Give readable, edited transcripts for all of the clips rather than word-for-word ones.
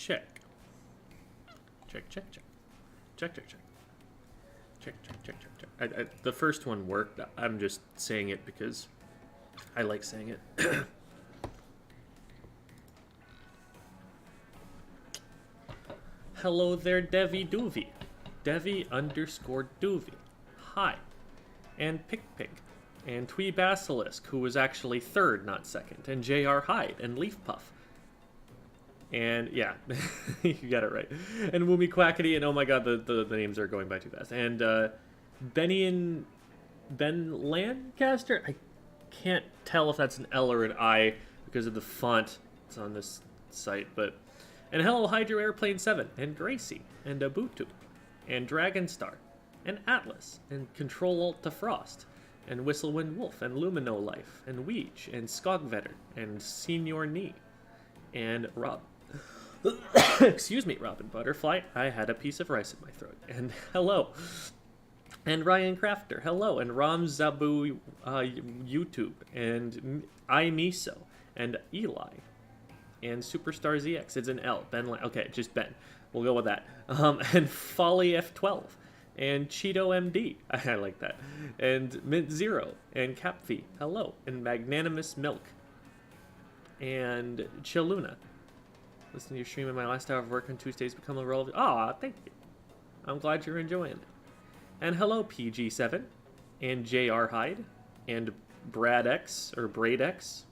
check. Check, check, check. Check, check, check. Check, check, check, check, check. The first one worked. I'm just saying it because I like saying it. Hello there, Devi Doovie. Devi _ Doovie. Hi. And Pick Pig. And Twee Basilisk, who was actually third, not second. And J.R. Hyde. And Leaf Puff. And, yeah. You got it right. And Woomy Quackity. And, oh my god, the names are going by too fast. And, Benny and Ben Lancaster? I can't tell if that's an L or an I because of the font that's on this site, but... And hello, Hydro Airplane 7, and Gracie, and Ubuntu, and Dragonstar, and Atlas, and Control-Alt to Frost, and Whistlewind Wolf, and Lumino Life, and Weege, and Skogvetter, and Senior Knee, and Rob... Excuse me, Robin Butterfly, I had a piece of rice in my throat, and hello. And Ryan Crafter, hello, and Ram Zabu YouTube, and iMiso, and Eli, and Superstar ZX, it's an L, okay, just Ben, we'll go with that, and Folly F12, and Cheeto MD, I like that, and Mint Zero, and Capfee, hello, and Magnanimous Milk, and Chiluna, listen to your stream in my last hour of work on Tuesdays become a role of, aw, thank you, I'm glad you're enjoying it. And hello, PG7, and JR Hyde, and Brad X, or Braid X.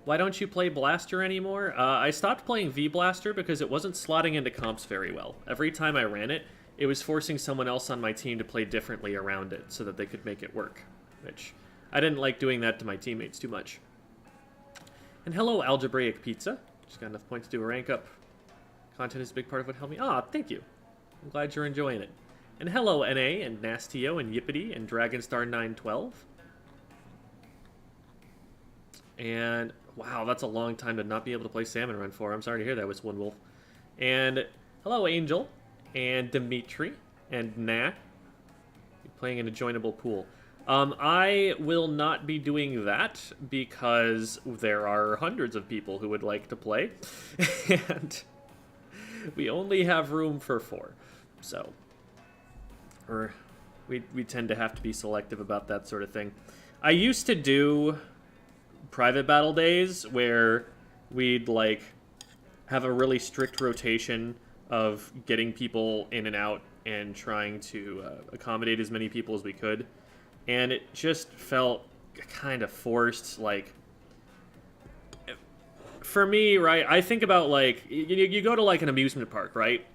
Why don't you play Blaster anymore? I stopped playing V-Blaster because it wasn't slotting into comps very well. Every time I ran it, it was forcing someone else on my team to play differently around it so that they could make it work, which I didn't like doing that to my teammates too much. And hello, Algebraic Pizza. Just got enough points to do a rank up. Content is a big part of what helped me. Ah, thank you. I'm glad you're enjoying it. And hello, NA, and Nastio, and Yippity, and Dragonstar 912. And, wow, that's a long time to not be able to play Salmon Run for. I'm sorry to hear that, Whistlewind Wolf. And hello, Angel, and Dimitri, and Nah. You're playing in a joinable pool. I will not be doing that because there are hundreds of people who would like to play. And... we only have room for 4, so we tend to have to be selective about that sort of thing. I used to do private battle days where we'd like have a really strict rotation of getting people in and out and trying to accommodate as many people as we could, and it just felt kind of forced. Like, for me, right, I think about, like, you go to, like, an amusement park, right?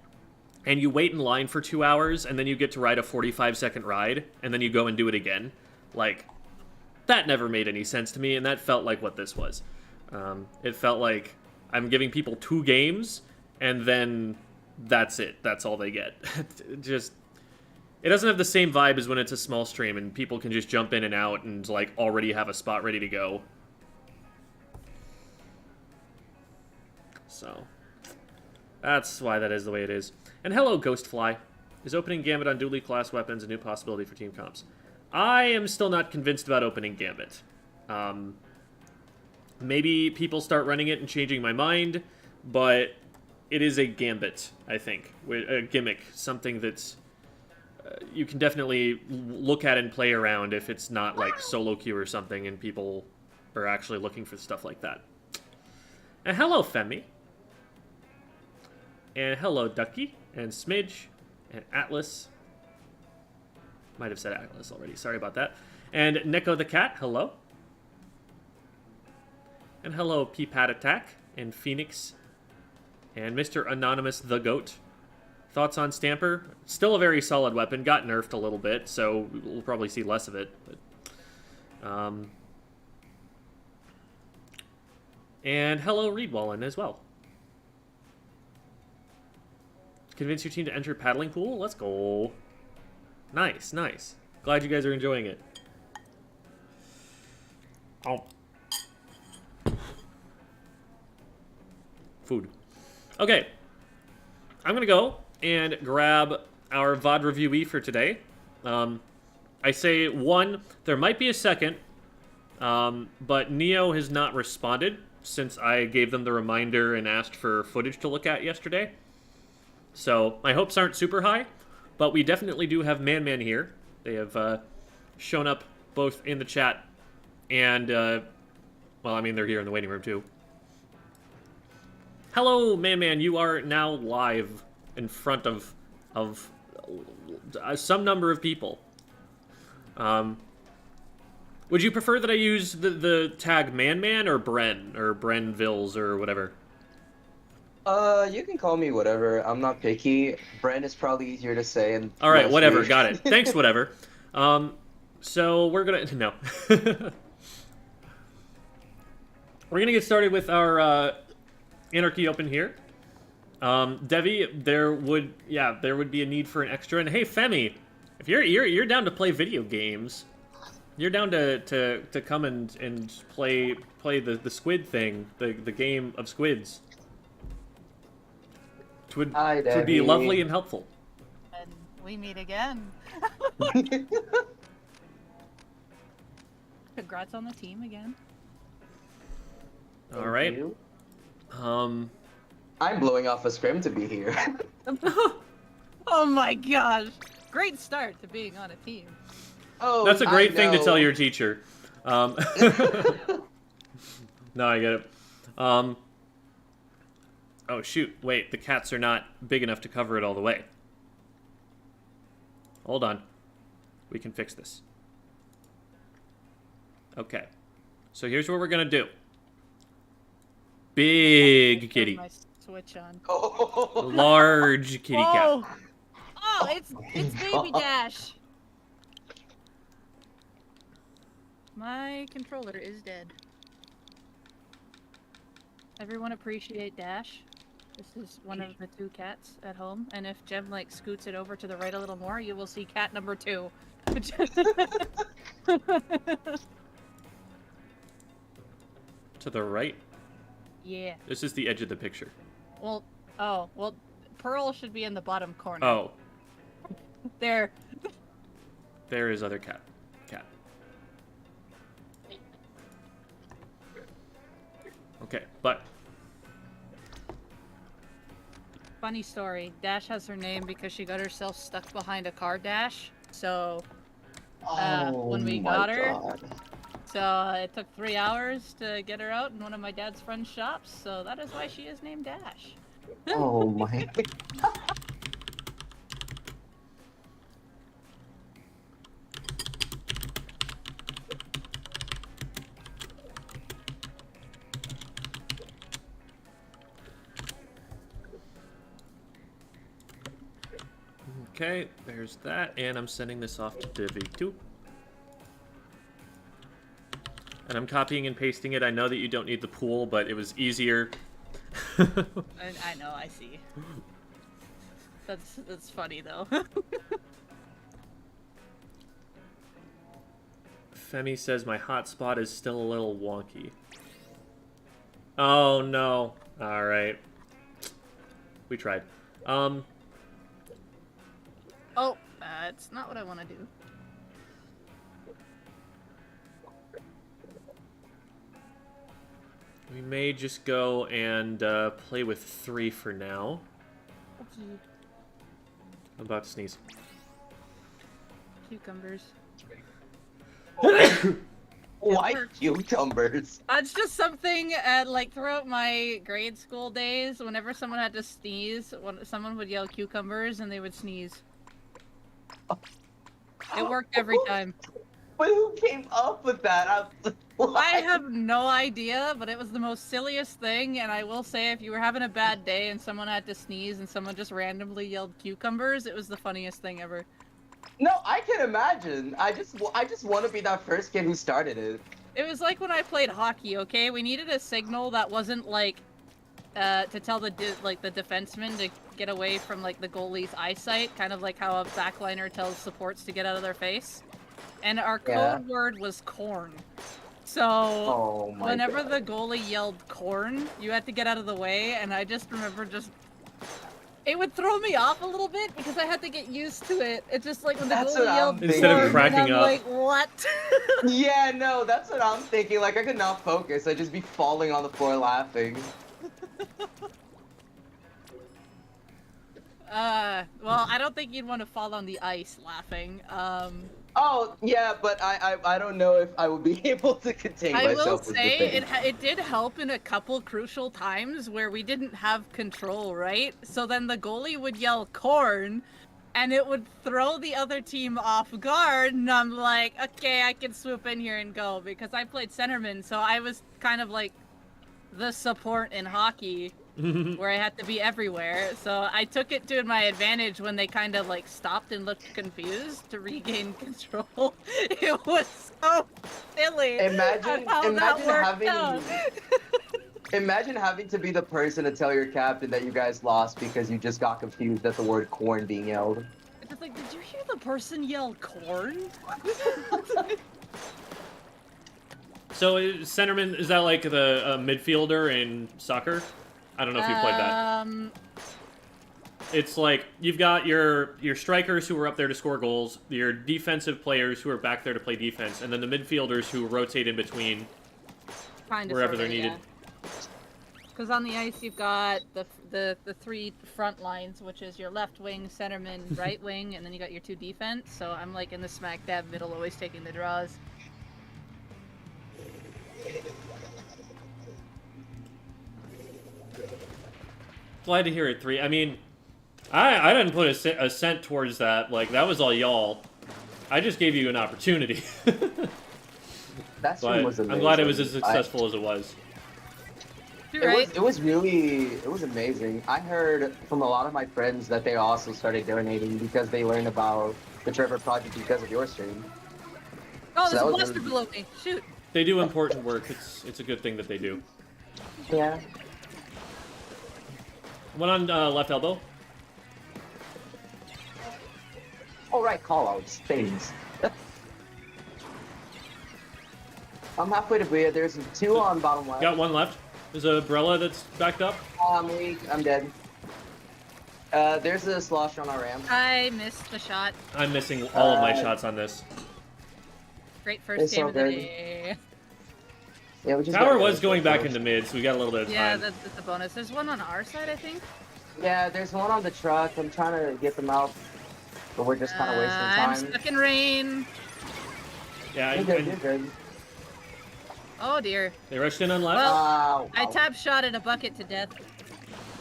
And you wait in line for 2 hours, and then you get to ride a 45-second ride, and then you go and do it again. Like, that never made any sense to me, and that felt like what this was. It felt like I'm giving people 2 games, and then that's it. That's all they get. It doesn't have the same vibe as when it's a small stream, and people can just jump in and out and, like, already have a spot ready to go. So, that's why that is the way it is. And hello, Ghostfly. Is opening Gambit on dually class weapons a new possibility for team comps? I am still not convinced about opening Gambit. Maybe people start running it and changing my mind, but it is a Gambit, I think. A gimmick, something that's you can definitely look at and play around if it's not like solo queue or something and people are actually looking for stuff like that. And hello, Femi. And hello, Ducky, and Smidge, and Atlas. Might have said Atlas already, sorry about that. And Neko the Cat, hello. And hello, Peepat Attack, and Phoenix, and Mr. Anonymous the Goat. Thoughts on Stamper? Still a very solid weapon, got nerfed a little bit, so we'll probably see less of it. But, and hello, Reedwallen as well. Convince your team to enter paddling pool? Let's go. Nice, nice. Glad you guys are enjoying it. Oh. Food. Okay. I'm going to go and grab our VOD reviewee for today. I say one, there might be a second, but Neo has not responded. since I gave them the reminder and asked for footage to look at yesterday. So my hopes aren't super high, but we definitely do have ManMan here. They have shown up both in the chat and, well, I mean, they're here in the waiting room too. Hello, ManMan. You are now live in front of some number of people. Would you prefer that I use the tag ManMan or Bren or Brenvilles or whatever? You can call me whatever. I'm not picky. Bren is probably easier to say. And all right, whatever. Got it. Thanks, whatever. So we're gonna no. We're gonna get started with our Anarchy Open here. Devi, there would be a need for an extra. And hey, Femi, if you're down to play video games, you're down to come and play the squid thing, the game of squids. It would be lovely and helpful. And we meet again. Congrats on the team again. All right. I'm blowing off a scrim to be here. Oh my gosh. Great start to being on a team. Oh, that's a great thing to tell your teacher. No, I get it. Oh, shoot. Wait, the cats are not big enough to cover it all the way. Hold on. We can fix this. Okay. So here's what we're going to do. Big kitty. My switch on. Oh. Large kitty cat. Oh, it's Baby Dash. My controller is dead. Everyone appreciate Dash. This is one of the 2 cats at home, and if Jem like scoots it over to the right a little more, you will see cat number 2. To the right? Yeah. This is the edge of the picture. Well, Pearl should be in the bottom corner. Oh. There. There is other cat. Okay, but... Funny story. Dash has her name because she got herself stuck behind a car dash. So, when we got her... So, it took 3 hours to get her out in one of my dad's friend's shops. So, that is why she is named Dash. Oh my... Okay, there's that, and I'm sending this off to Divi too. And I'm copying and pasting it. I know that you don't need the pool, but it was easier. I know, I see. That's funny though. Femi says my hotspot is still a little wonky. Oh no. Alright. We tried. Oh, it's not what I want to do. We may just go and play with 3 for now. Okay. I'm about to sneeze. Cucumbers. Why cucumbers? It's just something like throughout my grade school days, whenever someone had to sneeze, someone would yell cucumbers and they would sneeze. It worked every time. But who came up with that? I have no idea, but it was the most silliest thing, and I will say if you were having a bad day and someone had to sneeze and someone just randomly yelled cucumbers, it was the funniest thing ever. No, I can imagine. I just want to be that first kid who started it. It was like when I played hockey, okay? We needed a signal that wasn't like to tell the defenseman to get away from like the goalie's eyesight, kind of like how a backliner tells supports to get out of their face. And our code word was corn. So whenever the goalie yelled corn, you had to get out of the way, and I just remember just It would throw me off a little bit because I had to get used to it. It's just like when the That's goalie what I'm yelled thinking. Instead of "Corn," cracking and I'm up. like, what? Yeah, no, that's what I'm thinking. Like, I could not focus. I'd just be falling on the floor laughing. Well, I don't think you'd want to fall on the ice laughing. Oh, yeah, but I don't know if I would be able to contain I will myself with the say thing. it did help in a couple crucial times where we didn't have control, right? So then the goalie would yell "corn," and it would throw the other team off guard, and I'm like, okay, I can swoop in here and go because I played centerman, so I was kind of like the support in hockey where I had to be everywhere. So I took it to my advantage when they kind of like stopped and looked confused to regain control. It was so silly. Imagine, how that imagine worked having, out. imagine having to be the person to tell your captain that you guys lost because you just got confused at the word corn being yelled. It's just like, did you hear the person yell corn? So centerman, is that like the midfielder in soccer? I don't know if you played that. It's like you've got your strikers who are up there to score goals, your defensive players who are back there to play defense, and then the midfielders who rotate in between wherever they're needed. Because on the ice you've got the three front lines, which is your left wing, centerman, right wing, and then you got your two defense. So I'm like in the smack dab middle, always taking the draws. Glad to hear it, 3. I mean, I didn't put a cent towards that. Like, that was all y'all. I just gave you an opportunity. That stream was But amazing. I'm glad it was as successful as it was. It was amazing. I heard from a lot of my friends that they also started donating because they learned about the Trevor Project because of your stream. Oh, So there's that a was blaster really- below me. Shoot. They do important work. It's a good thing that they do. Yeah. One on left elbow. All right, callouts, things. I'm halfway to Bria. There's 2 on bottom left. Got one left. There's a Brella that's backed up. I'm weak. I'm dead. There's a slosher on our ramp. I missed the shot. I'm missing all of my shots on this. Great first It's game so of the good. day. Yeah, we just Tower got was rid going of back those. into mid, so we got a little bit of Yeah, time. that's a bonus. There's one on our side, I think. Yeah, there's one on the truck. I'm trying to get them out, but we're just kind of wasting I'm time. stuck in rain. Yeah, You're good. You're good. Oh dear. they rushed in on left. Well, Wow. I tap shot at a bucket to death.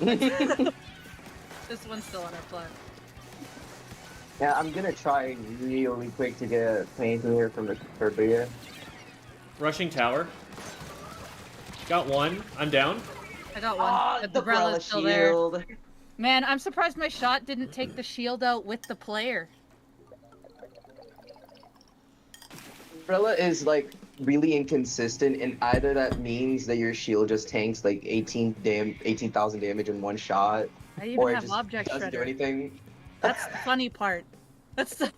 This one's still on our front. Yeah, I'm gonna try really quick to get a plane here from the Bria. Rushing tower. Got one. I'm down. I got one. Ah, but the the Brella's Brella still there. shield. Man, I'm surprised my shot didn't take the shield out with the player. Brella is like really inconsistent, and either that means that your shield just tanks like 18,000 damage in one shot, I even or it have just object doesn't do shredder. anything. That's the funny part. That's the...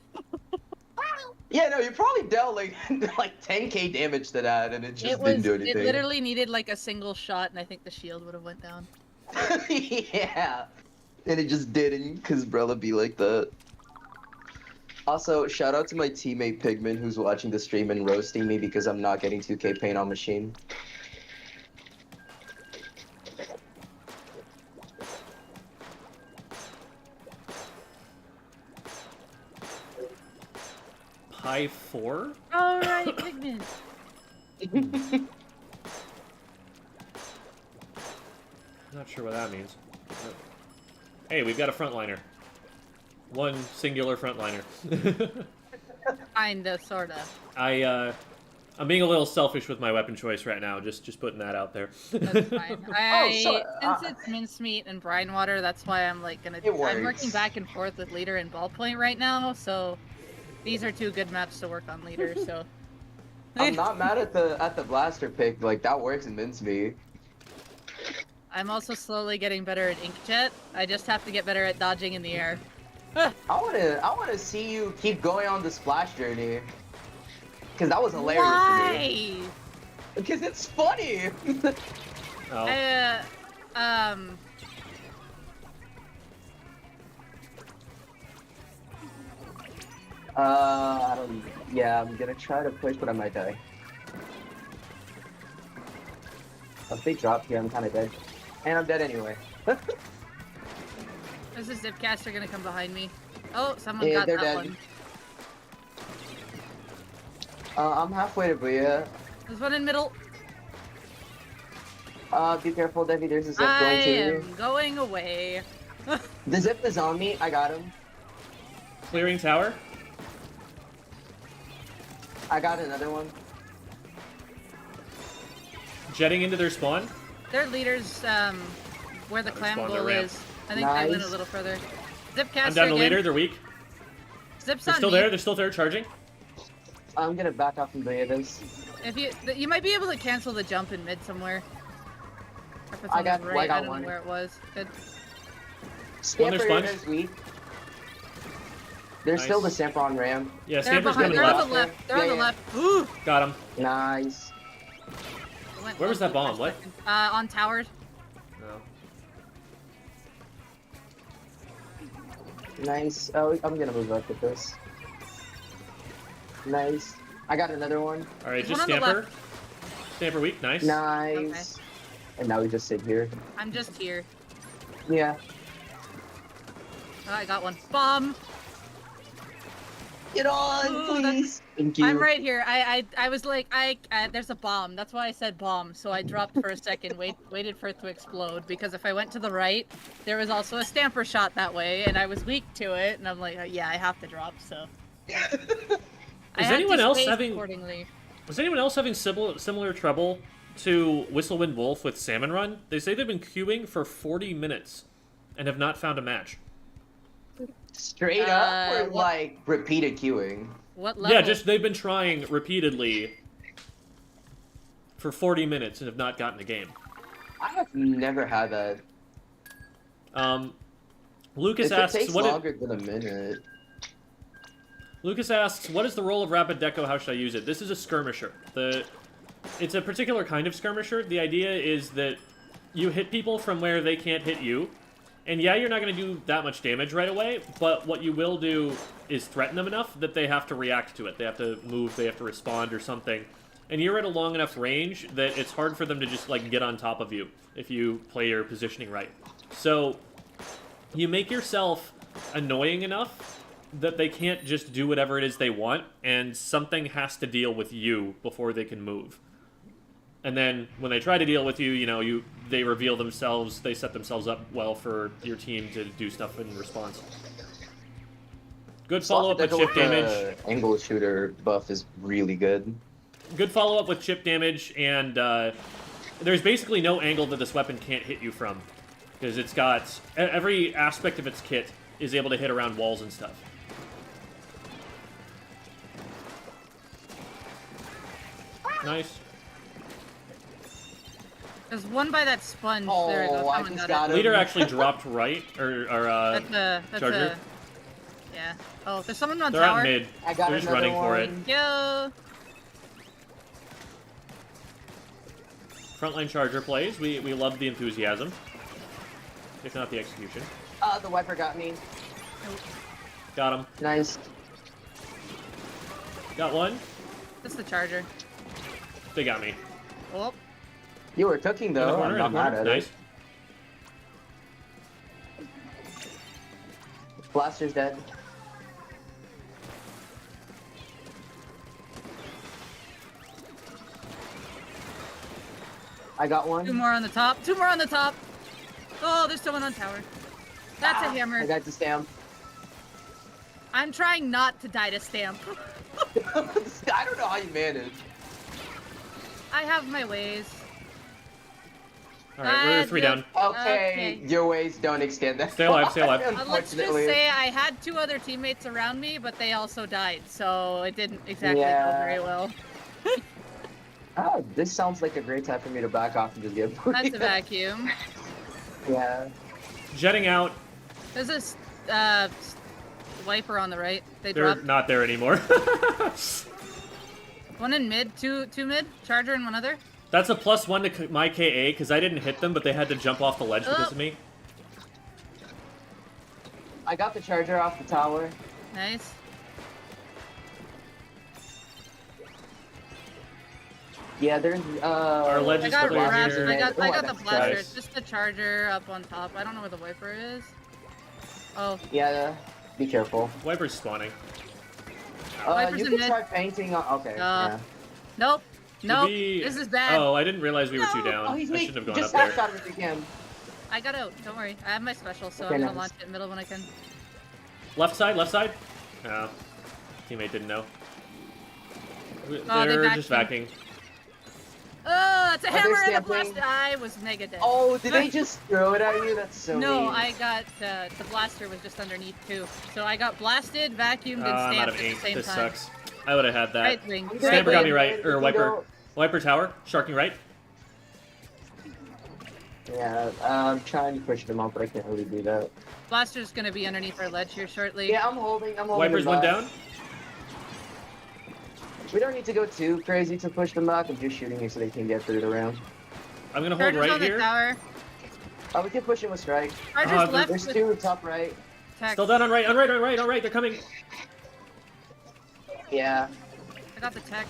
Yeah, no, you probably dealt like like 10k damage to that, and it just didn't do anything. It literally needed like a single shot, and I think the shield would have went down. Yeah, and it just didn't because Brella be like that. Also, shout out to my teammate Pigman who's watching the stream and roasting me because I'm not getting 2k paint on machine. High 4? Alright, Pigman. Not sure what that means. Hey, we've got a frontliner. One singular frontliner. Kinda, sorta. I'm being a little selfish with my weapon choice right now. Just putting that out there. That's fine. so, Since it's mincemeat and brine water, that's why I'm like gonna. It I'm works. working back and forth with leader and ballpoint right now, so these are two good maps to work on leader. So I'm not mad at the blaster pick. Like that works in mincemeat. I'm also slowly getting better at inkjet. I just have to get better at dodging in the air. I wanna see you keep going on the splash journey. Cause that was hilarious to me. Why? Because it's funny. Oh. I don't. Yeah, I'm gonna try to push, but I might die. If they drop here, I'm kind of dead. And I'm dead anyway. There's a zipcaster gonna come behind me. Oh, someone Yeah, got they're that dead. one. I'm halfway to Booyah. There's one in middle. Be careful, Debbie. There's a zip I going to you. am going away. The zip is on me. I got him. Clearing tower. I got another one. Jetting into their spawn. Their leader's where the clam spawned their goal ramp. is. I think they went a Nice. little further. Zipcaster I'm down the again. leader. They're weak. Zips They're on still me. there. They're still there charging. I'm gonna back off and Booyah this. If you might be able to cancel the jump in mid somewhere. If it's I on got- the I right, got I don't one. know where it was. Good. there's Stamper sponge. is weak. There's Nice. still the Stamper on Ram. Yeah, They're Stamper's behind. coming They're left. on the left. They're on Yeah, the yeah. left. Ooh. Got him. Nice. Where was that bomb? What? On towers. No. Nice. Oh, I'm gonna move up with this. Nice. I got another one. All right, There's just one on the Stamper. Stamper weak. Nice. Nice. And now we just sit here. I'm just here. Yeah. Oh, I got one. Bomb. Get on, Ooh, please. Thank you. I'm right here. I was like, there's a bomb. That's why I said bomb. So I dropped for a second, waited for it to explode. Because if I went to the right, there was also a Stamper shot that way, and I was weak to it. And I'm like, yeah, I have to drop. So. I had anyone to else space having- accordingly. Was anyone else having similar trouble to Whistlewind Wolf with Salmon Run? They say they've been queuing for 40 minutes and have not found a match. Straight up or what- like repeated queuing? What level? Yeah, just they've been trying repeatedly for 40 minutes and have not gotten a game. I have never had that. Lucas If it asks, takes what longer than a minute. Lucas asks, what is the role of Rapid Deco? How should I use it? This is a skirmisher. It's a particular kind of skirmisher. The idea is that you hit people from where they can't hit you. And yeah, you're not going to do that much damage right away, but what you will do is threaten them enough that they have to react to it. They have to move, they have to respond or something. And you're at a long enough range that it's hard for them to just like get on top of you if you play your positioning right. So you make yourself annoying enough that they can't just do whatever it is they want, and something has to deal with you before they can move. And then when they try to deal with you, you know, they reveal themselves, they set themselves up well for your team to do stuff in response. Good follow-up with chip damage. Angle shooter buff is really good. Good follow-up with chip damage, and there's basically no angle that this weapon can't hit you from. Because it's got... Every aspect of its kit is able to hit around walls and stuff. Nice. There's one by that sponge. Oh, there it goes. I Someone just got got it. him. Leader actually dropped right, or That's Charger. yeah. Oh, there's someone on They're tower. out mid. I got They're just another running for it. one. Yo. Frontline Charger plays. We love the enthusiasm, if not the execution. The wiper got me. Got him. Nice. Got one. That's the charger. They got me. Oh, You were cooking In the though. corner, I'm in not the mad corner. at Nice. it. Blaster's dead. I got one. two more on the top. Two more on the top. Oh, there's someone on tower. That's a hammer. I got the stamp. I'm trying not to die to stamp. I don't know how you manage. I have my ways. All right, we're three down. Okay, Okay. your ways don't extend that Stay alive, stay alive. Let's just unfortunately. say I had two other teammates around me, but they also died, so it didn't exactly go Yeah. very well. Oh, this sounds like a great time for me to back off and just get booty. That's a vacuum. Yeah. Jetting out. There's this wiper on the right. They They're dropped not there anymore. one in mid, two mid, charger and one other. That's a +1 to my KA because I didn't hit them, but they had to jump off the ledge because of me. I got the charger off the tower. Nice. Yeah, there's Our ledge I is got clear wrapped. here. I got the that's blaster. nice. It's just the charger up on top. I don't know where the wiper is. Oh, Yeah, be careful. Wiper's spawning. Viper's You in can mid. try painting on. Okay. Yeah. nope. Nope. we- This is bad. Oh, I didn't realize we were two No. down. Oh, he's I weak. shouldn't have gone Just up there. headshot him if you can. I got out. Don't worry. I have my special, so Okay, I'm gonna nice. launch it in the middle when I can. Left side, left side. Oh, teammate didn't know. they They're just vacuumed. vacuuming. Oh, that's a they're hammer and a stamping. blaster. I was mega dead. Oh, did they just throw it at you? That's so No, mean. I got the blaster was just underneath too. So I got blasted, vacuumed, and I'm out stamped of at the ink. same This time. sucks. I would have had that. Right wing. I'm Sniper gonna got me win. right, If or you Wiper. go- Wiper tower, sharking right. Yeah, I'm trying to push them up, but I can't really do that. Blaster's gonna be underneath our ledge here shortly. Yeah, I'm holding. Wiper's them one back. down. We don't need to go too crazy to push them back. I'm just shooting you so they can get through the round. I'm gonna hold Charger's right on the here. tower. Oh, we can push him with strike. Charger's left There's with two top right. tech. Still down on right, on right, on right, on right. They're coming. Yeah. I got the tech.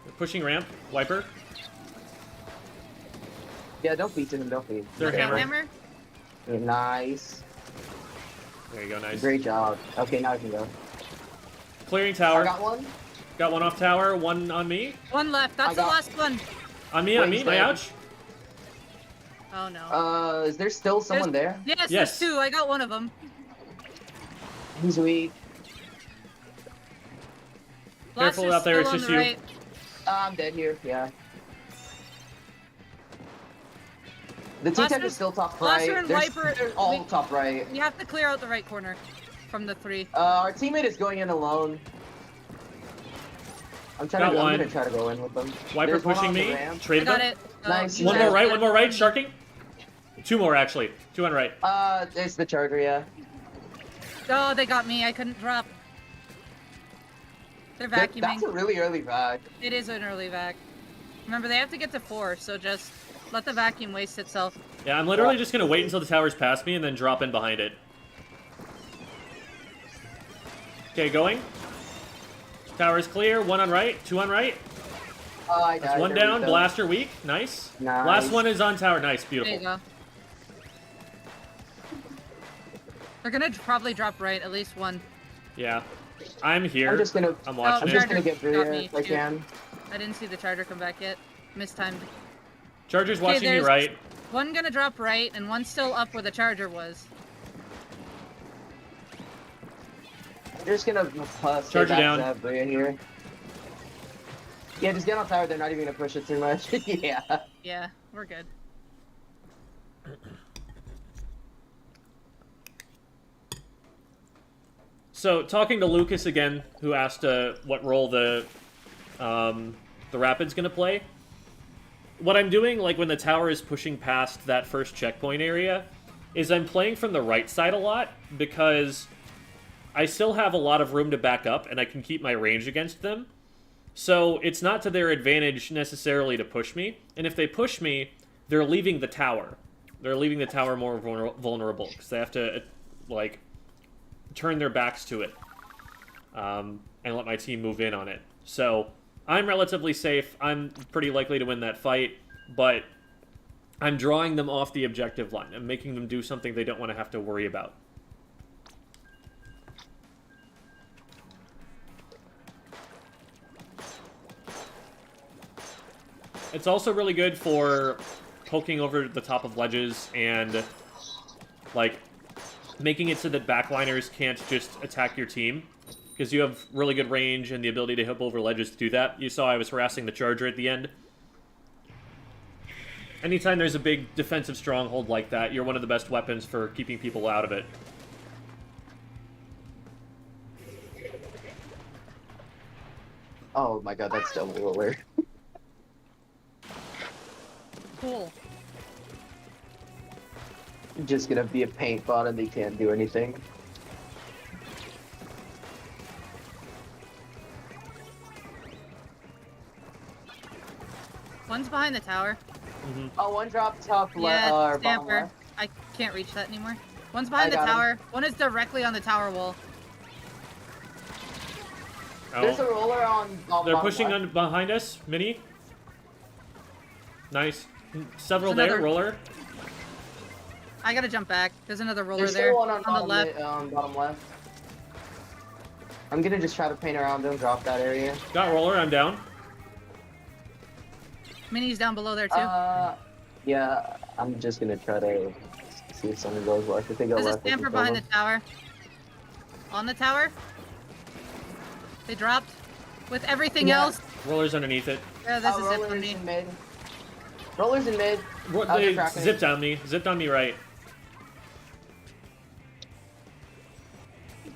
They're pushing ramp. Wiper. Yeah, don't beat him. Don't beat. They're Okay, hammer. Yeah, nice. There you go, nice. Great job. Okay, now I can go. Clearing I tower. got one. Got one off tower. One on me. One left. That's I the got- last one. On me. On Wait, me. he's My dead. ouch. Oh no. Is there still someone there? Yes, Yes. there's two. I got one of them. He's weak. Careful Blaster's out there, still it's on just the you. right. I'm dead here. Yeah. The T-Tech Blaster's- is still top Blaster right. and They're, Viper- they're all we- top right. You have to clear out the right corner from the three. Our teammate is going in alone. I'm Got one. gonna try to go in with them. Wiper There's one pushing on the me. ramp. I Traded got them. it. Nice. he's One dead. more right. One more right. Sharking. Two more actually. Two on right. There's the charger, yeah. Oh, they got me. I couldn't drop. They're That's vacuuming. a really early vac. It is an early vac. Remember, they have to get to 4, so just let the vacuum waste itself. Yeah, I'm literally just gonna wait until the tower's past me and then drop in behind it. Okay, going. Tower's clear. One on right. Two on right. I That's died. one There we down. go. Blaster weak. Nice. Nice. Last one is on tower. Nice. There you Beautiful. go. They're gonna probably drop right, at least one. Yeah. I'm here. I'm just gonna. I'm I'm watching just it. gonna get through Got here me, if I too. can. I didn't see the charger come back yet. Mistimed. Charger's Okay, watching me there's- right. One gonna drop right, and one's still up where the charger was. I'm just gonna stay Charger back down. to that Bria here. Yeah, just get on tower. They're not even gonna push it too much. Yeah. Yeah, we're good. So, talking to Lucas again, who asked what role the Rapid's gonna play. What I'm doing, like when the tower is pushing past that first checkpoint area, is I'm playing from the right side a lot, because I still have a lot of room to back up, and I can keep my range against them. So, it's not to their advantage necessarily to push me, and if they push me, they're leaving the tower. They're leaving the tower more vulnerable, because they have to, like, turn their backs to it, and let my team move in on it. So, I'm relatively safe. I'm pretty likely to win that fight, but I'm drawing them off the objective line. I'm making them do something they don't want to have to worry about. It's also really good for poking over the top of ledges and, like, making it so that backliners can't just attack your team, because you have really good range and the ability to hop over ledges to do that. You saw I was harassing the charger at the end. Anytime there's a big defensive stronghold like that, you're one of the best weapons for keeping people out of it. Oh my god, that's double roller. Cool. Just gonna be a paint bot and they can't do anything. One's behind the tower. Oh, one drop top Yeah, bottom Stamper. left. I can't reach that anymore. One's behind the got him. tower. One is directly on the tower wall. There's a Oh, roller on they're bottom pushing left. on behind us. Mini. Nice. Several There's there. another- Roller. I gotta jump back. There's another roller There's there still one on the bottom, left. bottom left. I'm gonna just try to paint around him, drop that area. Got roller. I'm down. Mini's down below there too. Yeah, I'm just gonna try to see if someone goes left. If they go There's a left, I can stamper kill behind the them. tower. On the tower. They dropped. With everything Yeah. else. Roller's underneath it. Yeah, this is it for Rollers me. in mid. Rollers in mid. They they're cracking zipped on me. Zipped on me right.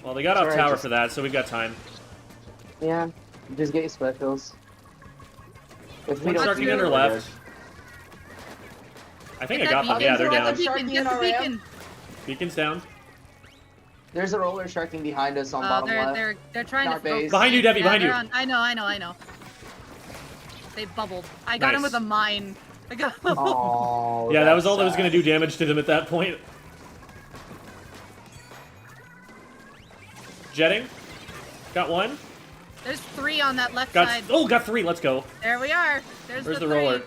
Well, they got off Sorry, tower just- for that, so we've got time. Yeah, just get your specials. If we One don't sharking do it, under we're left. I think I Get got that them. beacon. Yeah, they're Get down. the Beacon, Sharky get in the our ramp. beacon. Beacon's down. good. There's a roller sharking behind us on bottom left. They're trying Our to base. focus. Behind you, Debbie, Yeah, behind they're you. on- I know. They bubbled. I got him Nice. with a mine. I got him. Oh, Yeah, that was that's all that was sad. going to do damage to them at that point. Jetting. Got one. There's 3 on that left Got side. got 3. Let's go. There we are. There's Where's the the 3. roller?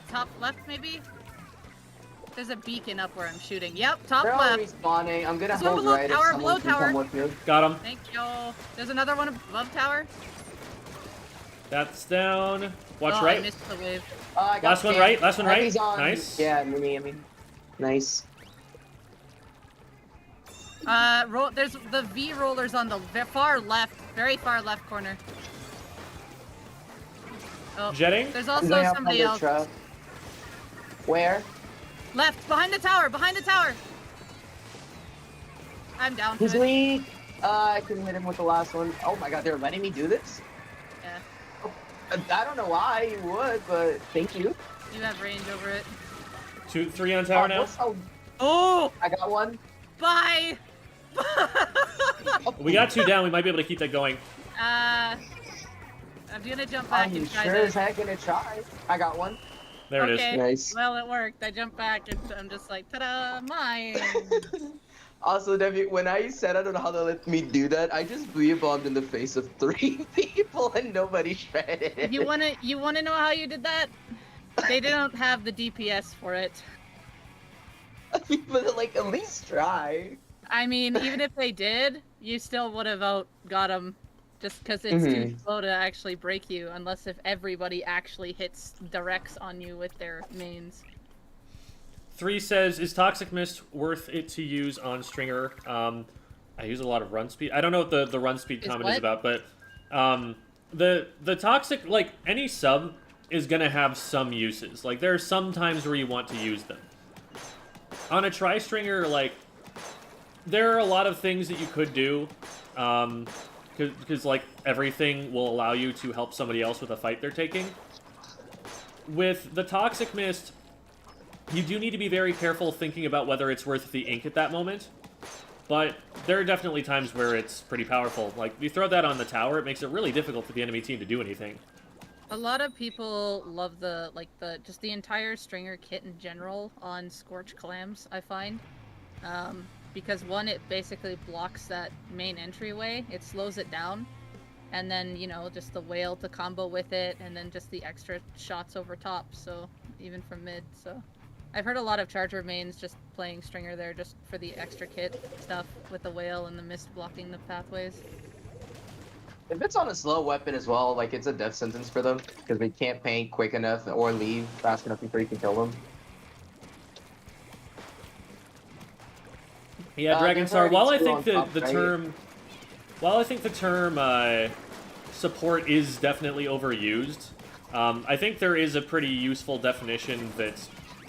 Top left maybe? There's a beacon up where I'm shooting. Yep, top They're all left. respawning. I'm gonna There's one hold below right tower, if someone below can tower. come with me. Got him. Thank you. There's another one above tower. That's down. Watch Oh, I right. missed the wave. I got Last one scammed. right. Last one right. He's on. Nice. Yeah, Mini, I mean. Nice. There's the V rollers on the far left, very far left corner. Oh, Jetting. there's I'm also going up somebody on the else. truck. Where? Left, behind the tower, behind the tower. I'm down to He's it. weak. I couldn't hit him with the last one. Oh my god, they're letting me do this? Yeah, I don't know why you would, but thank you. you have range over it. 2, 3 on tower now. Oh, Oh, I got one. bye. We got 2 down. We might be able to keep that going. I'm gonna jump back I'm and try sure to. as heck gonna try. I got one. There it Okay. is. Nice. Well, it worked. I jumped back and I'm just like, ta-da, mine. Also, Debbie, when I said I don't know how to let me do that, I just bombed in the face of 3 people and nobody shredded. You wanna know how you did that? They didn't have the DPS for it. But like, at least try. I mean, even if they did, you still would have got them, just because it's too slow to actually break you, unless if everybody actually hits directs on you with their mains. 3 says, is Toxic Mist worth it to use on Stringer? I use a lot of run speed. I don't know what the run speed Is comment what? is about, but the Toxic, like, any sub is going to have some uses. Like, there are some times where you want to use them. On a Tri-Stringer, like, there are a lot of things that you could do, because, like, everything will allow you to help somebody else with a fight they're taking. With the Toxic Mist, you do need to be very careful thinking about whether it's worth the ink at that moment. But there are definitely times where it's pretty powerful. Like, you throw that on the tower, it makes it really difficult for the enemy team to do anything. A lot of people love just the entire Stringer kit in general on Scorch Clams, I find. Because one, it basically blocks that main entryway, it slows it down, and then, you know, just the whale to combo with it, and then just the extra shots over top, so, even from mid, so. I've heard a lot of Charger mains just playing Stringer there just for the extra kit stuff with the whale and the mist blocking the pathways. If it's on a slow weapon as well, like, it's a death sentence for them, because they can't paint quick enough or leave fast enough before you can kill them. Yeah, they've Dragonstar, already while I two think on the, top, the right? term... While I think the term support is definitely overused, I think there is a pretty useful definition that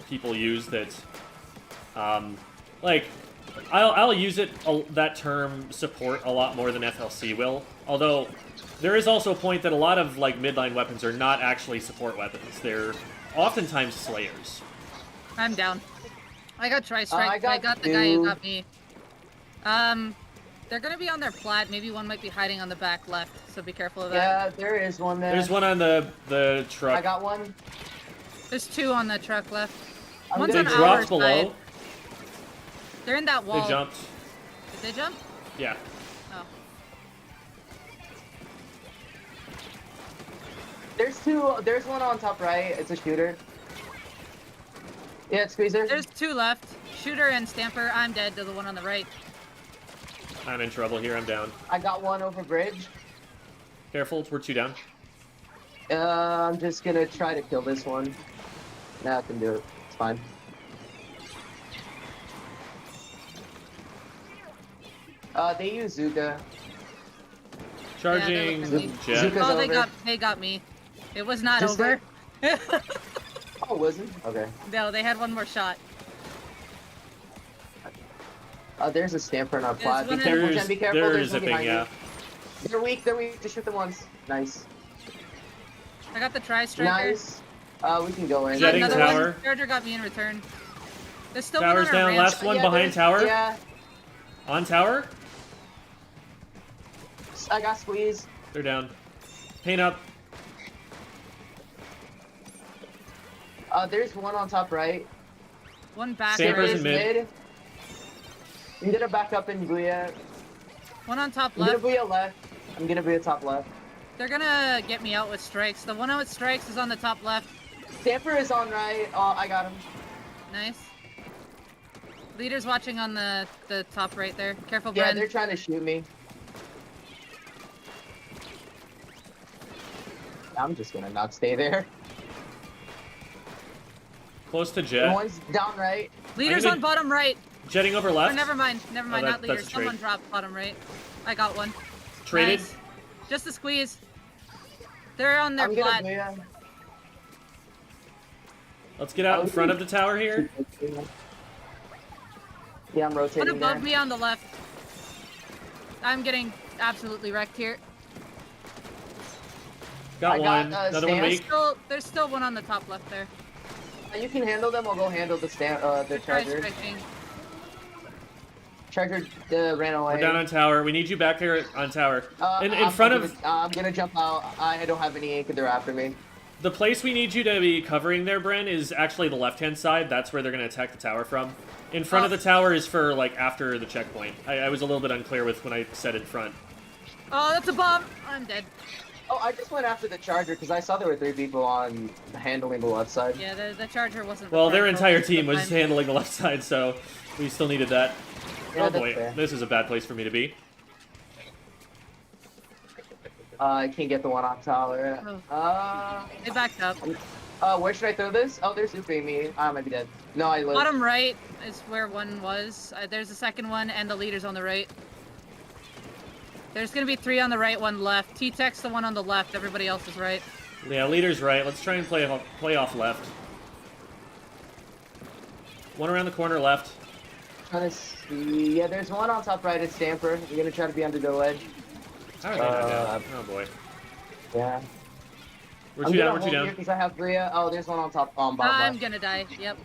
people use that, like, I'll use it, that term support, a lot more than FLC will. Although, there is also a point that a lot of, like, midline weapons are not actually support weapons. They're oftentimes slayers. I'm down. I got Tri-Strike. I I got got the guy who two. got me. They're gonna be on their plat. Maybe one might be hiding on the back left, so be careful of that. Yeah, there is one there. There's one on the truck. I got one. There's 2 on the truck left. I'm One's They on gonna- our dropped below. side. They're in that wall. They jumped. Did they jump? Yeah. Oh. There's two. There's one on top right. It's a shooter. Yeah, it's squeezer. There's two left. Shooter and Stamper. I'm dead to the one on the right. I'm in trouble here. I'm down. I got one over bridge. Careful, we're 2 down. I'm just gonna try to kill this one. Nah, I can do it. It's fine. They use Zuka. Charging Yeah, they're jet. Zuka's Oh, over. they got me. It was not Just over. Oh, wasn't? Okay. No, they had one more shot. There's a Stamper in our There's plot. Be one in- careful, Jen. Be careful. They're There's one zipping, behind yeah. you. They're weak. They're weak. Just shoot them once. Nice. I got the tri-striker. Nice. We can go in. Jetting Another tower. one. Charger got me in return. There's still Tower's one on our down, ranch. last one behind there's- tower. Yeah. On tower. I got squeezed. They're down. Paint up. There's one on top right. One back Stamper's right. in mid. I'm gonna back up in Booyah. One on top I'm gonna left. Booyah left. I'm gonna Booyah top left. They're gonna get me out with strikes. The one out with strikes is on the top left. Stamper is on right. Oh, I got him. Nice. Leader's watching on the top right there. Careful, Yeah, Bren. they're trying to shoot me. I'm just gonna not stay there. Close to The jet. one's down right. Leader's gonna- on bottom right. Jetting over Or left. never mind. Never mind. that- Not leader. that's a trade. Someone dropped bottom right. I got one. Traded. Nice. Just a squeeze. They're on their I'm gonna flat. Booyah. Let's get out in front of the tower here. Yeah, I'm One rotating above there. me on the left. I'm getting absolutely wrecked here. Got I got, one. Another one stance. weak. There's still one on the top left there. You can handle them. I'll go handle the the They're try charger. striking. Charger ran away. We're down on tower. We need you back here on tower. In I'm front of I'm gonna jump out. I don't have any ink. They're after me. the place we need you to be covering there, Bren, is actually the left-hand side. That's where they're going to attack the tower from. In front of the tower is for, like, after the checkpoint. I was a little bit unclear with when I said in front. Oh, that's a bomb. I'm dead. Oh, I just went after the charger because I saw there were 3 people on handling the left side. Yeah, the charger wasn't. Well, their prepared for entire most of team the was time. handling the left side, so we still needed that. Yeah, Oh that's boy, fair. this is a bad place for me to be. I can't get the one on tower. They backed up. Where should I throw this? Oh, they're suping me. I might be dead. No, I live. Bottom right is where one was. There's the second one, and the leader's on the right. There's gonna be 3 on the right, 1 left. T-Tech's the one on the left. Everybody else is right. Yeah, leader's right. Let's try and play off left. One around the corner left. Trying to see. Yeah, there's one on top right. It's Stamper. I'm gonna try to be under the ledge. How are they not down? Oh boy. Yeah. We're I'm 2 gonna down, we're 2 hold here down. because I have Bria. Oh, there's one on top. Bomb I'm left. gonna die. Yep.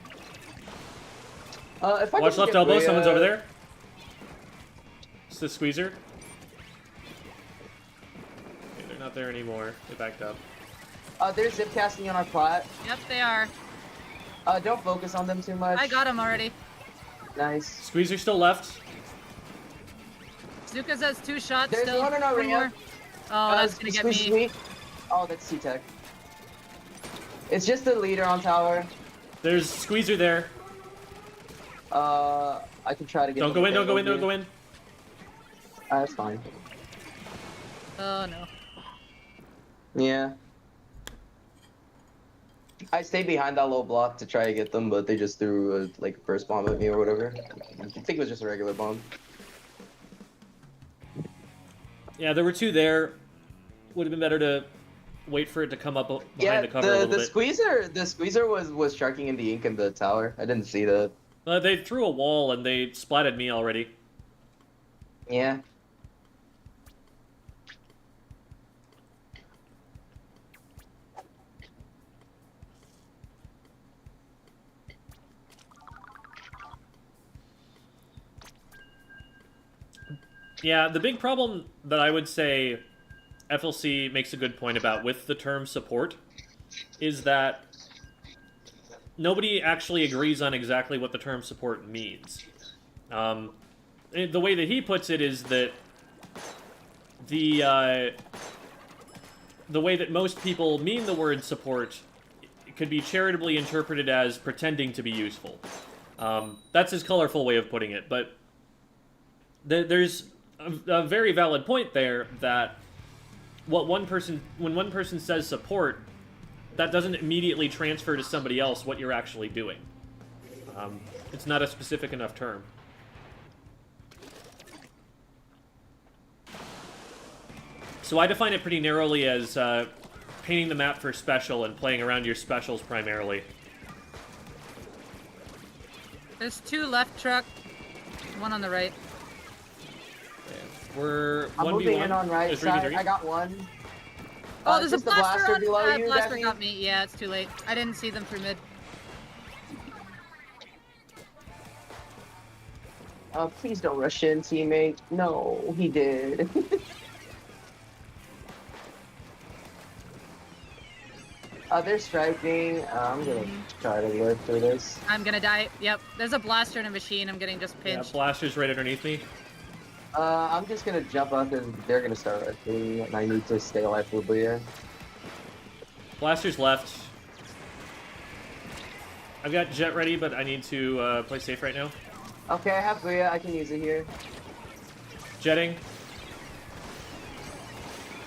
If I Watch can left get elbow, Bria- someone's over there. It's the squeezer. Okay, they're not there anymore. They backed up. They're zip casting on our plot. Yep, they are. Don't focus on them too much. I got him already. Nice. Squeezer still left. Zuka's has 2 shots. There's still. one in our One ramp. more. Oh, that's gonna get me. Sweet. Oh, that's T-Tech. It's just the leader on tower. There's squeezer there. I can try to get. Don't go in, don't go in, don't go in. That's fine. Oh no. Yeah. I stayed behind that little block to try to get them, but they just threw a like burst bomb at me or whatever. I think it was just a regular bomb. Yeah, there were 2 there. Would have been better to wait for it to come up behind the cover a little the bit. the squeezer was sharking in the ink in the tower. I didn't see that. They threw a wall and they splatted me already. Yeah. Yeah, the big problem that I would say FLC makes a good point about with the term support is that nobody actually agrees on exactly what the term support means. The way that he puts it is that the way that most people mean the word support could be charitably interpreted as pretending to be useful. That's his colorful way of putting it, but there's a very valid point there that when one person says support, that doesn't immediately transfer to somebody else what you're actually doing. It's not a specific enough term. So I define it pretty narrowly as painting the map for special and playing around your specials primarily. There's 2 left truck, 1 on the right. We're I'm 1v1. moving in on right There's side. 3v3. I got one. Oh, there's a just the blaster on below you, blaster Debbie? got me. Yeah, it's too late. I didn't see them through mid. Please don't rush in, teammate. No, he did. They're striking. I'm gonna try to work through this. I'm gonna die. Yep, there's a blaster and a machine. I'm getting just Yeah, pinched. blaster's right underneath me. I'm just gonna jump up and they're gonna start rushing, and I need to stay alive for Booyah. Blaster's left. I've got jet ready, but I need to play safe right now. Okay, I have Booyah. I can use it here. Jetting.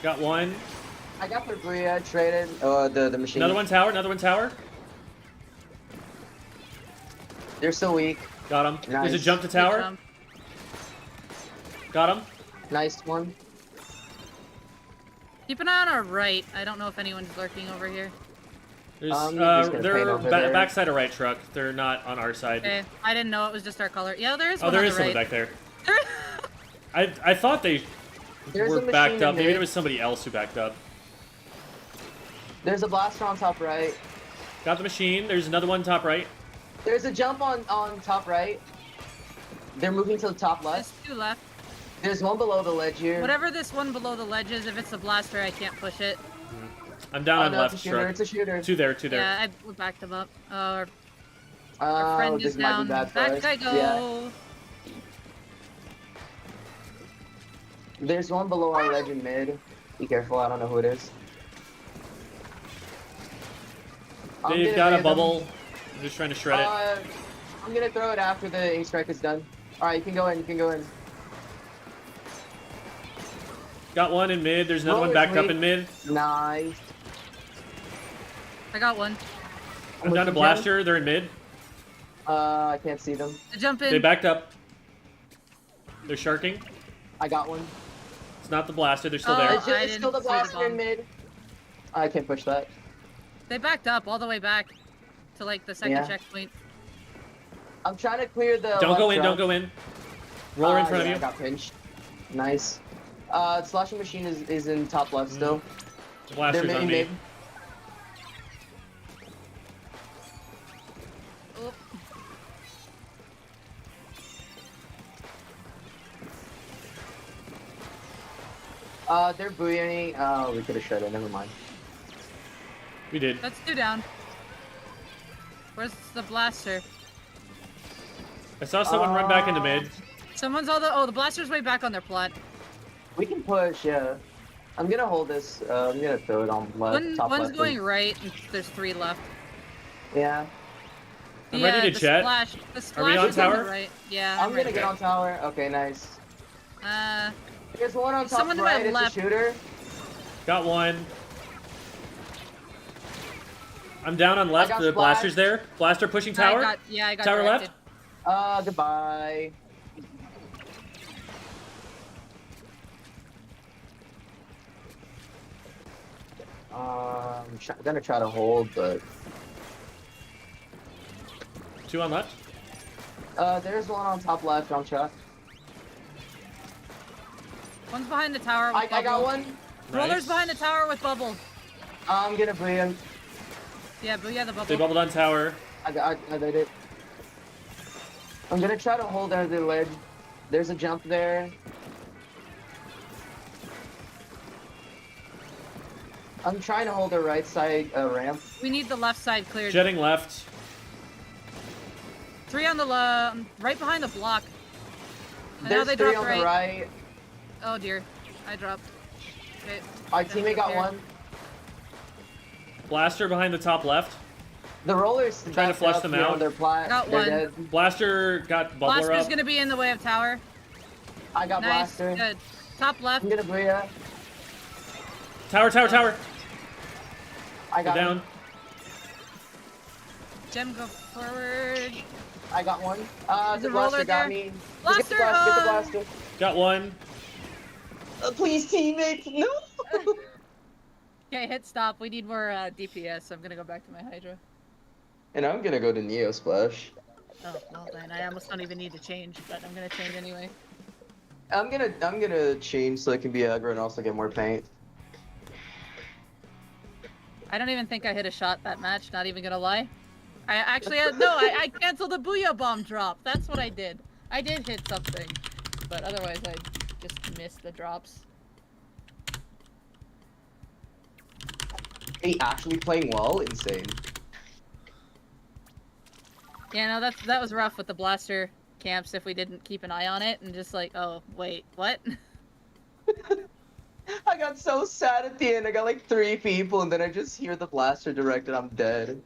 Got one. I got their Booyah traded. The machine. Another one tower, another one tower. They're so weak. Got him. There's a Nice. jump to Good tower. jump. Got him. Nice one. Keep an eye on our right. I don't know if anyone's lurking over here. There's, I'm just gonna they're paint over there. backside of right truck. They're not on our side. Okay, I didn't know it was just our color. Yeah, there is Oh, one there on is the someone right. back there. I thought they There's a were machine backed in up. Maybe mid. it was somebody else who backed up. There's a blaster on top right. Got the machine. There's another one top right. There's a jump on top right. They're moving to the top There's left. 2 left. There's one below the ledge here. Whatever this one below the ledge is, if it's a blaster, I can't push it. I'm down Oh, on no, left it's a shooter. truck. It's a shooter. Two there, two there. Yeah, I backed them up. Our Oh, friend this is might down. be bad for Back us. I go. Yeah. There's one below our ledge in mid. Be careful. I don't know who it is. I'm They've gonna got a bait them. bubble. I'm just trying to shred it. I'm gonna throw it after the ink strike is done. Alright, you can go in, you can go in. Got one in mid. There's another one Roller's backed up weak. in mid. Nice. I got one. I'm down to blaster. They're in mid. I can't see them. I jump in. They backed up. They're sharking. I got one. It's not the blaster. They're still Oh, there. It's, just, I it's still the didn't see the blaster in bomb. mid. I can't push that. They backed up all the way back to like the second Yeah. checkpoint. I'm trying to clear the Don't go left in. truck. Don't go in. Roller in front yeah, of I you. got pinched. Nice. Sloshing machine is in top left still. Blaster's They're on mid. me. Oh, They're booyahing. Oh, we could have shut it. Never mind. We did. that's 2 down. Where's the blaster? I saw someone run back into mid. Someone's all the. Oh, the blaster's way back on their plot. We can push, yeah. I'm gonna hold this. I'm gonna throw it on left, top One's left. going right, and there's 3 left. Yeah. I'm ready to the jet. Splash, the splash on is on tower? the right. Yeah. I'm gonna ready. get on tower. Okay, nice. There's one on top Someone to my right. It's left. a shooter. Got one. I'm down on left. got The splashed. blaster's there. Blaster pushing tower. I got Tower directed. left. Goodbye. I'm gonna try to hold, but Two on left. there's one on top left on truck. One's behind the tower with I got bubble. one. Roller's Nice. behind the tower with bubble. I'm gonna booyah him. Yeah, booyah the bubble. They bubbled on tower. I did it. I'm gonna try to hold under the ledge. There's a jump there. I'm trying to hold the right side ramp. We need the left side cleared. Jetting left. 3 on the right behind the block. I know There's they 3 dropped on the right. Oh dear, I dropped. Okay. Our That's teammate got okay. one. Blaster behind the top left. The rollers Trying to flush them out. They're Got they're one. dead. Blaster got bubbler Blaster's up. gonna be in the way of tower. I got Nice, blaster. good. Top left. I'm gonna Booyah. Tower. I got Down. him. Gem, go forward. I got one. There's The a roller blaster got there. me. Blaster, Get the blaster. Got one. Please, teammates, no. Okay, hit stop. We need more DPS, so I'm gonna go back to my Hydra. And I'm gonna go to Neo Splash. Oh, well then, I almost don't even need to change, but I'm gonna change anyway. I'm gonna change so I can be aggro and also get more paint. I don't even think I hit a shot that match, not even gonna lie. I actually had, no, I canceled the Booyah Bomb drop. That's what I did. I did hit something, but otherwise I just missed the drops. Hey, actually playing well? Insane. Yeah, no, that was rough with the blaster camps if we didn't keep an eye on it and just like, oh, wait, what? I got so sad at the end. I got like 3 people and then I just hear the blaster direct and I'm dead.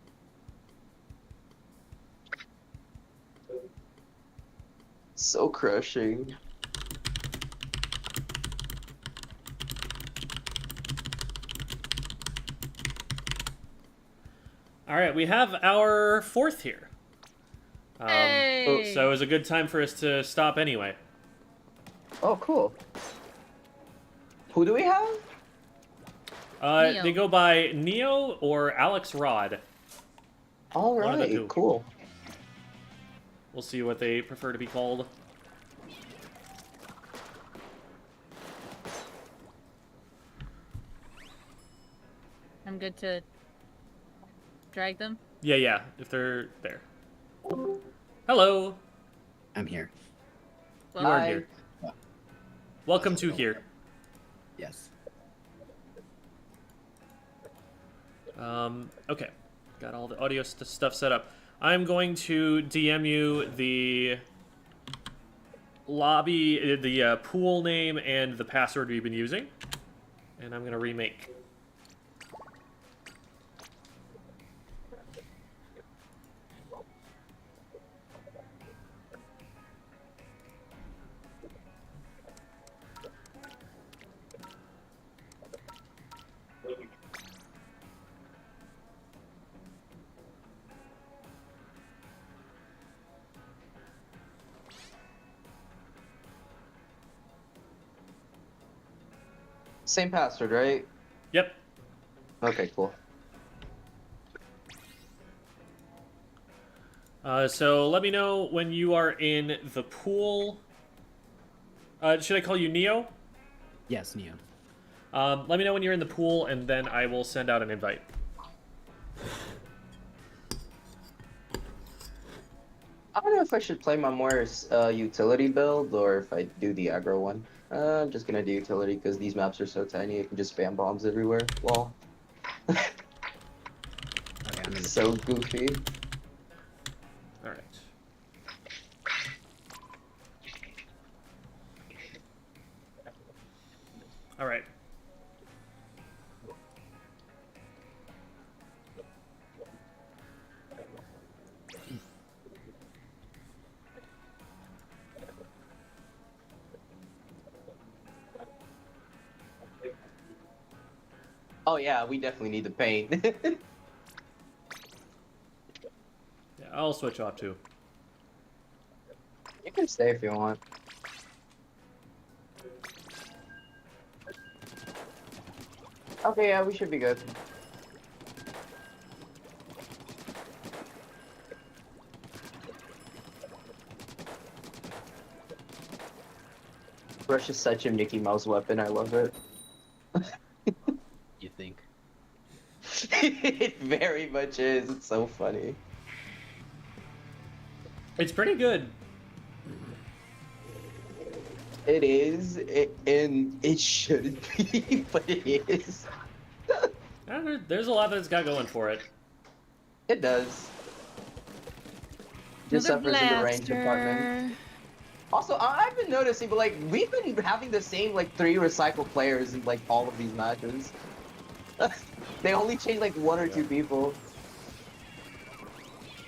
So crushing. All right, we have our 4th here. Hey! So it was a good time for us to stop anyway. Oh, cool. Who do we have? Neo. They go by Neo or Alex Rod. All One of the right, two. cool. We'll see what they prefer to be called. I'm good to drag them. Yeah, if they're there. Hello. I'm here. You are Hi. here. Welcome to here. Yes. Okay. Got all the audio stuff set up. I'm going to DM you the lobby, the pool name, and the password we've been using. And I'm going to remake. Same password, right? Yep. Okay, cool. So let me know when you are in the pool. Should I call you Neo? Yes, Neo. Let me know when you're in the pool, and then I will send out an invite. I don't know if I should play my more utility build or if I do the aggro one. I'm just gonna do utility because these maps are so tiny. I can just spam bombs everywhere. Lol. Okay, I'm in the So goofy. All right. All right. Oh yeah, we definitely need the paint. Yeah, I'll switch off too. You can stay if you want. Okay, yeah, we should be good. Rush is such a Mickey Mouse weapon, I love it. You think? It very much is, it's so funny. It's pretty good. It is, and it shouldn't be, but it is. There's a lot that it's got going for it. It does. Just Another suffers in the range blaster. department. Also, I've been noticing, but like we've been having the same like 3 recycled players in like all of these matches. They only changed like one or two people.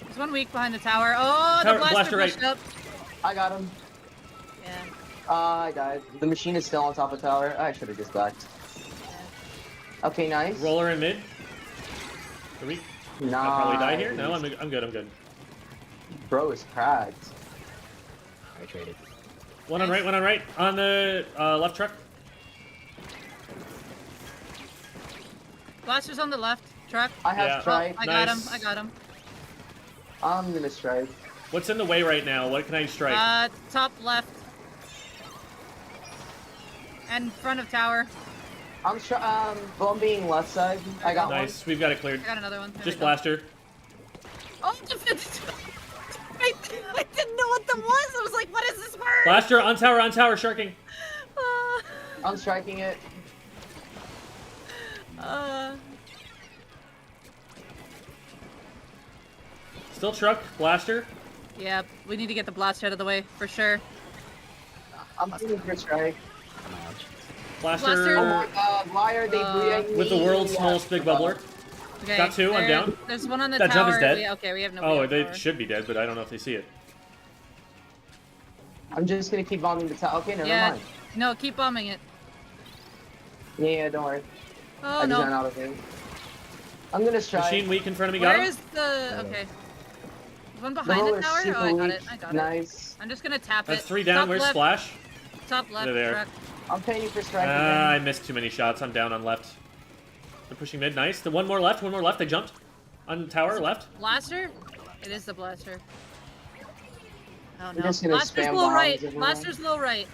There's one weak behind the tower. Oh, Tower- the blaster blaster right. pushed up. I got him. Yeah. I died. The machine is still on top of tower. I should have just backed. Okay, nice. Roller in mid. Are we? Nice. I'll probably die here. No, I'm good. I'm good. Bro is cracked. I traded. One on right. One on right. On the left truck. Blaster's on the left. Truck. I have Yeah. Oh, strike. I got him. Nice. I got him. I'm gonna strike. What's in the way right now? What can I strike? Top left. And front of tower. I'm bombing left side. I got Nice. We've got it cleared. I got another one. There Just we go. blaster. Oh, I didn't know what that was. I was like, what is this word? Blaster on tower, sharking. one. I'm striking it. Still truck, blaster. Yeah, we need to get the blaster out of the way for sure. I'm doing for strike. Blaster, Blaster. Oh my god, why are they bleeding with the me? world's smallest big bubbler. Okay, Got two, I'm down. There's one on the That tower. jump is dead. Okay, we have no. Oh, they should be dead, but I don't know if they see it. I'm just gonna keep bombing the tower. Okay, never Yeah. mind. No, keep bombing it. Yeah, don't worry. Oh I just ran no. out of it. I'm gonna strike. Machine weak in front of me, got Where him. is the? Okay. One The behind the roller's tower. super Oh, I got weak. it. I got it. Nice. I'm just gonna tap That's it. 3 down. Top Where's left, Splash? Top left. They're there. Truck. I'm paying you for striking. I missed too many shots. I'm down on left. They're pushing mid. Nice. The one more left. They jumped. On tower, left. Blaster? It is the blaster. Oh I'm no. just gonna Blaster's spam low bombs right. everywhere. Blaster's low right.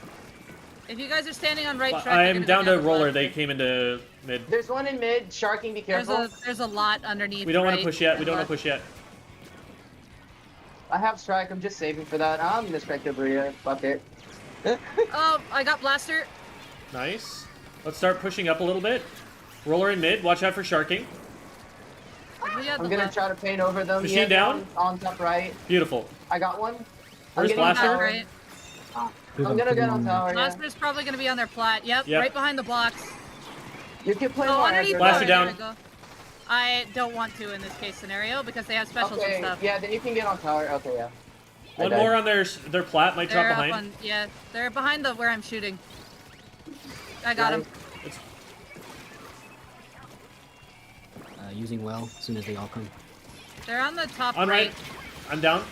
If you guys are standing on right track, I you're am gonna down be to the roller. blaster. They came into mid. There's one in mid. Sharking, be careful. There's a lot underneath. We don't want right to push yet. We and don't want left. to push yet. I have strike. I'm just saving for that. I'm gonna strike the Bria. Fuck it. Oh, I got blaster. Nice. Let's start pushing up a little bit. Roller in mid. Watch out for sharking. We had I'm the gonna left. try to paint over them. Machine Yeah, down? On top right. Beautiful. I got one. Where's getting Blaster? tower. Right. I'm gonna get on tower. Yeah. Blaster's probably gonna be on their plat. Yep, Yep. right behind the blocks. You can play Oh, more underneath. aggro. Blaster There down. we go. I don't want to in this case scenario because they have specials Okay, and stuff. yeah, then you can get on tower. Okay, yeah. I One died. more on their plat. Might drop They're behind. up on, yeah, they're behind the where I'm shooting. I got him. Nice. Using well as soon as they all come. They're on the top On right. I'm down.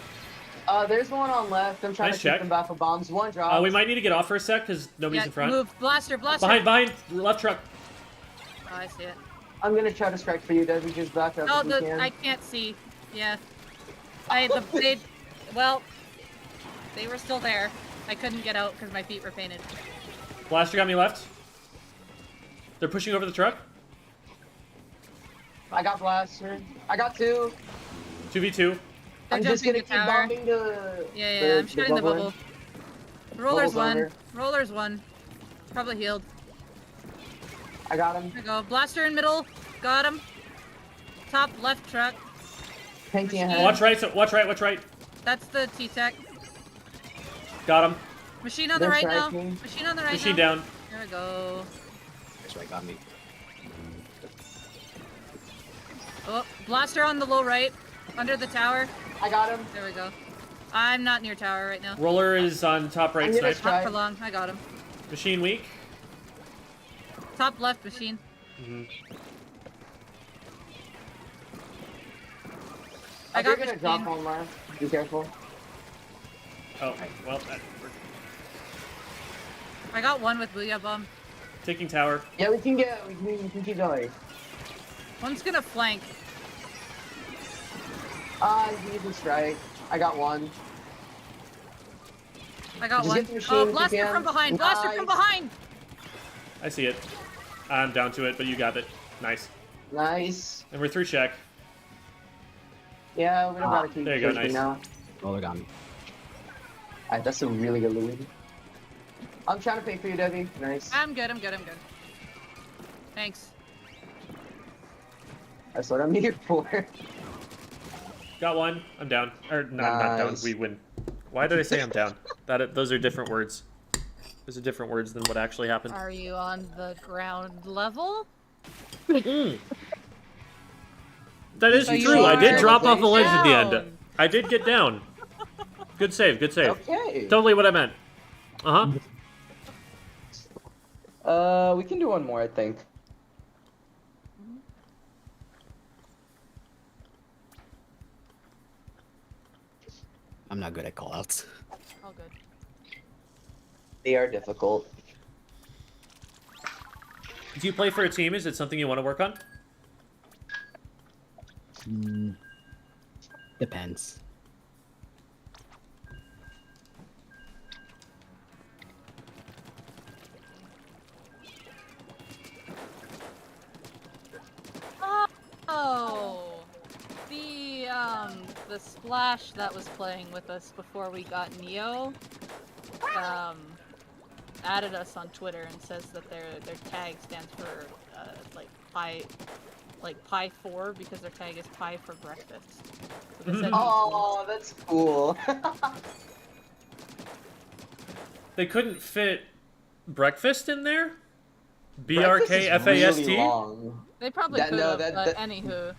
There's one on left. I'm trying Nice to keep check. them back with bombs. One drop. We might need to get off for a sec because nobody's Yeah, in front. move. Blaster. Behind. Left truck. Oh, I see it. I'm gonna try to strike for you, Desi. Just back up Oh, if you can. I can't see. Yeah. Well, they were still there. I couldn't get out because my feet were painted. Blaster got me left. They're pushing over the truck. I got blaster. I got two. 2v2. They're I'm just jumping gonna the keep tower. bombing the. Yeah, I'm shooting the bubble. Roller's Bubble's one. over. Roller's one. Probably healed. I got him. There we go. Blaster in middle. Got him. Top left truck. Painting ahead. Watch right. That's the T-Tech. Got him. Machine on the They're right now. striking. Machine on the right Machine now. down. There we go. That's right, got me. Oh, blaster on the low right. Under the tower. I got him. There we go. I'm not near tower right now. Roller is on top right I'm gonna snipe. try- Not for long. I got him. Machine weak. Top left machine. I They're got gonna drop machine. on Mara. Be careful. Oh, well, that worked. I got one with Booyah Bomb. Taking tower. Yeah, we can keep going. One's gonna flank. He's using strike. I got one. I got Just one. get the machine Oh, if you blaster can. from behind. Blaster from Nice. behind. I see it. I'm down to it, but you got it. Nice. Nice. And we're through check. Yeah, we don't gotta keep there you go, pushing nice. now. Roller got me. Alright, that's a really good lead. I'm trying to pay for you, Debbie. Nice. I'm good. Thanks. That's what I'm here for. Got one. I'm down. Or no, I'm not down. Nice. We win. Why did I say I'm down? Those are different words. Those are different words than what actually happened. Are you on the ground level? Mm. That is So you true. I did are drop off the ledge at the end. down. I did get down. Good save. Good save. Okay. Totally what I meant. Uh huh. We can do one more, I think. I'm not good at callouts. All good. They are difficult. Do you play for a team? Is it something you want to work on? Depends. Oh, the splash that was playing with us before we got Neo, added us on Twitter and says that their tag stands for pi 4 because their tag is pie for breakfast. So they said- Oh, that's cool. They couldn't fit breakfast in there? Breakfast is BRKFAST? really long. They probably That- could no, have, that- but that- anywho.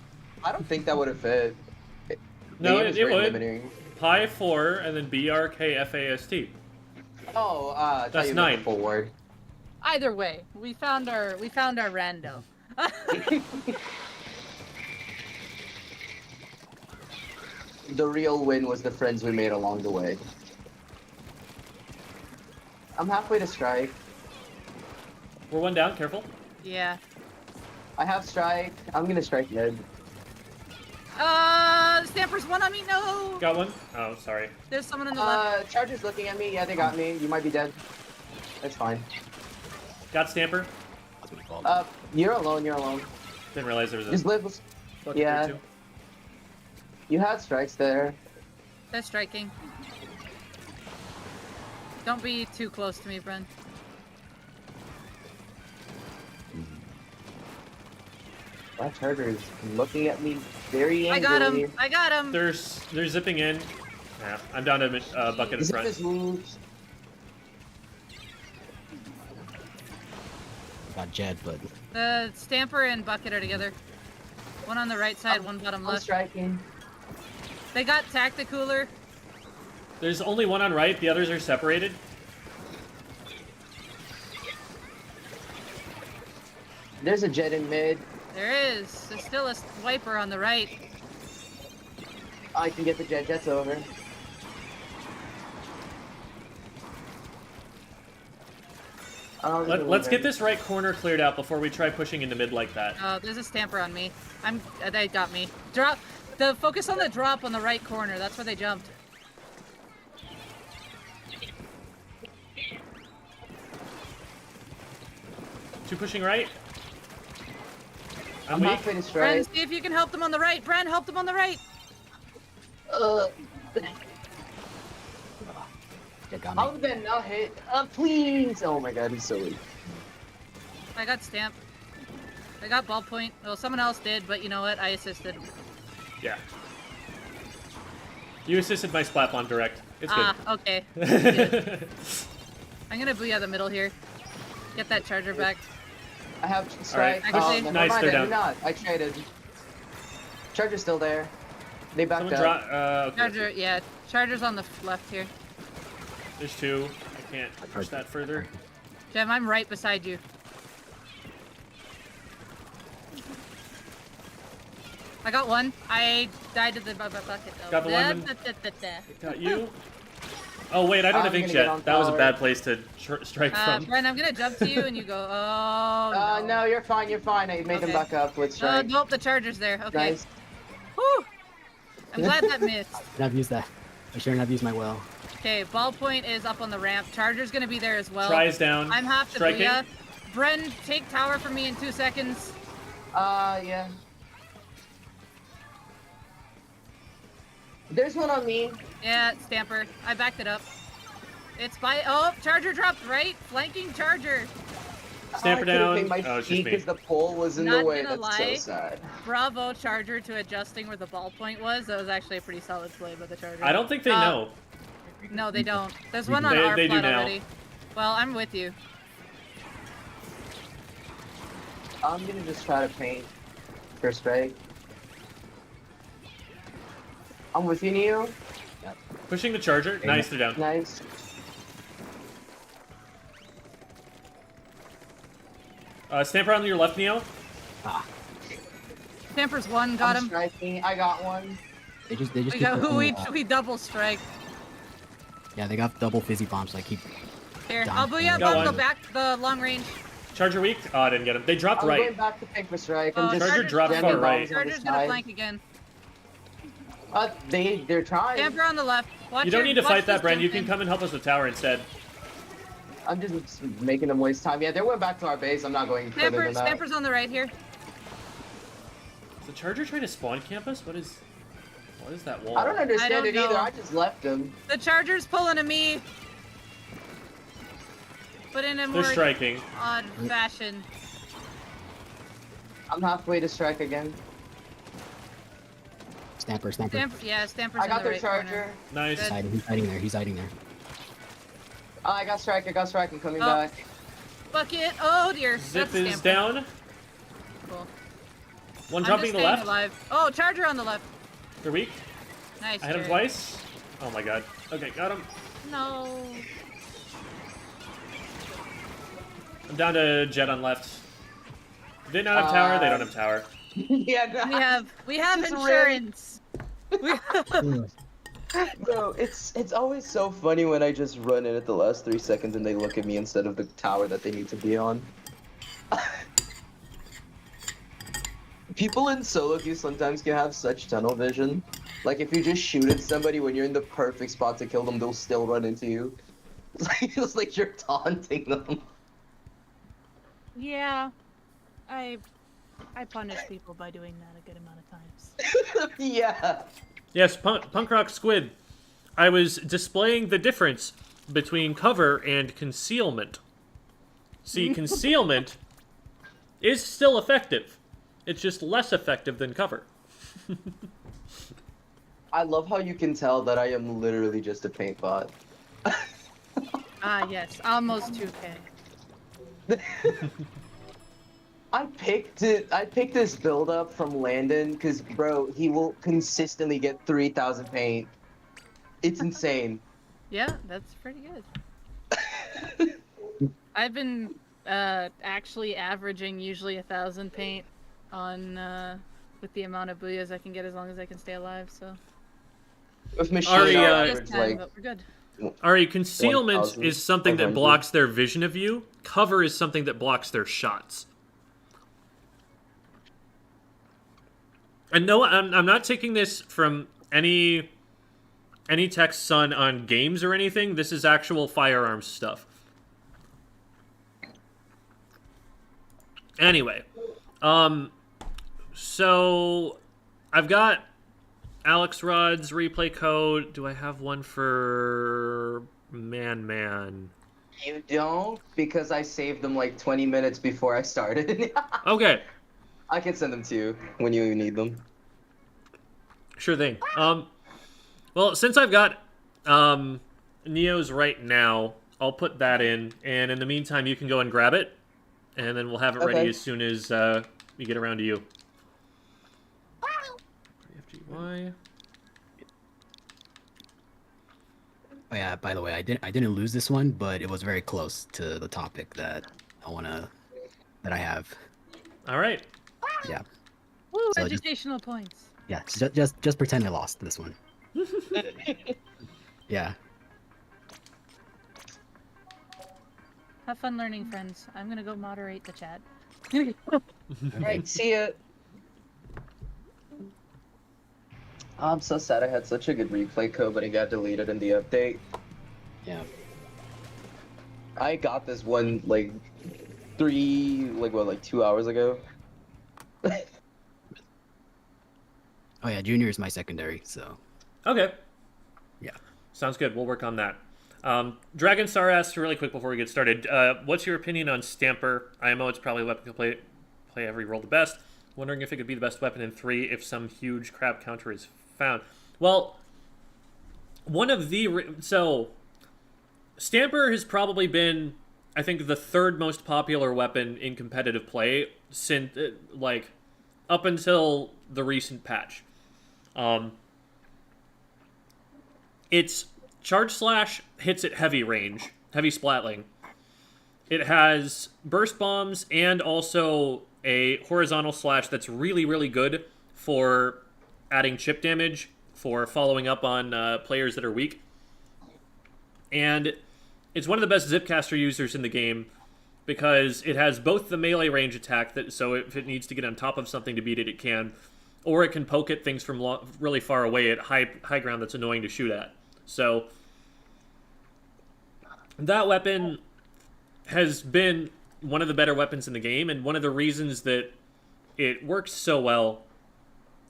I don't think that would have fit. No, The name it is very would. limiting. Pi 4 and then BRKFAST. Oh, I thought That's you meant the 9. full word. Either way, we found our rando. The real win was the friends we made along the way. I'm halfway to strike. We're one down, careful. Yeah. I have strike. I'm gonna strike mid. Stamper's one on me. No. Got one? Oh, sorry. There's someone on the left. Charger's looking at me. Yeah, they got me. You might be dead. That's fine. Got Stamper. That's what he called. You're alone. You're alone. Didn't realize there was a Just live. bucket Yeah. there, too. You had strikes there. They're striking. Don't be too close to me, Bren. That Charger is looking at me very I angrily. got him. I got him. They're zipping in. Yeah, I'm down to bucket in Zip front. his moves. Got Jed, but The Stamper and Bucket are together. One on the right side, one bottom I'm left. striking. They got Tacticooler. There's only one on right. The others are separated. There's a jet in mid. There is. There's still a Wiper on the right. I can get the jet. Jet's over. Let's get this right corner cleared out before we try pushing into mid like that. There's a Stamper on me. They got me. Drop. The focus on the drop on the right corner. That's where they jumped. Two pushing right. I'm I'm weak. halfway to Bren, strike. see if you can help them on the right. Bren, help them on the right. Jed got How me. did that not hit? Please! Oh my god, he's so weak. I got Stamp. I got Ballpoint. Well, someone else did, but you know what? I assisted. Yeah. You assisted my splat on direct. It's good. Okay. I'm gonna booyah the middle here. Get that charger back. I have strike. Alright, actually- never Nice, mind, they're I down. did not. I traded. Charger's still there. They backed Someone up. draw. Okay. Charger, yeah. Charger's on the left here. There's two. I can't push that further. Jem, I'm right beside you. I got one. I died to the bucket though. Got the one. Da. Got you. Oh wait, I don't I'm have ink gonna get on yet. That was a tower. bad place to strike from. Brent, I'm gonna jump to you and you go, oh No, you're fine, you're fine. I made them Okay. back up with strike. Nope, the charger's there. Okay. Nice. Whew. I'm glad that missed. And I've used that. I shouldn't have used my well. Okay, Ballpoint is up on the ramp. Charger's gonna be there as well. Tries down. I'm half to Striking. booyah. Bren, take tower from me in 2 seconds. Yeah. There's one on me. Yeah, Stamper. I backed it up. It's by. Oh, Charger dropped right. Flanking Charger. Stamper I couldn't down. pay my Oh, it's feet just me. because the pole was in Not the way. gonna That's so lie. sad. Bravo, Charger, to adjusting where the ballpoint was. That was actually a pretty solid play by the Charger. I don't think they know. No, they don't. There's one on our They do plat now. already. Well, I'm with you. I'm gonna just try to paint first strike. I'm with you, Neo. Pushing the charger. Nice, they're down. Nice. Stamper on your left, Neo. Ah, Stamper's one, got I'm him. striking. I got one. they just We keep got who working, we double strike. yeah, they got double fizzy bombs. So I keep. Here, Down. I'll booyah Go bomb on. the back, the long range. Charger weak. Oh, I didn't get him. They dropped I'm right. going back to pink for strike. I'm Oh, just Charger dropped jamming far right. bombs on the Charger's gonna side. flank again. They're trying. Stamper on the left. Watch You don't need to watch fight that, this Bren. You jump can in. come and help us with tower instead. I'm just making them waste time. Yeah, they went back to our base. I'm not going further than that. Stamper's on the right here. Is the charger trying to spawn campus? What is that wall? I don't understand don't it either. know. I just left them. The Charger's pulling a me. But in a They're more striking. odd fashion. I'm halfway to strike again. Stamper. Yeah, Stamper's I in got the their right charger. corner. Nice. Good. He's hiding there. He's hiding there. Oh, I got strike. I'm coming Oh. back. Bucket. Oh dear. Zip That's is Stamper. down. Cool. One I'm jumping just the staying left. alive. Oh, Charger on the left. They're weak. Nice. I hit him Jared. twice. Oh my god. Okay, got him. No. I'm down to Jet on left. They not have tower. They don't have tower. Yeah, no. We have Just insurance. We Bro, it's always so funny when I just run in at the last 3 seconds and they look at me instead of the tower that they need to be on. People in solo queue sometimes can have such tunnel vision. Like if you just shoot at somebody when you're in the perfect spot to kill them, they'll still run into you. It's like you're taunting them. Yeah. I punish people by doing that a good amount of times. Yeah. Yes, punk rock squid. I was displaying the difference between cover and concealment. See, concealment is still effective. It's just less effective than cover. I love how you can tell that I am literally just a paint bot. Ah, yes. Almost 2K. I picked this build up from Landon because, bro, he will consistently get 3,000 paint. It's insane. Yeah, that's pretty good. I've been actually averaging usually 1,000 paint on with the amount of booyahs I can get as long as I can stay alive. So. With machine Ari, gun, Just it's 10, like but we're good. Ari, concealment 1,000, is something that 500. blocks their vision of you. Cover is something that blocks their shots. And no, I'm not taking this from any text son on games or anything. This is actual firearms stuff. Anyway, so I've got Alex Rod's replay code. Do I have one for ManMan? you don't because I saved them like 20 minutes before I started. Okay, I can send them to you when you need them. sure thing. Well, since I've got Neo's right now, I'll put that in, and in the meantime, you can go and grab it, and then we'll have it ready Okay. as soon as we get around to you. FGY. Oh yeah. By the way, I didn't lose this one, but it was very close to the topic that I have. All right. Yeah. Woo, So just- educational points. Yeah. Just pretend I lost this one. Yeah. Have fun learning, friends. I'm gonna go moderate the chat. Alright, see ya. I'm so sad I had such a good replay code, but it got deleted in the update. Yeah. I got this one like 2 hours ago. Oh yeah. Junior is my secondary, so. Okay. Yeah. Sounds good. We'll work on that. Dragon Star asks really quick before we get started. What's your opinion on Stamper? IMO, it's probably a weapon to play every role the best. Wondering if it could be the best weapon in 3 if some huge crab counter is found. Well, one of the... So, Stamper has probably been I think, the third most popular weapon in competitive play since, like, up until the recent patch. Its Charge Slash hits at heavy range, heavy splatling. It has burst bombs and also a horizontal slash that's really, really good for adding chip damage, for following up on players that are weak. And it's one of the best Zipcaster users in the game because it has both the melee range attack, so if it needs to get on top of something to beat it, it can, or it can poke at things from really far away at high ground that's annoying to shoot at. So that weapon has been one of the better weapons in the game, and one of the reasons that it works so well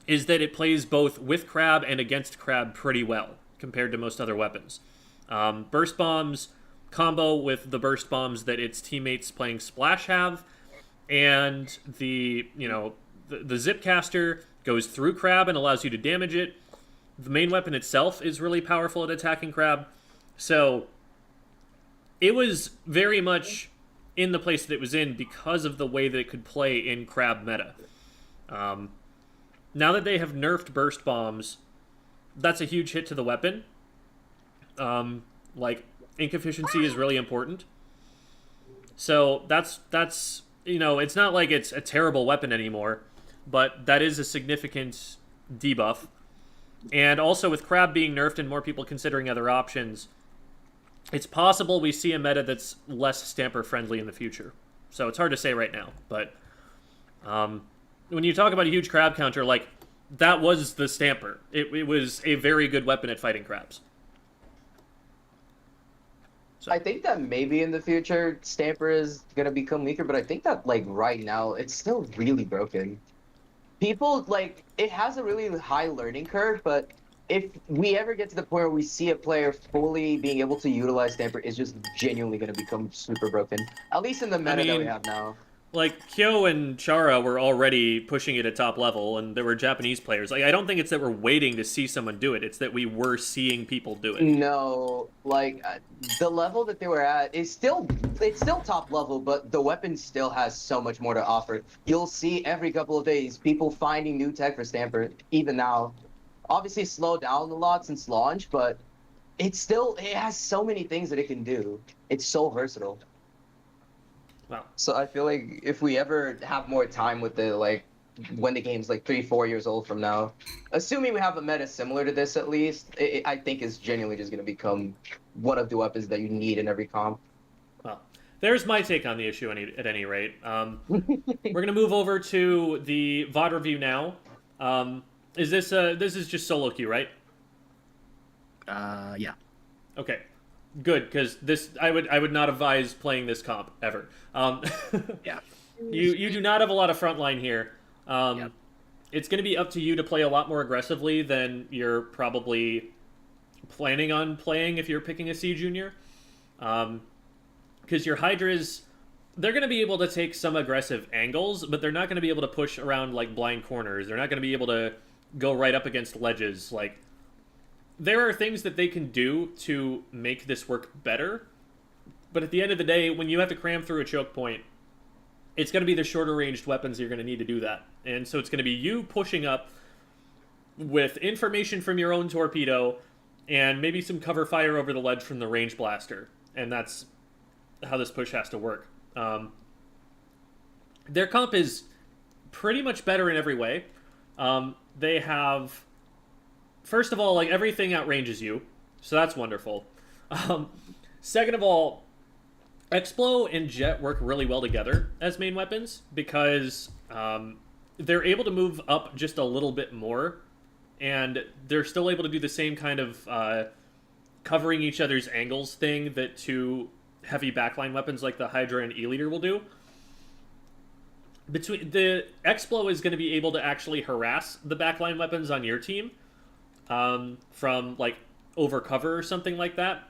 is that it plays both with Crab and against Crab pretty well compared to most other weapons. Burst bombs combo with the burst bombs that its teammates playing Splash have, and the Zipcaster goes through Crab and allows you to damage it. The main weapon itself is really powerful at attacking Crab, so it was very much in the place that it was in because of the way that it could play in Crab meta. Now that they have nerfed burst bombs, that's a huge hit to the weapon. Like, ink efficiency is really important. So that's it's not like it's a terrible weapon anymore, but that is a significant debuff. And also with Crab being nerfed and more people considering other options, it's possible we see a meta that's less Stamper friendly in the future. So it's hard to say right now, but when you talk about a huge Crab counter, like, that was the Stamper. It was a very good weapon at fighting Crabs. So. I think that maybe in the future Stamper is gonna become weaker, but I think that, like, right now it's still really broken. People, like, it has a really high learning curve, but if we ever get to the point where we see a player fully being able to utilize Stamper, it's just genuinely gonna become super broken. At least in the meta that we have now. Like, Kyo and Chara were already pushing it at top level, and there were Japanese players. Like, I don't think it's that we're waiting to see someone do it. It's that we were seeing people do it. No, like, the level that they were at is still top level, but the weapon still has so much more to offer. You'll see every couple of days people finding new tech for Stamper, even now. Obviously slowed down a lot since launch, but it has so many things that it can do. It's so versatile. Wow. So I feel like if we ever have more time with the, like, when the game's like 3-4 years old from now, assuming we have a meta similar to this at least, I think it's genuinely just going to become one of the weapons that you need in every comp. Well, there's my take on the issue at any rate. We're going to move over to the VOD review now. This is just solo queue, right? Yeah. Okay. Good, because I would not advise playing this comp ever. Yeah. You do not have a lot of frontline here. Yep. It's going to be up to you to play a lot more aggressively than you're probably planning on playing if you're picking a C junior. Because your Hydras, they're going to be able to take some aggressive angles, but they're not going to be able to push around like blind corners. They're not going to be able to go right up against ledges. Like, there are things that they can do to make this work better, but at the end of the day, when you have to cram through a choke point, it's going to be the shorter ranged weapons you're going to need to do that. And so it's going to be you pushing up with information from your own torpedo and maybe some cover fire over the ledge from the range blaster. And that's how this push has to work. Their comp is pretty much better in every way. They have... First of all, like, everything outranges you, so that's wonderful. Second of all, Explo and Jet work really well together as main weapons because they're able to move up just a little bit more, and they're still able to do the same kind of covering each other's angles thing that two heavy backline weapons like the Hydra and E-Leader will do. The Explo is going to be able to actually harass the backline weapons on your team, from, like, over cover or something like that.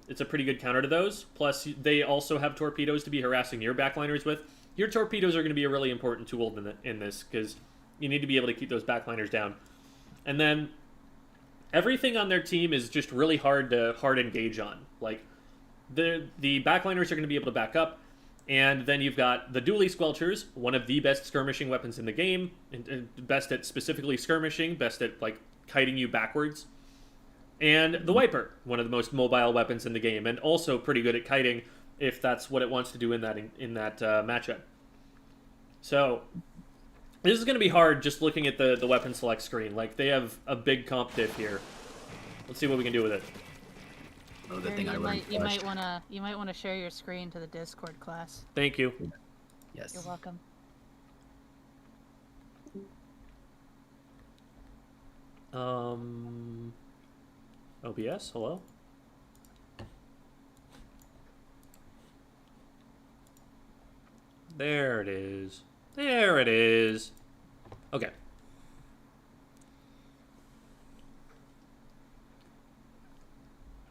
It's a pretty good counter to those. Plus, they also have torpedoes to be harassing your backliners with. Your torpedoes are going to be a really important tool in this, because you need to be able to keep those backliners down. And then, everything on their team is just really hard to engage on. Like, the backliners are going to be able to back up. And then you've got the dually squelchers, one of the best skirmishing weapons in the game, and best at specifically skirmishing, best at like kiting you backwards. And the wiper, one of the most mobile weapons in the game, and also pretty good at kiting if that's what it wants to do in that matchup. So this is going to be hard just looking at the weapon select screen. Like, they have a big comp diff here. Let's see what we can do with it. Oh, the thing I learned. You might wanna share your screen to the Discord class. Thank you. Yes. You're welcome. OBS, hello? There it is. There it is. Okay.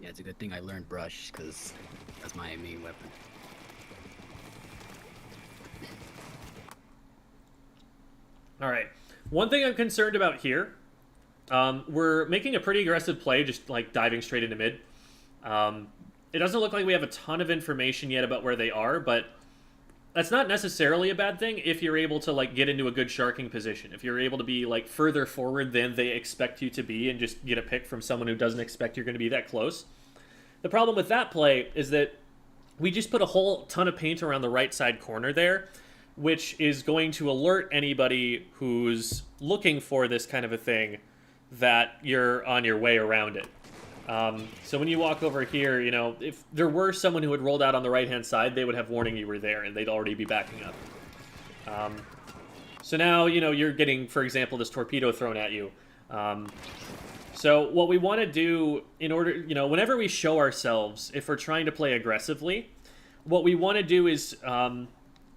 Yeah, it's a good thing I learned brush, because that's my main weapon. All right. One thing I'm concerned about here, we're making a pretty aggressive play, just like diving straight into mid. It doesn't look like we have a ton of information yet about where they are, but that's not necessarily a bad thing if you're able to like get into a good sharking position. If you're able to be like further forward than they expect you to be and just get a pick from someone who doesn't expect you're going to be that close. The problem with that play is that we just put a whole ton of paint around the right side corner there, which is going to alert anybody who's looking for this kind of a thing that you're on your way around it. So when you walk over here, you know, if there were someone who had rolled out on the right-hand side, they would have warning you were there, and they'd already be backing up. So now, you know, you're getting, for example, this torpedo thrown at you. So what we want to do in order, you know, whenever we show ourselves, if we're trying to play aggressively, what we want to do is,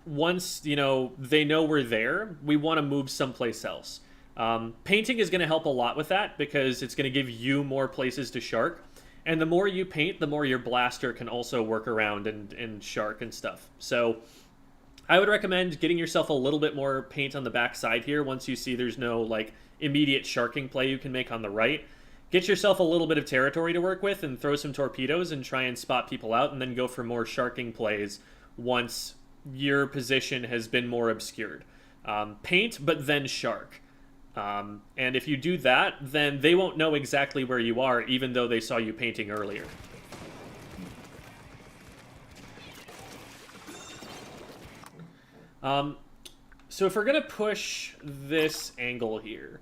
once, you know, they know we're there, we want to move someplace else. Painting is going to help a lot with that because it's going to give you more places to shark. And the more you paint, the more your blaster can also work around and shark and stuff. So I would recommend getting yourself a little bit more paint on the back side here once you see there's no like immediate sharking play you can make on the right. Get yourself a little bit of territory to work with and throw some torpedoes and try and spot people out, and then go for more sharking plays once your position has been more obscured. Paint, but then shark. And if you do that, then they won't know exactly where you are, even though they saw you painting earlier. So if we're going to push this angle here,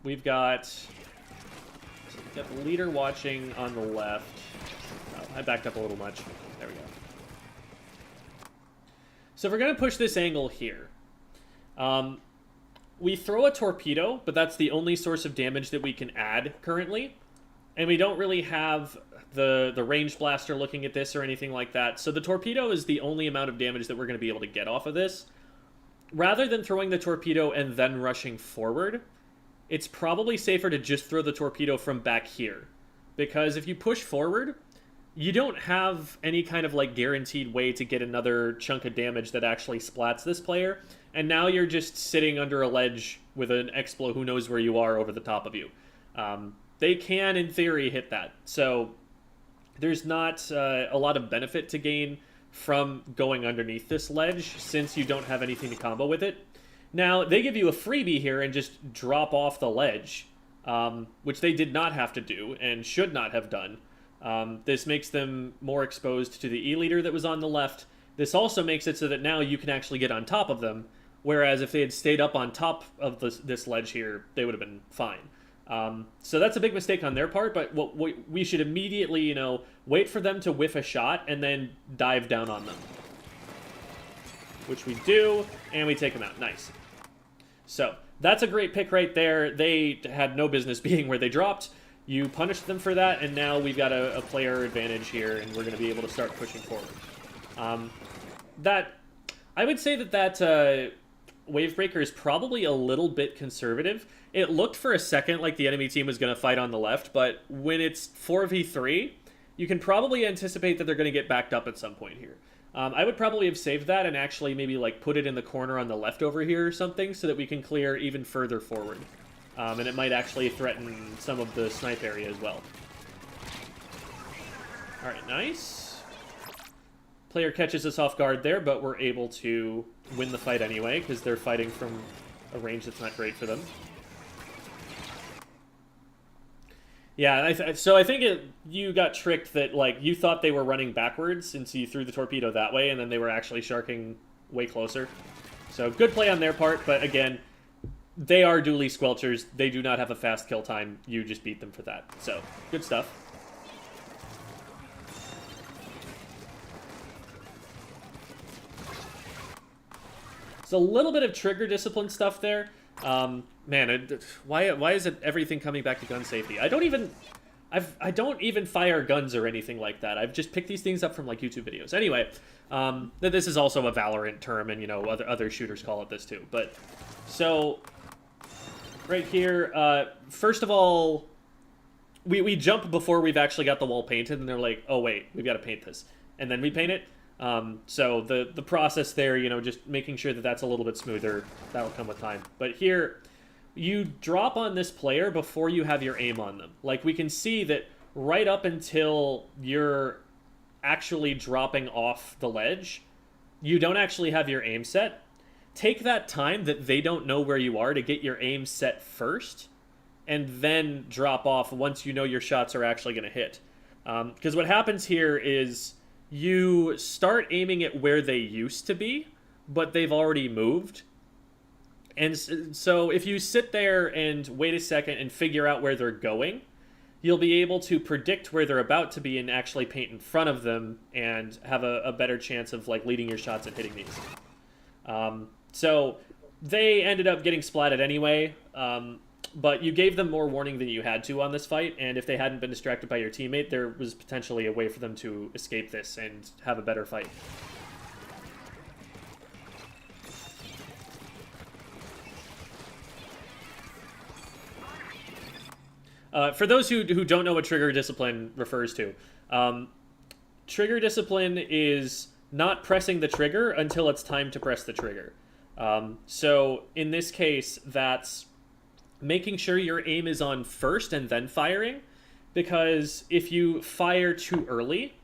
we've got the leader watching on the left. Oh, I backed up a little much. There we go. So if we're going to push this angle here, we throw a torpedo, but that's the only source of damage that we can add currently. And we don't really have the range blaster looking at this or anything like that. So the torpedo is the only amount of damage that we're going to be able to get off of this. Rather than throwing the torpedo and then rushing forward, it's probably safer to just throw the torpedo from back here. Because if you push forward, you don't have any kind of like guaranteed way to get another chunk of damage that actually splats this player. And now you're just sitting under a ledge with an Explo who knows where you are over the top of you. They can, in theory, hit that. So there's not a lot of benefit to gain from going underneath this ledge since you don't have anything to combo with it. Now, they give you a freebie here and just drop off the ledge, which they did not have to do and should not have done. This makes them more exposed to the E-leader that was on the left. This also makes it so that now you can actually get on top of them, whereas if they had stayed up on top of this ledge here, they would have been fine. So that's a big mistake on their part, but what we should immediately, you know, wait for them to whiff a shot and then dive down on them. Which we do, and we take them out. Nice. So that's a great pick right there. They had no business being where they dropped. You punished them for that, and now we've got a player advantage here, and we're going to be able to start pushing forward. I would say that Wavebreaker is probably a little bit conservative. It looked for a second like the enemy team was going to fight on the left, but when it's 4v3, you can probably anticipate that they're going to get backed up at some point here. I would probably have saved that and actually maybe like put it in the corner on the left over here or something so that we can clear even further forward. And it might actually threaten some of the snipe area as well. Alright, nice. Player catches us off guard there, but we're able to win the fight anyway, because they're fighting from a range that's not great for them. Yeah, so I think you got tricked that, like, you thought they were running backwards, and so you threw the torpedo that way, and then they were actually sharking way closer. So, good play on their part, but again, they are dually squelchers. They do not have a fast kill time. You just beat them for that. So, good stuff. So, a little bit of trigger discipline stuff there. Man, why is it everything coming back to gun safety? I don't even fire guns or anything like that. I've just picked these things up from like YouTube videos. Anyway, this is also a Valorant term, and you know other shooters call it this too. But so right here, first of all, we jump before we've actually got the wall painted, and they're like, oh wait, we've got to paint this, and then we paint it. So the process there, you know, just making sure that that's a little bit smoother, that'll come with time. But here, you drop on this player before you have your aim on them. Like, we can see that right up until you're actually dropping off the ledge, you don't actually have your aim set. Take that time that they don't know where you are to get your aim set first, and then drop off once you know your shots are actually going to hit. Because what happens here is you start aiming at where they used to be, but they've already moved. And so if you sit there and wait a second and figure out where they're going, you'll be able to predict where they're about to be and actually paint in front of them and have a better chance of like leading your shots and hitting these. So they ended up getting splatted anyway, but you gave them more warning than you had to on this fight, and if they hadn't been distracted by your teammate, there was potentially a way for them to escape this and have a better fight. For those who don't know what trigger discipline refers to, trigger discipline is not pressing the trigger until it's time to press the trigger. So in this case, that's making sure your aim is on first and then firing, because if you fire too early,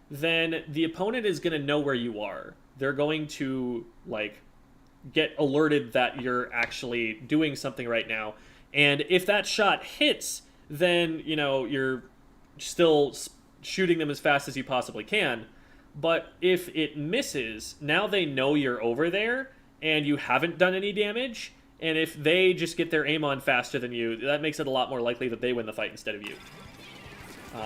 then the opponent is going to know where you are. They're going to like get alerted that you're actually doing something right now. And if that shot hits, then, you know, you're still shooting them as fast as you possibly can. But if it misses, now they know you're over there and you haven't done any damage. And if they just get their aim on faster than you, that makes it a lot more likely that they win the fight instead of you.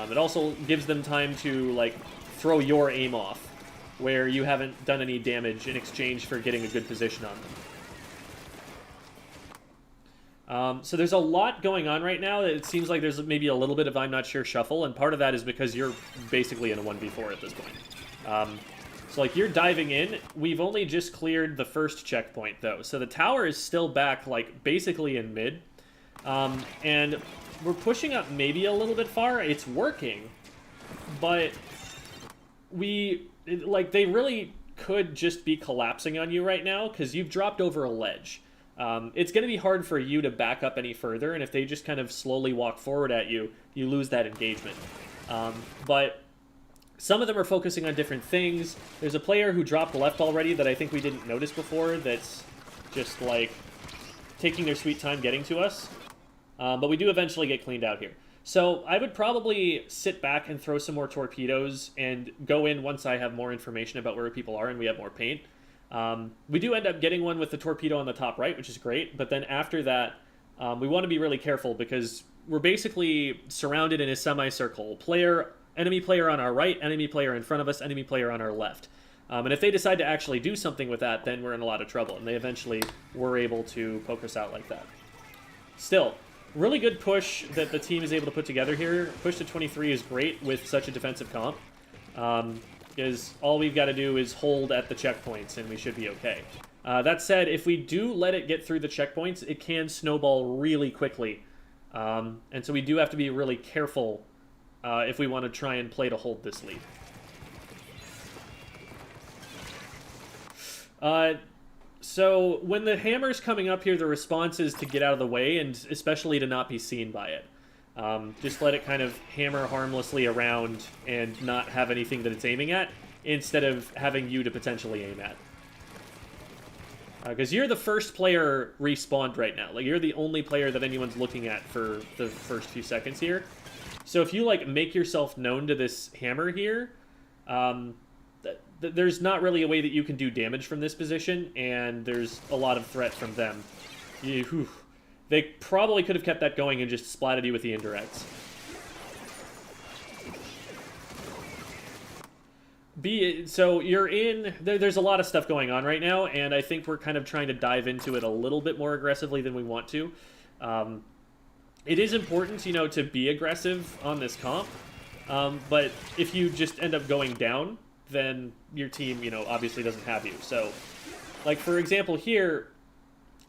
It also gives them time to, like, throw your aim off, where you haven't done any damage in exchange for getting a good position on them. So there's a lot going on right now. It seems like there's maybe a little bit of I'm not sure shuffle, and part of that is because you're basically in a 1v4 at this point. So like you're diving in. We've only just cleared the first checkpoint though, so the tower is still back like basically in mid, and we're pushing up maybe a little bit far. It's working, but they really could just be collapsing on you right now because you've dropped over a ledge. It's going to be hard for you to back up any further, and if they just kind of slowly walk forward at you, you lose that engagement. But some of them are focusing on different things. There's a player who dropped left already that I think we didn't notice before that's just, like, taking their sweet time getting to us. But we do eventually get cleaned out here. So I would probably sit back and throw some more torpedoes and go in once I have more information about where people are and we have more paint. We do end up getting one with the torpedo on the top right, which is great, but then after that, we want to be really careful because we're basically surrounded in a semicircle. Enemy player on our right, enemy player in front of us, enemy player on our left. And if they decide to actually do something with that, then we're in a lot of trouble, and they eventually were able to poke us out like that. Still, really good push that the team is able to put together here. Push to 23 is great with such a defensive comp. Because all we've got to do is hold at the checkpoints and we should be okay. That said, if we do let it get through the checkpoints, it can snowball really quickly. And so we do have to be really careful if we want to try and play to hold this lead. So when the hammer's coming up here, the response is to get out of the way and especially to not be seen by it. Just let it kind of hammer harmlessly around and not have anything that it's aiming at, instead of having you to potentially aim at. Because you're the first player respawned right now. Like, you're the only player that anyone's looking at for the first few seconds here. So if you, like, make yourself known to this hammer here, there's not really a way that you can do damage from this position, and there's a lot of threat from them. They probably could have kept that going and just splatted you with the indirects. So you're in... There's a lot of stuff going on right now, and I think we're kind of trying to dive into it a little bit more aggressively than we want to. It is important, you know, to be aggressive on this comp, but if you just end up going down, then your team, you know, obviously doesn't have you. So, like, for example here,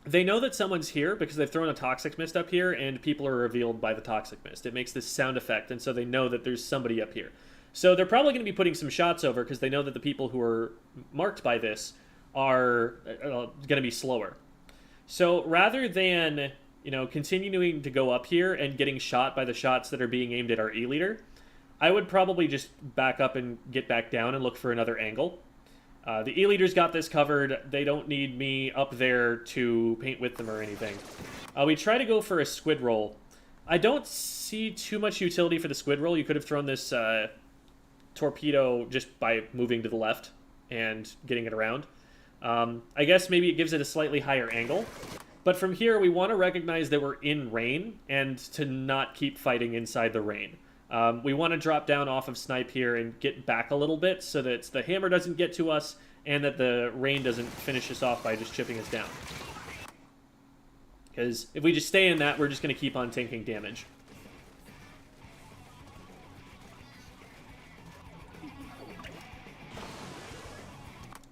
they know that someone's here because they've thrown a toxic mist up here, and people are revealed by the toxic mist. It makes this sound effect, and so they know that there's somebody up here. So they're probably going to be putting some shots over because they know that the people who are marked by this are going to be slower. So rather than, you know, continuing to go up here and getting shot by the shots that are being aimed at our E-leader, I would probably just back up and get back down and look for another angle. The E-leader's got this covered. They don't need me up there to paint with them or anything. We try to go for a squid roll. I don't see too much utility for the squid roll. You could have thrown this torpedo just by moving to the left and getting it around. I guess maybe it gives it a slightly higher angle. But from here, we want to recognize that we're in rain and to not keep fighting inside the rain. We want to drop down off of snipe here and get back a little bit so that the hammer doesn't get to us and that the rain doesn't finish us off by just chipping us down. Because if we just stay in that, we're just going to keep on tanking damage.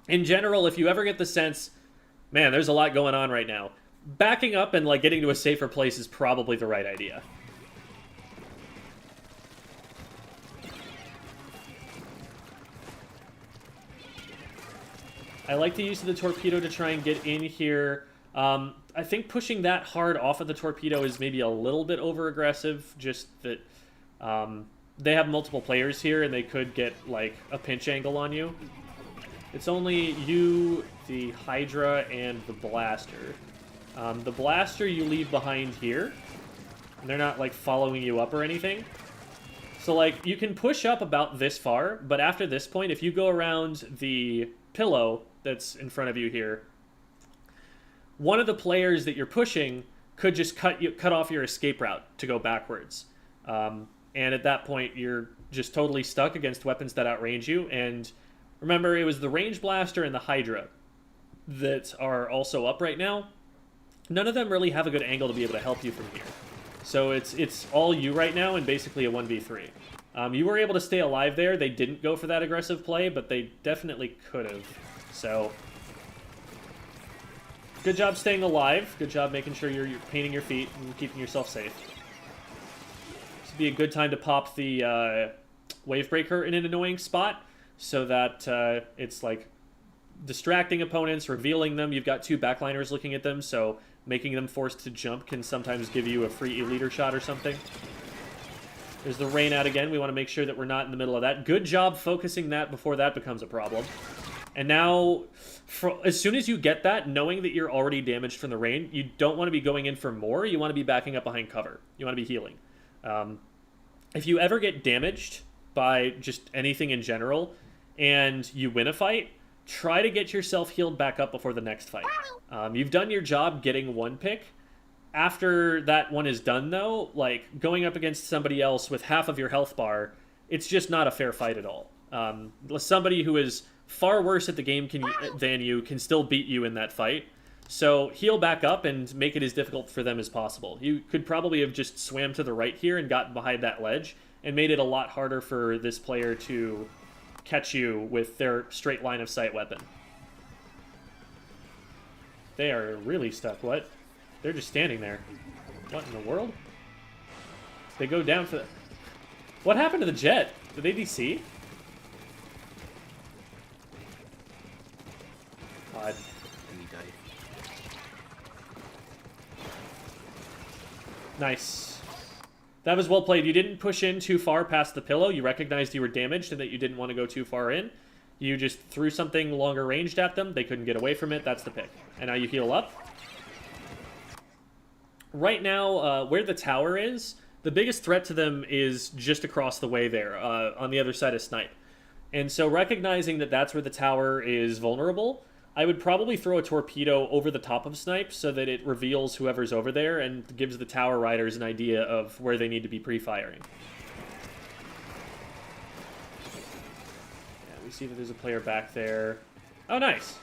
In general, if you ever get the sense, man, there's a lot going on right now, backing up and, like, getting to a safer place is probably the right idea. I like to use the torpedo to try and get in here. I think pushing that hard off of the torpedo is maybe a little bit over-aggressive, just that they have multiple players here and they could get, like, a pinch angle on you. It's only you, the Hydra, and the Blaster. The Blaster you leave behind here. And they're not, like, following you up or anything. So, like, you can push up about this far, but after this point, if you go around the pillow that's in front of you here, one of the players that you're pushing could just cut off your escape route to go backwards. And at that point, you're just totally stuck against weapons that outrange you, and... remember, it was the Range Blaster and the Hydra that are also up right now. None of them really have a good angle to be able to help you from here. So it's all you right now and basically a 1v3. You were able to stay alive there. They didn't go for that aggressive play, but they definitely could have. So, good job staying alive. Good job making sure you're painting your feet and keeping yourself safe. This would be a good time to pop the Wave Breaker in an annoying spot, so that it's, like, distracting opponents, revealing them. You've got two backliners looking at them, so making them forced to jump can sometimes give you a free leader shot or something. There's the rain out again. We want to make sure that we're not in the middle of that. Good job focusing that before that becomes a problem. And now, as soon as you get that, knowing that you're already damaged from the rain, you don't want to be going in for more. You want to be backing up behind cover. You want to be healing. If you ever get damaged by just anything in general, and you win a fight, try to get yourself healed back up before the next fight. You've done your job getting one pick. After that one is done, though, like, going up against somebody else with half of your health bar, it's just not a fair fight at all. Somebody who is far worse at the game than you can still beat you in that fight. So heal back up and make it as difficult for them as possible. You could probably have just swam to the right here and gotten behind that ledge and made it a lot harder for this player to catch you with their straight line of sight weapon. They are really stuck. What? They're just standing there. What in the world? They go down for the... What happened to the jet? Did they DC? God. Nice. That was well played. You didn't push in too far past the pillow. You recognized you were damaged and that you didn't want to go too far in. You just threw something longer ranged at them. They couldn't get away from it. That's the pick. And now you heal up. Right now, where the tower is, the biggest threat to them is just across the way there, on the other side of Snipe. And so recognizing that that's where the tower is vulnerable, I would probably throw a torpedo over the top of Snipe so that it reveals whoever's over there and gives the tower riders an idea of where they need to be pre-firing. Yeah, we see that there's a player back there. Oh, nice.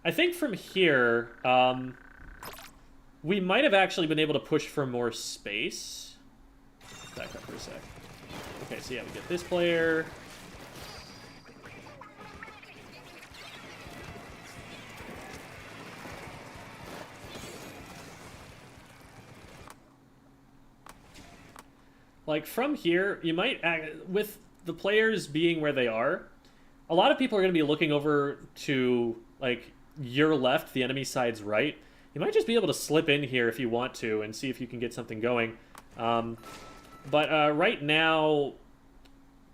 I think from here, we might have actually been able to push for more space. Back up for a sec. Okay, so yeah, we get this player. Like, from here, you might, with the players being where they are, a lot of people are going to be looking over to, like, your left, the enemy side's right. You might just be able to slip in here if you want to and see if you can get something going. But right now,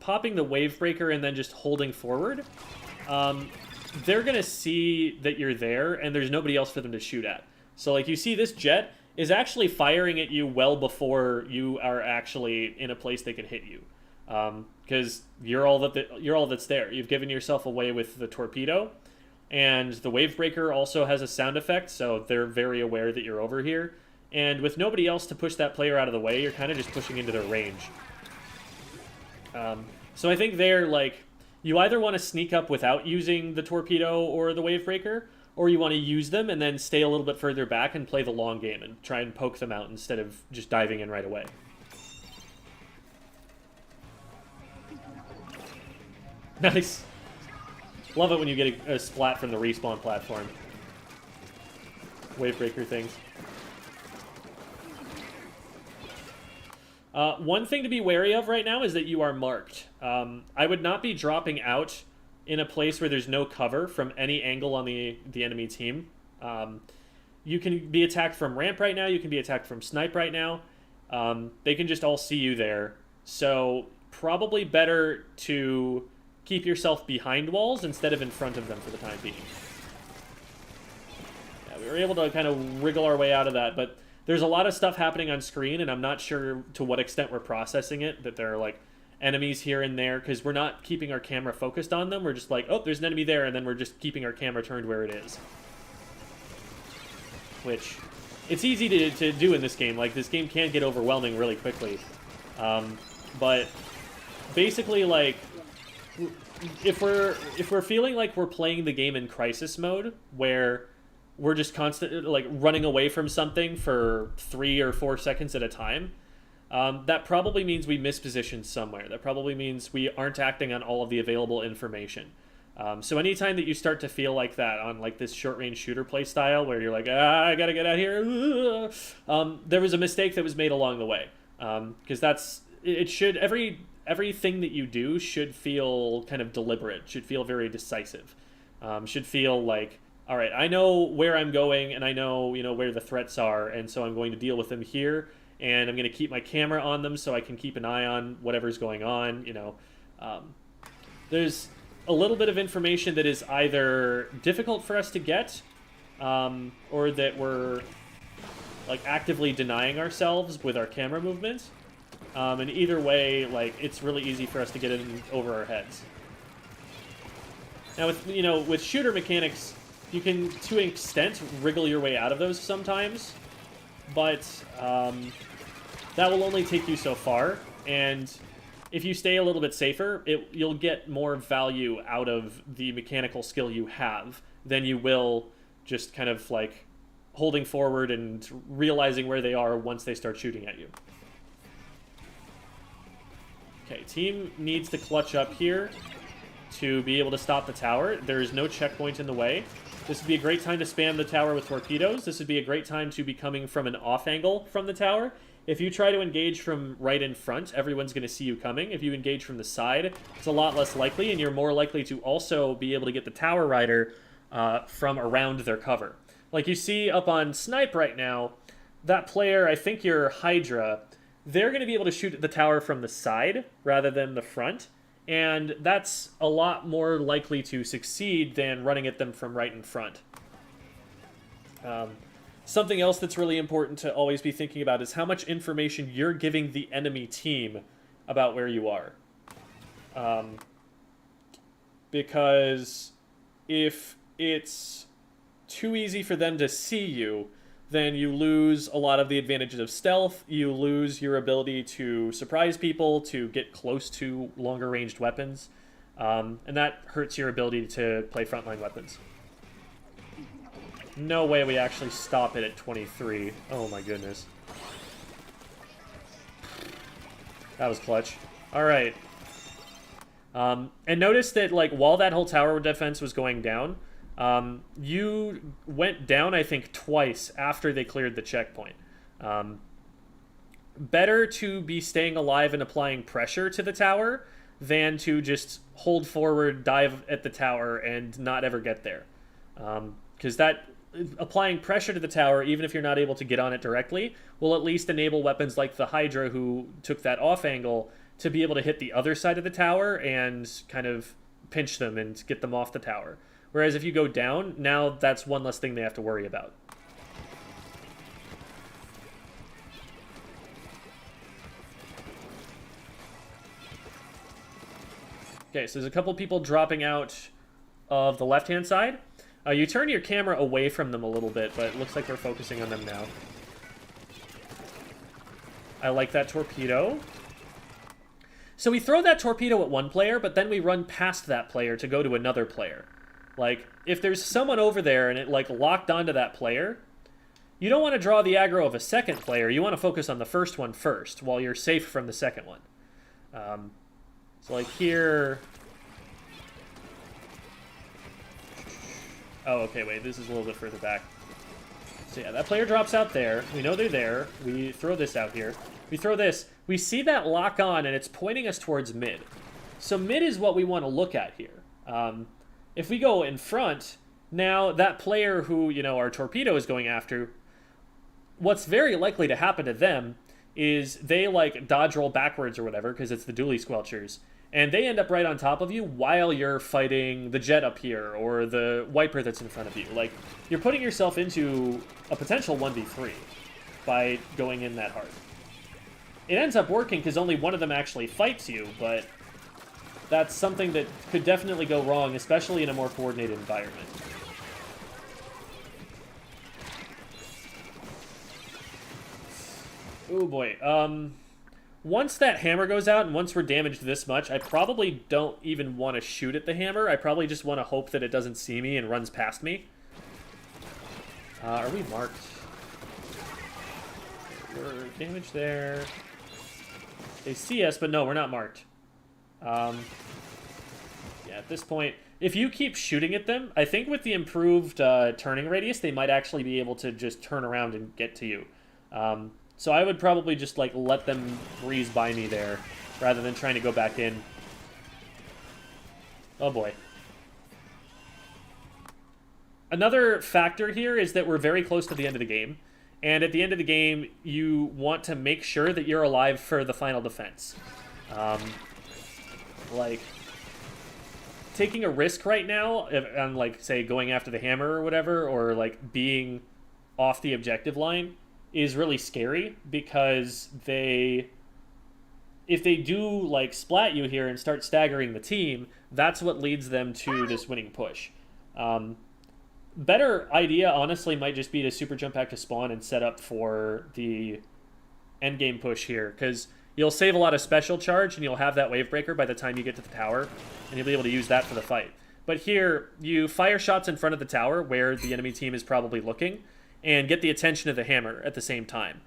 popping the wave breaker and then just holding forward, they're going to see that you're there and there's nobody else for them to shoot at. So, like, you see this jet is actually firing at you well before you are actually in a place they can hit you. Because you're all that's there. You've given yourself away with the torpedo. And the wave breaker also has a sound effect, so they're very aware that you're over here. And with nobody else to push that player out of the way, you're kind of just pushing into their range. So I think they're like, you either want to sneak up without using the torpedo or the wave breaker, or you want to use them and then stay a little bit further back and play the long game and try and poke them out instead of just diving in right away. Nice. Love it when you get a splat from the respawn platform. Wavebreaker things. One thing to be wary of right now is that you are marked. I would not be dropping out in a place where there's no cover from any angle on the enemy team. You can be attacked from ramp right now. You can be attacked from snipe right now. They can just all see you there. So probably better to keep yourself behind walls instead of in front of them for the time being. Yeah, we were able to kind of wriggle our way out of that, but there's a lot of stuff happening on screen, and I'm not sure to what extent we're processing it, that there are, like, enemies here and there, because we're not keeping our camera focused on them. We're just like, oh, there's an enemy there, and then we're just keeping our camera turned where it is. Which, it's easy to do in this game. Like, this game can get overwhelming really quickly. But basically, like, if we're feeling like we're playing the game in crisis mode, where we're just constantly like running away from something for 3 or 4 seconds at a time, that probably means we mispositioned somewhere. That probably means we aren't acting on all of the available information. So anytime that you start to feel like that on like this short-range shooter play style, where you're like, I gotta get out here, there was a mistake that was made along the way. Because everything that you do should feel kind of deliberate, should feel very decisive, should feel like, all right, I know where I'm going and I know, where the threats are, and so I'm going to deal with them here, and I'm going to keep my camera on them so I can keep an eye on whatever's going on. There's a little bit of information that is either difficult for us to get, or that we're like actively denying ourselves with our camera movements. And either way, like, it's really easy for us to get in over our heads. Now, with shooter mechanics, you can, to an extent, wriggle your way out of those sometimes, but that will only take you so far, and if you stay a little bit safer, you'll get more value out of the mechanical skill you have than you will just kind of, like, holding forward and realizing where they are once they start shooting at you. Okay, team needs to clutch up here to be able to stop the tower. There is no checkpoint in the way. This would be a great time to spam the tower with torpedoes. This would be a great time to be coming from an off angle from the tower. If you try to engage from right in front, everyone's going to see you coming. If you engage from the side, it's a lot less likely, and you're more likely to also be able to get the tower rider from around their cover. Like you see up on Snipe right now, that player, I think you're Hydra, they're going to be able to shoot at the tower from the side rather than the front. And that's a lot more likely to succeed than running at them from right in front. Something else that's really important to always be thinking about is how much information you're giving the enemy team about where you are. Because if it's too easy for them to see you, then you lose a lot of the advantages of stealth, you lose your ability to surprise people, to get close to longer ranged weapons, and that hurts your ability to play frontline weapons. No way we actually stop it at 23. Oh my goodness. That was clutch. Alright. And notice that, like, while that whole tower defense was going down, you went down, I think, twice after they cleared the checkpoint. Better to be staying alive and applying pressure to the tower than to just hold forward, dive at the tower, and not ever get there. Because that applying pressure to the tower, even if you're not able to get on it directly, will at least enable weapons like the Hydra, who took that off angle, to be able to hit the other side of the tower and kind of pinch them and get them off the tower. Whereas if you go down, now that's one less thing they have to worry about. Okay, so there's a couple people dropping out of the left-hand side. You turn your camera away from them a little bit, but it looks like we're focusing on them now. I like that torpedo. So we throw that torpedo at one player, but then we run past that player to go to another player. Like, if there's someone over there and it, like, locked onto that player, you don't want to draw the aggro of a second player. You want to focus on the first one first, while you're safe from the second one. So, like, here... Oh, okay, wait, this is a little bit further back. So yeah, that player drops out there. We know they're there. We throw this out here. We throw this. We see that lock on, and it's pointing us towards mid. So mid is what we want to look at here. If we go in front, now that player who, you know, our torpedo is going after, what's very likely to happen to them is they, like, dodge roll backwards or whatever, because it's the dually squelchers, and they end up right on top of you while you're fighting the jet up here or the wiper that's in front of you. Like, you're putting yourself into a potential 1v3 by going in that hard. It ends up working because only one of them actually fights you, but that's something that could definitely go wrong, especially in a more coordinated environment. Oh boy. Once that hammer goes out, and once we're damaged this much, I probably don't even want to shoot at the hammer. I probably just want to hope that it doesn't see me and runs past me. Are we marked? We're damaged there. They see us, but no, we're not marked. Yeah, at this point, if you keep shooting at them, I think with the improved turning radius, they might actually be able to just turn around and get to you. So I would probably just, like, let them breeze by me there, rather than trying to go back in. Oh boy. Another factor here is that we're very close to the end of the game. And at the end of the game, you want to make sure that you're alive for the final defense. Like, taking a risk right now, on, like, say, going after the hammer or whatever, or, like, being off the objective line, is really scary, because if they do, like, splat you here and start staggering the team, that's what leads them to this winning push. Better idea, honestly, might just be to super jump back to spawn and set up for the endgame push here, because you'll save a lot of special charge, and you'll have that wave breaker by the time you get to the tower, and you'll be able to use that for the fight. But here, you fire shots in front of the tower, where the enemy team is probably looking, and get the attention of the hammer at the same time.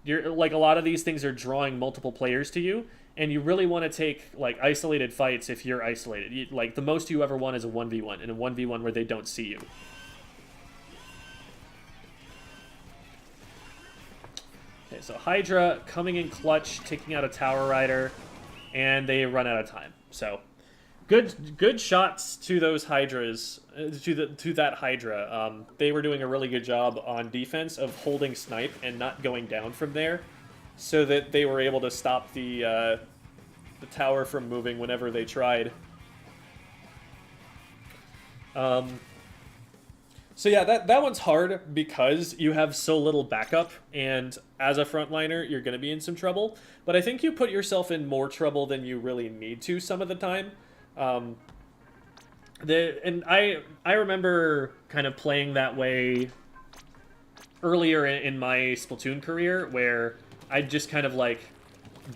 You're, like, a lot of these things are drawing multiple players to you, and you really want to take, like, isolated fights if you're isolated. Like, the most you ever want is a 1v1, and a 1v1 where they don't see you. Okay, so Hydra coming in clutch, taking out a Tower Rider, and they run out of time. So, good shots to those hydras, to that hydra. They were doing a really good job on defense of holding snipe and not going down from there, so that they were able to stop the tower from moving whenever they tried. So yeah, that one's hard because you have so little backup, and as a frontliner, you're going to be in some trouble. But I think you put yourself in more trouble than you really need to some of the time. I remember kind of playing that way earlier in my Splatoon career, where I'd just kind of like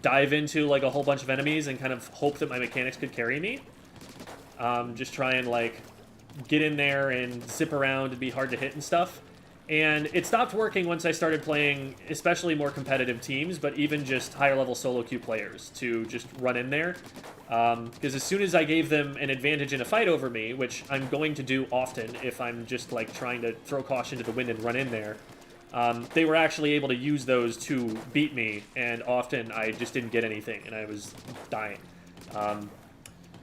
dive into like a whole bunch of enemies and kind of hope that my mechanics could carry me. Just try and like get in there and zip around and be hard to hit and stuff. And it stopped working once I started playing especially more competitive teams, but even just higher level solo queue players to just run in there. Because as soon as I gave them an advantage in a fight over me, which I'm going to do often if I'm just like trying to throw caution to the wind and run in there, they were actually able to use those to beat me, and often I just didn't get anything and I was dying.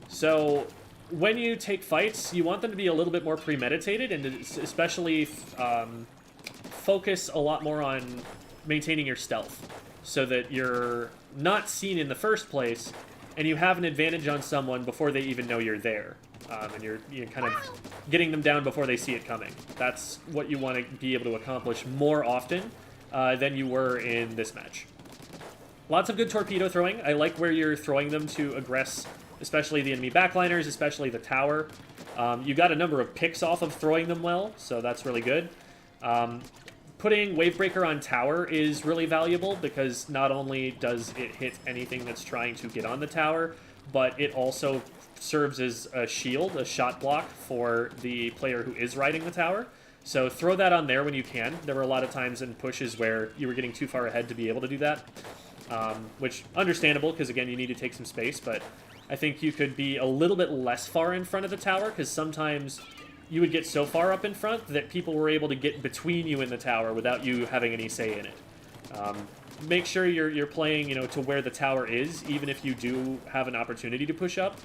So when you take fights, you want them to be a little bit more premeditated, and to especially focus a lot more on maintaining your stealth, so that you're not seen in the first place, and you have an advantage on someone before they even know you're there, and you're kind of getting them down before they see it coming. That's what you want to be able to accomplish more often than you were in this match. Lots of good torpedo throwing. I like where you're throwing them to aggress, especially the enemy backliners, especially the tower. You got a number of picks off of throwing them well, so that's really good. Putting Wavebreaker on tower is really valuable, because not only does it hit anything that's trying to get on the tower, but it also serves as a shield, a shot block for the player who is riding the tower. So throw that on there when you can. There were a lot of times in pushes where you were getting too far ahead to be able to do that, which understandable, because again, you need to take some space, but I think you could be a little bit less far in front of the tower, because sometimes you would get so far up in front that people were able to get between you and the tower without you having any say in it. Make sure you're playing, to where the tower is, even if you do have an opportunity to push up,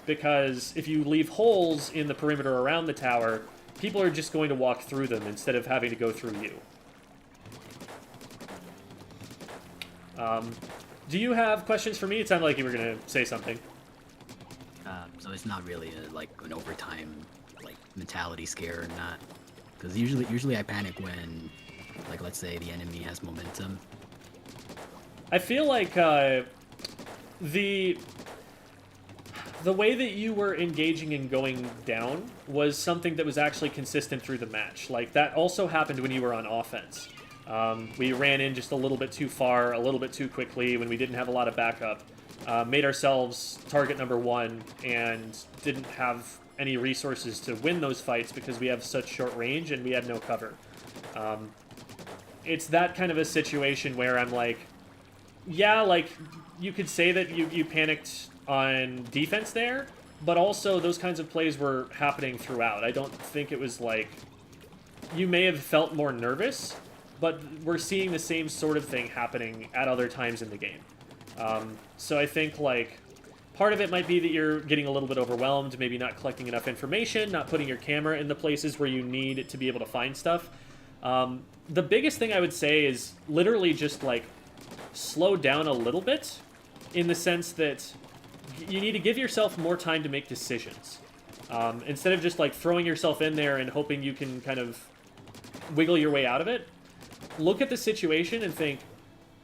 because if you leave holes in the perimeter around the tower, people are just going to walk through them instead of having to go through you. Do you have questions for me? It sounded like you were going to say something. So it's not really like an overtime mentality scare or not, because usually I panic when, like, let's say the enemy has momentum. I feel like the way that you were engaging and going down was something that was actually consistent through the match. Like, that also happened when you were on offense. We ran in just a little bit too far, a little bit too quickly when we didn't have a lot of backup. Made ourselves target number one and didn't have any resources to win those fights because we have such short range and we had no cover. It's that kind of a situation where I'm like, yeah, like, you could say that you panicked on defense there, but also those kinds of plays were happening throughout. I don't think it was like, you may have felt more nervous, but we're seeing the same sort of thing happening at other times in the game. So I think, like, part of it might be that you're getting a little bit overwhelmed, maybe not collecting enough information, not putting your camera in the places where you need to be able to find stuff. The biggest thing I would say is literally just, like, slow down a little bit, in the sense that you need to give yourself more time to make decisions. Instead of just, like, throwing yourself in there and hoping you can kind of wiggle your way out of it, look at the situation and think,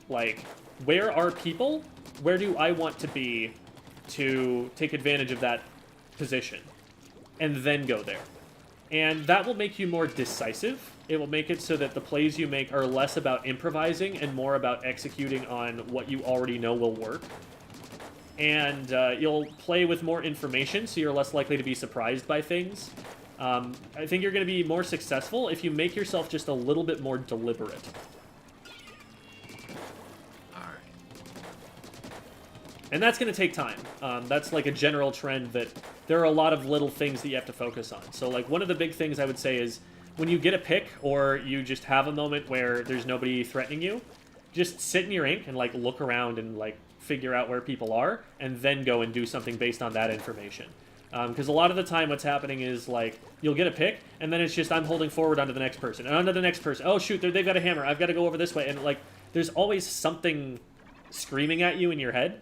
like, where are people? Where do I want to be to take advantage of that position? And then go there. And that will make you more decisive. It will make it so that the plays you make are less about improvising and more about executing on what you already know will work. And you'll play with more information, so you're less likely to be surprised by things. I think you're going to be more successful if you make yourself just a little bit more deliberate. And that's going to take time. That's like a general trend that there are a lot of little things that you have to focus on. So, like, one of the big things I would say is when you get a pick or you just have a moment where there's nobody threatening you, just sit in your ink and, like, look around and, like, figure out where people are and then go and do something based on that information. Because a lot of the time what's happening is, like, you'll get a pick, and then it's just I'm holding forward onto the next person, and onto the next person. Oh, shoot, they've got a hammer. I've got to go over this way. And, like, there's always something screaming at you in your head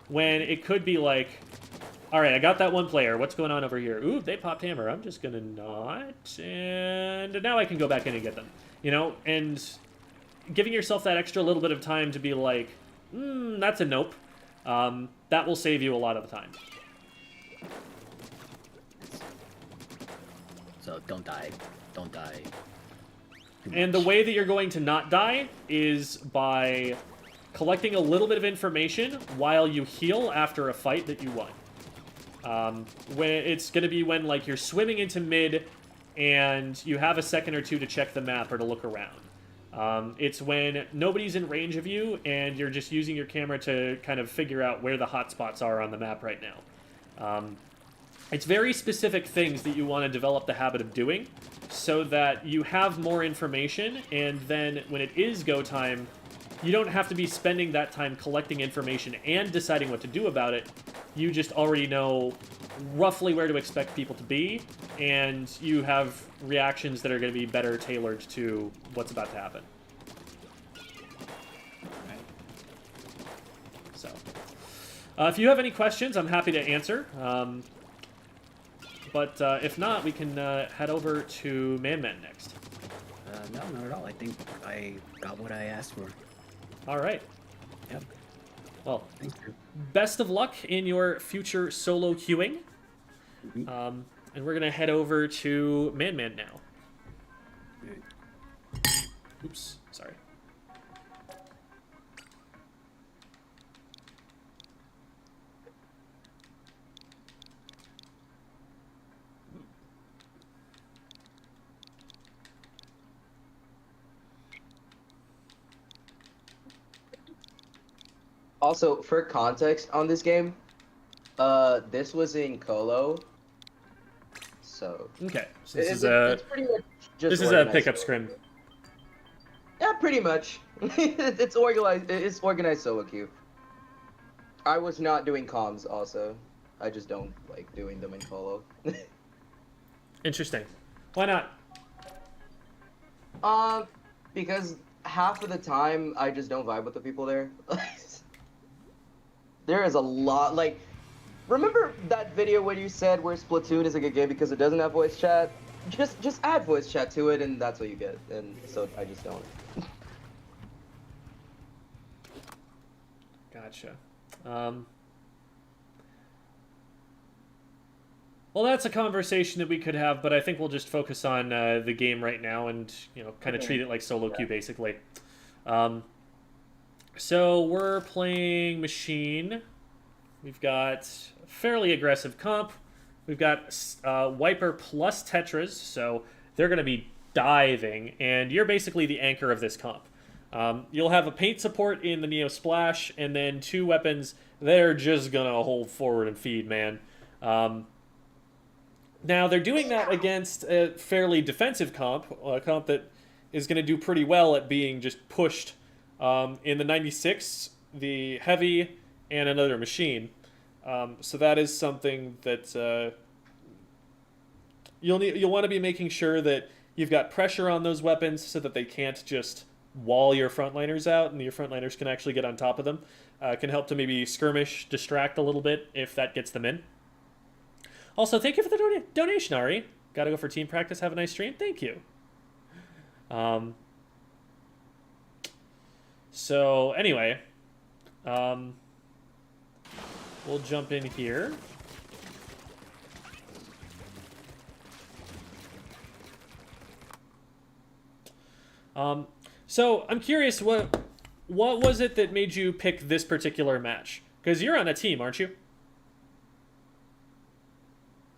when it could be like, all right, I got that one player. What's going on over here? Ooh, they popped hammer. I'm just going to not. And now I can go back in and get them. You know, and giving yourself that extra little bit of time to be like, that's a nope. That will save you a lot of the time. So don't die. Don't die. And the way that you're going to not die is by collecting a little bit of information while you heal after a fight that you won. When it's going to be when, like, you're swimming into mid and you have a second or two to check the map or to look around. It's when nobody's in range of you and you're just using your camera to kind of figure out where the hotspots are on the map right now. It's very specific things that you want to develop the habit of doing so that you have more information, and then when it is go time, you don't have to be spending that time collecting information and deciding what to do about it. You just already know roughly where to expect people to be, and you have reactions that are going to be better tailored to what's about to happen. So, if you have any questions, I'm happy to answer. But if not, we can head over to ManMan next. No, not at all. I think I got what I asked for. All right. Yep. Well, Thank you. best of luck in your future solo queuing. Mhm. And we're going to head over to ManMan now. Oops, sorry. Also, for context on this game, this was in Colo, so Okay, so this it's, is a it's pretty much just this is a organized pickup solo. scrim. Yeah, pretty much. It's organized. It's organized solo queue. I was not doing comms. Also, I just don't like doing them in Colo. Interesting. Why not? Because half of the time I just don't vibe with the people there. There is a lot, like, remember that video where you said where Splatoon is a good game because it doesn't have voice chat? Just add voice chat to it and that's what you get. And so I just don't. Gotcha. Well, that's a conversation that we could have, but I think we'll just focus on the game right now and, you know, kind of treat it like solo queue, basically. So we're playing Machine. We've got fairly aggressive comp. We've got Wiper plus Tetras, so they're going to be diving, and you're basically the anchor of this comp. You'll have a paint support in the Neo Splash, and then two weapons that are just going to hold forward and feed, man. Now, they're doing that against a fairly defensive comp, a comp that is going to do pretty well at being just pushed in the 96, the Heavy, and another Machine. So that is something that you'll want to be making sure that you've got pressure on those weapons so that they can't just wall your frontliners out and your frontliners can actually get on top of them. Can help to maybe skirmish, distract a little bit if that gets them in. Also, thank you for the donation, Ari. Gotta go for team practice. Have a nice stream. Thank you. So, anyway. We'll jump in here. So, I'm curious, what was it that made you pick this particular match? Because you're on a team, aren't you?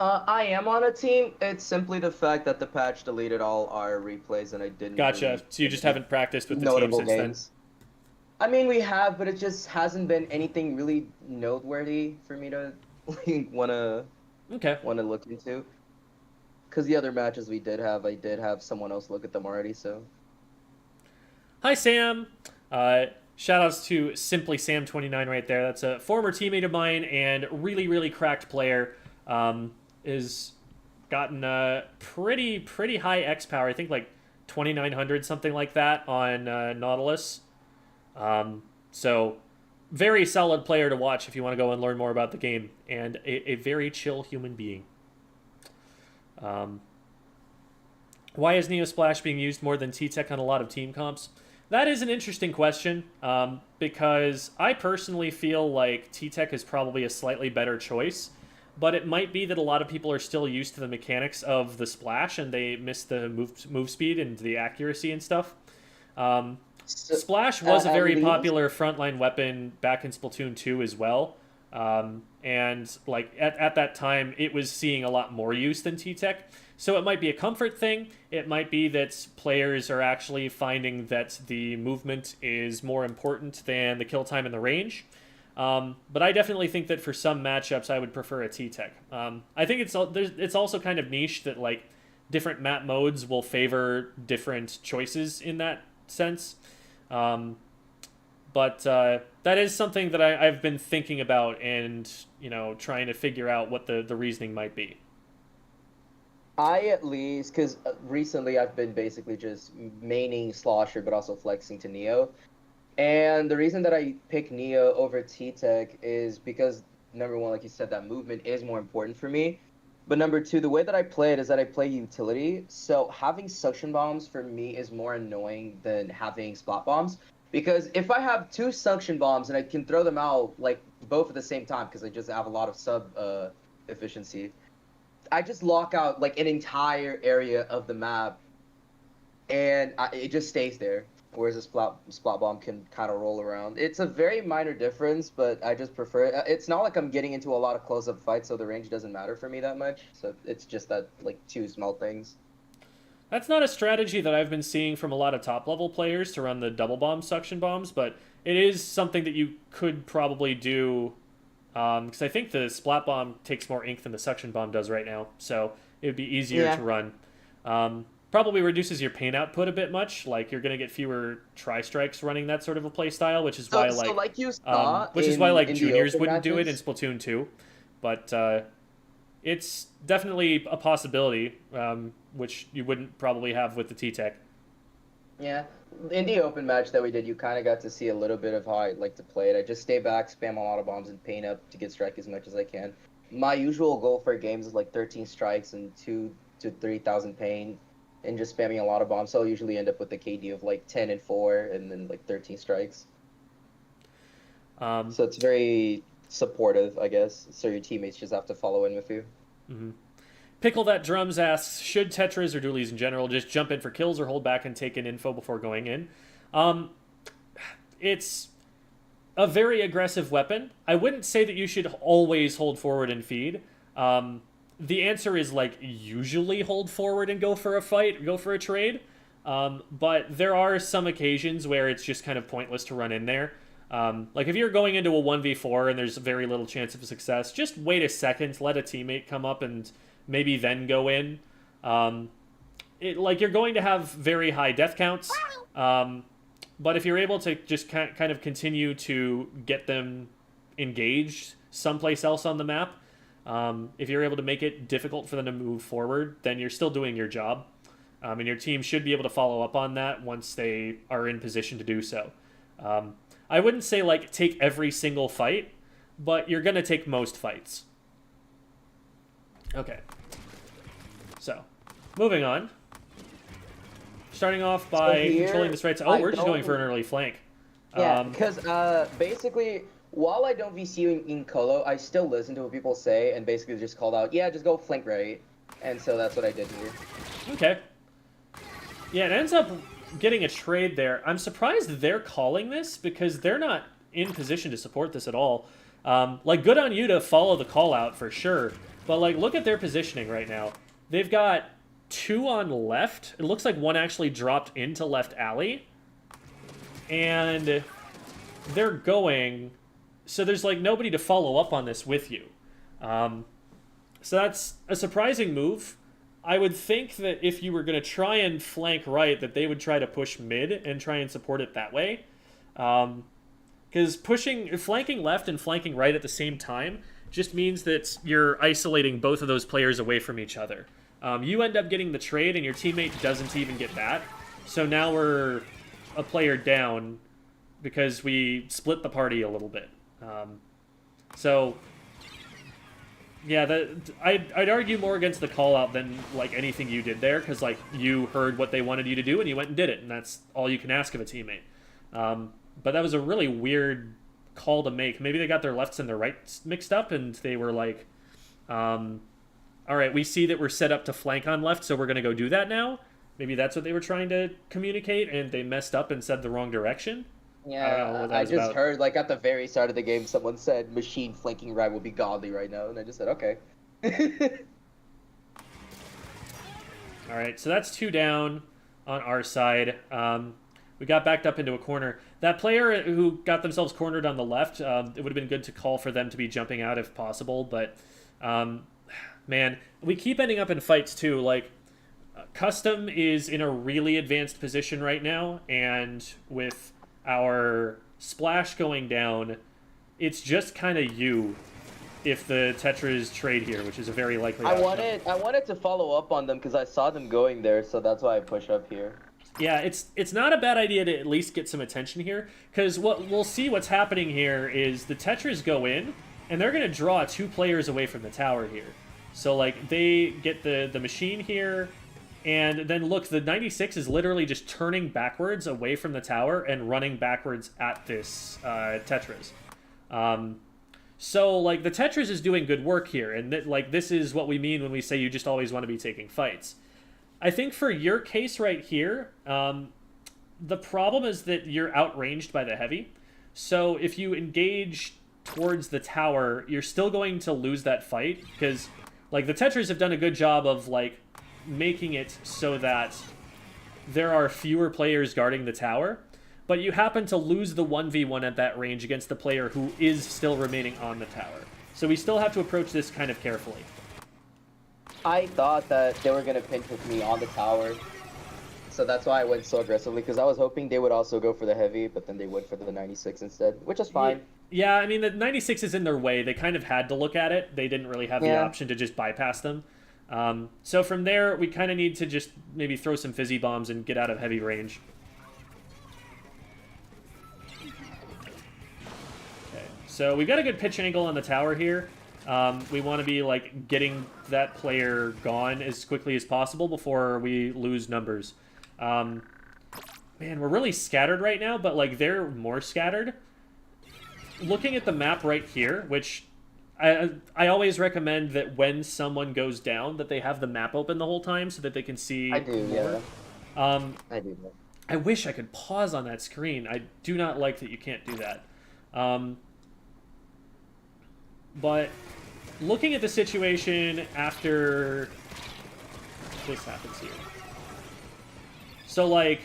I am on a team. It's simply the fact that the patch deleted all our replays and I didn't. Gotcha. really So you just haven't practiced with the team notable since games. I mean, we have, but it just hasn't been anything really noteworthy for me to wanna then? Okay. look into. Because the other matches we did have, I did have someone else look at them already. So. Hi, Sam. Shoutouts to Simply Sam29 right there. That's a former teammate of mine and really, really cracked player. is gotten a pretty high X power. I think like 2900, something like that on Nautilus. So very solid player to watch if you want to go and learn more about the game, and a very chill human being. Why is Neo Splash being used more than T-Tech on a lot of team comps? That is an interesting question, because I personally feel like T-Tech is probably a slightly better choice, but it might be that a lot of people are still used to the mechanics of the Splash and they miss the move speed and the accuracy and stuff. Splash was a very popular frontline weapon back in Splatoon 2 as well. And like at that time, it was seeing a lot more use than T-Tech. So it might be a comfort thing. It might be that players are actually finding that the movement is more important than the kill time and the range. But I definitely think that for some matchups, I would prefer a T-Tech. I think it's also kind of niche that like different map modes will favor different choices in that sense. But that is something that I've been thinking about and, trying to figure out what the reasoning might be. I at least, because recently I've been basically just maining Slosher, but also flexing to Neo. And the reason that I pick Neo over T-Tech is because, number one, like you said, that movement is more important for me. But number two, the way that I play it is that I play utility. So having suction bombs for me is more annoying than having splat bombs. Because if I have two suction bombs and I can throw them out like both at the same time, because I just have a lot of sub efficiency, I just lock out like an entire area of the map, and it just stays there. Whereas a splat bomb can kind of roll around. It's a very minor difference, but I just prefer it. It's not like I'm getting into a lot of close-up fights, so the range doesn't matter for me that much. So it's just that like two small things. That's not a strategy that I've been seeing from a lot of top-level players to run the double bomb suction bombs, but it is something that you could probably do, because I think the splat bomb takes more ink than the suction bomb does right now, so it would be easier to run. Probably reduces your pain output a bit much. Like you're gonna get fewer tri-strikes running that sort of a play style, which is why juniors wouldn't do it in Splatoon 2. But it's definitely a possibility, which you wouldn't probably have with the T-Tech. Yeah, in the open match that we did, you kind of got to see a little bit of how I like to play it. I just stay back, spam a lot of bombs, and paint up to get strike as much as I can. My usual goal for games is like 13 strikes and 2,000 to 3,000 pain, and just spamming a lot of bombs. So I'll usually end up with a KD of like 10 and 4, and then like 13 strikes. So it's very supportive, I guess. So your teammates just have to follow in with you. Mm-hmm. Pickle That Drums asks, should Tetras or dualies in general just jump in for kills or hold back and take in info before going in? It's a very aggressive weapon. I wouldn't say that you should always hold forward and feed. The answer is like usually hold forward and go for a fight, go for a trade. But there are some occasions where it's just kind of pointless to run in there. Like if you're going into a 1v4 and there's very little chance of success, just wait a second, let a teammate come up and maybe then go in. Like you're going to have very high death counts. But if you're able to just kind of continue to get them engaged someplace else on the map, if you're able to make it difficult for them to move forward, then you're still doing your job. And your team should be able to follow up on that once they are in position to do so. I wouldn't say, like, take every single fight, but you're going to take most fights. Okay. So, moving on. Starting off by controlling this right side. Oh, we're just going for an early flank. Yeah, because basically, while I don't VC in Colo, I still listen to what people say and basically just called out, yeah, just go flank right. And so that's what I did here. Okay. Yeah, it ends up getting a trade there. I'm surprised they're calling this because they're not in position to support this at all. Like, good on you to follow the call out for sure. But, like, look at their positioning right now. They've got 2 on left. It looks like one actually dropped into left alley. And they're going... So there's, like, nobody to follow up on this with you. So that's a surprising move. I would think that if you were going to try and flank right, that they would try to push mid and try and support it that way. Because flanking left and flanking right at the same time just means that you're isolating both of those players away from each other. You end up getting the trade, and your teammate doesn't even get that. So now we're a player down because we split the party a little bit. So, yeah, I'd argue more against the call-out than, like, anything you did there, because, like, you heard what they wanted you to do, and you went and did it, and that's all you can ask of a teammate. But that was a really weird call to make. Maybe they got their lefts and their rights mixed up, and they were like, all right, we see that we're set up to flank on left, so we're going to go do that now. Maybe that's what they were trying to communicate, and they messed up and said the wrong direction. Yeah, I just heard, like, at the very start of the game, someone said machine flanking right will be godly right now, and I just said, okay. All right, so that's 2 down on our side. We got backed up into a corner. That player who got themselves cornered on the left, it would have been good to call for them to be jumping out if possible, but, man, we keep ending up in fights, too. Like, Custom is in a really advanced position right now, and with our splash going down, it's just kind of you if the Tetras trade here, which is a very likely outcome. I wanted to follow up on them because I saw them going there, so that's why I push up here. Yeah, it's not a bad idea to at least get some attention here, because what we'll see what's happening here is the Tetras go in, and they're going to draw 2 players away from the tower here. So, like, they get the machine here, and then look, the 96 is literally just turning backwards away from the tower and running backwards at this Tetras. So, like, the Tetras is doing good work here, and like, this is what we mean when we say you just always want to be taking fights. I think for your case right here, the problem is that you're outranged by the heavy. So if you engage towards the tower, you're still going to lose that fight, because, like, the Tetras have done a good job of, like, making it so that there are fewer players guarding the tower, but you happen to lose the 1v1 at that range against the player who is still remaining on the tower. So we still have to approach this kind of carefully. I thought that they were going to pinch with me on the tower, so that's why I went so aggressively, because I was hoping they would also go for the heavy, but then they went for the 96 instead, which is fine. Yeah, I mean, the 96 is in their way. They kind of had to look at it. They didn't really have the option to just bypass them. So from there, we kind of need to just maybe throw some fizzy bombs and get out of heavy range. Okay, so we've got a good pitch angle on the tower here. We want to be, like, getting that player gone as quickly as possible before we lose numbers. Man, we're really scattered right now, but, like, they're more scattered. Looking at the map right here, which I always recommend that when someone goes down, that they have the map open the whole time so that they can see. I do, more. yeah. I do. I wish I could pause on that screen. I do not like that you can't do that. But looking at the situation after this happens here. So, like,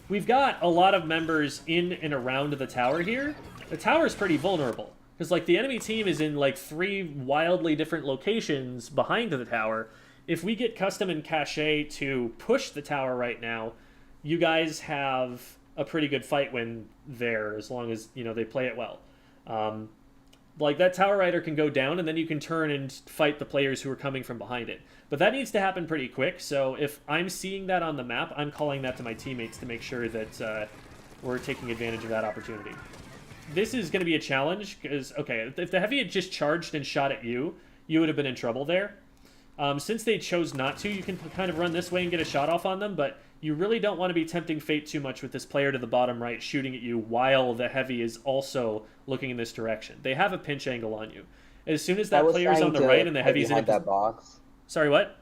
we've got a lot of members in and around the tower here. The tower's pretty vulnerable, because, like, the enemy team is in, like, 3 wildly different locations behind the tower. If we get Custom and Cache to push the tower right now, you guys have a pretty good fight win there, as long as, you know, they play it well. Like, that tower rider can go down, and then you can turn and fight the players who are coming from behind it. But that needs to happen pretty quick, so if I'm seeing that on the map, I'm calling that to my teammates to make sure that we're taking advantage of that opportunity. This is going to be a challenge, because, okay, if the heavy had just charged and shot at you, you would have been in trouble there. Since they chose not to, you can kind of run this way and get a shot off on them, but you really don't want to be tempting fate too much with this player to the bottom right shooting at you while the heavy is also looking in this direction. They have a pinch angle on you. As soon as that player's on the right and the heavy's in that box. Sorry, what?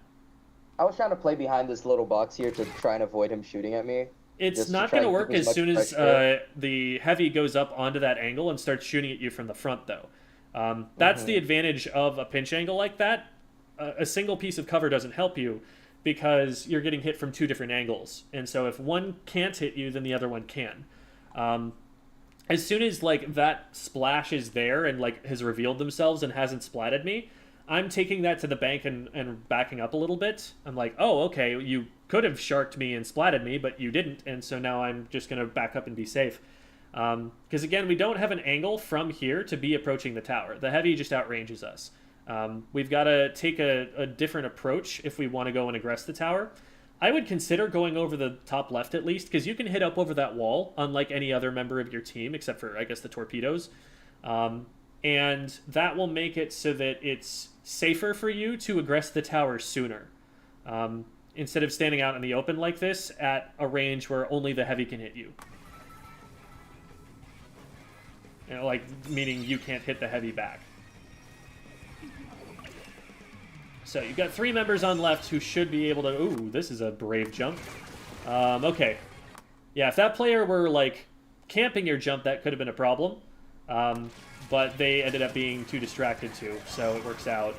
I was trying to play behind this little box here to try and avoid him shooting at me. It's not going to work as soon as the heavy goes up onto that angle and starts shooting at you from the front, though. That's the advantage of a pinch angle like that. A single piece of cover doesn't help you, because you're getting hit from 2 different angles. And so if one can't hit you, then the other one can. As soon as, like, that splash is there and, like, has revealed themselves and hasn't splatted me, I'm taking that to the bank and backing up a little bit. I'm like, oh, okay, you could have sharked me and splatted me, but you didn't, and so now I'm just going to back up and be safe. Because again, we don't have an angle from here to be approaching the tower. The heavy just outranges us. We've got to take a different approach if we want to go and aggress the tower. I would consider going over the top left at least, because you can hit up over that wall, unlike any other member of your team, except for, I guess, the torpedoes. And that will make it so that it's safer for you to aggress the tower sooner. Instead of standing out in the open like this at a range where only the heavy can hit you. You know, like, meaning you can't hit the heavy back. So you've got 3 members on left who should be able to... Ooh, this is a brave jump. Okay. Yeah, if that player were, like, camping your jump, that could have been a problem. But they ended up being too distracted to, so it works out.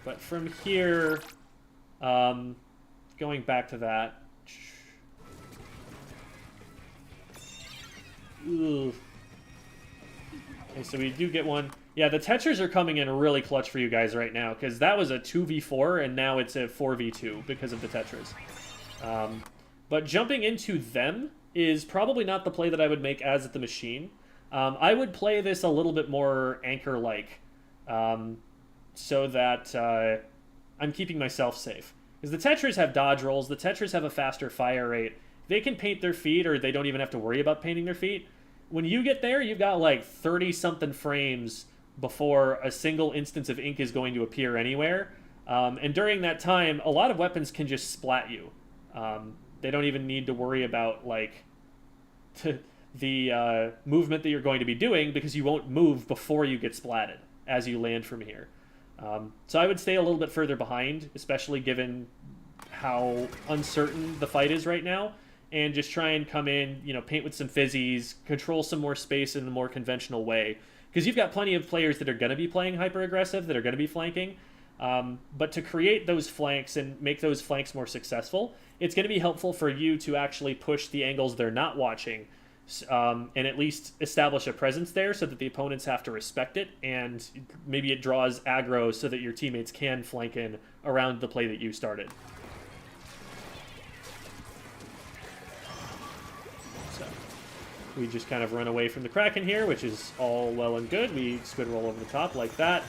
But from here, going back to that... Ooh. Okay, so we do get one. Yeah, the Tetras are coming in really clutch for you guys right now, because that was a 2v4, and now it's a 4v2 because of the Tetras. But jumping into them is probably not the play that I would make as at the machine. I would play this a little bit more anchor-like, so that I'm keeping myself safe. Because the Tetras have dodge rolls, the Tetras have a faster fire rate. They can paint their feet, or they don't even have to worry about painting their feet. When you get there, you've got like 30-something frames before a single instance of ink is going to appear anywhere. And during that time, a lot of weapons can just splat you. They don't even need to worry about like the movement that you're going to be doing, because you won't move before you get splatted as you land from here. So I would stay a little bit further behind, especially given how uncertain the fight is right now, and just try and come in, you know, paint with some fizzies, control some more space in a more conventional way. Because you've got plenty of players that are going to be playing hyper-aggressive, that are going to be flanking. But to create those flanks and make those flanks more successful, it's going to be helpful for you to actually push the angles they're not watching, and at least establish a presence there so that the opponents have to respect it, and maybe it draws aggro so that your teammates can flank in around the play that you started. So we just kind of run away from the Kraken here, which is all well and good. We squid roll over the top like that.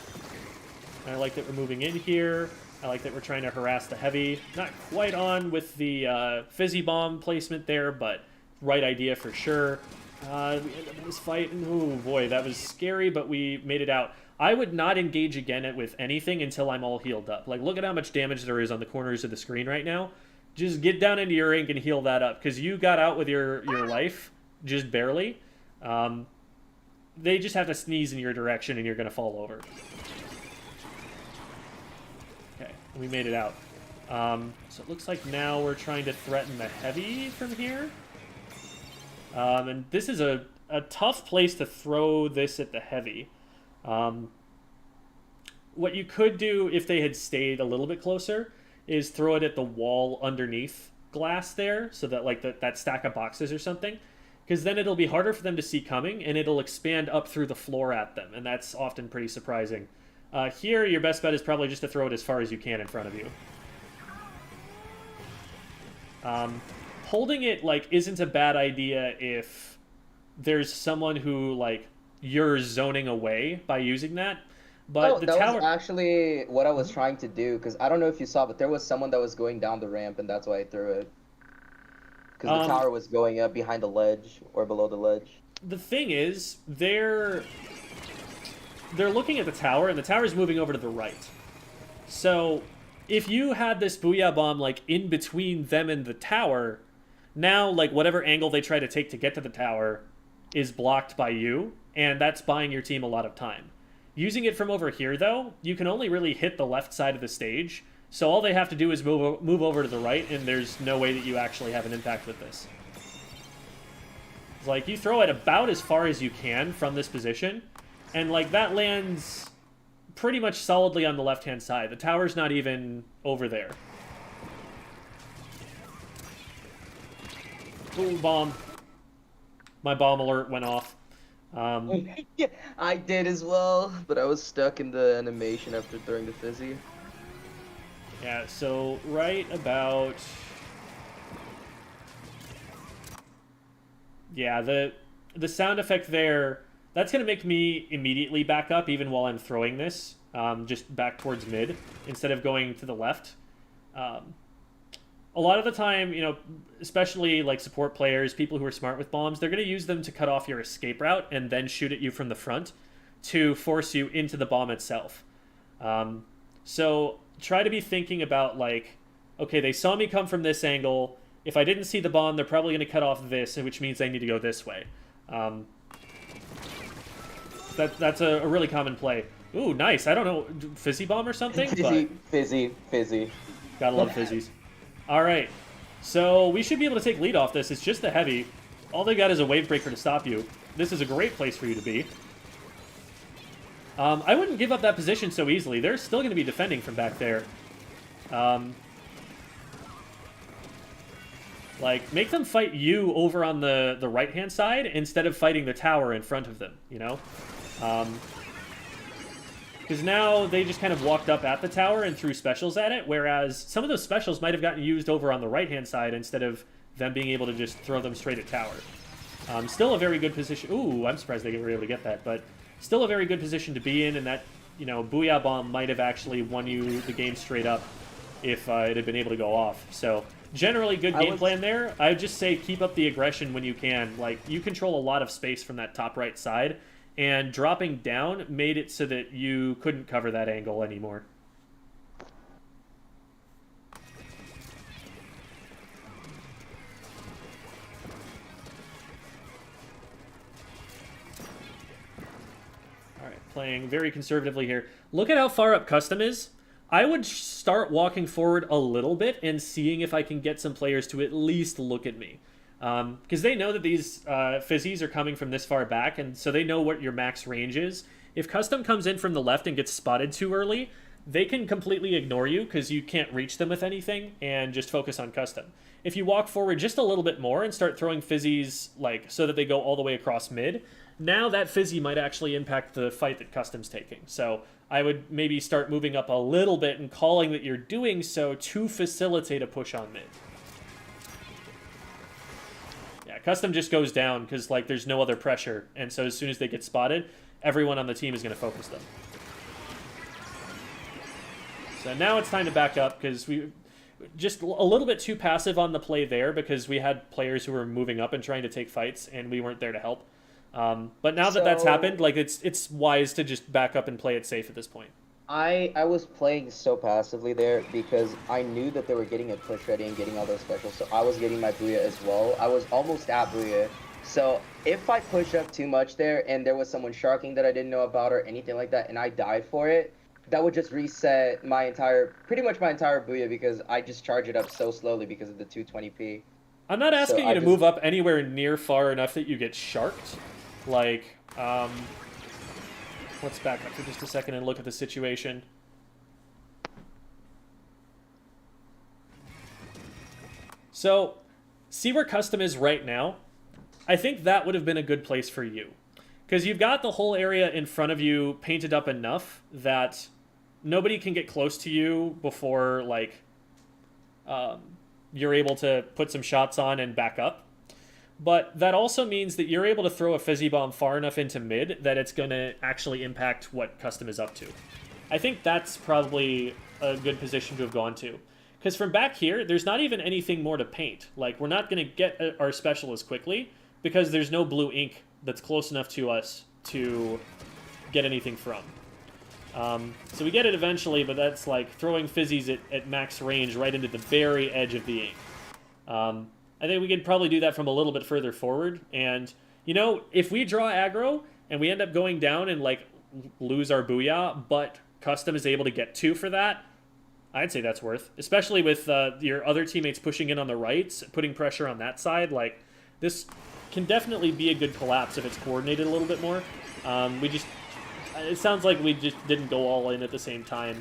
I like that we're moving in here. I like that we're trying to harass the heavy. Not quite on with the fizzy bomb placement there, but right idea for sure. We end up in this fight, and oh boy, that was scary, but we made it out. I would not engage again with anything until I'm all healed up. Like, look at how much damage there is on the corners of the screen right now. Just get down into your ink and heal that up, because you got out with your life, just barely. They just have to sneeze in your direction, and you're going to fall over. Okay, we made it out. So it looks like now we're trying to threaten the heavy from here. And this is a tough place to throw this at the heavy. What you could do if they had stayed a little bit closer is throw it at the wall underneath glass there, so that like that stack of boxes or something, because then it'll be harder for them to see coming, and it'll expand up through the floor at them, and that's often pretty surprising. Here, your best bet is probably just to throw it as far as you can in front of you. Holding it, like, isn't a bad idea if there's someone who, like, you're zoning away by using that. But the that tower... was actually what I was trying to do, because I don't know if you saw, but there was someone that was going down the ramp, and that's why I threw it. Because the tower was going up behind the ledge, or below the ledge. The thing is, they're looking at the tower, and the tower's moving over to the right. So, if you had this Booyah Bomb, like, in between them and the tower, now, like, whatever angle they try to take to get to the tower is blocked by you, and that's buying your team a lot of time. Using it from over here, though, you can only really hit the left side of the stage, so all they have to do is move over to the right, and there's no way that you actually have an impact with this. It's like, you throw it about as far as you can from this position, and, like, that lands pretty much solidly on the left-hand side. The tower's not even over there. Ooh, bomb. My bomb alert went off. I did as well, but I was stuck in the animation after throwing the fizzy. Yeah, so right about... Yeah, the sound effect there, that's going to make me immediately back up even while I'm throwing this, just back towards mid instead of going to the left. A lot of the time, you know, especially like support players, people who are smart with bombs, they're going to use them to cut off your escape route and then shoot at you from the front to force you into the bomb itself. So try to be thinking about like, okay, they saw me come from this angle. If I didn't see the bomb, they're probably going to cut off this, which means I need to go this way. That's a really common play. Ooh, nice. I don't know, fizzy bomb or something? Fizzy. Gotta love fizzies. All right, so we should be able to take lead off this. It's just the heavy. All they got is a wave breaker to stop you. This is a great place for you to be. I wouldn't give up that position so easily. They're still going to be defending from back there. Like, make them fight you over on the right-hand side instead of fighting the tower in front of them, you know? Because now they just kind of walked up at the tower and threw specials at it, whereas some of those specials might have gotten used over on the right-hand side instead of them being able to just throw them straight at tower. Still a very good position. Ooh, I'm surprised they were able to get that, but still a very good position to be in, and that, you know, Booyah Bomb might have actually won you the game straight up if it had been able to go off. So, generally good game plan there. I would just say keep up the aggression when you can. Like, you control a lot of space from that top right side, and dropping down made it so that you couldn't cover that angle anymore. All right, playing very conservatively here. Look at how far up custom is. I would start walking forward a little bit and seeing if I can get some players to at least look at me. Because they know that these fizzies are coming from this far back, and so they know what your max range is. If custom comes in from the left and gets spotted too early, they can completely ignore you because you can't reach them with anything and just focus on custom. If you walk forward just a little bit more and start throwing fizzies like so that they go all the way across mid, now that fizzy might actually impact the fight that custom's taking. So I would maybe start moving up a little bit and calling that you're doing so to facilitate a push on mid. Yeah, custom just goes down because like there's no other pressure, and so as soon as they get spotted, everyone on the team is going to focus them. So now it's time to back up because we just a little bit too passive on the play there because we had players who were moving up and trying to take fights, and we weren't there to help. But now that that's happened, like it's wise to just back up and play it safe at this point. I was playing so passively there because I knew that they were getting a push ready and getting all those specials, so I was getting my Booyah as well. I was almost at Booyah. So if I push up too much there and there was someone sharking that I didn't know about or anything like that and I died for it, that would just reset pretty much my entire Booyah because I just charge it up so slowly because of the 220p. I'm not asking you to move up anywhere near far enough that you get sharked. Like, let's back up for just a second and look at the situation. So, see where custom is right now? I think that would have been a good place for you. Because you've got the whole area in front of you painted up enough that nobody can get close to you before, like, you're able to put some shots on and back up. But that also means that you're able to throw a fizzy bomb far enough into mid that it's going to actually impact what custom is up to. I think that's probably a good position to have gone to. Because from back here, there's not even anything more to paint. Like, we're not going to get our special as quickly because there's no blue ink that's close enough to us to get anything from. So we get it eventually, but that's like throwing fizzies at max range right into the very edge of the ink. I think we could probably do that from a little bit further forward. And, you know, if we draw aggro and we end up going down and, like, lose our Booyah, but custom is able to get 2 for that, I'd say that's worth. Especially with your other teammates pushing in on the right, putting pressure on that side. Like, this can definitely be a good collapse if it's coordinated a little bit more. It sounds like we just didn't go all in at the same time.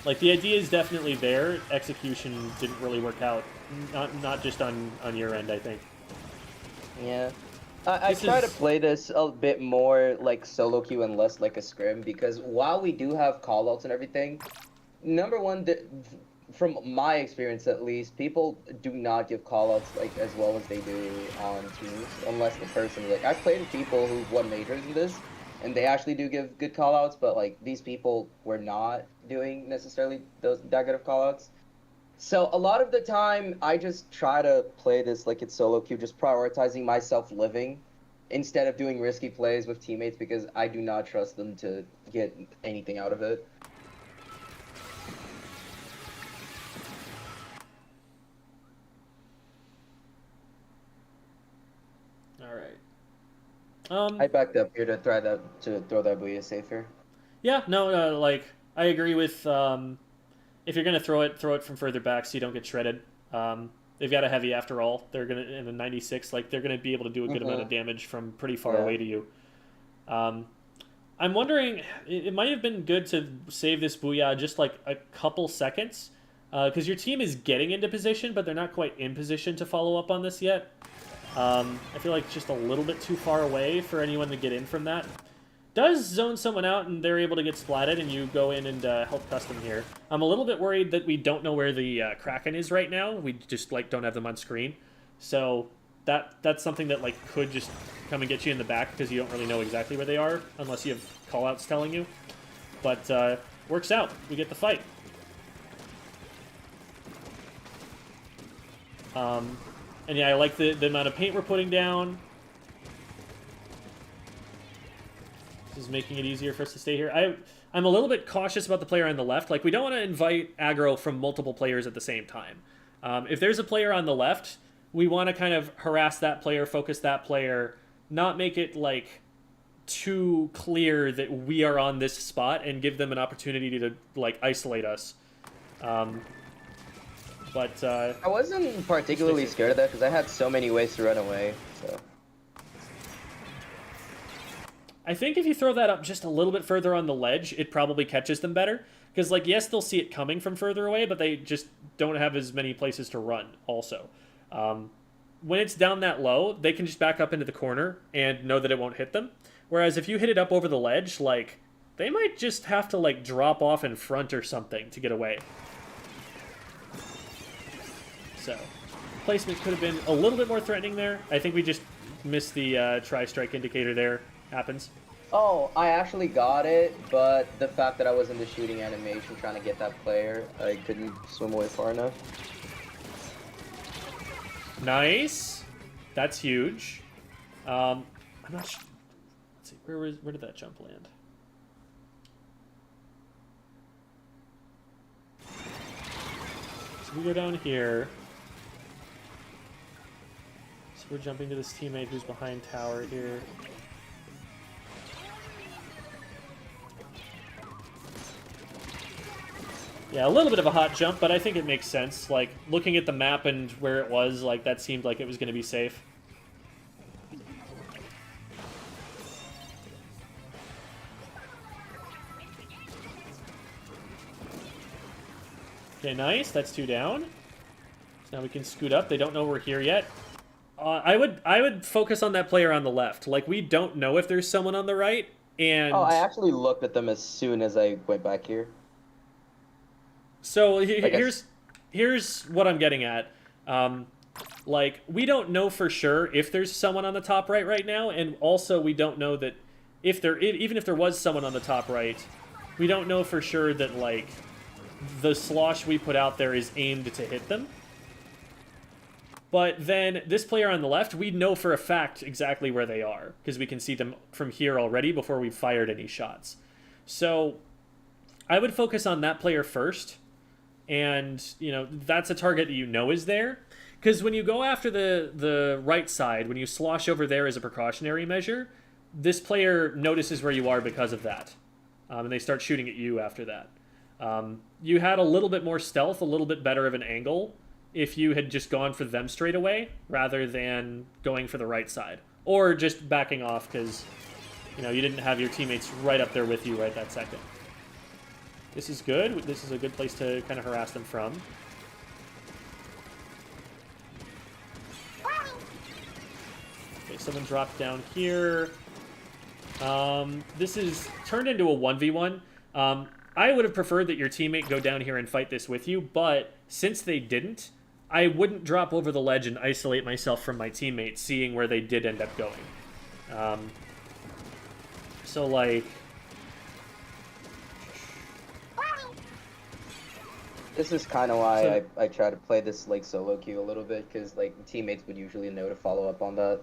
Like, the idea is definitely there. Execution didn't really work out. Not just on your end, I think. Yeah. I try to play this a bit more like solo queue and less like a scrim because while we do have callouts and everything, number one, from my experience at least, people do not give callouts like as well as they do on teams, unless the person like I've played with people who've won majors in this, and they actually do give good callouts, but like these people were not doing necessarily that good of callouts. So a lot of the time, I just try to play this like it's solo queue, just prioritizing myself living instead of doing risky plays with teammates because I do not trust them to get anything out of it. All right. I backed up here to throw that booyah safer. Yeah, no, like I agree with. If you're gonna throw it from further back so you don't get shredded. They've got a heavy after all. They're gonna in a 96. Like they're gonna be able to do a good amount of damage from pretty far away to you. I'm wondering, it might have been good to save this booyah just like a couple seconds, because your team is getting into position, but they're not quite in position to follow up on this yet. I feel like it's just a little bit too far away for anyone to get in from that. Does zone someone out and they're able to get splatted and you go in and help custom here. I'm a little bit worried that we don't know where the Kraken is right now. We just like don't have them on screen. So that's something that like could just come and get you in the back because you don't really know exactly where they are unless you have callouts telling you. But works out. We get the fight. And yeah, I like the amount of paint we're putting down. This is making it easier for us to stay here. I'm a little bit cautious about the player on the left. Like, we don't want to invite aggro from multiple players at the same time. If there's a player on the left, we want to kind of harass that player, focus that player, not make it, like, too clear that we are on this spot and give them an opportunity to, like, isolate us. But I wasn't particularly scared of that because I had so many ways to run away, so... I think if you throw that up just a little bit further on the ledge, it probably catches them better. Because, like, yes, they'll see it coming from further away, but they just don't have as many places to run, also. When it's down that low, they can just back up into the corner and know that it won't hit them. Whereas if you hit it up over the ledge, like, they might just have to, like, drop off in front or something to get away. So, placement could have been a little bit more threatening there. I think we just missed the tri-strike indicator there. Happens. Oh, I actually got it, but the fact that I was in the shooting animation trying to get that player, I couldn't swim away far enough. Nice. That's huge. I'm not sure. Let's see, where did that jump land? So we go down here. So we're jumping to this teammate who's behind tower here. Yeah, a little bit of a hot jump, but I think it makes sense. Like, looking at the map and where it was, like, that seemed like it was going to be safe. Okay, nice. That's 2 down. So now we can scoot up. They don't know we're here yet. I would focus on that player on the left. Like, we don't know if there's someone on the right, and... Oh, I actually looked at them as soon as I went back here. So here's what I'm getting at. Like, we don't know for sure if there's someone on the top right now, and also we don't know that even if there was someone on the top right, we don't know for sure that, like, the slosh we put out there is aimed to hit them. But then this player on the left, we know for a fact exactly where they are, because we can see them from here already before we've fired any shots. So I would focus on that player first. And, you know, that's a target that you know is there. Because when you go after the right side, when you slosh over there as a precautionary measure, this player notices where you are because of that. And they start shooting at you after that. You had a little bit more stealth, a little bit better of an angle, if you had just gone for them straight away, rather than going for the right side. Or just backing off because, you know, you didn't have your teammates right up there with you right that second. This is good. This is a good place to kind of harass them from. Okay, someone dropped down here. This is turned into a 1v1. I would have preferred that your teammate go down here and fight this with you, but since they didn't, I wouldn't drop over the ledge and isolate myself from my teammates, seeing where they did end up going. So, like... This is kind of why I try to play this like solo queue a little bit, because like teammates would usually know to follow up on that.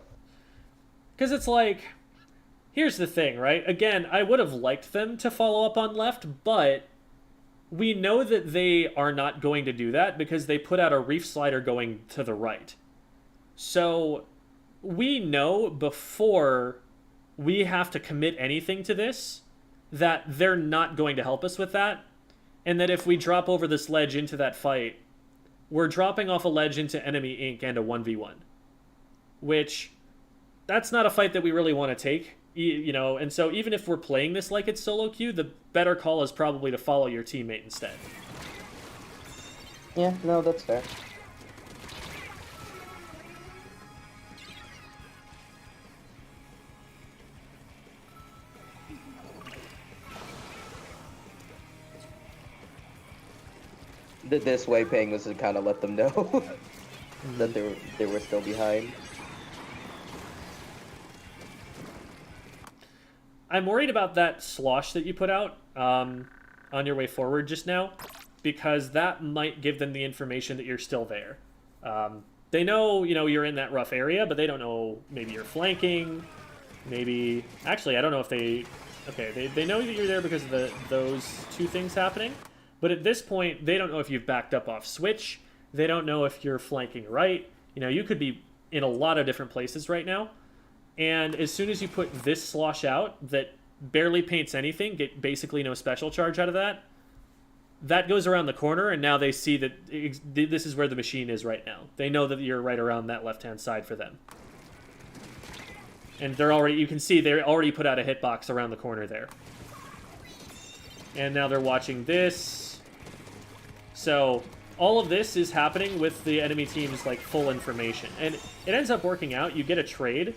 Because it's like, here's the thing, right? Again, I would have liked them to follow up on left, but we know that they are not going to do that because they put out a reef slider going to the right. So we know before we have to commit anything to this that they're not going to help us with that. And that if we drop over this ledge into that fight, we're dropping off a ledge into enemy ink and a 1v1. Which, that's not a fight that we really want to take, you know, and so even if we're playing this like it's solo queue, the better call is probably to follow your teammate instead. Yeah, no, that's fair. This way paying was to kind of let them know that they were still behind. I'm worried about that slosh that you put out on your way forward just now, because that might give them the information that you're still there. They know, you know, you're in that rough area, but they don't know maybe you're flanking. Maybe, actually, I don't know if they. Okay, they know that you're there because of those two things happening. But at this point, they don't know if you've backed up off switch. They don't know if you're flanking right. You know, you could be in a lot of different places right now. And as soon as you put this slosh out that barely paints anything, get basically no special charge out of that, that goes around the corner, and now they see that this is where the machine is right now. They know that you're right around that left-hand side for them. And they're already, you can see they already put out a hitbox around the corner there. And now they're watching this. So all of this is happening with the enemy team's like full information. And it ends up working out. You get a trade,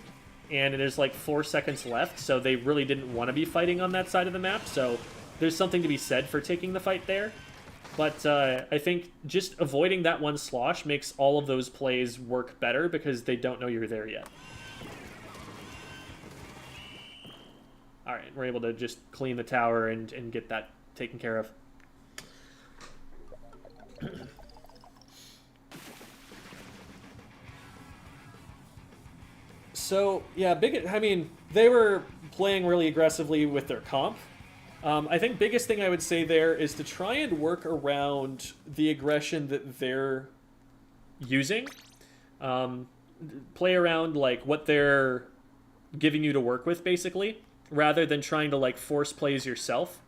and there's like 4 seconds left, so they really didn't want to be fighting on that side of the map. So there's something to be said for taking the fight there. But I think just avoiding that one slosh makes all of those plays work better because they don't know you're there yet. Alright, we're able to just clean the tower and get that taken care of. So, yeah, I mean, they were playing really aggressively with their comp. I think biggest thing I would say there is to try and work around the aggression that they're using. Play around, like, what they're giving you to work with, basically, rather than trying to, like, force plays yourself.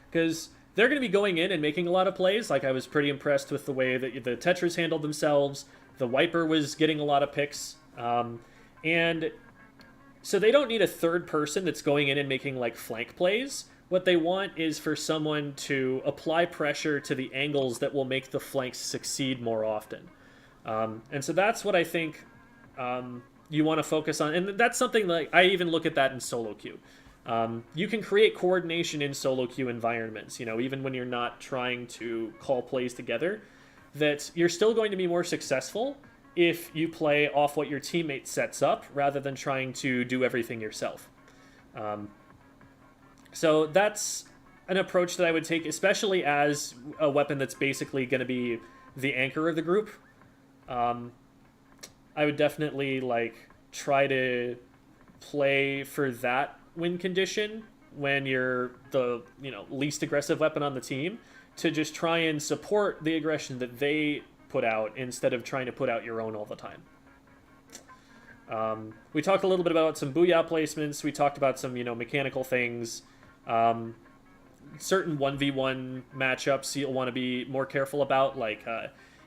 Because they're going to be going in and making a lot of plays. Like, I was pretty impressed with the way that the Tetras handled themselves. The Wiper was getting a lot of picks. And so they don't need a third person that's going in and making, like, flank plays. What they want is for someone to apply pressure to the angles that will make the flanks succeed more often. And so that's what I think you want to focus on. And that's something like, I even look at that in solo queue. You can create coordination in solo queue environments, you know, even when you're not trying to call plays together, that you're still going to be more successful if you play off what your teammate sets up rather than trying to do everything yourself. So that's an approach that I would take, especially as a weapon that's basically going to be the anchor of the group. I would definitely, like, try to play for that win condition when you're the, you know, least aggressive weapon on the team, to just try and support the aggression that they put out instead of trying to put out your own all the time. We talked a little bit about some booyah placements. We talked about some, you know, mechanical things. Certain 1v1 matchups you'll want to be more careful about. Like,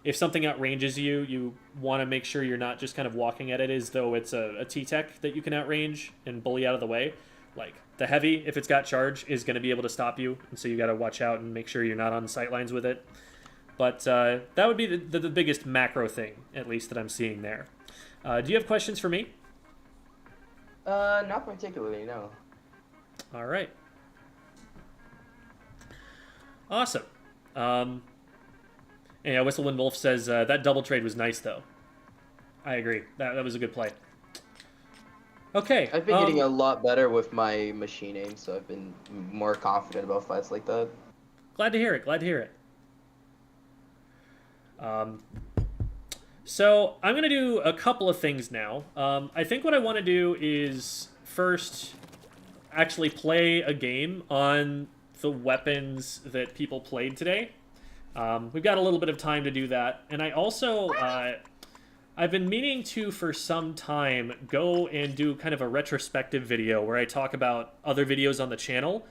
if something outranges you, you want to make sure you're not just kind of walking at it as though it's a T-Tech that you can outrange and bully out of the way. Like, the heavy, if it's got charge, is going to be able to stop you, and so you got to watch out and make sure you're not on sight lines with it. But that would be the biggest macro thing, at least, that I'm seeing there. Do you have questions for me? Not particularly, no. All right. Awesome. Yeah, Whistlewind Wolf says that double trade was nice, though. I agree. That was a good play. Okay. I've been getting a lot better with my machine aim, so I've been more confident about fights like that. Glad to hear it. Glad to hear it. So I'm gonna do a couple of things now. I think what I want to do is first actually play a game on the weapons that people played today. We've got a little bit of time to do that, and I also I've been meaning to for some time go and do kind of a retrospective video where I talk about other videos on the channel.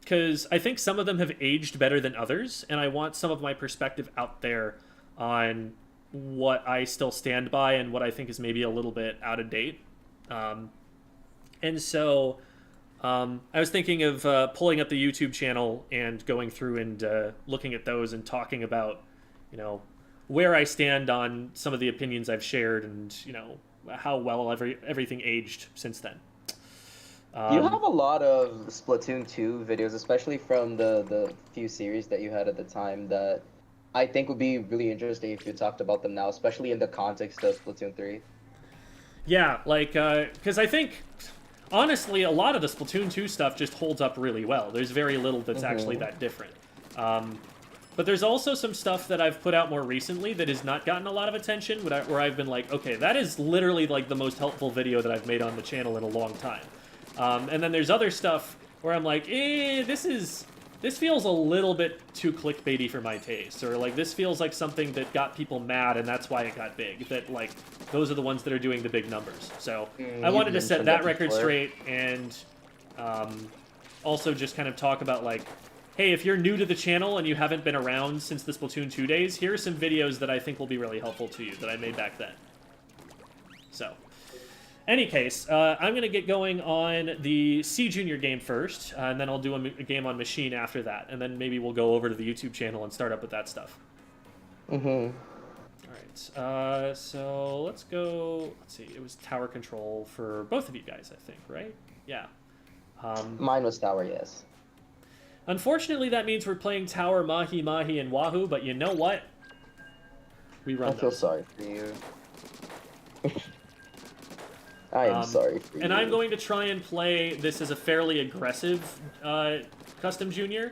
Because I think some of them have aged better than others, and I want some of my perspective out there on what I still stand by and what I think is maybe a little bit out of date. And so I was thinking of pulling up the YouTube channel and going through and looking at those and talking about, you know, where I stand on some of the opinions I've shared and, you know, how well everything aged since then. You have a lot of Splatoon 2 videos, especially from the few series that you had at the time, that I think would be really interesting if you talked about them now, especially in the context of Splatoon 3. Yeah, like, because I think, honestly, a lot of the Splatoon 2 stuff just holds up really well. There's very little that's actually that different. But there's also some stuff that I've put out more recently that has not gotten a lot of attention, where I've been like, okay, that is literally like the most helpful video that I've made on the channel in a long time. And then there's other stuff where I'm like, this feels a little bit too clickbaity for my taste, or like this feels like something that got people mad and that's why it got big. That like those are the ones that are doing the big numbers. So I wanted to set that record straight and also just kind of talk about like, hey, if you're new to the channel and you haven't been around since the Splatoon 2 days, here are some videos that I think will be really helpful to you that I made back then. So. Any case, I'm going to get going on the C Junior game first, and then I'll do a game on Machine after that, and then maybe we'll go over to the YouTube channel and start up with that stuff. Mm-hmm. Alright, so let's go, let's see, it was tower control for both of you guys, I think, right? Yeah. Mine was tower, yes. Unfortunately, that means we're playing tower, Mahi, Mahi, and Wahoo, but you know what? We run I feel those. sorry for you. I am sorry for you. And I'm going to try and play this as a fairly aggressive custom junior.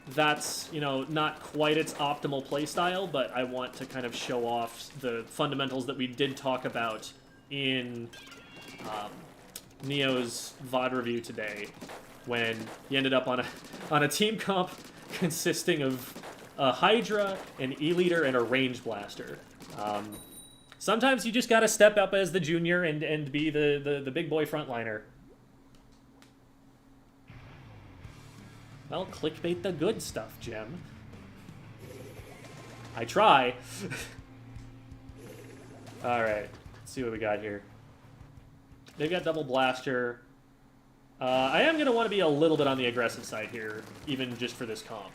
That's, you know, not quite its optimal playstyle, but I want to kind of show off the fundamentals that we did talk about in Neo's VOD review today, when he ended up on a team comp consisting of a Hydra, an E-Leader, and a Range Blaster. Sometimes you just gotta step up as the junior and be the big boy frontliner. Well, clickbait the good stuff, Jim. I try. Alright, let's see what we got here. They've got double blaster. I am gonna want to be a little bit on the aggressive side here, even just for this comp.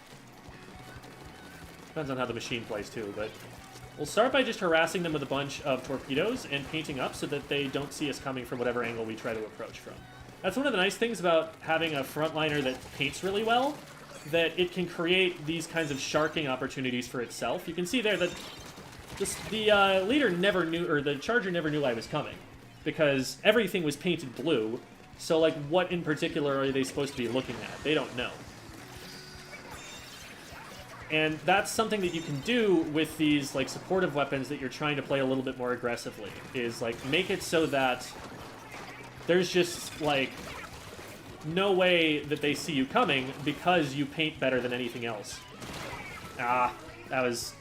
Depends on how the machine plays too, but we'll start by just harassing them with a bunch of torpedoes and painting up so that they don't see us coming from whatever angle we try to approach from. That's one of the nice things about having a frontliner that paints really well, that it can create these kinds of sharking opportunities for itself. You can see there that the leader never knew, or the charger never knew I was coming, because everything was painted blue, so like what in particular are they supposed to be looking at? They don't know. And that's something that you can do with these like supportive weapons that you're trying to play a little bit more aggressively, is like make it so that there's just like no way that they see you coming because you paint better than anything else. That was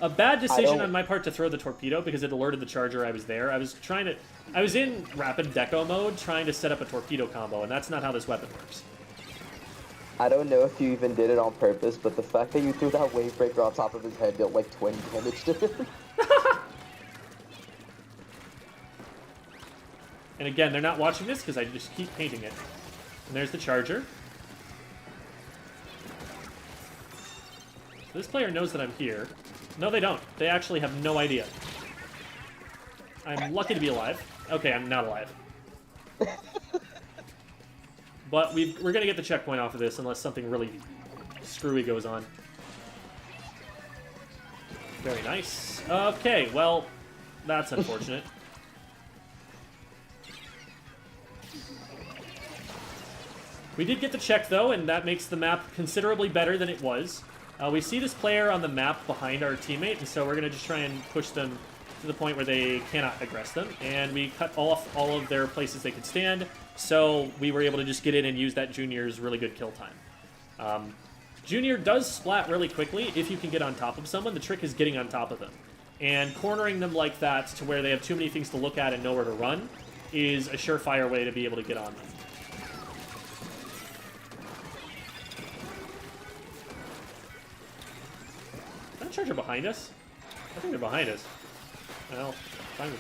a bad decision on my part to throw the torpedo because it alerted the charger I was there. I was in rapid deco mode trying to set up a torpedo combo, and that's not how this weapon works. I don't know if you even did it on purpose, but the fact that you threw that wave breaker on top of his head dealt like 20 damage to him. And again, they're not watching this because I just keep painting it. And there's the charger. So this player knows that I'm here. No, they don't. They actually have no idea. I'm lucky to be alive. Okay, I'm not alive. But we're going to get the checkpoint off of this unless something really screwy goes on. Very nice. Okay, well, that's unfortunate. We did get the check, though, and that makes the map considerably better than it was. We see this player on the map behind our teammate, and so we're going to just try and push them to the point where they cannot aggress them. And we cut off all of their places they could stand, so we were able to just get in and use that Junior's really good kill time. Junior does splat really quickly if you can get on top of someone. The trick is getting on top of them. And cornering them like that to where they have too many things to look at and nowhere to run is a surefire way to be able to get on them. Is that a charger behind us? I think they're behind us. Well, fine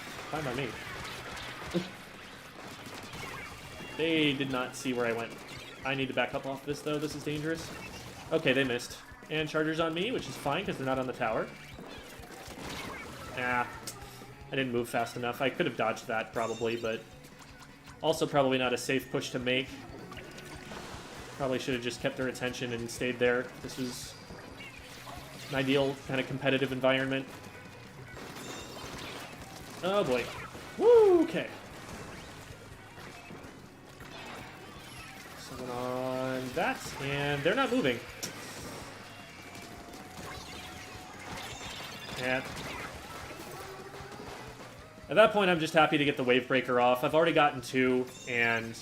by me. They did not see where I went. I need to back up off this, though. This is dangerous. Okay, they missed. And chargers on me, which is fine because they're not on the tower. Ah, I didn't move fast enough. I could have dodged that, probably, but also probably not a safe push to make. Probably should have just kept their attention and stayed there. This was an ideal kind of competitive environment. Oh, boy. Woo, okay. Someone on that, and they're not moving. Yeah. At that point, I'm just happy to get the wave breaker off. I've already gotten 2, and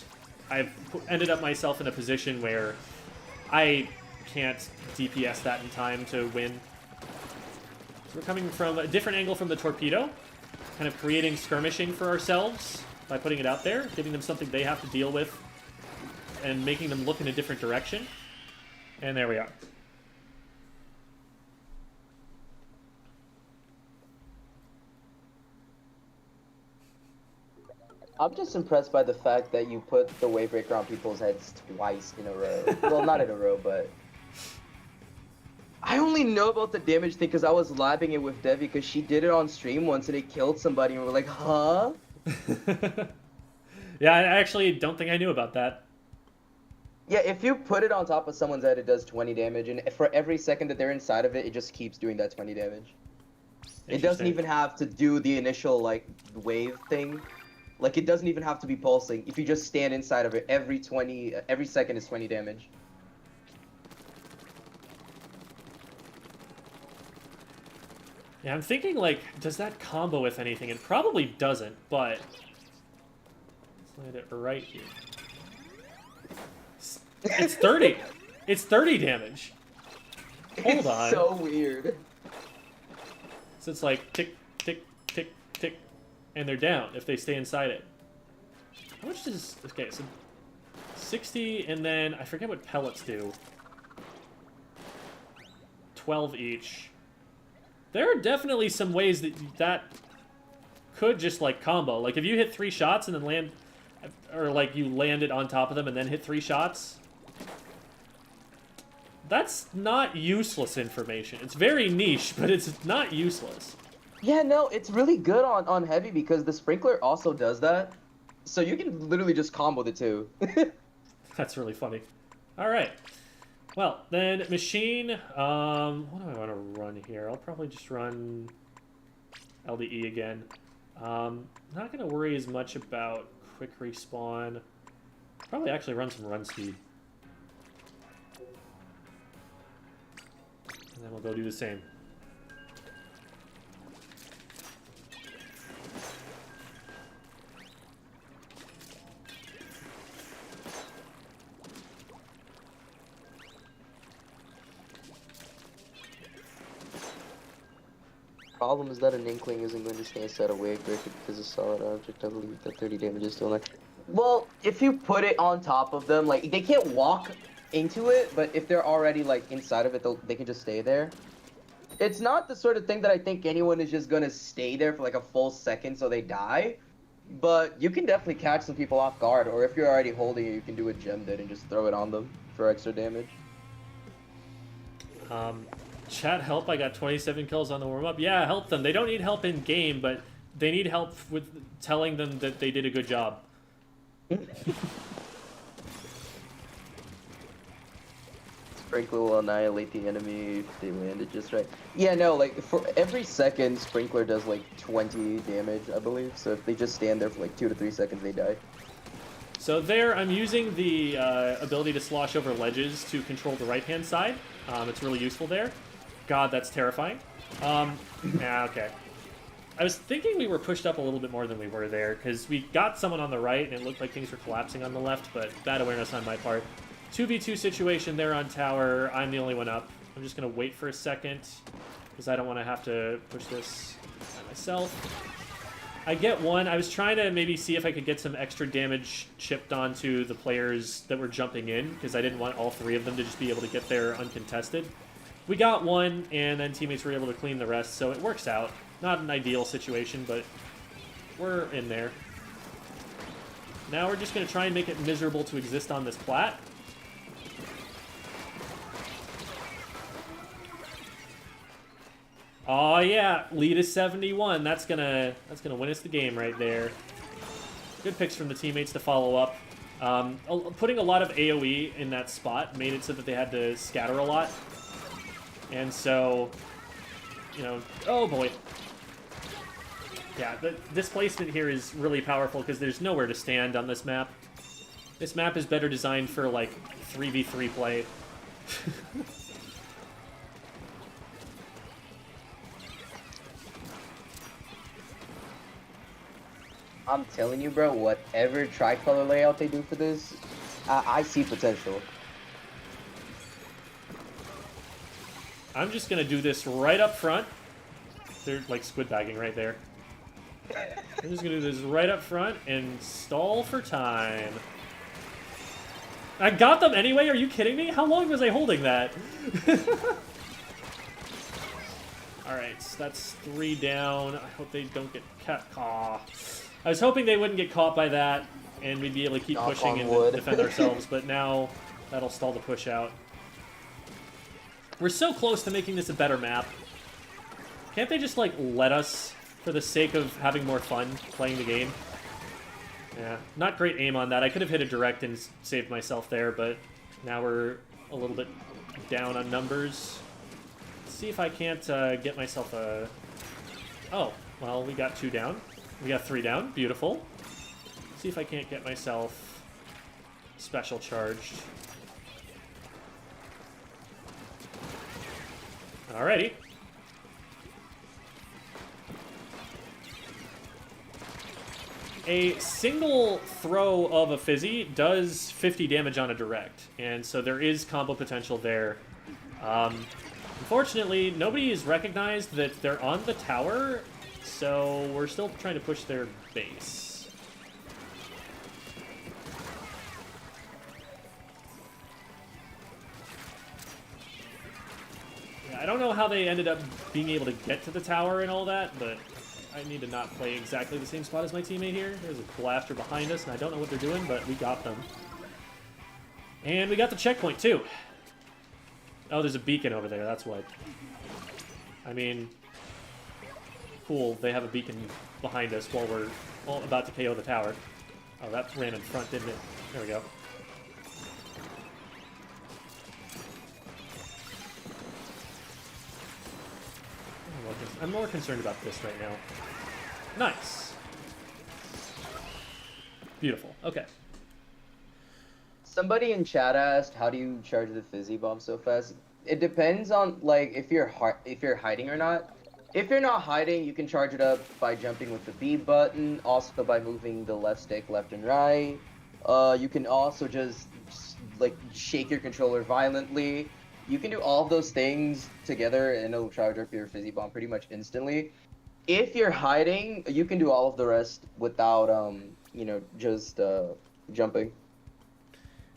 I've ended up myself in a position where I can't DPS that in time to win. So we're coming from a different angle from the torpedo, kind of creating skirmishing for ourselves by putting it out there, giving them something they have to deal with, and making them look in a different direction. And there we are. I'm just impressed by the fact that you put the wave breaker on people's heads twice in a row. Well, not in a row, but... I only know about the damage thing because I was labbing it with Devi because she did it on stream once and it killed somebody and we were like, huh? Yeah, I actually don't think I knew about that. Yeah, if you put it on top of someone's head, it does 20 damage, and for every second that they're inside of it, it just keeps doing that 20 damage. It doesn't even have to do the initial, like, wave thing. Like, it doesn't even have to be pulsing. If you just stand inside of it, every second is 20 damage. Yeah, I'm thinking, like, does that combo with anything? It probably doesn't, but... Let's land it right here. It's 30! It's 30 damage! Hold on. It's so weird. So it's like, tick, tick, tick, tick, and they're down if they stay inside it. How much does... Okay, so 60, and then I forget what pellets do. 12 each. There are definitely some ways that could just, like, combo. Like, if you hit 3 shots and then land... Or, like, you land it on top of them and then hit 3 shots... That's not useless information. It's very niche, but it's not useless. Yeah, no, it's really good on heavy because the sprinkler also does that. So you can literally just combo the two. That's really funny. Alright. Well, then machine, what do I want to run here? I'll probably just run LDE again. Not going to worry as much about quick respawn. Probably actually run some run speed. And then we'll go do the same. Problem is that an Inkling isn't going to stay inside a wave breaker because it's a solid object. I believe that 30 damage is still there. Well, if you put it on top of them, like, they can't walk into it, but if they're already, like, inside of it, they can just stay there. It's not the sort of thing that I think anyone is just gonna stay there for, like, a full second so they die, but you can definitely catch some people off guard, or if you're already holding it, you can do a gem dead and just throw it on them for extra damage. Chat help, I got 27 kills on the warm-up. Yeah, help them. They don't need help in game, but they need help with telling them that they did a good job. Sprinkler will annihilate the enemy if they landed just right. Yeah, no, like for every second, Sprinkler does like 20 damage, I believe. So if they just stand there for like 2 to 3 seconds, they die. So there, I'm using the ability to slosh over ledges to control the right-hand side. It's really useful there. God, that's terrifying. Yeah, okay. I was thinking we were pushed up a little bit more than we were there, because we got someone on the right, and it looked like things were collapsing on the left, but bad awareness on my part. 2v2 situation there on tower. I'm the only one up. I'm just going to wait for a second, because I don't want to have to push this by myself. I get one. I was trying to maybe see if I could get some extra damage chipped onto the players that were jumping in, because I didn't want all 3 of them to just be able to get there uncontested. We got one, and then teammates were able to clean the rest, so it works out. Not an ideal situation, but we're in there. Now we're just going to try and make it miserable to exist on this plat. Oh yeah, lead is 71. That's gonna win us the game right there. Good picks from the teammates to follow up. Putting a lot of AoE in that spot made it so that they had to scatter a lot. And so, you know, oh boy. Yeah, the displacement here is really powerful because there's nowhere to stand on this map. This map is better designed for, like, 3v3 play. I'm telling you, bro, whatever tricolor layout they do for this, I see potential. I'm just going to do this right up front. They're, like, squid bagging right there. I'm just going to do this right up front and stall for time. I got them anyway? Are you kidding me? How long was I holding that? Alright, so that's 3 down. I hope they don't get caught. I was hoping they wouldn't get caught by that, and we'd be able to keep pushing and defend ourselves, but now that'll stall the push out. We're so close to making this a better map. Can't they just, like, let us, for the sake of having more fun playing the game? Yeah, not great aim on that. I could have hit a direct and saved myself there, but now we're a little bit down on numbers. Let's see if I can't get myself a... Oh, well, we got 2 down. We got 3 down. Beautiful. Let's see if I can't get myself special charged. Alrighty. A single throw of a fizzy does 50 damage on a direct, and so there is combo potential there. Unfortunately, nobody has recognized that they're on the tower, so we're still trying to push their base. Yeah, I don't know how they ended up being able to get to the tower and all that, but I need to not play exactly the same spot as my teammate here. There's a blaster behind us, and I don't know what they're doing, but we got them. And we got the checkpoint, too. Oh, there's a beacon over there, that's what. I mean, cool, they have a beacon behind us while we're all about to KO the tower. Oh, that ran in front, didn't it? There we go. I'm more concerned about this right now. Nice. Beautiful. Okay. Somebody in chat asked, how do you charge the fizzy bomb so fast? It depends on, like, if you're hiding or not. If you're not hiding, you can charge it up by jumping with the B button, also by moving the left stick left and right. You can also just like, shake your controller violently. You can do all of those things together, and it'll charge up your fizzy bomb pretty much instantly. If you're hiding, you can do all of the rest without, you know, just jumping.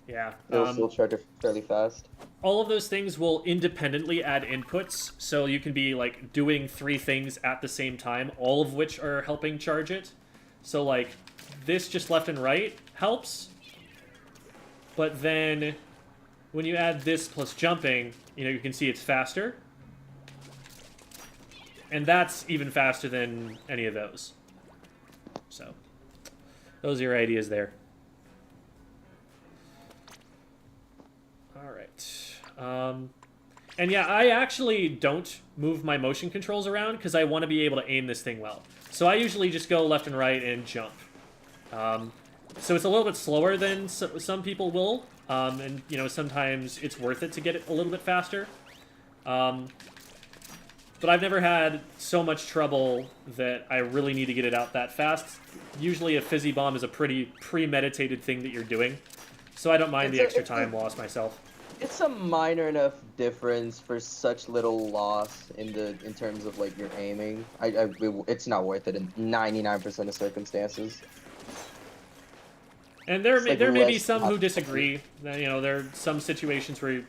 Yeah. It'll still charge it fairly fast. All of those things will independently add inputs, so you can be, like, doing 3 things at the same time, all of which are helping charge it. So, like, this just left and right helps, but then when you add this plus jumping, you know, you can see it's faster. And that's even faster than any of those. So, those are your ideas there. Alright. And yeah, I actually don't move my motion controls around because I want to be able to aim this thing well. So I usually just go left and right and jump. So it's a little bit slower than some people will, and you know, sometimes it's worth it to get it a little bit faster. But I've never had so much trouble that I really need to get it out that fast. Usually a fizzy bomb is a pretty premeditated thing that you're doing, so I don't mind the extra time lost myself. It's a minor enough difference for such little loss in terms of like your aiming. It's not worth it in 99% of circumstances. And there may be some who less disagree. You know, there are some situations where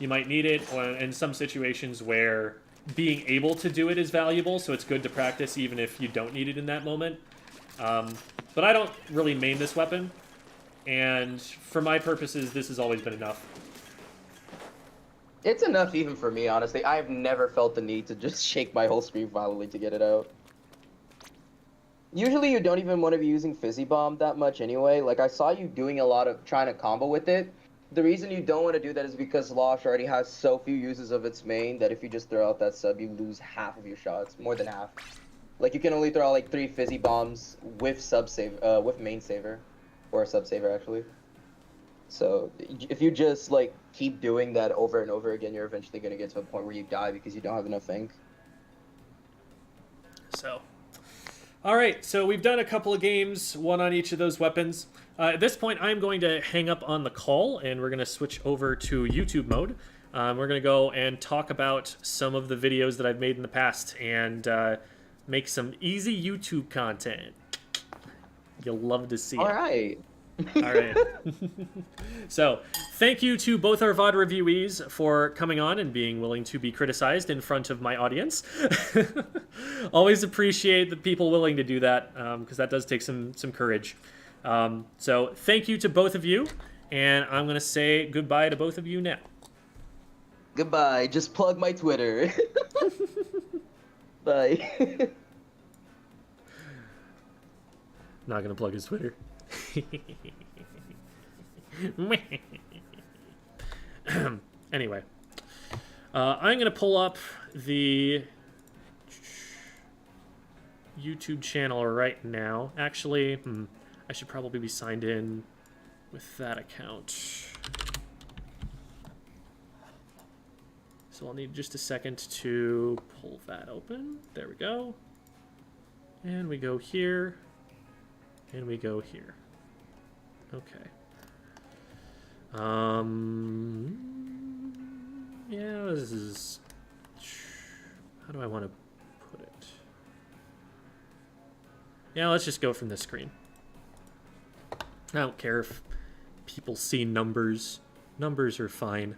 you might need it, and some situations where being able to do it is valuable, so it's good to practice even if you don't need it in that moment. But I don't really main this weapon, and for my purposes, this has always been enough. It's enough even for me, honestly. I've never felt the need to just shake my whole screen violently to get it out. Usually you don't even want to be using Fizzy Bomb that much anyway. Like, I saw you doing a lot of trying to combo with it. The reason you don't want to do that is because Losh already has so few uses of its main that if you just throw out that sub, you lose half of your shots. More than half. Like, you can only throw out, like, 3 Fizzy Bombs with with main saver. Or a sub saver, actually. So, if you just, like, keep doing that over and over again, you're eventually going to get to a point where you die because you don't have enough ink. So, alright, so we've done a couple of games, one on each of those weapons. At this point, I'm going to hang up on the call, and we're going to switch over to YouTube mode. We're going to go and talk about some of the videos that I've made in the past, and make some easy YouTube content. You'll love to see it. Alright. All right. So, thank you to both our VOD reviewees for coming on and being willing to be criticized in front of my audience. Always appreciate the people willing to do that, because that does take some courage. So, thank you to both of you, and I'm going to say goodbye to both of you now. Goodbye. Just plug my Twitter. Bye. Not going to plug his Twitter. Anyway, I'm gonna pull up the YouTube channel right now. Actually, I should probably be signed in with that account. So I'll need just a second to pull that open. There we go. And we go here. And we go here. Okay. Yeah, this is... How do I want to put it? Yeah, let's just go from this screen. I don't care if people see numbers. Numbers are fine.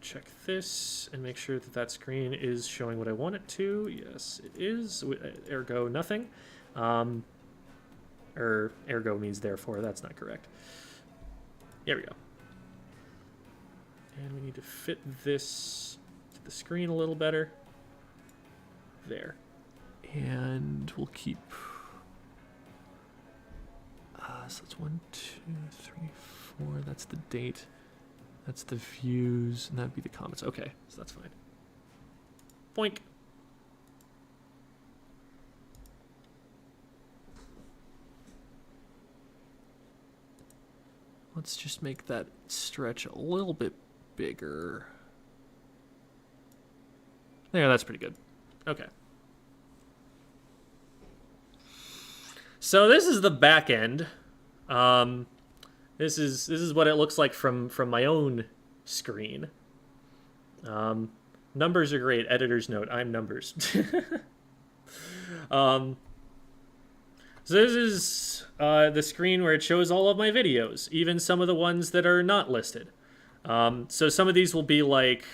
Check this and make sure that that screen is showing what I want it to. Yes, it is. Ergo, nothing. Ergo means therefore. That's not correct. There we go. And we need to fit this to the screen a little better. There. And we'll keep... so it's 1, 2, 3, 4. That's the date. That's the views, and that'd be the comments. Okay, so that's fine. Boink. Let's just make that stretch a little bit bigger. There, that's pretty good. Okay. So this is the back end. This is what it looks like from my own screen. Numbers are great. Editor's note, I'm numbers. So this is the screen where it shows all of my videos, even some of the ones that are not listed. So some of these will be like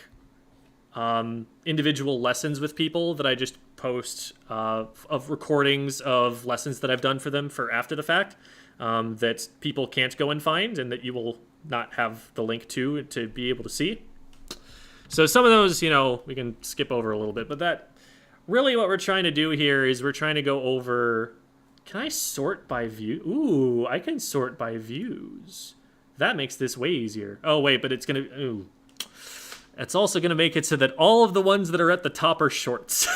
individual lessons with people that I just post of recordings of lessons that I've done for them for after the fact. That people can't go and find, and that you will not have the link to be able to see. So some of those, you know, we can skip over a little bit, but that really what we're trying to do here is we're trying to go over Can I sort by view? Ooh, I can sort by views. That makes this way easier. Oh, wait, but it's going to... Ooh. It's also going to make it so that all of the ones that are at the top are shorts.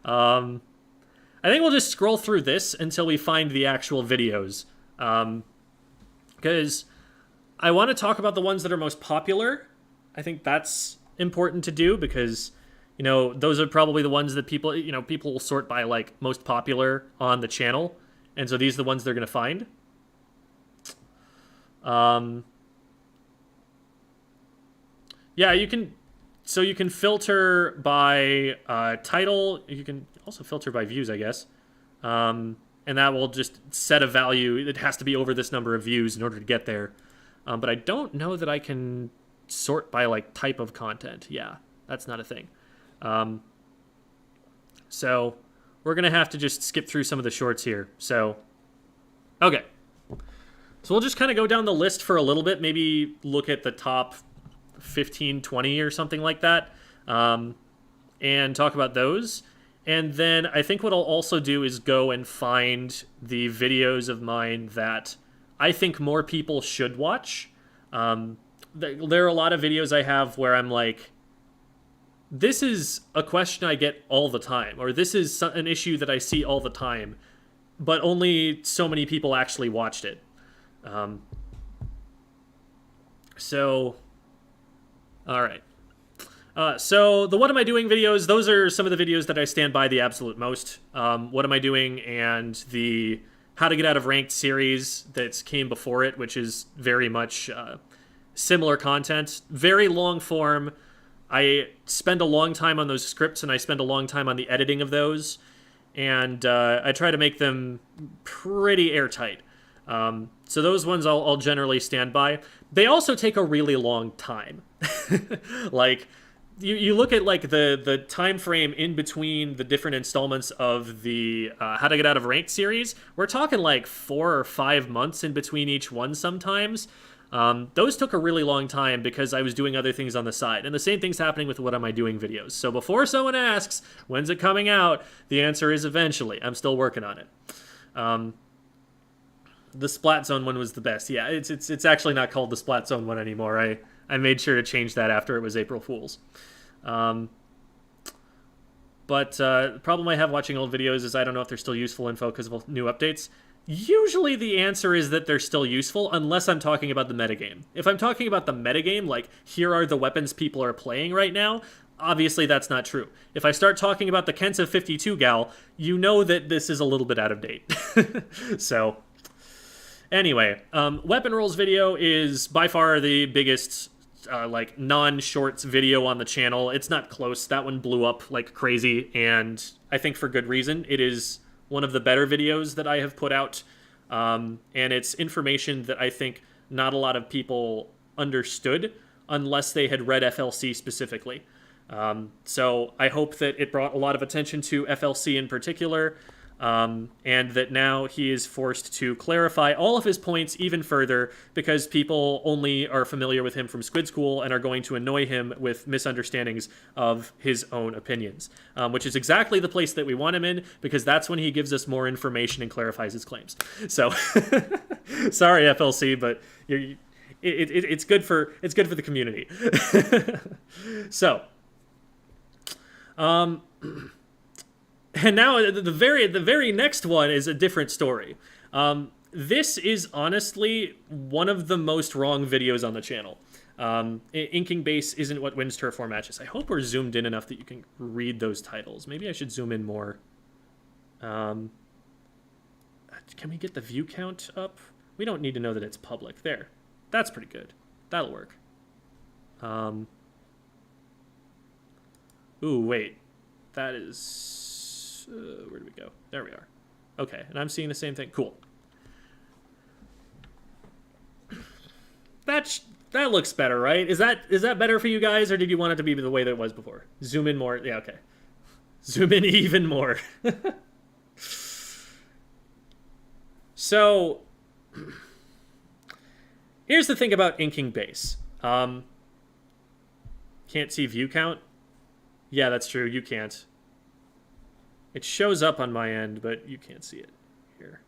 I think we'll just scroll through this until we find the actual videos. Because I want to talk about the ones that are most popular. I think that's important to do because, you know, those are probably the ones that people, you know, people will sort by, like, most popular on the channel. And so these are the ones they're going to find. Yeah, you can... So you can filter by title. You can also filter by views, I guess. And that will just set a value. It has to be over this number of views in order to get there. But I don't know that I can sort by, like, type of content. Yeah, that's not a thing. So we're going to have to just skip through some of the shorts here. So, okay. So we'll just kind of go down the list for a little bit. Maybe look at the top 15, 20 or something like that, and talk about those. And then I think what I'll also do is go and find the videos of mine that I think more people should watch. There are a lot of videos I have where I'm like, this is a question I get all the time, or this is an issue that I see all the time, but only so many people actually watched it. All right. So the What Am I Doing videos, those are some of the videos that I stand by the absolute most. What Am I Doing and the How to Get Out of Ranked series that came before it, which is very much similar content. Very long form. I spend a long time on those scripts and I spend a long time on the editing of those. And I try to make them pretty airtight. So those ones I'll generally stand by. They also take a really long time. Like, you look at, like, the time frame in between the different installments of the How to Get Out of Ranked series. We're talking, like, 4 or 5 months in between each one sometimes. Those took a really long time because I was doing other things on the side. And the same thing's happening with What Am I Doing videos. So before someone asks, when's it coming out? The answer is eventually. I'm still working on it. The Splat Zone one was the best. Yeah, it's actually not called the Splat Zone one anymore. I made sure to change that after it was April Fool's. But the problem I have watching old videos is I don't know if they're still useful info because of new updates. Usually the answer is that they're still useful unless I'm talking about the metagame. If I'm talking about the metagame, like, here are the weapons people are playing right now, obviously that's not true. If I start talking about the Kensa 52 gal, you know that this is a little bit out of date. So... Anyway, Weapon Rolls video is by far the biggest, like, non-shorts video on the channel. It's not close. That one blew up like crazy, and I think for good reason. It is one of the better videos that I have put out, and it's information that I think not a lot of people understood unless they had read FLC specifically. So I hope that it brought a lot of attention to FLC in particular, and that now he is forced to clarify all of his points even further because people only are familiar with him from Squid School and are going to annoy him with misunderstandings of his own opinions, which is exactly the place that we want him in because that's when he gives us more information and clarifies his claims. So, sorry FLC, but it's good for the community. So, and now the very next one is a different story. This is honestly one of the most wrong videos on the channel. Inking base isn't what wins turf war matches. I hope we're zoomed in enough that you can read those titles. Maybe I should zoom in more. Can we get the view count up? We don't need to know that it's public. There. That's pretty good. That'll work. Ooh, wait. That is... where do we go? There we are. Okay, and I'm seeing the same thing. Cool. That looks better, right? Is that better for you guys, or did you want it to be the way that it was before? Zoom in more. Yeah, okay. Zoom in even more. So, here's the thing about inking base. Can't see view count? Yeah, that's true. You can't. It shows up on my end, but you can't see it here.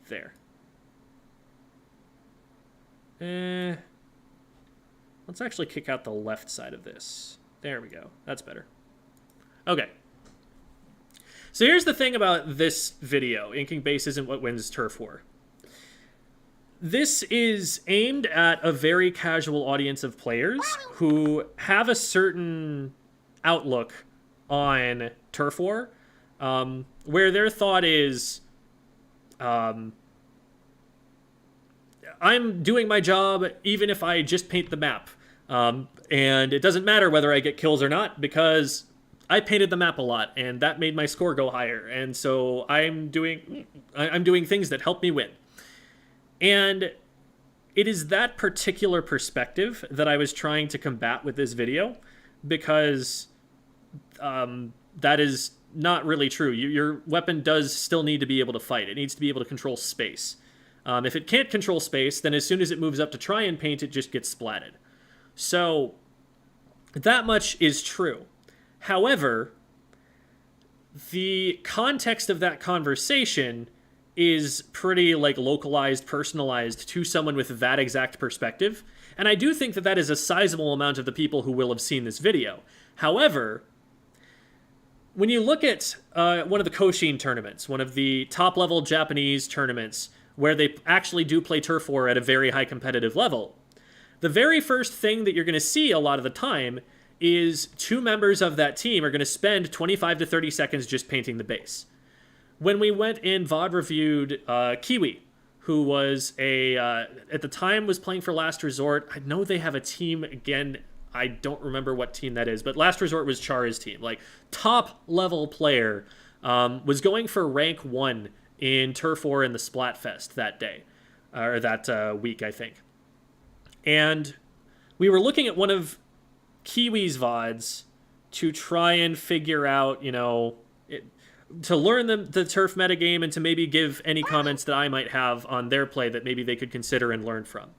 There. Let's actually kick out the left side of this. There we go. That's better. Okay. So here's the thing about this video. Inking base isn't what wins turf war. This is aimed at a very casual audience of players who have a certain outlook on turf war, where their thought is, I'm doing my job even if I just paint the map. And it doesn't matter whether I get kills or not because I painted the map a lot and that made my score go higher. And so I'm doing things that help me win. And it is that particular perspective that I was trying to combat with this video because that is not really true. Your weapon does still need to be able to fight. It needs to be able to control space. If it can't control space, then as soon as it moves up to try and paint, it just gets splatted. So that much is true. However, the context of that conversation is pretty like localized, personalized to someone with that exact perspective. And I do think that that is a sizable amount of the people who will have seen this video. However, when you look at one of the Koshin tournaments, one of the top-level Japanese tournaments where they actually do play turf war at a very high competitive level, the very first thing that you're going to see a lot of the time is two members of that team are going to spend 25 to 30 seconds just painting the base. When we went in VOD reviewed Kiwi, who was at the time was playing for Last Resort. I know they have a team again. I don't remember what team that is, but Last Resort was Chara's team. Like, top level player, was going for rank 1 in Turf War in the Splatfest that day, or that week, I think. And we were looking at one of Kiwi's VODs to try and figure out, to learn the turf metagame and to maybe give any comments that I might have on their play that maybe they could consider and learn from.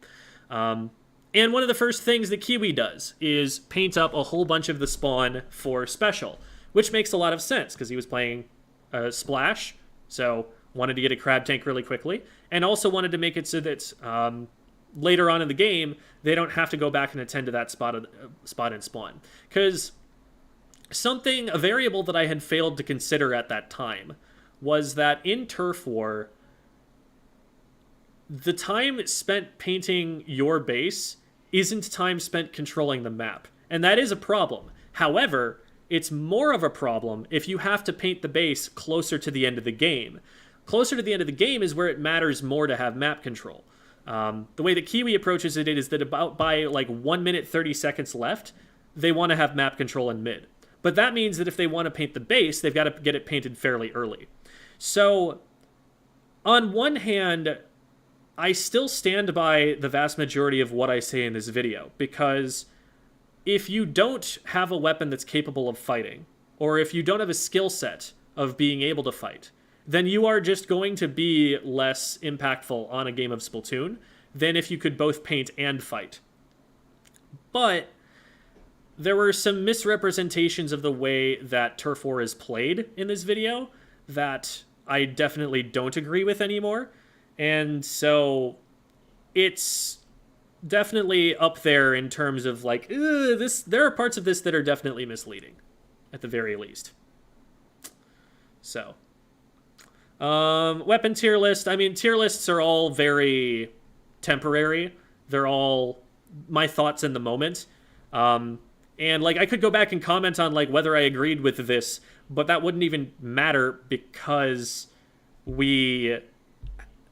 And one of the first things that Kiwi does is paint up a whole bunch of the spawn for special, which makes a lot of sense because he was playing Splash, so wanted to get a crab tank really quickly, and also wanted to make it so that later on in the game, they don't have to go back and attend to that spot and spawn. Because a variable that I had failed to consider at that time was that in Turf War, the time spent painting your base isn't time spent controlling the map. And that is a problem. However, it's more of a problem if you have to paint the base closer to the end of the game. Closer to the end of the game is where it matters more to have map control. The way that Kiwi approaches it is that about by like 1 minute 30 seconds left, they want to have map control in mid. But that means that if they want to paint the base, they've got to get it painted fairly early. So, on one hand, I still stand by the vast majority of what I say in this video, because if you don't have a weapon that's capable of fighting, or if you don't have a skill set of being able to fight, then you are just going to be less impactful on a game of Splatoon than if you could both paint and fight. But there were some misrepresentations of the way that Turf War is played in this video that I definitely don't agree with anymore. And so it's definitely up there in terms of like, there are parts of this that are definitely misleading, at the very least. So, weapon tier list. I mean, tier lists are all very temporary. They're all my thoughts in the moment. And like, I could go back and comment on like whether I agreed with this, but that wouldn't even matter because we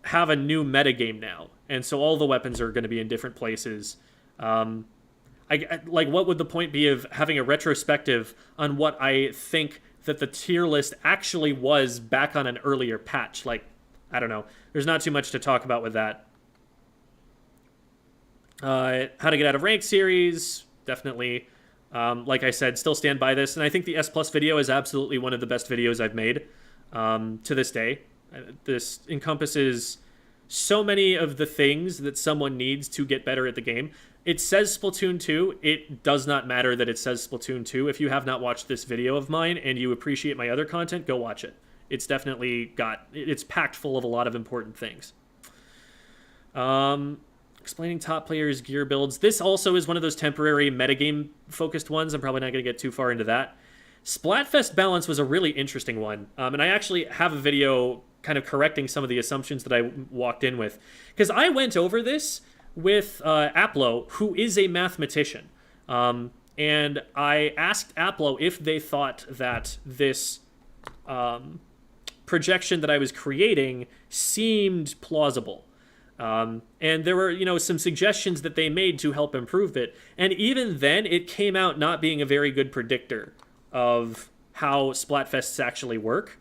have a new metagame now. And so all the weapons are going to be in different places. Like, what would the point be of having a retrospective on what I think that the tier list actually was back on an earlier patch? Like, I don't know. There's not too much to talk about with that. How to get out of rank series, definitely. Like I said, still stand by this. And I think the S Plus video is absolutely one of the best videos I've made to this day. This encompasses so many of the things that someone needs to get better at the game. It says Splatoon 2. It does not matter that it says Splatoon 2. If you have not watched this video of mine and you appreciate my other content, go watch it. It's definitely it's packed full of a lot of important things. Explaining top players' gear builds. This also is one of those temporary metagame-focused ones. I'm probably not going to get too far into that. Splatfest balance was a really interesting one. And I actually have a video kind of correcting some of the assumptions that I walked in with. Because I went over this with Aplo, who is a mathematician. And I asked Aplo if they thought that this projection that I was creating seemed plausible. And there were, some suggestions that they made to help improve it. And even then, it came out not being a very good predictor of how Splatfests actually work.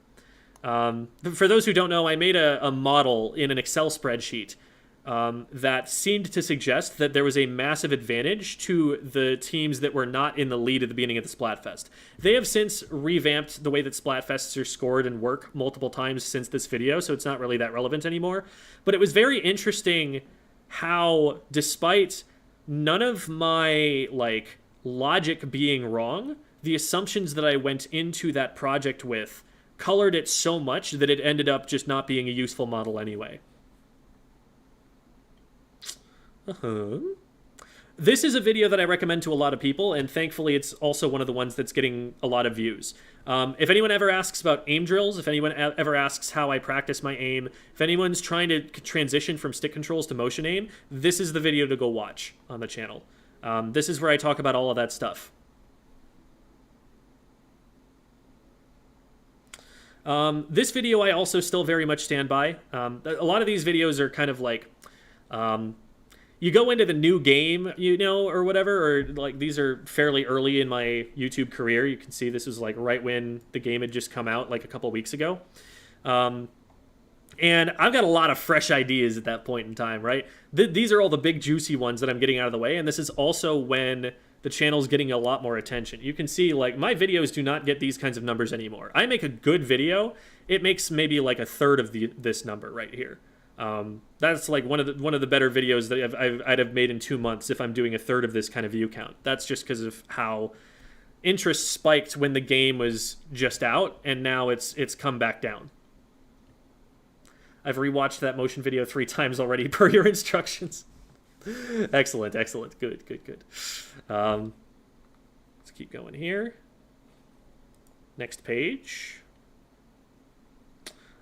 For those who don't know, I made a model in an Excel spreadsheet that seemed to suggest that there was a massive advantage to the teams that were not in the lead at the beginning of the Splatfest. They have since revamped the way that Splatfests are scored and work multiple times since this video, so it's not really that relevant anymore. But it was very interesting how, despite none of my, logic being wrong, the assumptions that I went into that project with colored it so much that it ended up just not being a useful model anyway. This is a video that I recommend to a lot of people, and thankfully it's also one of the ones that's getting a lot of views. If anyone ever asks about aim drills, if anyone ever asks how I practice my aim, if anyone's trying to transition from stick controls to motion aim, this is the video to go watch on the channel. This is where I talk about all of that stuff. This video I also still very much stand by. A lot of these videos are kind of like... you go into the new game, or whatever, or these are fairly early in my YouTube career. You can see this is right when the game had just come out, a couple weeks ago. And I've got a lot of fresh ideas at that point in time, right? These are all the big juicy ones that I'm getting out of the way, and this is also when the channel's getting a lot more attention. You can see, my videos do not get these kinds of numbers anymore. I make a good video, it makes maybe a third of this number right here. That's one of the better videos that I'd have made in 2 months if I'm doing a third of this kind of view count. That's just because of how interest spiked when the game was just out, and now it's come back down. I've rewatched that motion video 3 times already per your instructions. Excellent. Good. Let's keep going here. Next page.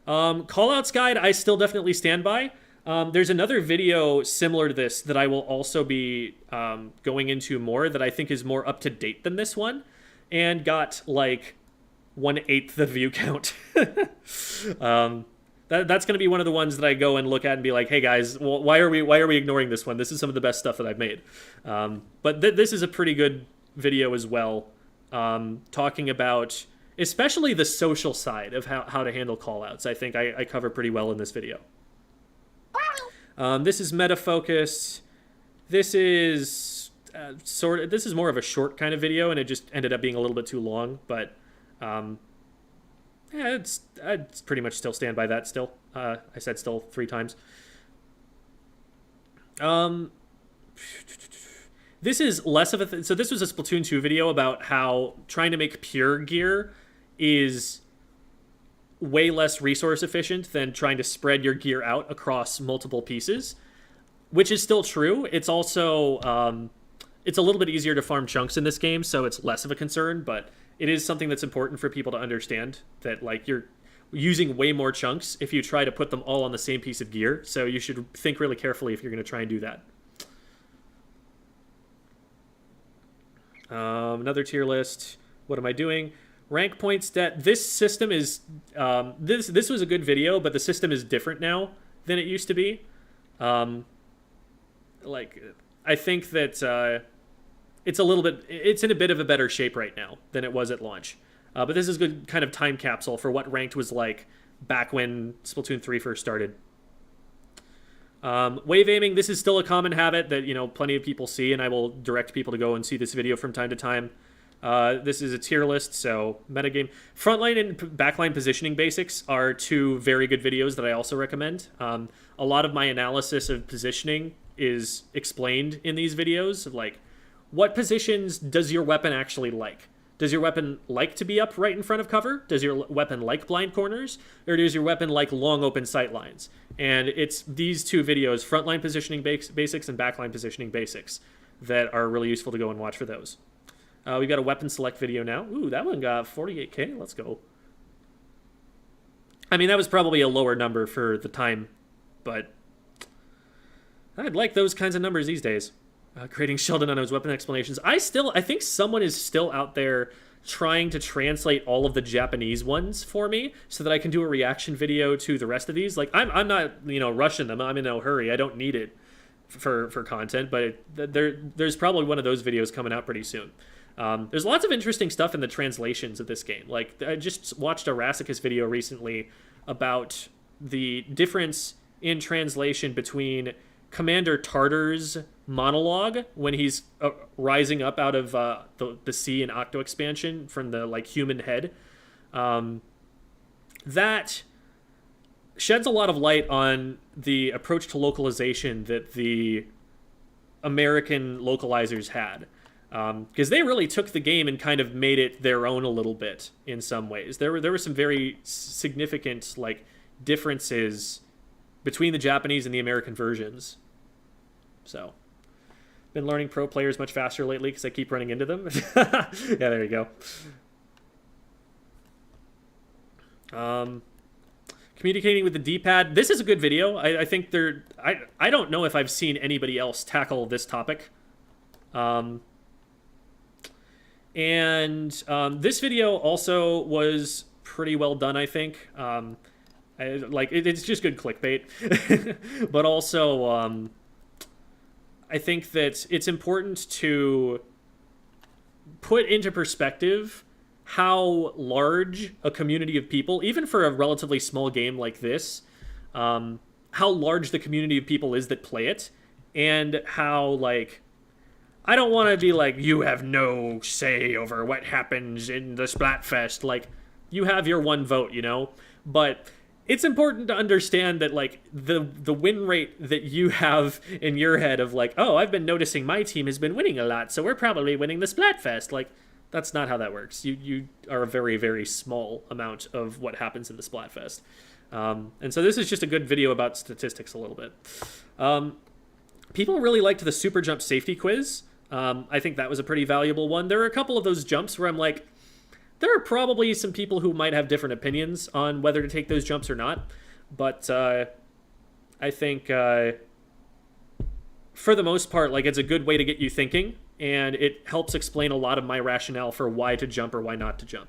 Callouts guide, I still definitely stand by. There's another video similar to this that I will also be going into more that I think is more up to date than this one, and got 1/8 the view count. That's going to be one of the ones that I go and look at and be like, hey guys, why are we ignoring this one? This is some of the best stuff that I've made. But this is a pretty good video as well, talking about especially the social side of how to handle callouts. I think I cover pretty well in this video. This is meta focused. This is this is more of a short kind of video, and it just ended up being a little bit too long. But yeah, I'd pretty much still stand by that. Still, I said still 3 times. This is less of a so this was a Splatoon 2 video about how trying to make pure gear is way less resource efficient than trying to spread your gear out across multiple pieces, which is still true. It's also it's a little bit easier to farm chunks in this game, so it's less of a concern, but it is something that's important for people to understand, that you're using way more chunks if you try to put them all on the same piece of gear, so you should think really carefully if you're going to try and do that. Another tier list. What am I doing? Rank point stat. This system is this was a good video, but the system is different now than it used to be. I think that it's in a bit of a better shape right now than it was at launch. But this is a good kind of time capsule for what ranked was like back when Splatoon 3 first started. Wave aiming, this is still a common habit that, plenty of people see, and I will direct people to go and see this video from time to time. This is a tier list, so metagame. Frontline and backline positioning basics are two very good videos that I also recommend. A lot of my analysis of positioning is explained in these videos. Like, what positions does your weapon actually like? Does your weapon like to be up right in front of cover? Does your weapon like blind corners? Or does your weapon like long open sight lines? And it's these two videos, frontline positioning basics and backline positioning basics, that are really useful to go and watch for those. We've got a weapon select video now. Ooh, that one got 48K. Let's go. I mean, that was probably a lower number for the time, but I'd like those kinds of numbers these days. Creating Sheldon on his weapon explanations. I think someone is still out there trying to translate all of the Japanese ones for me so that I can do a reaction video to the rest of these. Like, I'm not, rushing them. I'm in no hurry. I don't need it for content, but there's probably one of those videos coming out pretty soon. There's lots of interesting stuff in the translations of this game. Like, I just watched a Rassicus video recently about the difference in translation between Commander Tartar's monologue when he's rising up out of the sea in Octo expansion from the human head. That sheds a lot of light on the approach to localization that the American localizers had. Because they really took the game and kind of made it their own a little bit in some ways. There were some very significant differences between the Japanese and the American versions. So, been learning pro players much faster lately because I keep running into them. Yeah, there you go. Communicating with the D-pad. This is a good video. I think I don't know if I've seen anybody else tackle this topic. This video also was pretty well done, I think. It's just good clickbait. But also, I think that it's important to put into perspective how large a community of people, even for a relatively small game like this, how large the community of people is that play it, and how, I don't want to be you have no say over what happens in the Splatfest. You have your one vote, But it's important to understand that, the win rate that you have in your head of, oh, I've been noticing my team has been winning a lot, so we're probably winning the Splatfest. That's not how that works. You are a very, very small amount of what happens in the Splatfest. And so this is just a good video about statistics a little bit. People really liked the super jump safety quiz. I think that was a pretty valuable one. There are a couple of those jumps where I'm there are probably some people who might have different opinions on whether to take those jumps or not. But I think for the most part, it's a good way to get you thinking, and it helps explain a lot of my rationale for why to jump or why not to jump.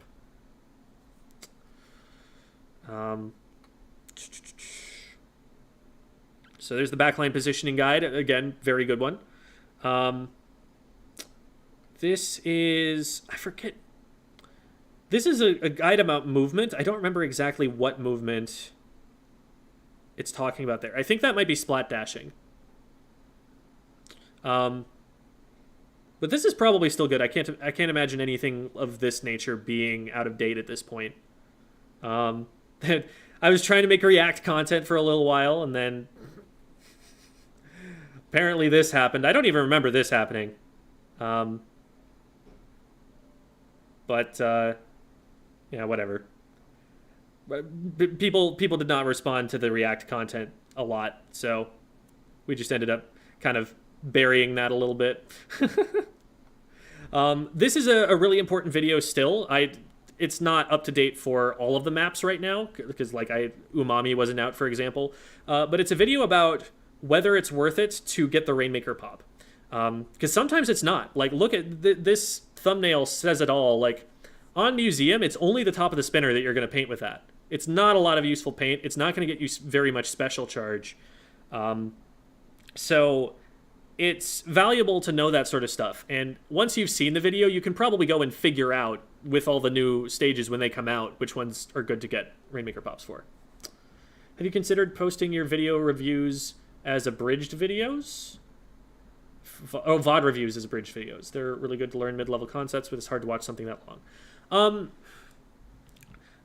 So there's the backline positioning guide. Again, very good one. This is... I forget... This is a guide about movement. I don't remember exactly what movement it's talking about there. I think that might be splat dashing. But this is probably still good. I can't imagine anything of this nature being out of date at this point. I was trying to make React content for a little while, and then apparently this happened. I don't even remember this happening. Yeah, whatever. People did not respond to the React content a lot, so we just ended up kind of burying that a little bit. This is a really important video still. It's not up to date for all of the maps right now, because Umami wasn't out, for example. But it's a video about whether it's worth it to get the Rainmaker pop. Because sometimes it's not. Look at this thumbnail says it all. On Museum, it's only the top of the spinner that you're going to paint with that. It's not a lot of useful paint. It's not going to get you very much special charge. So it's valuable to know that sort of stuff. And once you've seen the video, you can probably go and figure out, with all the new stages when they come out, which ones are good to get Rainmaker pops for. Have you considered posting your video reviews as abridged videos? VOD reviews as abridged videos. They're really good to learn mid-level concepts, but it's hard to watch something that long.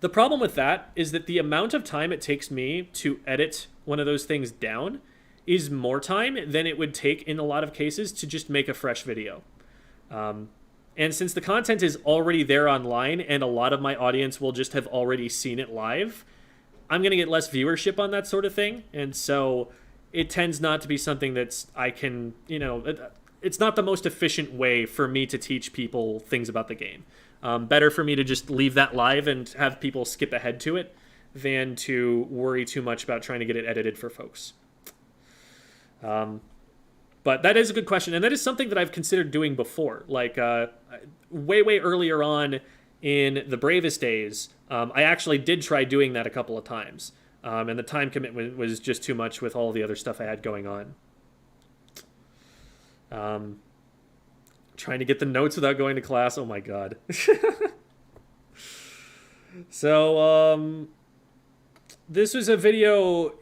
The problem with that is that the amount of time it takes me to edit one of those things down is more time than it would take in a lot of cases to just make a fresh video. And since the content is already there online and a lot of my audience will just have already seen it live, I'm going to get less viewership on that sort of thing. And so it tends not to be something that's I can, it's not the most efficient way for me to teach people things about the game. Better for me to just leave that live and have people skip ahead to it than to worry too much about trying to get it edited for folks. But that is a good question, and that is something that I've considered doing before. Like, way earlier on in the Bravest days, I actually did try doing that a couple of times. And the time commitment was just too much with all the other stuff I had going on. Trying to get the notes without going to class. Oh my god. So, this was a video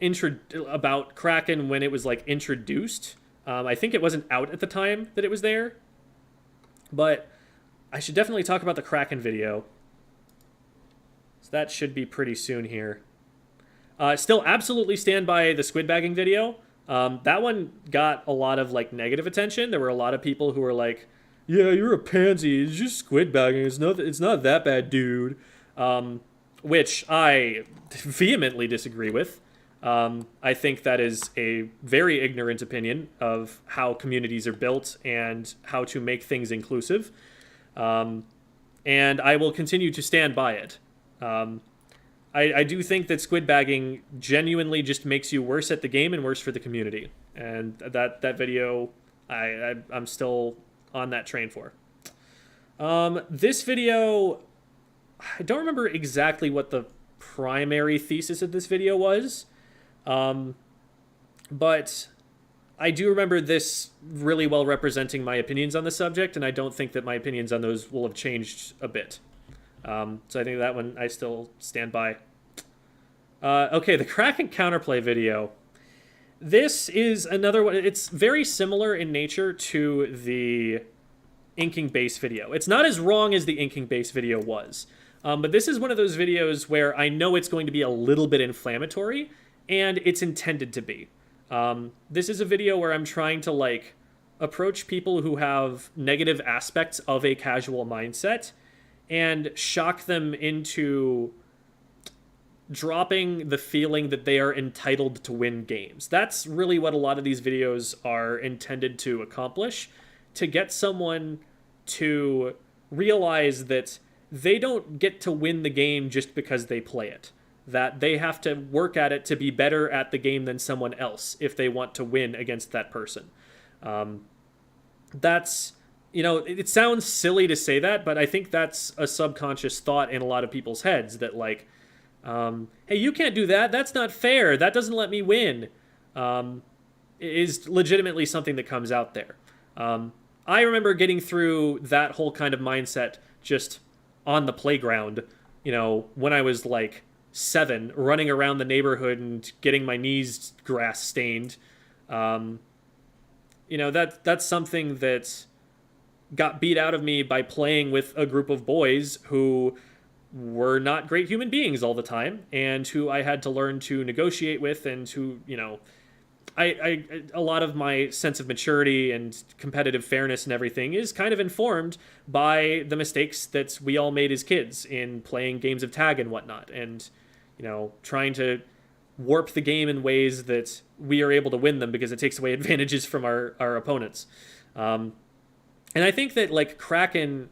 about Kraken when it was like introduced. I think it wasn't out at the time that it was there. But I should definitely talk about the Kraken video. So that should be pretty soon here. Still absolutely stand by the squid bagging video. That one got a lot of like negative attention. There were a lot of people who were like, yeah, you're a pansy. It's just squid bagging. It's not that bad, dude. Which I vehemently disagree with. I think that is a very ignorant opinion of how communities are built and how to make things inclusive. And I will continue to stand by it. I do think that squid bagging genuinely just makes you worse at the game and worse for the community. And that video, I'm still on that train for. This video, I don't remember exactly what the primary thesis of this video was. But I do remember this really well representing my opinions on the subject, and I don't think that my opinions on those will have changed a bit. So I think that one I still stand by. Okay, the Kraken counterplay video. This is another one. It's very similar in nature to the inking base video. It's not as wrong as the inking base video was. But this is one of those videos where I know it's going to be a little bit inflammatory, and it's intended to be. This is a video where I'm trying to like approach people who have negative aspects of a casual mindset and shock them into dropping the feeling that they are entitled to win games. That's really what a lot of these videos are intended to accomplish, to get someone to realize that they don't get to win the game just because they play it. That they have to work at it to be better at the game than someone else if they want to win against that person. That's, it sounds silly to say that, but I think that's a subconscious thought in a lot of people's heads that like, hey, you can't do that. That's not fair. That doesn't let me win. Is legitimately something that comes out there. I remember getting through that whole kind of mindset just on the playground, when I was like 7, running around the neighborhood and getting my knees grass stained. That's something that got beat out of me by playing with a group of boys who were not great human beings all the time, and who I had to learn to negotiate with, and who, a lot of my sense of maturity and competitive fairness and everything is kind of informed by the mistakes that we all made as kids in playing games of tag and whatnot, and trying to warp the game in ways that we are able to win them because it takes away advantages from our opponents. And I think that like Kraken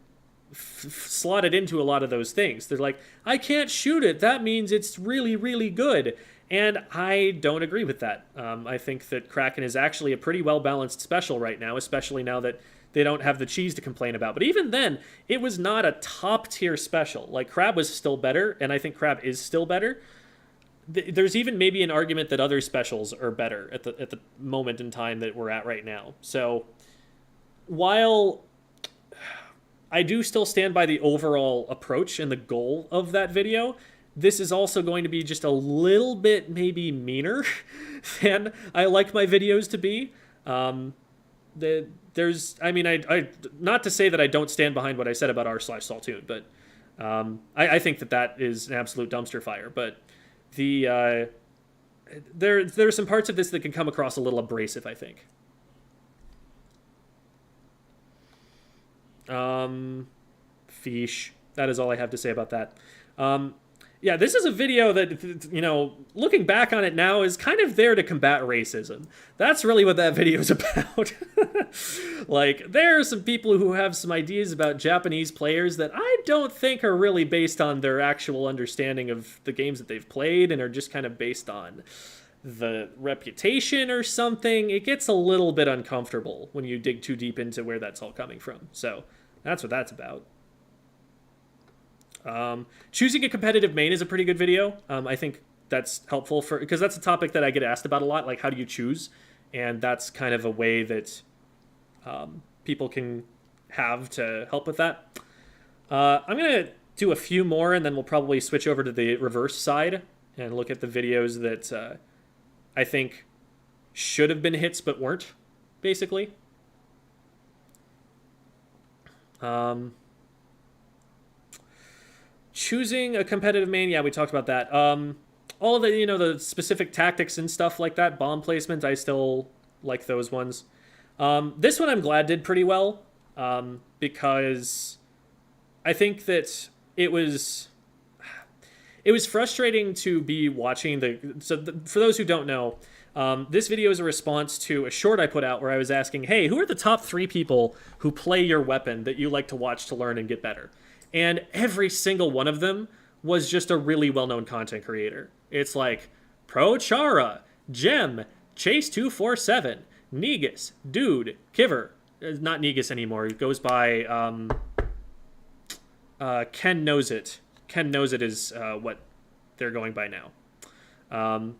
slotted into a lot of those things. They're like, I can't shoot it. That means it's really, really good. And I don't agree with that. I think that Kraken is actually a pretty well-balanced special right now, especially now that they don't have the cheese to complain about. But even then, it was not a top-tier special. Like, Crab was still better, and I think Crab is still better. There's even maybe an argument that other specials are better at the moment in time that we're at right now. So, while I do still stand by the overall approach and the goal of that video, this is also going to be just a little bit maybe meaner than I like my videos to be. there's, I mean, I not to say that I don't stand behind what I said about r/Saltoon, but I think that is an absolute dumpster fire. But there's some parts of this that can come across a little abrasive, I think. Fish. That is all I have to say about that. Yeah, this is a video that, you know, looking back on it now is kind of there to combat racism. That's really what that video is about. Like, there are some people who have some ideas about Japanese players that I don't think are really based on their actual understanding of the games that they've played and are just kind of based on the reputation or something. It gets a little bit uncomfortable when you dig too deep into where that's all coming from. So, that's what that's about. Choosing a competitive main is a pretty good video. I think that's helpful because that's a topic that I get asked about a lot, like how do you choose? And that's kind of a way that people can have to help with that. I'm going to do a few more and then we'll probably switch over to the reverse side and look at the videos that I think should have been hits but weren't, basically. Choosing a competitive main, yeah, we talked about that. All the, you know, the specific tactics and stuff like that, bomb placement, I still like those ones. This one I'm glad did pretty well, because I think that it was frustrating to be watching for those who don't know, this video is a response to a short I put out where I was asking, hey, who are the top 3 people who play your weapon that you like to watch to learn and get better? And every single one of them was just a really well-known content creator. It's like Pro Chara, Gem, Chase247, Negus, Dude, Kiver. Not Negus anymore. He goes by Ken Knows It. Ken Knows It is what they're going by now. I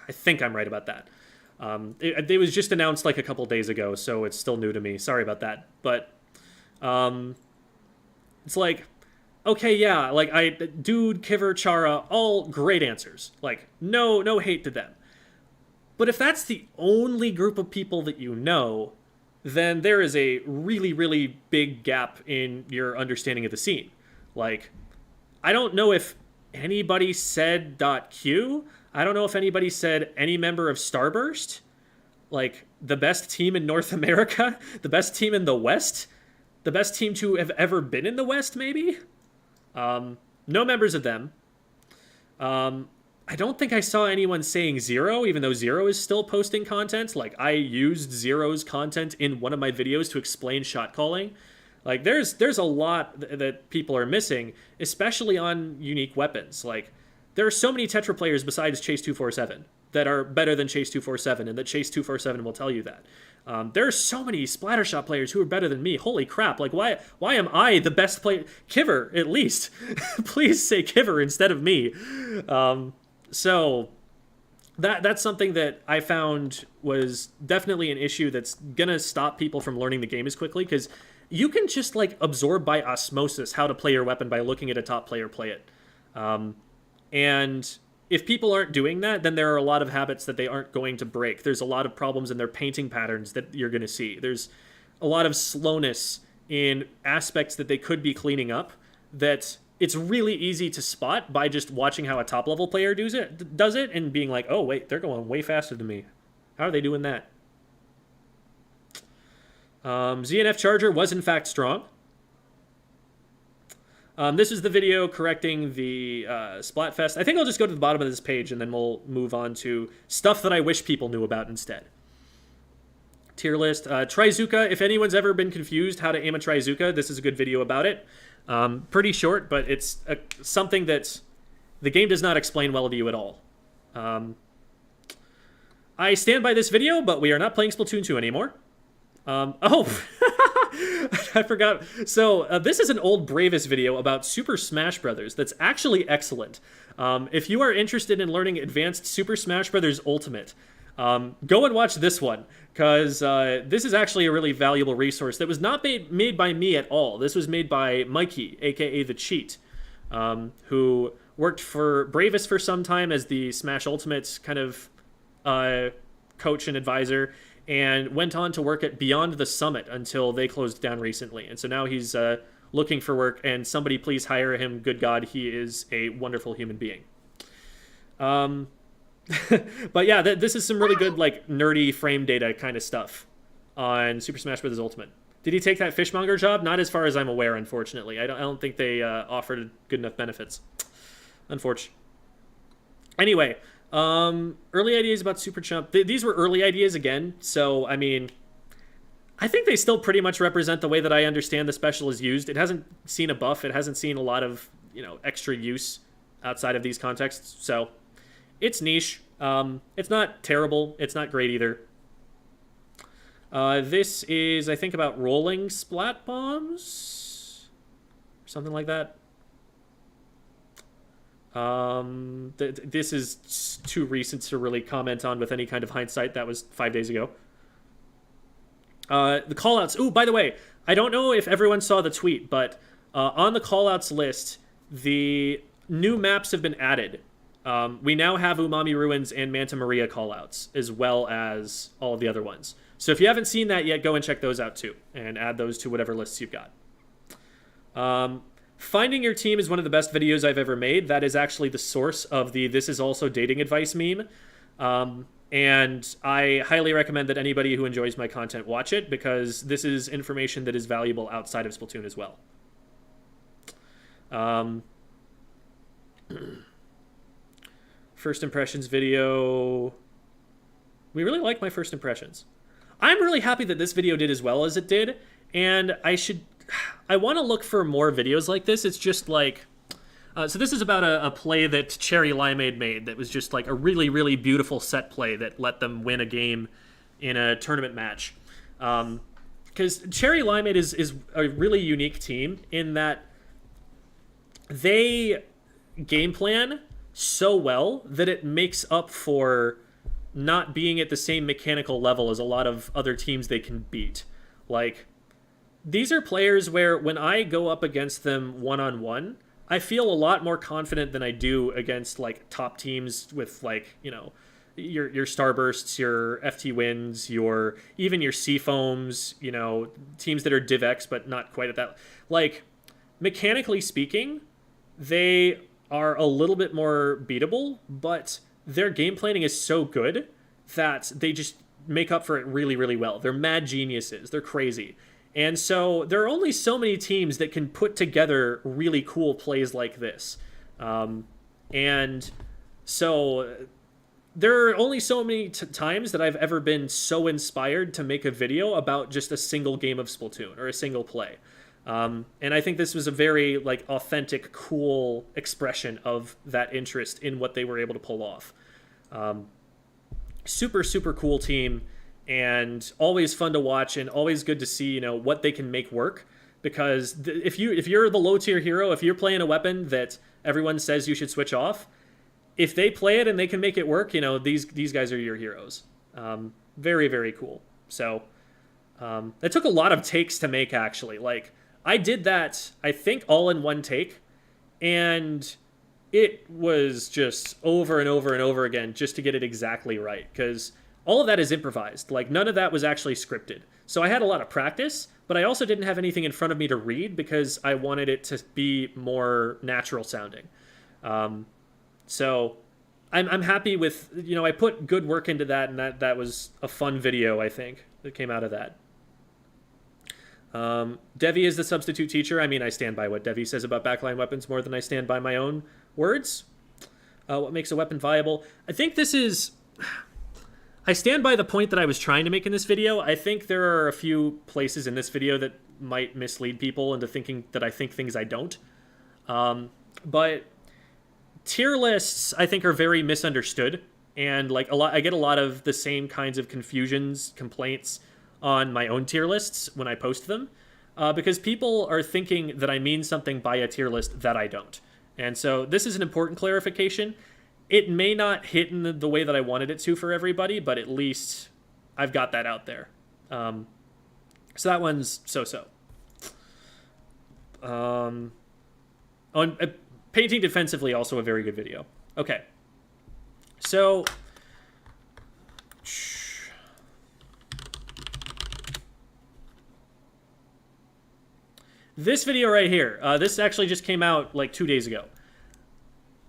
think I'm right about that. It was just announced like a couple days ago, so it's still new to me. Sorry about that. But it's like, okay, yeah, like Dude, Kiver, Chara, all great answers. Like, no hate to them. But if that's the only group of people that you know, then there is a really, really big gap in your understanding of the scene. Like, I don't know if anybody said .q. I don't know if anybody said any member of Starburst. Like, the best team in North America, the best team in the West, the best team to have ever been in the West, maybe? No members of them. I don't think I saw anyone saying Zero, even though Zero is still posting content. Like, I used Zero's content in one of my videos to explain shot calling. Like, there's a lot that people are missing, especially on unique weapons. Like, there are so many Tetra players besides Chase247 that are better than Chase247, and that Chase247 will tell you that. There are so many Splattershot players who are better than me. Holy crap, like, why am I the best player? Kiver, at least. Please say Kiver instead of me. So that's something that I found was definitely an issue that's gonna stop people from learning the game as quickly, because you can just, like, absorb by osmosis how to play your weapon by looking at a top player play it. And if people aren't doing that, then there are a lot of habits that they aren't going to break. There's a lot of problems in their painting patterns that you're going to see. There's a lot of slowness in aspects that they could be cleaning up that it's really easy to spot by just watching how a top-level player does it and being like, oh, wait, they're going way faster than me. How are they doing that? ZNF Charger was, in fact, strong. This is the video correcting the Splatfest. I think I'll just go to the bottom of this page and then we'll move on to stuff that I wish people knew about instead. Tier list. Trizuka, if anyone's ever been confused how to aim a Trizuka, this is a good video about it. Pretty short, but it's something that the game does not explain well to you at all. I stand by this video, but we are not playing Splatoon 2 anymore. I forgot. So this is an old Bravest video about Super Smash Brothers that's actually excellent. If you are interested in learning advanced Super Smash Brothers Ultimate, go and watch this one, because this is actually a really valuable resource that was not made by me at all. This was made by Mikey, aka The Cheat, who worked for Bravest for some time as the Smash Ultimate kind of coach and advisor. and went on to work at Beyond the Summit until they closed down recently. And so now he's looking for work, and somebody please hire him. Good God, he is a wonderful human being. But yeah, this is some really good, like, nerdy frame data kind of stuff on Super Smash Bros. Ultimate. Did he take that fishmonger job? Not as far as I'm aware, unfortunately. I don't think they offered good enough benefits. Unfortunately. Anyway, early ideas about Super Chump. These were early ideas again, so, I mean, I think they still pretty much represent the way that I understand the special is used. It hasn't seen a buff. It hasn't seen a lot of, extra use outside of these contexts, so it's niche. It's not terrible. It's not great either. This is, I think, about rolling splat bombs? Something like that. This is too recent to really comment on with any kind of hindsight. That was 5 days ago. The callouts. Ooh, by the way, I don't know if everyone saw the tweet, but on the callouts list, the new maps have been added. We now have Umami Ruins and Manta Maria callouts, as well as all of the other ones. So if you haven't seen that yet, go and check those out too, and add those to whatever lists you've got. Finding your team is one of the best videos I've ever made. That is actually the source of the "this is also dating advice" meme. And I highly recommend that anybody who enjoys my content watch it, because this is information that is valuable outside of Splatoon as well. First impressions video. We really like my first impressions. I'm really happy that this video did as well as it did, and I want to look for more videos like this. It's just like, so this is about a play that Cherry Limeade made that was just like a really, really beautiful set play that let them win a game in a tournament match. Because Cherry Limeade is a really unique team in that they game plan so well that it makes up for not being at the same mechanical level as a lot of other teams they can beat. Like, these are players where when I go up against them one-on-one, I feel a lot more confident than I do against, like, top teams with, like, your Starbursts, your FT Wins, even your Seafoams, teams that are DivX but not quite at that. Like, mechanically speaking, they are a little bit more beatable, but their game planning is so good that they just make up for it really, really well. They're mad geniuses. They're crazy. And so there are only so many teams that can put together really cool plays like this. And so there are only so many times that I've ever been so inspired to make a video about just a single game of Splatoon or a single play. And I think this was a very, like, authentic, cool expression of that interest in what they were able to pull off. Super, super cool team, and always fun to watch, and always good to see, what they can make work. Because if you're the low tier hero, if you're playing a weapon that everyone says you should switch off, if they play it and they can make it work, these guys are your heroes. Very, very cool. So it took a lot of takes to make, actually. Like, I did that, I think, all in one take, and it was just over and over and over again just to get it exactly right, because all of that is improvised. Like, none of that was actually scripted. So I had a lot of practice, but I also didn't have anything in front of me to read because I wanted it to be more natural sounding. So I'm happy with, I put good work into that, and that was a fun video, I think, that came out of that. Devi is the substitute teacher. I mean, I stand by what Devi says about backline weapons more than I stand by my own words. What makes a weapon viable? I think this is... I stand by the point that I was trying to make in this video. I think there are a few places in this video that might mislead people into thinking that I think things I don't. But tier lists, I think, are very misunderstood. And like I get a lot of the same kinds of complaints on my own tier lists when I post them, because people are thinking that I mean something by a tier list that I don't. And so this is an important clarification. It may not hit in the way that I wanted it to for everybody, but at least I've got that out there. So that one's so-so. Painting defensively, also a very good video. Okay. So... This video right here, this actually just came out like 2 days ago.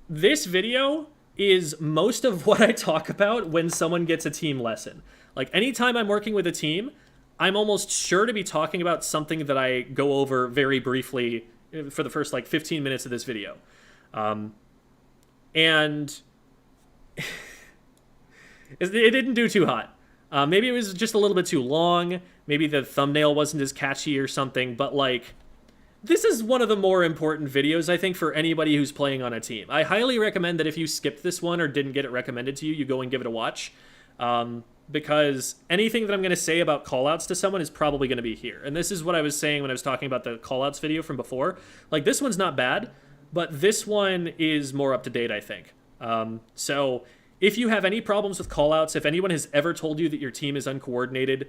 This video is most of what I talk about when someone gets a team lesson. Like, anytime I'm working with a team, I'm almost sure to be talking about something that I go over very briefly for the first, like, 15 minutes of this video. And it didn't do too hot. Maybe it was just a little bit too long. Maybe the thumbnail wasn't as catchy or something. But, like, this is one of the more important videos, I think, for anybody who's playing on a team. I highly recommend that if you skipped this one or didn't get it recommended to you, you go and give it a watch. Because anything that I'm going to say about callouts to someone is probably going to be here. And this is what I was saying when I was talking about the callouts video from before. Like, this one's not bad, but this one is more up to date, I think. So if you have any problems with callouts, if anyone has ever told you that your team is uncoordinated,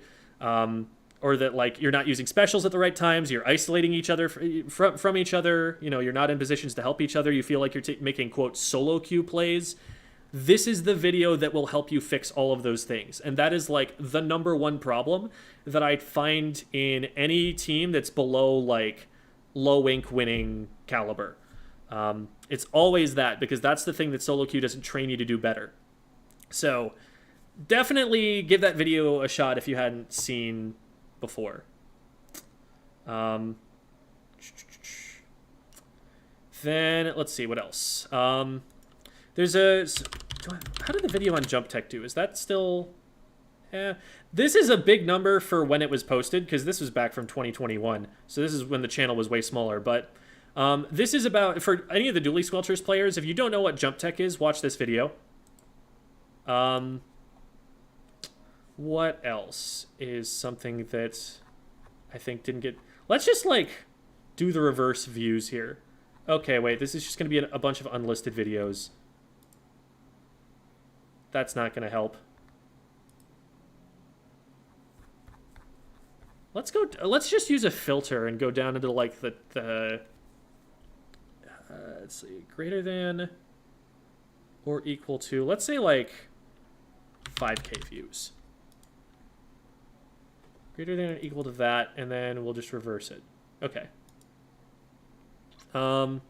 or that, like, you're not using specials at the right times, you're isolating each other from each other, you know, you're not in positions to help each other, you feel like you're making, quote, solo queue plays, this is the video that will help you fix all of those things. And that is, like, the number one problem that I find in any team that's below, like, low ink winning caliber. It's always that, because that's the thing that solo queue doesn't train you to do better. So definitely give that video a shot if you hadn't seen before. Then let's see what else. There's a how did the video on Jump Tech do? Is that still? This is a big number for when it was posted, because this was back from 2021, so this is when the channel was way smaller. But this is about, for any of the Dually Squelchers players, if you don't know what Jump Tech is, watch this video. What else is something that I think didn't get... Let's just, like, do the reverse views here. Okay, wait, this is just going to be a bunch of unlisted videos. That's not going to help. Let's just use a filter and go down into, like, the let's see, greater than or equal to, let's say, like, 5K views. Greater than or equal to that, and then we'll just reverse it. Okay. And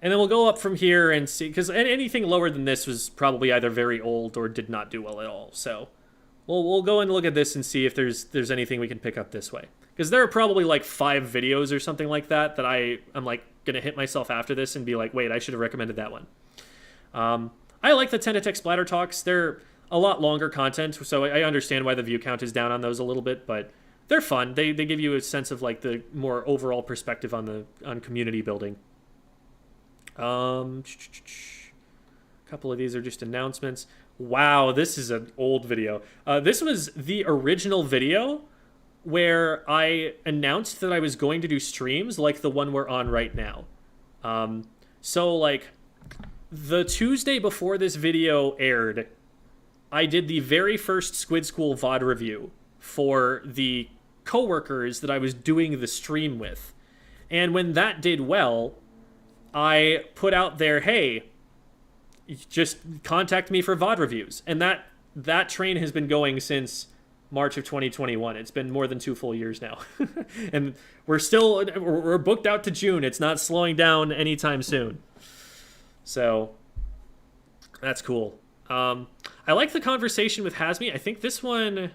then we'll go up from here and see, because anything lower than this was probably either very old or did not do well at all. So we'll go and look at this and see if there's anything we can pick up this way. Because there are probably like 5 videos or something like that that I'm like gonna hit myself after this and be like, wait, I should have recommended that one. I like the Tentatek Splatter Talks. They're a lot longer content, so I understand why the view count is down on those a little bit, but they're fun. They give you a sense of, like, the more overall perspective on community building. A couple of these are just announcements. Wow, this is an old video. This was the original video where I announced that I was going to do streams like the one we're on right now. So, like, the Tuesday before this video aired, I did the very first Squid School VOD review for the coworkers that I was doing the stream with. And when that did well, I put out there, hey, just contact me for VOD reviews. And that train has been going since March of 2021. It's been more than 2 full years now. And we're booked out to June. It's not slowing down anytime soon. So that's cool. I like the conversation with Hasmi. I think this one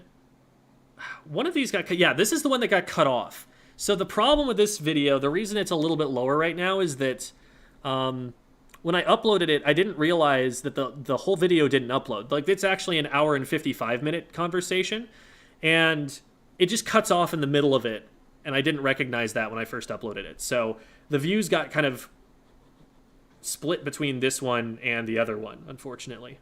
of these got cut. Yeah, this is the one that got cut off. So the problem with this video, the reason it's a little bit lower right now is that when I uploaded it, I didn't realize that the whole video didn't upload. Like, it's actually an hour and 55-minute conversation, and it just cuts off in the middle of it, and I didn't recognize that when I first uploaded it. So the views got kind of split between this one and the other one, unfortunately.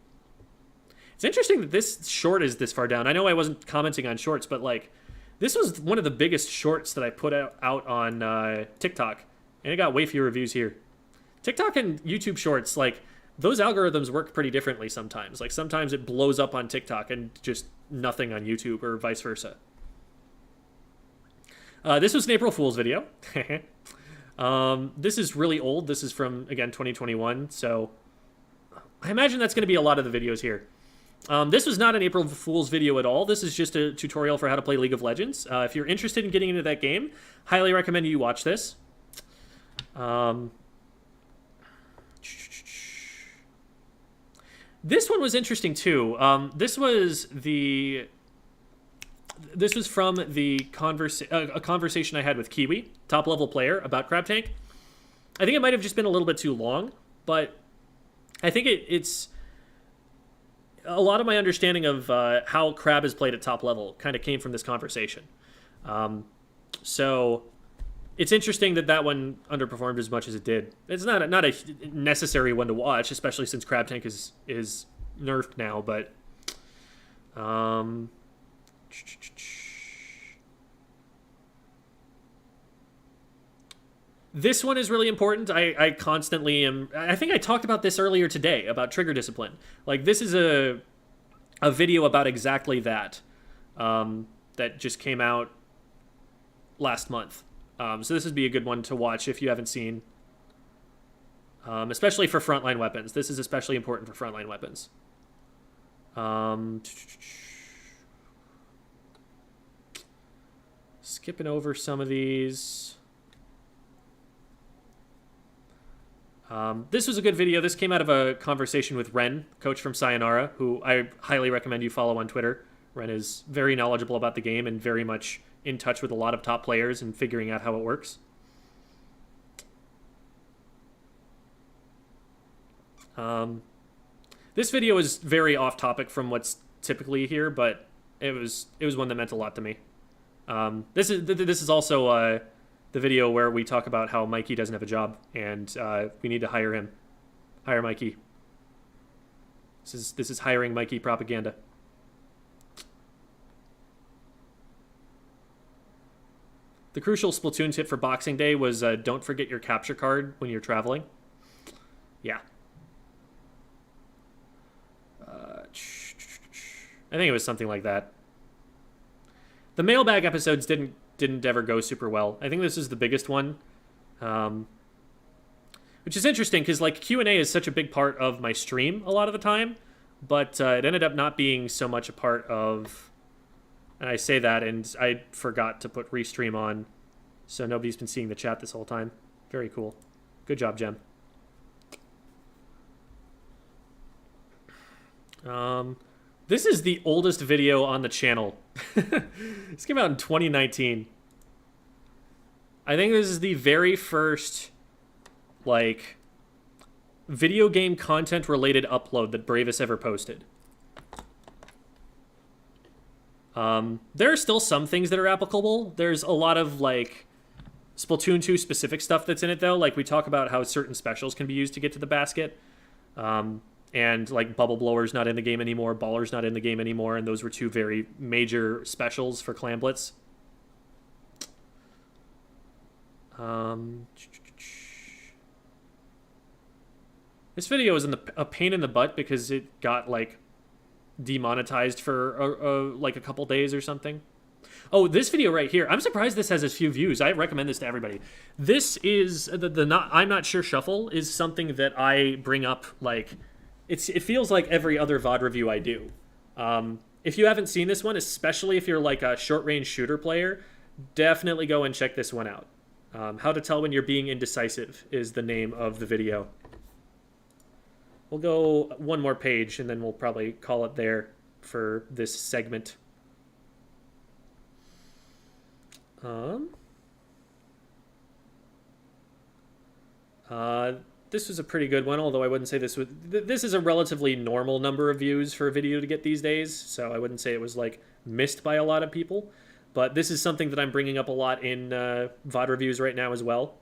It's interesting that this short is this far down. I know I wasn't commenting on shorts, but, like, this was one of the biggest shorts that I put out on TikTok, and it got way fewer views here. TikTok and YouTube shorts, like, those algorithms work pretty differently sometimes. Like, sometimes it blows up on TikTok and just nothing on YouTube, or vice versa. This was an April Fool's video. This is really old. This is from, again, 2021, so I imagine that's going to be a lot of the videos here. This was not an April Fool's video at all. This is just a tutorial for how to play League of Legends. If you're interested in getting into that game, highly recommend you watch this. This one was interesting too. This was from the a conversation I had with Kiwi, top level player, about Crab Tank. I think it might have just been a little bit too long, but I think it's a lot of my understanding of how Crab is played at top level kind of came from this conversation. So it's interesting that one underperformed as much as it did. It's not a necessary one to watch, especially since Crab Tank is nerfed now. But this one is really important. I constantly am. I think I talked about this earlier today about trigger discipline. Like, this is a video about exactly that. That just came out last month. So this would be a good one to watch if you haven't seen. Especially for frontline weapons. This is especially important for frontline weapons. Skipping over some of these. This was a good video. This came out of a conversation with Ren, coach from Sayonara, who I highly recommend you follow on Twitter. Ren is very knowledgeable about the game and very much in touch with a lot of top players and figuring out how it works. This video is very off topic from what's typically here, but it was one that meant a lot to me. This is also the video where we talk about how Mikey doesn't have a job and we need to hire him. Hire Mikey. This is hiring Mikey propaganda. The crucial Splatoon tip for Boxing Day was don't forget your capture card when you're traveling. Yeah. I think it was something like that. The mailbag episodes didn't ever go super well. I think this is the biggest one, which is interesting because like Q&A is such a big part of my stream a lot of the time, but it ended up not being so much a part of. And I say that, and I forgot to put restream on, so nobody's been seeing the chat this whole time. Very cool. Good job, Jem. This is the oldest video on the channel. This came out in 2019. I think this is the very first, like, video game content-related upload that Bravus ever posted. There are still some things that are applicable. There's a lot of, like, Splatoon 2 specific stuff that's in it, though. Like, we talk about how certain specials can be used to get to the basket. And, like, Bubble Blower's not in the game anymore, Baller's not in the game anymore, and those were two very major specials for Clan Blitz. This video is a pain in the butt because it got, like, demonetized for like a couple days or something. Oh, this video right here. I'm surprised this has as few views. I recommend this to everybody. This is I'm not sure shuffle is something that I bring up, like, it feels like every other VOD review I do. If you haven't seen this one, especially if you're like a short range shooter player, definitely go and check this one out. How to Tell When You're Being Indecisive is the name of the video. We'll go one more page, and then we'll probably call it there for this segment. This was a pretty good one, although I wouldn't say this was... This is a relatively normal number of views for a video to get these days, so I wouldn't say it was, like, missed by a lot of people. But this is something that I'm bringing up a lot in VOD reviews right now as well.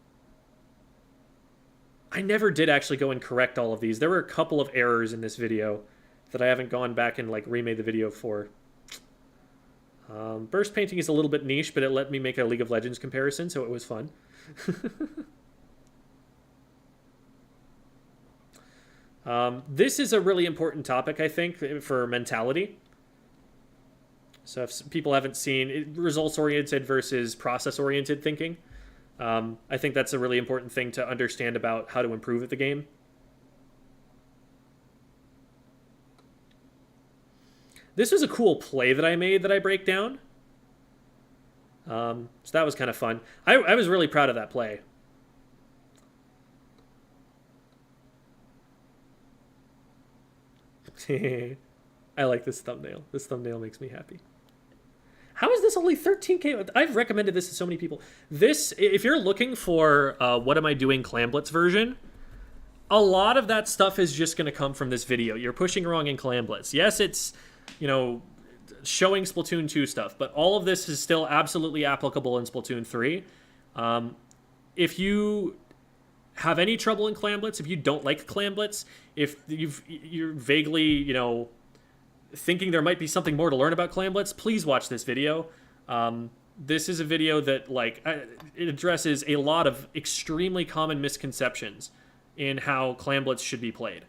I never did actually go and correct all of these. There were a couple of errors in this video that I haven't gone back and, like, remade the video for. Burst painting is a little bit niche, but it let me make a League of Legends comparison, so it was fun. This is a really important topic, I think, for mentality. So if people haven't seen results-oriented versus process-oriented thinking, I think that's a really important thing to understand about how to improve at the game. This was a cool play that I made that I break down. So that was kind of fun. I was really proud of that play. I like this thumbnail. This thumbnail makes me happy. How is this only 13K? I've recommended this to so many people. This, if you're looking for What Am I Doing Clamblitz version, a lot of that stuff is just going to come from this video. You're pushing wrong in Clamblitz. Yes, it's, you know, showing Splatoon 2 stuff, but all of this is still absolutely applicable in Splatoon 3. If you have any trouble in Clamblitz, if you don't like Clamblitz, if you're vaguely, you know, thinking there might be something more to learn about Clamblitz, please watch this video. This is a video that, like, it addresses a lot of extremely common misconceptions in how Clamblitz should be played.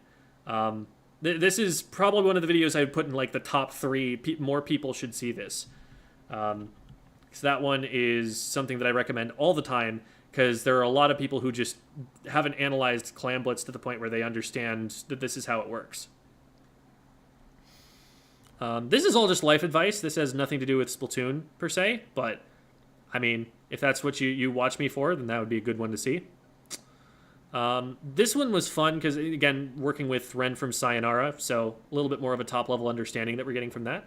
This is probably one of the videos I would put in, like, the top 3. More people should see this. So that one is something that I recommend all the time, because there are a lot of people who just haven't analyzed Clamblitz to the point where they understand that this is how it works. This is all just life advice. This has nothing to do with Splatoon, per se, but, I mean, if that's what you watch me for, then that would be a good one to see. This one was fun, because, again, working with Ren from Sayonara, so a little bit more of a top-level understanding that we're getting from that.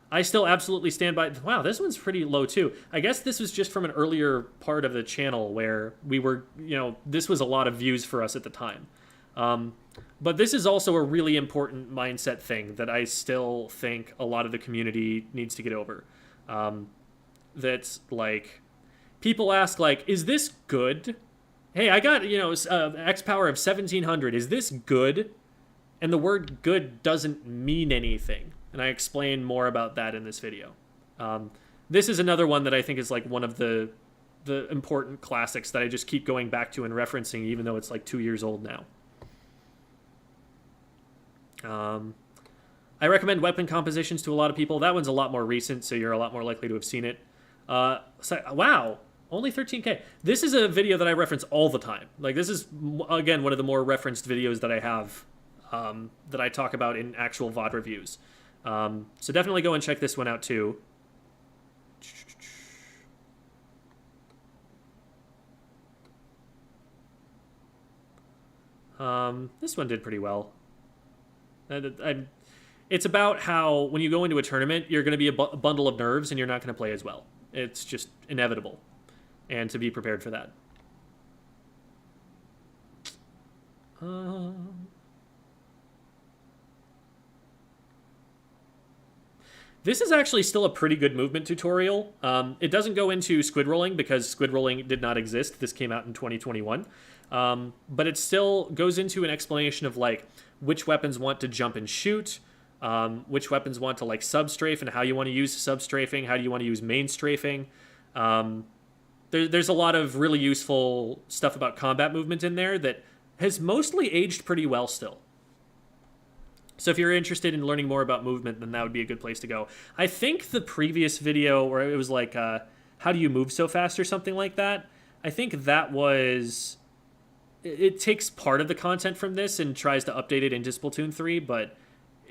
I still absolutely stand by... Wow, this one's pretty low, too. I guess this was just from an earlier part of the channel where we were, you know, this was a lot of views for us at the time. But this is also a really important mindset thing that I still think a lot of the community needs to get over. That's, like, people ask, like, is this good? Hey, I got, you know, X power of 1700. Is this good? And the word good doesn't mean anything. And I explain more about that in this video. This is another one that I think is, like, one of the important classics that I just keep going back to and referencing, even though it's like 2 years old now. I recommend weapon compositions to a lot of people. That one's a lot more recent, so you're a lot more likely to have seen it. Wow, only 13K. This is a video that I reference all the time. Like, this is, again, one of the more referenced videos that I have, that I talk about in actual VOD reviews. So definitely go and check this one out, too. This one did pretty well. It's about how when you go into a tournament, you're going to be a bundle of nerves and you're not going to play as well. It's just inevitable. And to be prepared for that. This is actually still a pretty good movement tutorial. It doesn't go into squid rolling because squid rolling did not exist. This came out in 2021. But it still goes into an explanation of, like, which weapons want to jump and shoot, which weapons want to, like, sub-strafe, and how you want to use sub-strafing, how do you want to use main strafing. There's a lot of really useful stuff about combat movement in there that has mostly aged pretty well still. So if you're interested in learning more about movement, then that would be a good place to go. I think the previous video where it was like, how do you move so fast or something like that, I think that was... It takes part of the content from this and tries to update it into Splatoon 3, but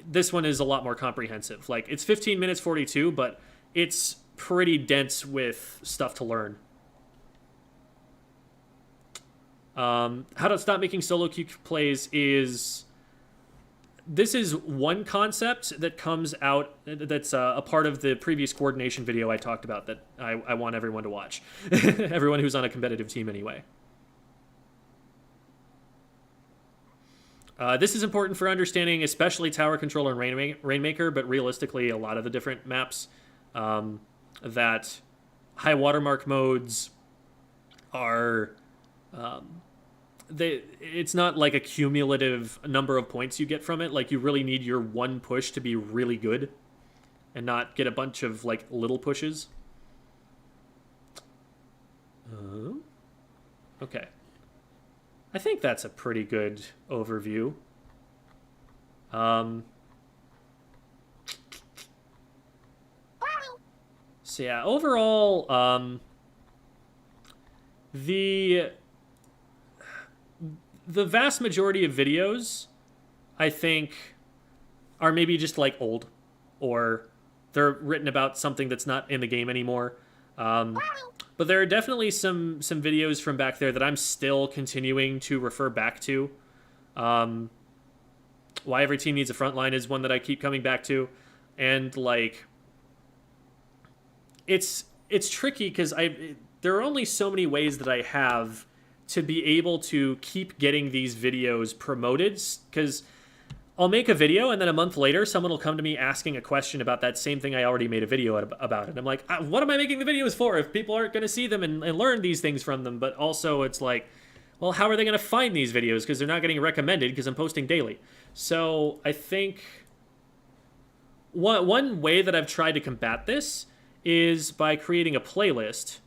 this one is a lot more comprehensive. Like, it's 15 minutes 42, but it's pretty dense with stuff to learn. How to stop making solo queue plays is... This is one concept that comes out, that's a part of the previous coordination video I talked about that I want everyone to watch. Everyone who's on a competitive team anyway. This is important for understanding especially Tower Control and Rainmaker, but realistically a lot of the different maps, that high watermark modes are... it's not like a cumulative number of points you get from it. Like, you really need your one push to be really good and not get a bunch of, like, little pushes. Okay. I think that's a pretty good overview. So yeah, overall, the vast majority of videos, I think, are maybe just, like, old. or they're written about something that's not in the game anymore. But there are definitely some videos from back there that I'm still continuing to refer back to. Why Every Team Needs a Frontline is one that I keep coming back to. And, like, it's tricky because there are only so many ways that I have to be able to keep getting these videos promoted, because I'll make a video and then a month later someone will come to me asking a question about that same thing I already made a video about. And I'm like, what am I making the videos for if people aren't going to see them and learn these things from them? But also it's like, well, how are they going to find these videos, because they're not getting recommended because I'm posting daily. So I think one way that I've tried to combat this is by creating a playlist.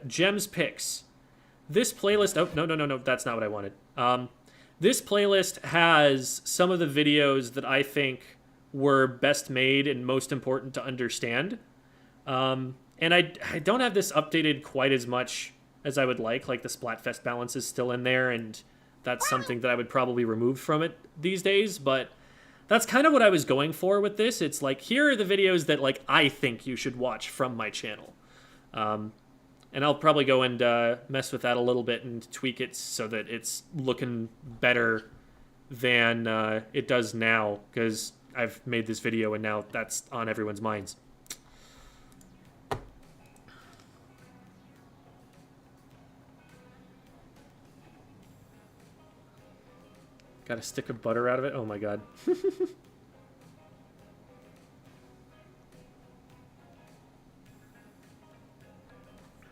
Gems Picks. This playlist... Oh, no, that's not what I wanted. This playlist has some of the videos that I think were best made and most important to understand. And I don't have this updated quite as much as I would like. Like, the Splatfest balance is still in there, and that's something that I would probably remove from it these days, but that's kind of what I was going for with this. It's like, here are the videos that, like, I think you should watch from my channel. And I'll probably go and mess with that a little bit and tweak it so that it's looking better than it does now, because I've made this video and now that's on everyone's minds. Got a stick of butter out of it? Oh my god.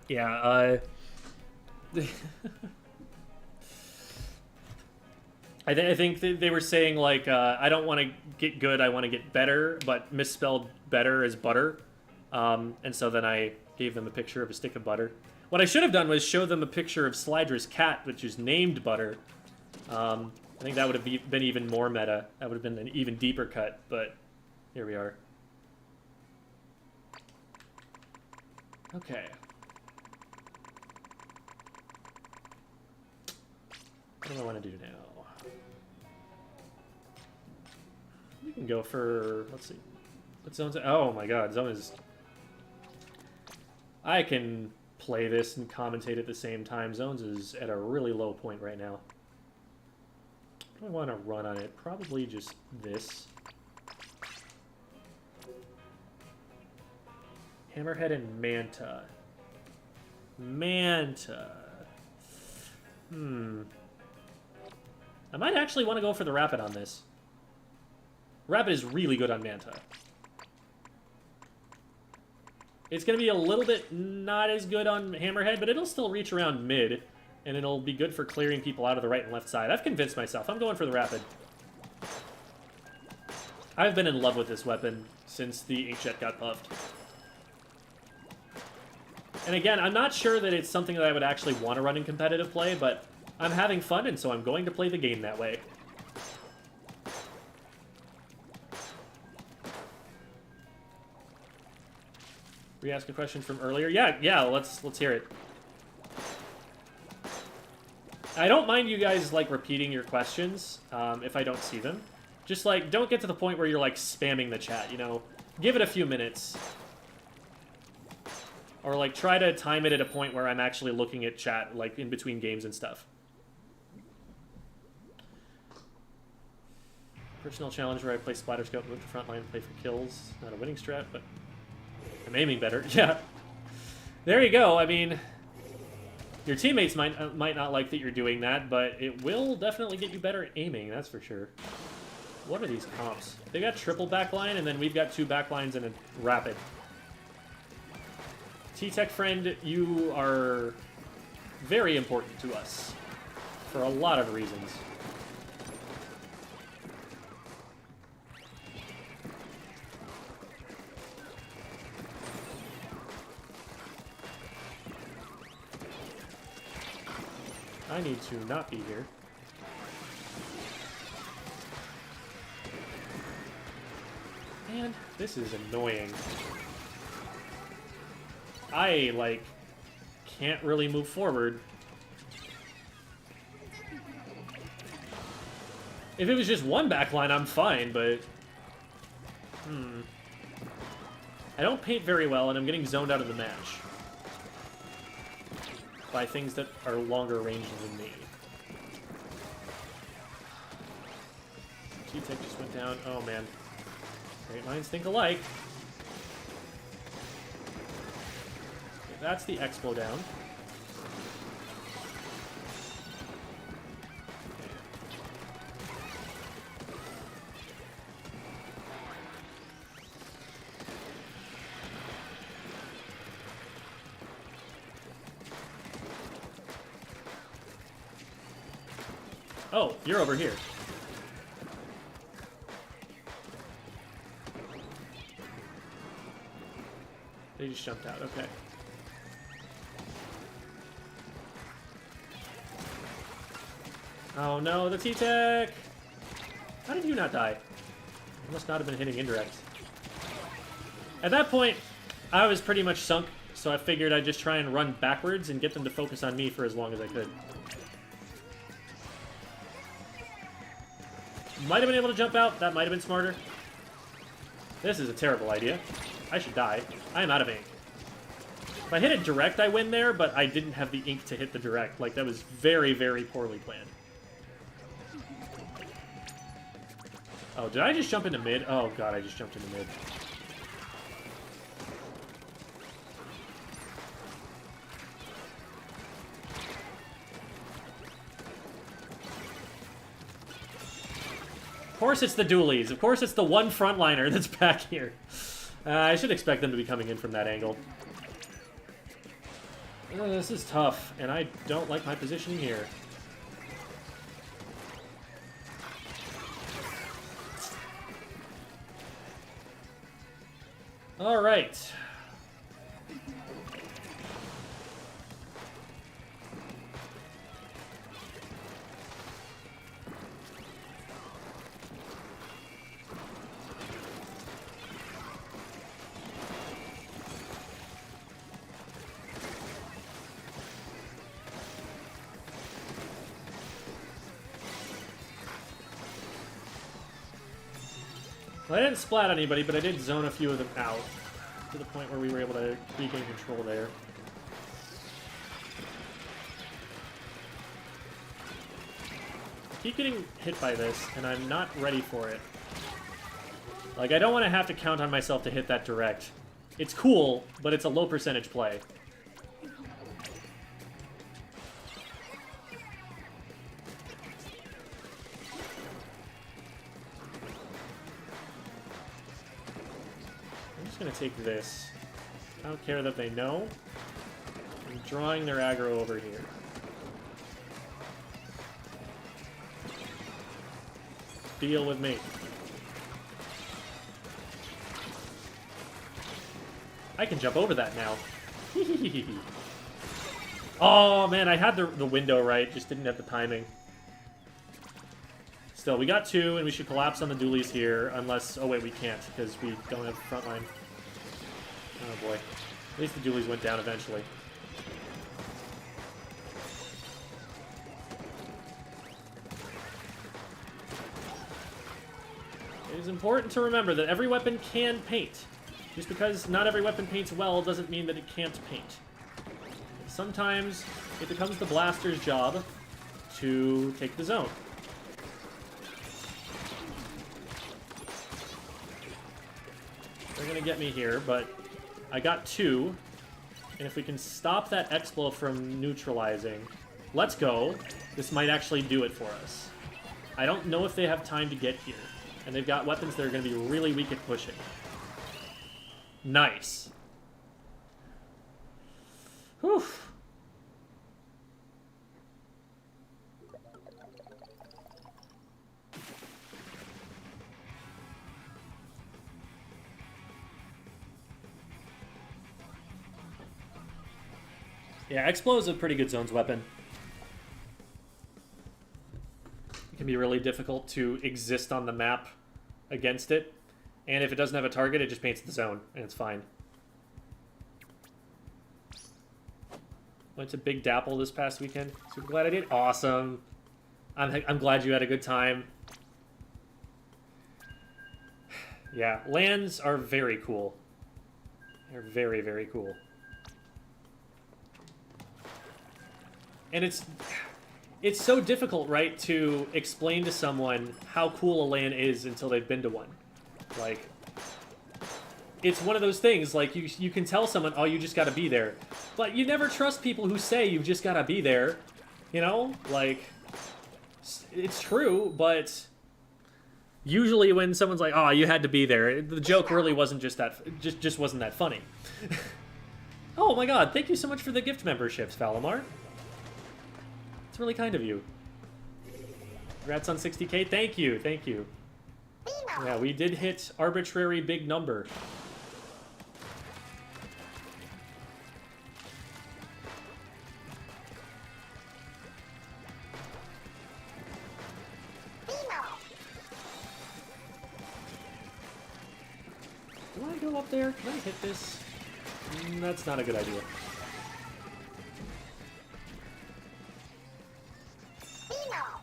Yeah, I think they were saying, like, I don't want to get good, I want to get better, but misspelled better as butter. And so then I gave them a picture of a stick of butter. What I should have done was show them a picture of Slidra's cat, which is named Butter. I think that would have been even more meta. That would have been an even deeper cut, but here we are. Okay. What do I want to do now? We can go for... Let's see. What zone's it? Oh my god, zone is... I can play this and commentate at the same time. Zones is at a really low point right now. What do I want to run on it? Probably just this. Hammerhead and Manta. Manta. I might actually want to go for the Rapid on this. Rapid is really good on Manta. It's going to be a little bit not as good on Hammerhead, but it'll still reach around mid, and it'll be good for clearing people out of the right and left side. I've convinced myself. I'm going for the Rapid. I've been in love with this weapon since the Inkjet got buffed. And again, I'm not sure that it's something that I would actually want to run in competitive play, but I'm having fun, and so I'm going to play the game that way. Re-ask a question from earlier? Yeah, let's hear it. I don't mind you guys, like, repeating your questions if I don't see them. Just, like, don't get to the point where you're, like, spamming the chat, you know? Give it a few minutes. Or, like, try to time it at a point where I'm actually looking at chat, like, in between games and stuff. Personal challenge where I play splatter scope, move to front line, play for kills. Not a winning strat, but I'm aiming better. Yeah. There you go. I mean, your teammates might not like that you're doing that, but it will definitely get you better at aiming, that's for sure. What are these comps? They got triple backline, and then we've got 2 backlines and a rapid. T-Tech friend, you are very important to us for a lot of reasons. I need to not be here. Man, this is annoying. I, like, can't really move forward. If it was just one backline, I'm fine, but I don't paint very well, and I'm getting zoned out of the match by things that are longer range than me. T-Tech just went down. Oh, man. Great minds think alike. Okay, that's the Expo down. Oh, you're over here. They just jumped out, okay. Oh no, the T-Tech! How did you not die? You must not have been hitting indirect. At that point, I was pretty much sunk, so I figured I'd just try and run backwards and get them to focus on me for as long as I could. Might have been able to jump out. That might have been smarter. This is a terrible idea. I should die. I am out of ink. If I hit it direct, I win there, but I didn't have the ink to hit the direct. Like, that was very, very poorly planned. Oh, did I just jump into mid? Oh, God, I just jumped into mid. Of course it's the dualies. Of course it's the one frontliner that's back here. I should expect them to be coming in from that angle. This is tough, and I don't like my position here. All right. Well, I didn't splat anybody, but I did zone a few of them out to the point where we were able to regain control there. I keep getting hit by this, and I'm not ready for it. Like, I don't want to have to count on myself to hit that direct. It's cool, but it's a low percentage play. I'm gonna take this. I don't care that they know. I'm drawing their aggro over here. Deal with me. I can jump over that now. Oh man, I had the window right, just didn't have the timing. Still, we got two, and we should collapse on the dualies here, unless... Oh wait, we can't, because we don't have front line. Oh boy. At least the dualies went down eventually. It is important to remember that every weapon can paint. Just because not every weapon paints well doesn't mean that it can't paint. Sometimes it becomes the blaster's job to take the zone. They're gonna get me here, but I got two, and if we can stop that Explo from neutralizing, let's go. This might actually do it for us. I don't know if they have time to get here, and they've got weapons that are gonna be really weak at pushing. Nice. Whew. Yeah, Explo is a pretty good zones weapon. It can be really difficult to exist on the map against it. And if it doesn't have a target, it just paints the zone, and it's fine. Went to Big Dapple this past weekend. Super glad I did. Awesome. I'm glad you had a good time. Yeah, lands are very cool. They're very, very cool. And it's so difficult, right, to explain to someone how cool a LAN is until they've been to one. Like, it's one of those things, like, you can tell someone, oh, you just gotta be there. But you never trust people who say you just gotta be there. You know? Like, it's true, but usually when someone's like, oh, you had to be there, the joke really wasn't just wasn't that funny. Oh my god, thank you so much for the gift memberships, Valimar. It's really kind of you. Congrats on 60K. Thank you, thank you. Yeah, we did hit arbitrary big number. Do I go up there? Can I hit this? That's not a good idea.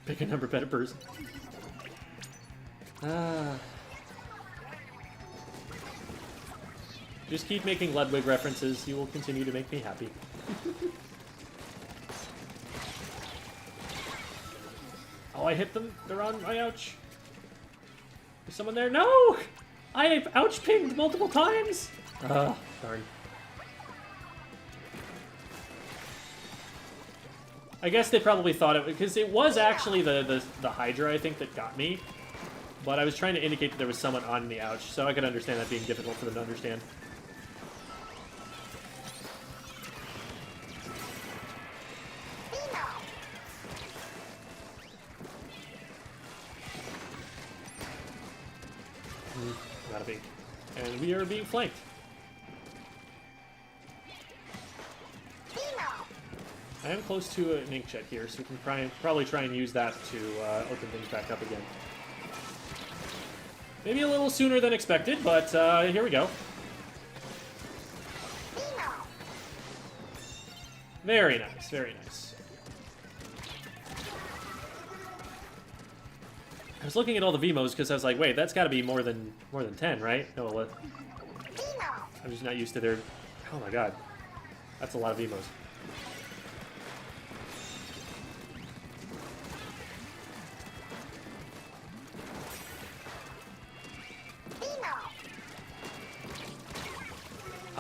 Pick a number, better person. Just keep making Ludwig references. You will continue to make me happy. Oh, I hit them. They're on my ouch. Is someone there? No! I ouch pinged multiple times! Darn. I guess they probably thought it, because it was actually the Hydra, I think, that got me. But I was trying to indicate that there was someone on the ouch, so I could understand that being difficult for them to understand. Not a big. And we are being flanked. I am close to an inkjet here, so we can probably try and use that to open things back up again. Maybe a little sooner than expected, but here we go. Very nice, very nice. I was looking at all the VMOs because I was like, wait, that's got to be more than 10, right? No, I'm just not used to their... Oh my god. That's a lot of VMOs.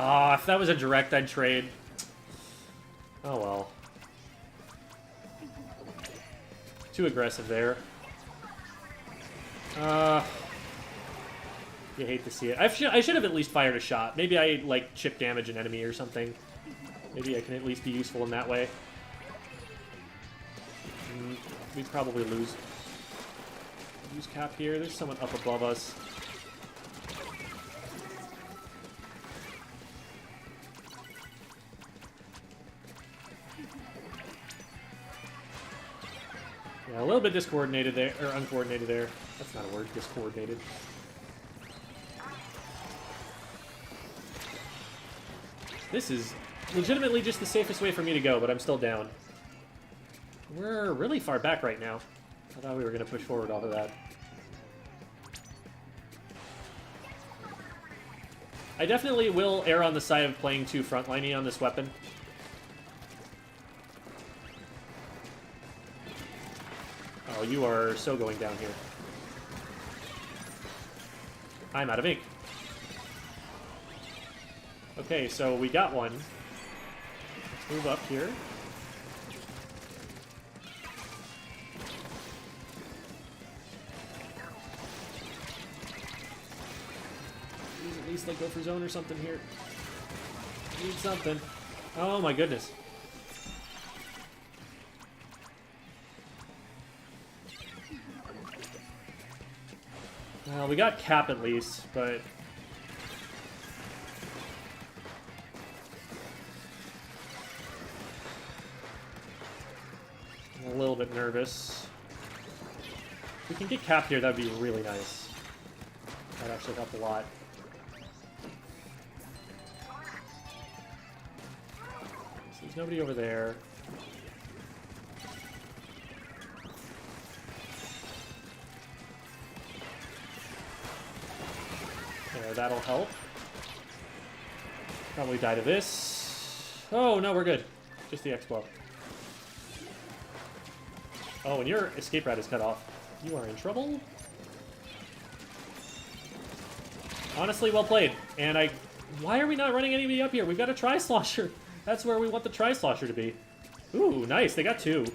Ah, if that was a direct, I'd trade. Oh well. Too aggressive there. You hate to see it. I should have at least fired a shot. Maybe I, like, chip damage an enemy or something. Maybe I can at least be useful in that way. We'd probably lose. Use cap here. There's someone up above us. Yeah, a little bit discoordinated there, or uncoordinated there. That's not a word, discoordinated. This is legitimately just the safest way for me to go, but I'm still down. We're really far back right now. I thought we were going to push forward off of that. I definitely will err on the side of playing too frontliney on this weapon. Oh, you are so going down here. I'm out of ink. Okay, so we got one. Let's move up here. Please at least like go for zone or something here. Need something. Oh my goodness. Well, we got cap at least, but... I'm a little bit nervous. If we can get cap here, that'd be really nice. That'd actually help a lot. So there's nobody over there. that'll help. Probably die to this. Oh, no, we're good. Just the X-Blow. Oh, and your escape route is cut off. You are in trouble. Honestly, well played. And why are we not running anybody up here? We've got a Tri-Slosher. That's where we want the Tri-Slosher to be. Ooh, nice. They got 2.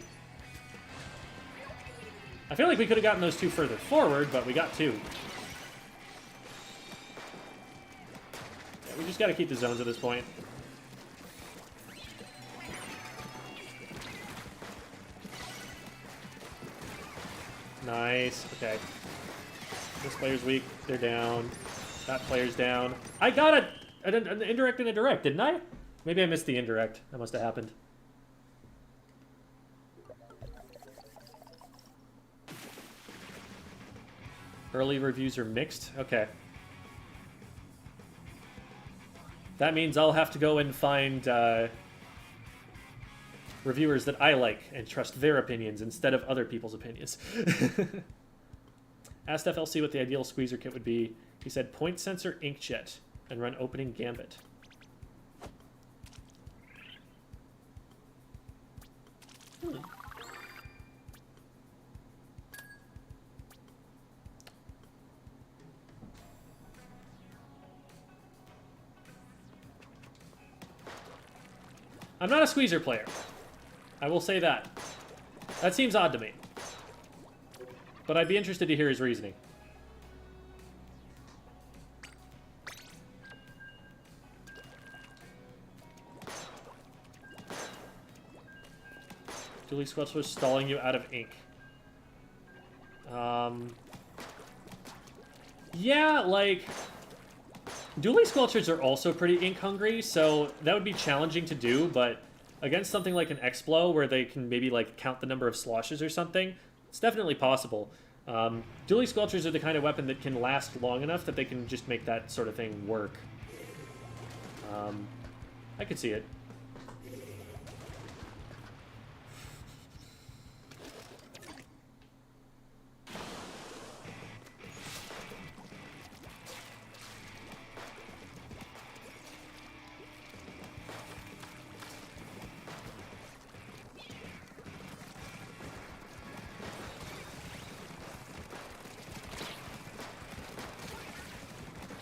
I feel like we could have gotten those 2 further forward, but we got 2. Yeah, we just got to keep the zones at this point. Nice. Okay. This player's weak. They're down. That player's down. I got an indirect and a direct, didn't I? Maybe I missed the indirect. That must have happened. Early reviews are mixed? Okay. That means I'll have to go and find reviewers that I like and trust their opinions instead of other people's opinions. Asked FLC what the ideal squeezer kit would be. He said point sensor inkjet and run opening gambit. I'm not a squeezer player. I will say that. That seems odd to me. But I'd be interested to hear his reasoning. Dually Squelch was stalling you out of ink. Yeah, like... Dually Squelchers are also pretty ink hungry, so that would be challenging to do, but against something like an X-Blow where they can maybe like count the number of sloshes or something, it's definitely possible. Dually Squelchers are the kind of weapon that can last long enough that they can just make that sort of thing work. I could see it.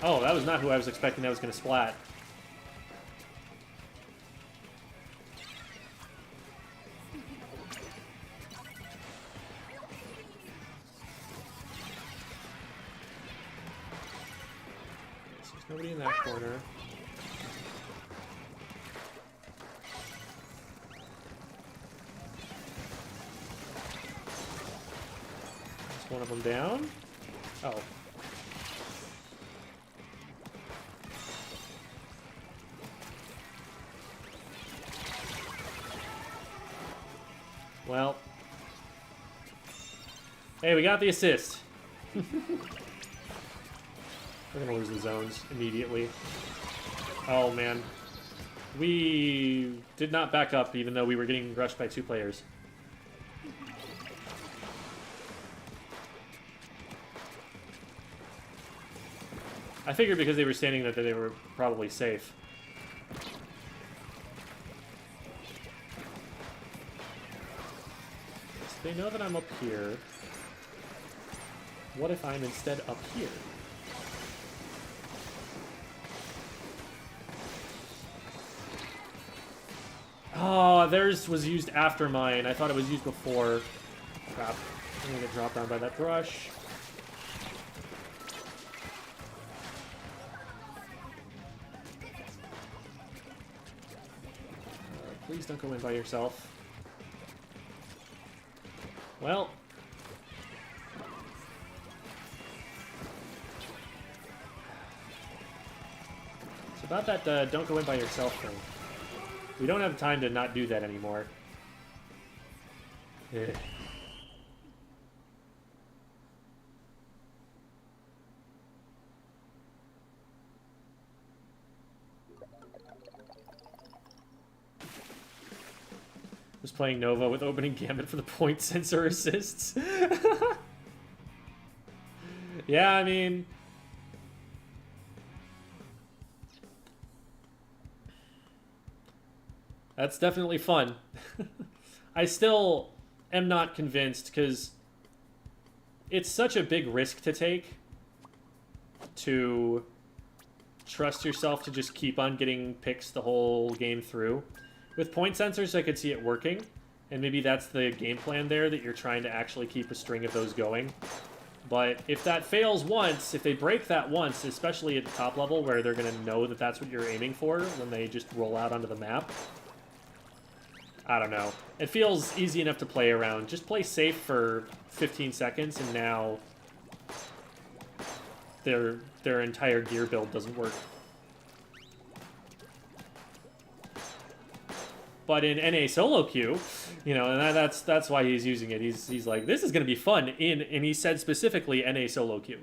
Oh, that was not who I was expecting that was going to splat. So there's nobody in that corner. There's one of them down. Oh. Well, hey, we got the assist. We're gonna lose the zones immediately. Oh man, we did not back up even though we were getting rushed by 2 players. I figured because they were standing there that they were probably safe. They know that I'm up here. What if I'm instead up here? Oh, theirs was used after mine. I thought it was used before. Crap. I'm gonna get dropped down by that brush. Please don't go in by yourself. Well. It's about that don't go in by yourself thing. We don't have time to not do that anymore. Ugh. Was playing Nova with opening Gambit for the point sensor assists. Yeah, I mean... That's definitely fun. I still am not convinced because it's such a big risk to take to trust yourself to just keep on getting picks the whole game through. With point sensors, I could see it working, and maybe that's the game plan there, that you're trying to actually keep a string of those going. But if that fails once, if they break that once, especially at the top level where they're going to know that that's what you're aiming for when they just roll out onto the map, I don't know. It feels easy enough to play around. Just play safe for 15 seconds, and now their entire gear build doesn't work. But in NA solo queue, you know, and that's why he's using it. He's like, this is going to be fun and he said specifically NA solo queue.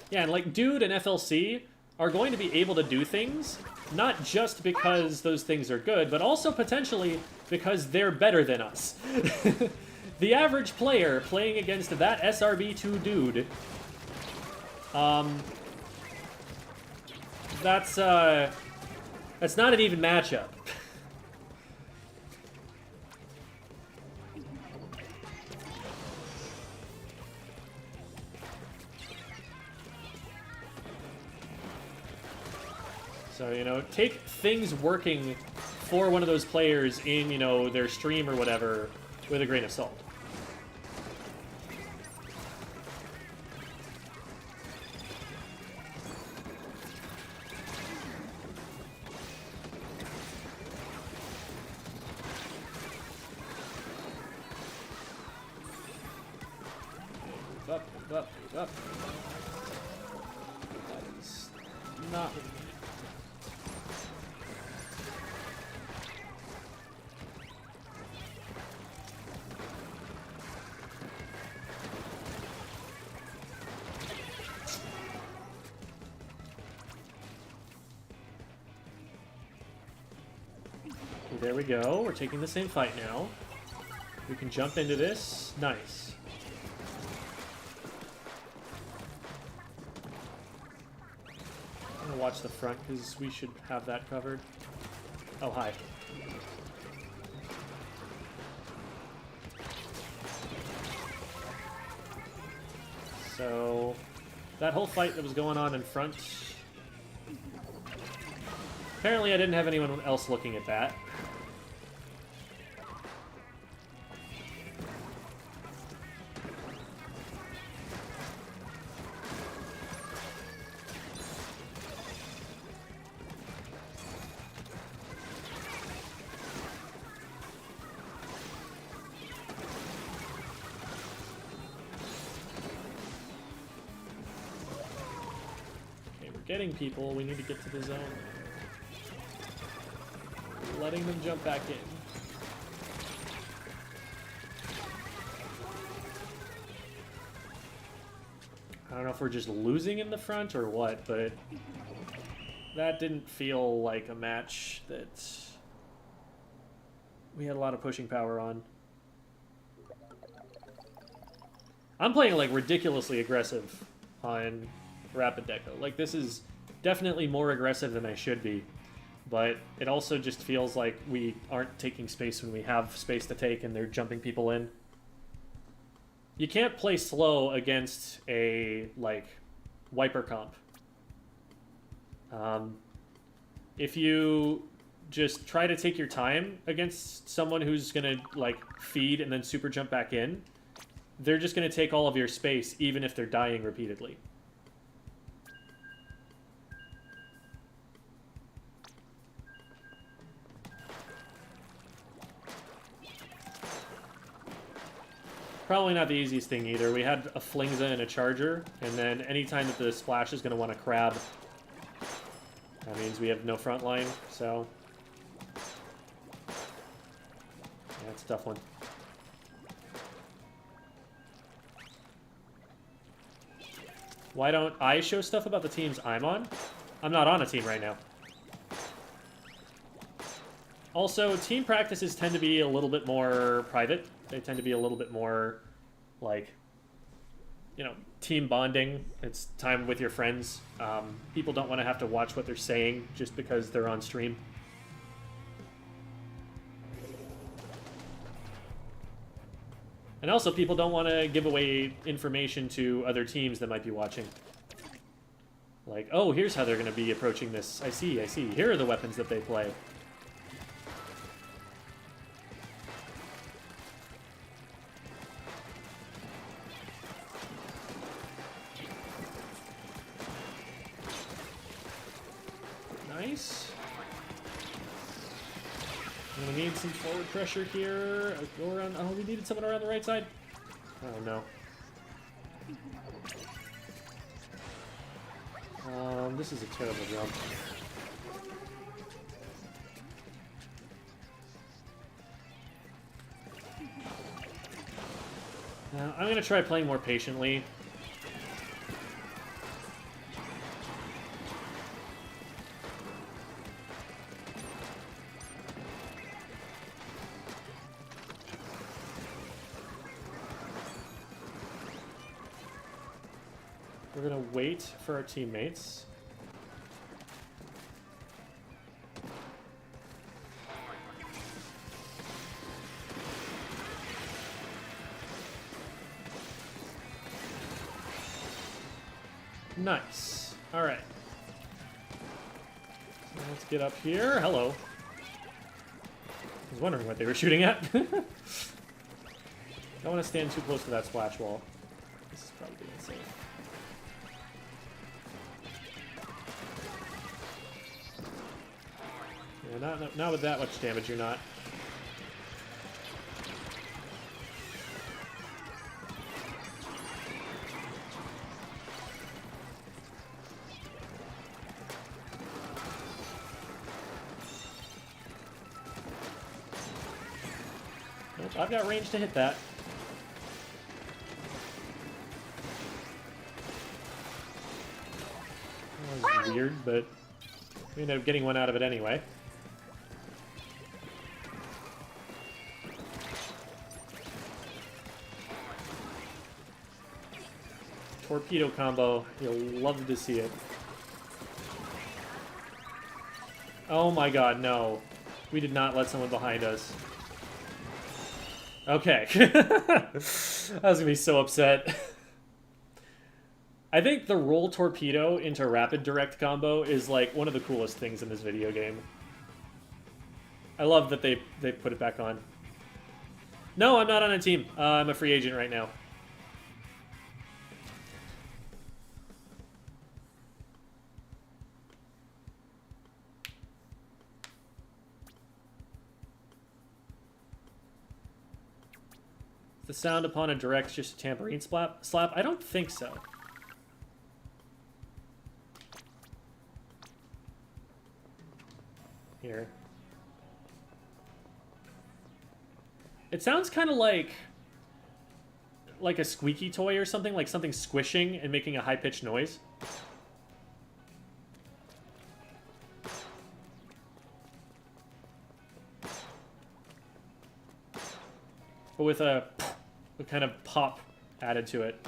Yeah, and like Dude and FLC are going to be able to do things, not just because those things are good, but also potentially because they're better than us. The average player playing against that SRB2 Dude, that's not an even matchup. So, you know, take things working for one of those players in, you know, their stream or whatever with a grain of salt. Up. That's not... There we go. We're taking the same fight now. We can jump into this. Nice. I'm gonna watch the front because we should have that covered. Oh, hi. So, that whole fight that was going on in front... Apparently I didn't have anyone else looking at that. Getting people, we need to get to the zone. Letting them jump back in. I don't know if we're just losing in the front or what, but that didn't feel like a match that we had a lot of pushing power on. I'm playing like ridiculously aggressive on Rapid Deco. Like, this is definitely more aggressive than I should be, but it also just feels like we aren't taking space when we have space to take and they're jumping people in. You can't play slow against a, like, wiper comp. If you just try to take your time against someone who's gonna, like, feed and then super jump back in, they're just gonna take all of your space even if they're dying repeatedly. Probably not the easiest thing either. We had a Flingza and a Charger, and then anytime that the Splash is going to want to crab, that means we have no front line, so... Yeah, it's a tough one. Why don't I show stuff about the teams I'm on? I'm not on a team right now. Also, team practices tend to be a little bit more private. They tend to be a little bit more, like, you know, team bonding. It's time with your friends. People don't want to have to watch what they're saying just because they're on stream. And also, people don't want to give away information to other teams that might be watching. Like, oh, here's how they're going to be approaching this. I see, I see. Here are the weapons that they play. Nice. I'm gonna need some forward pressure here. Go around. Oh, we needed someone around the right side. Oh no. This is a terrible jump. Now, I'm gonna try playing more patiently. We're gonna wait for our teammates. Nice. All right. Let's get up here. Hello. I was wondering what they were shooting at. Don't want to stand too close to that splash wall. This is probably unsafe. Yeah, not with that much damage, you're not. Nope, I've got range to hit that. That was weird, but we ended up getting one out of it anyway. Torpedo combo. You'll love to see it. Oh my god, no. We did not let someone behind us. Okay. I was gonna be so upset. I think the roll torpedo into rapid direct combo is like one of the coolest things in this video game. I love that they put it back on. No, I'm not on a team. I'm a free agent right now. The sound upon a direct just a tambourine slap? I don't think so. Here. It sounds kind of like a squeaky toy or something, like something squishing and making a high-pitched noise. But with a kind of pop added to it.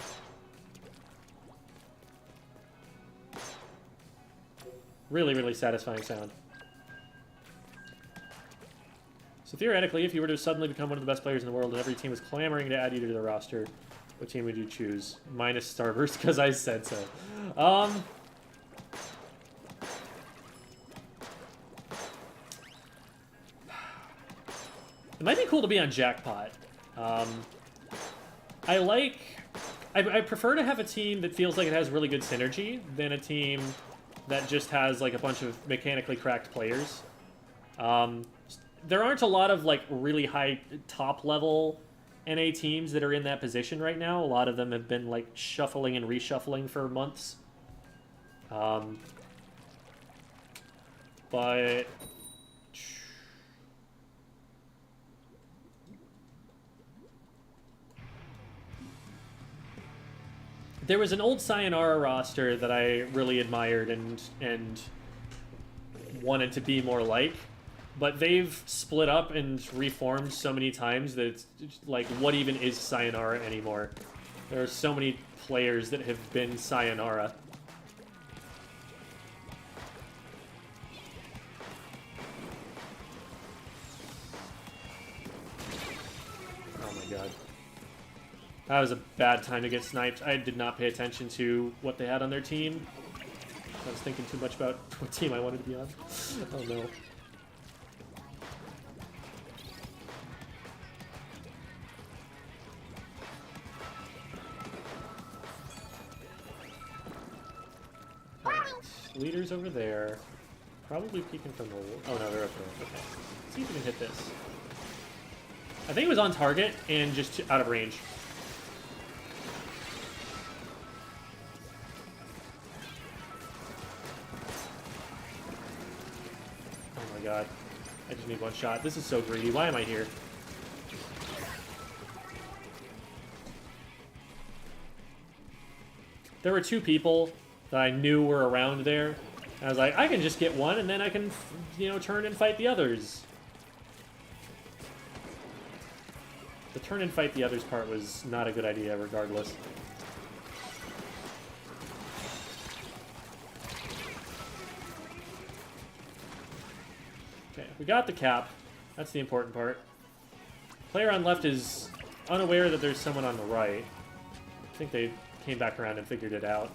Really, really satisfying sound. So theoretically, if you were to suddenly become one of the best players in the world and every team was clamoring to add you to the roster, what team would you choose? Minus Starburst, because I said so. It might be cool to be on Jackpot. I prefer to have a team that feels like it has really good synergy than a team that just has like a bunch of mechanically cracked players. There aren't a lot of like really high top level NA teams that are in that position right now. A lot of them have been like shuffling and reshuffling for months. But there was an old Sayonara roster that I really admired and wanted to be more like. but they've split up and reformed so many times that it's like, what even is Sayonara anymore? There are so many players that have been Sayonara. Oh my god. That was a bad time to get sniped. I did not pay attention to what they had on their team. I was thinking too much about what team I wanted to be on. Oh no. Alright. Leaders over there. Probably peeking from the... Oh no, they're up there. Okay. Let's see if we can hit this. I think it was on target and just out of range. Oh my god. I just need one shot. This is so greedy. Why am I here? There were two people that I knew were around there. I was like, I can just get one and then I can, you know, turn and fight the others. The turn and fight the others part was not a good idea regardless. Okay, we got the cap. That's the important part. Player on left is unaware that there's someone on the right. I think they came back around and figured it out.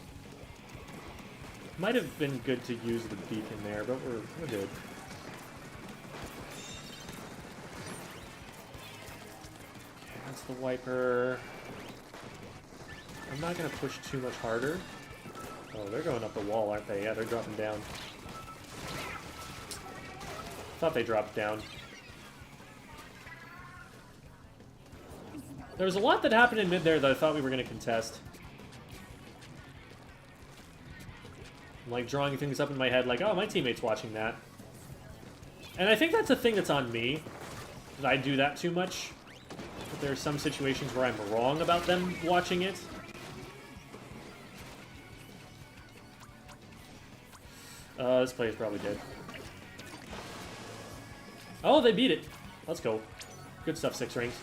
Might have been good to use the beacon there, but we're good. Okay, that's the wiper. I'm not going to push too much harder. Oh, they're going up the wall, aren't they? Yeah, they're dropping down. Thought they dropped down. There was a lot that happened in mid there that I thought we were going to contest. I'm like drawing things up in my head like, oh, my teammate's watching that. And I think that's a thing that's on me. That I do that too much. But there are some situations where I'm wrong about them watching it. This player's probably dead. Oh, they beat it. Let's go. Good stuff, 6 rings.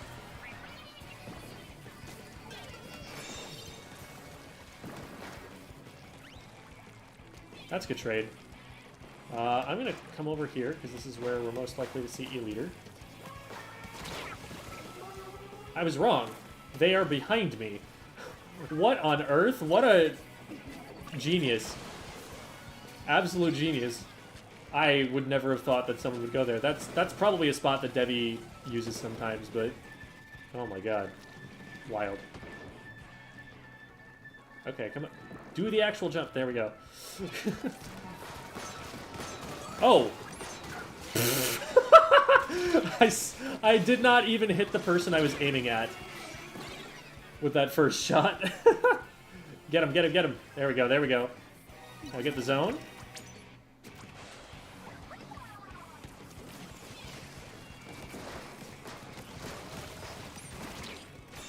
That's a good trade. I'm going to come over here, because this is where we're most likely to see E-Leader. I was wrong. They are behind me. What on earth? What a genius. Absolute genius. I would never have thought that someone would go there. That's probably a spot that Debbie uses sometimes, but... Oh my god. Wild. Okay, come on. Do the actual jump. There we go. Oh! I did not even hit the person I was aiming at with that first shot. Get him, get him, get him. There we go, there we go. I'll get the zone.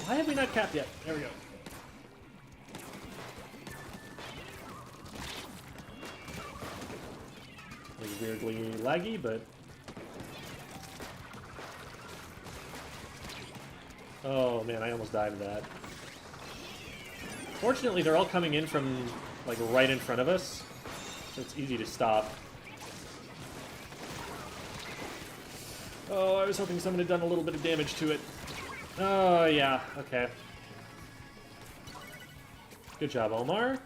Why have we not capped yet? There we go. Weirdly laggy, but... Oh man, I almost died to that. Fortunately, they're all coming in from, like, right in front of us, so it's easy to stop. Oh, I was hoping someone had done a little bit of damage to it. Oh, yeah, okay. Good job, Omar.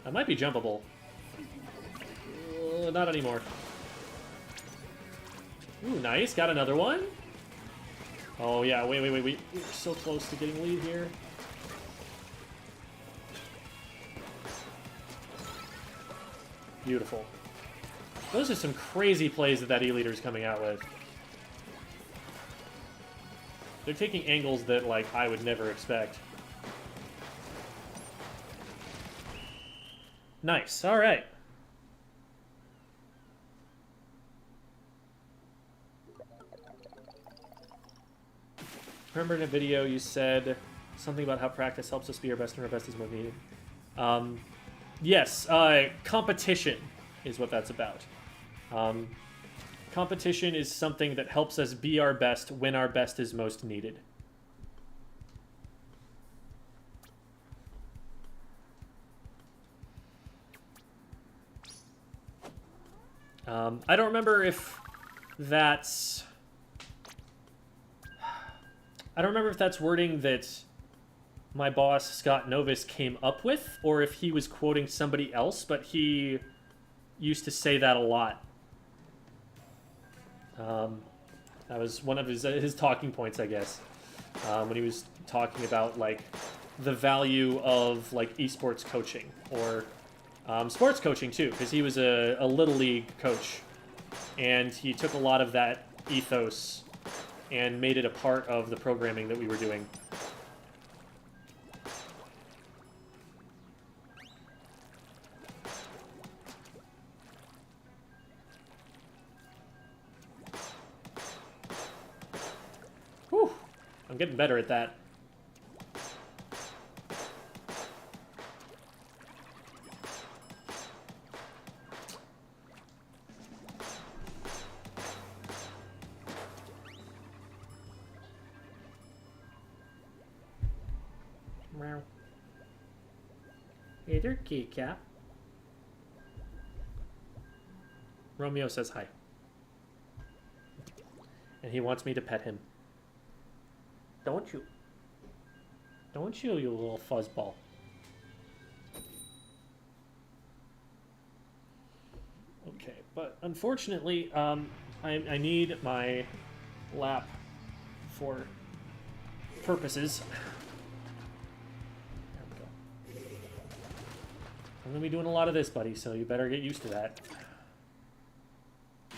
That might be jumpable. Not anymore. Ooh, nice. Got another one. Oh, yeah. Wait. We're so close to getting lead here. Beautiful. Those are some crazy plays that E-Leader's coming out with. They're taking angles that, like, I would never expect. Nice. All right. Remember in a video you said something about how practice helps us be our best and our best is more needed. Yes, competition is what that's about. competition is something that helps us be our best when our best is most needed. I don't remember if that's... I don't remember if that's wording that my boss, Scott Novus, came up with, or if he was quoting somebody else, but he used to say that a lot. That was one of his talking points, I guess, when he was talking about, like, the value of, like, esports coaching, or sports coaching, too, because he was a Little League coach, and he took a lot of that ethos and made it a part of the programming that we were doing. Whew, I'm getting better at that. Hey there, keycap. Romeo says hi. And he wants me to pet him. Don't you? Don't you, you little fuzzball. Okay, but unfortunately, I need my lap for purposes. I'm gonna be doing a lot of this, buddy, so you better get used to that. I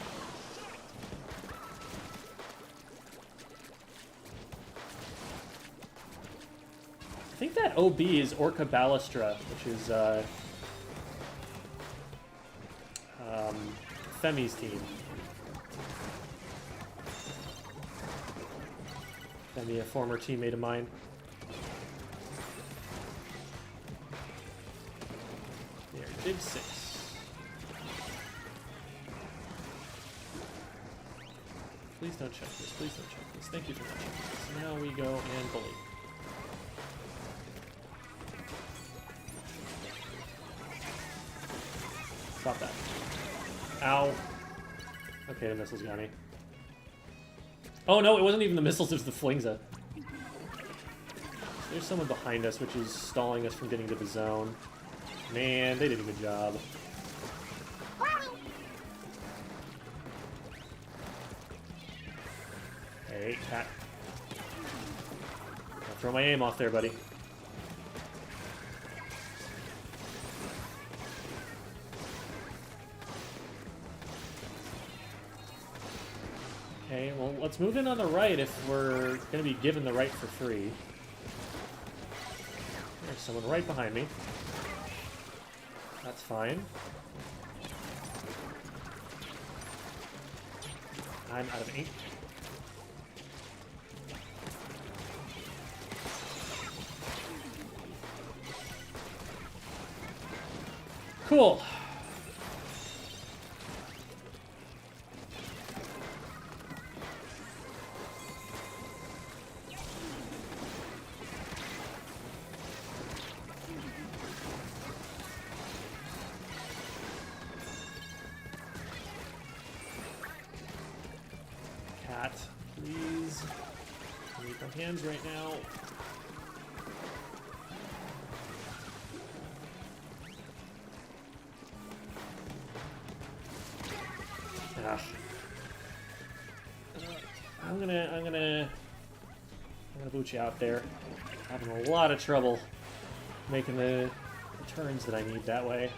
think that OB is Orca Balustra, which is Femi's team. Femi, a former teammate of mine. Div 6. Please don't check this. Please don't check this. Thank you for not checking this. Now we go and bully. Stop that. Ow. Okay, the missiles got me. Oh no, it wasn't even the missiles, it was the Flingza. There's someone behind us, which is stalling us from getting to the zone. Man, they did a good job. Hey, cat. I'll throw my aim off there, buddy. Okay, well, let's move in on the right if we're going to be given the right for free. There's someone right behind me. That's fine. I'm out of ink. Cool. Cat, please. I need my hands right now. I'm gonna boot you out there. Having a lot of trouble making the turns that I need that way.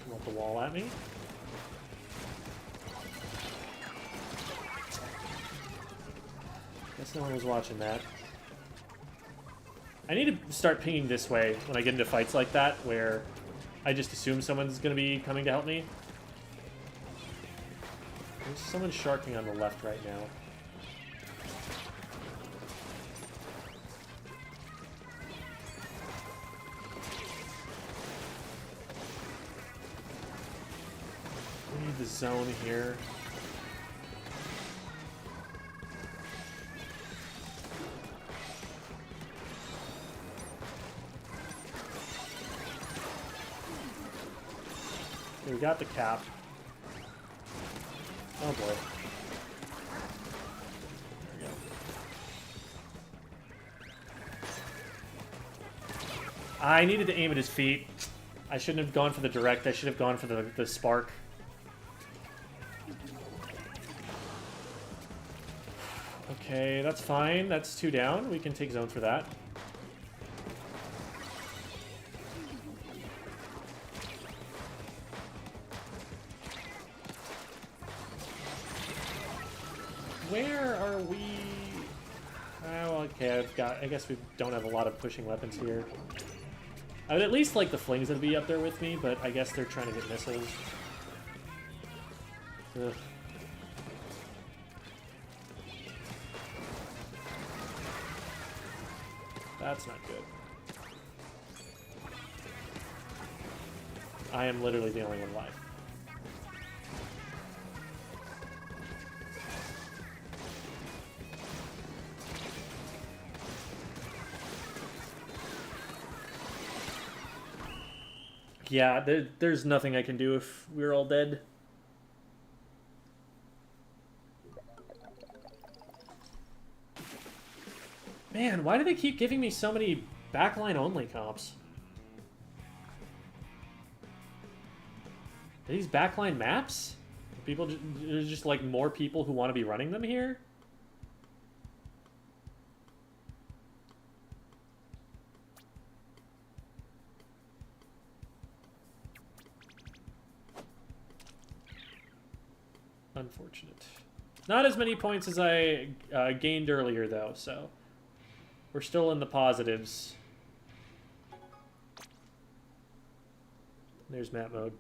Come up the wall at me. Guess no one was watching that. I need to start pinging this way when I get into fights like that, where I just assume someone's going to be coming to help me. There's someone sharking on the left right now. zone here. Okay, we got the cap. Oh boy. There we go. I needed to aim at his feet. I shouldn't have gone for the direct. I should have gone for the spark. Okay, that's fine. That's 2 down. We can take zone for that. Where are we? Oh, okay. I guess we don't have a lot of pushing weapons here. I would at least like the flings to be up there with me, but I guess they're trying to get missiles. Ugh. That's not good. I am literally the only one alive. Yeah, there's nothing I can do if we're all dead. Man, why do they keep giving me so many backline only comps? Are these backline maps? There's just like more people who want to be running them here? Unfortunate. Not as many points as I gained earlier, though, so we're still in the positives. There's map mode.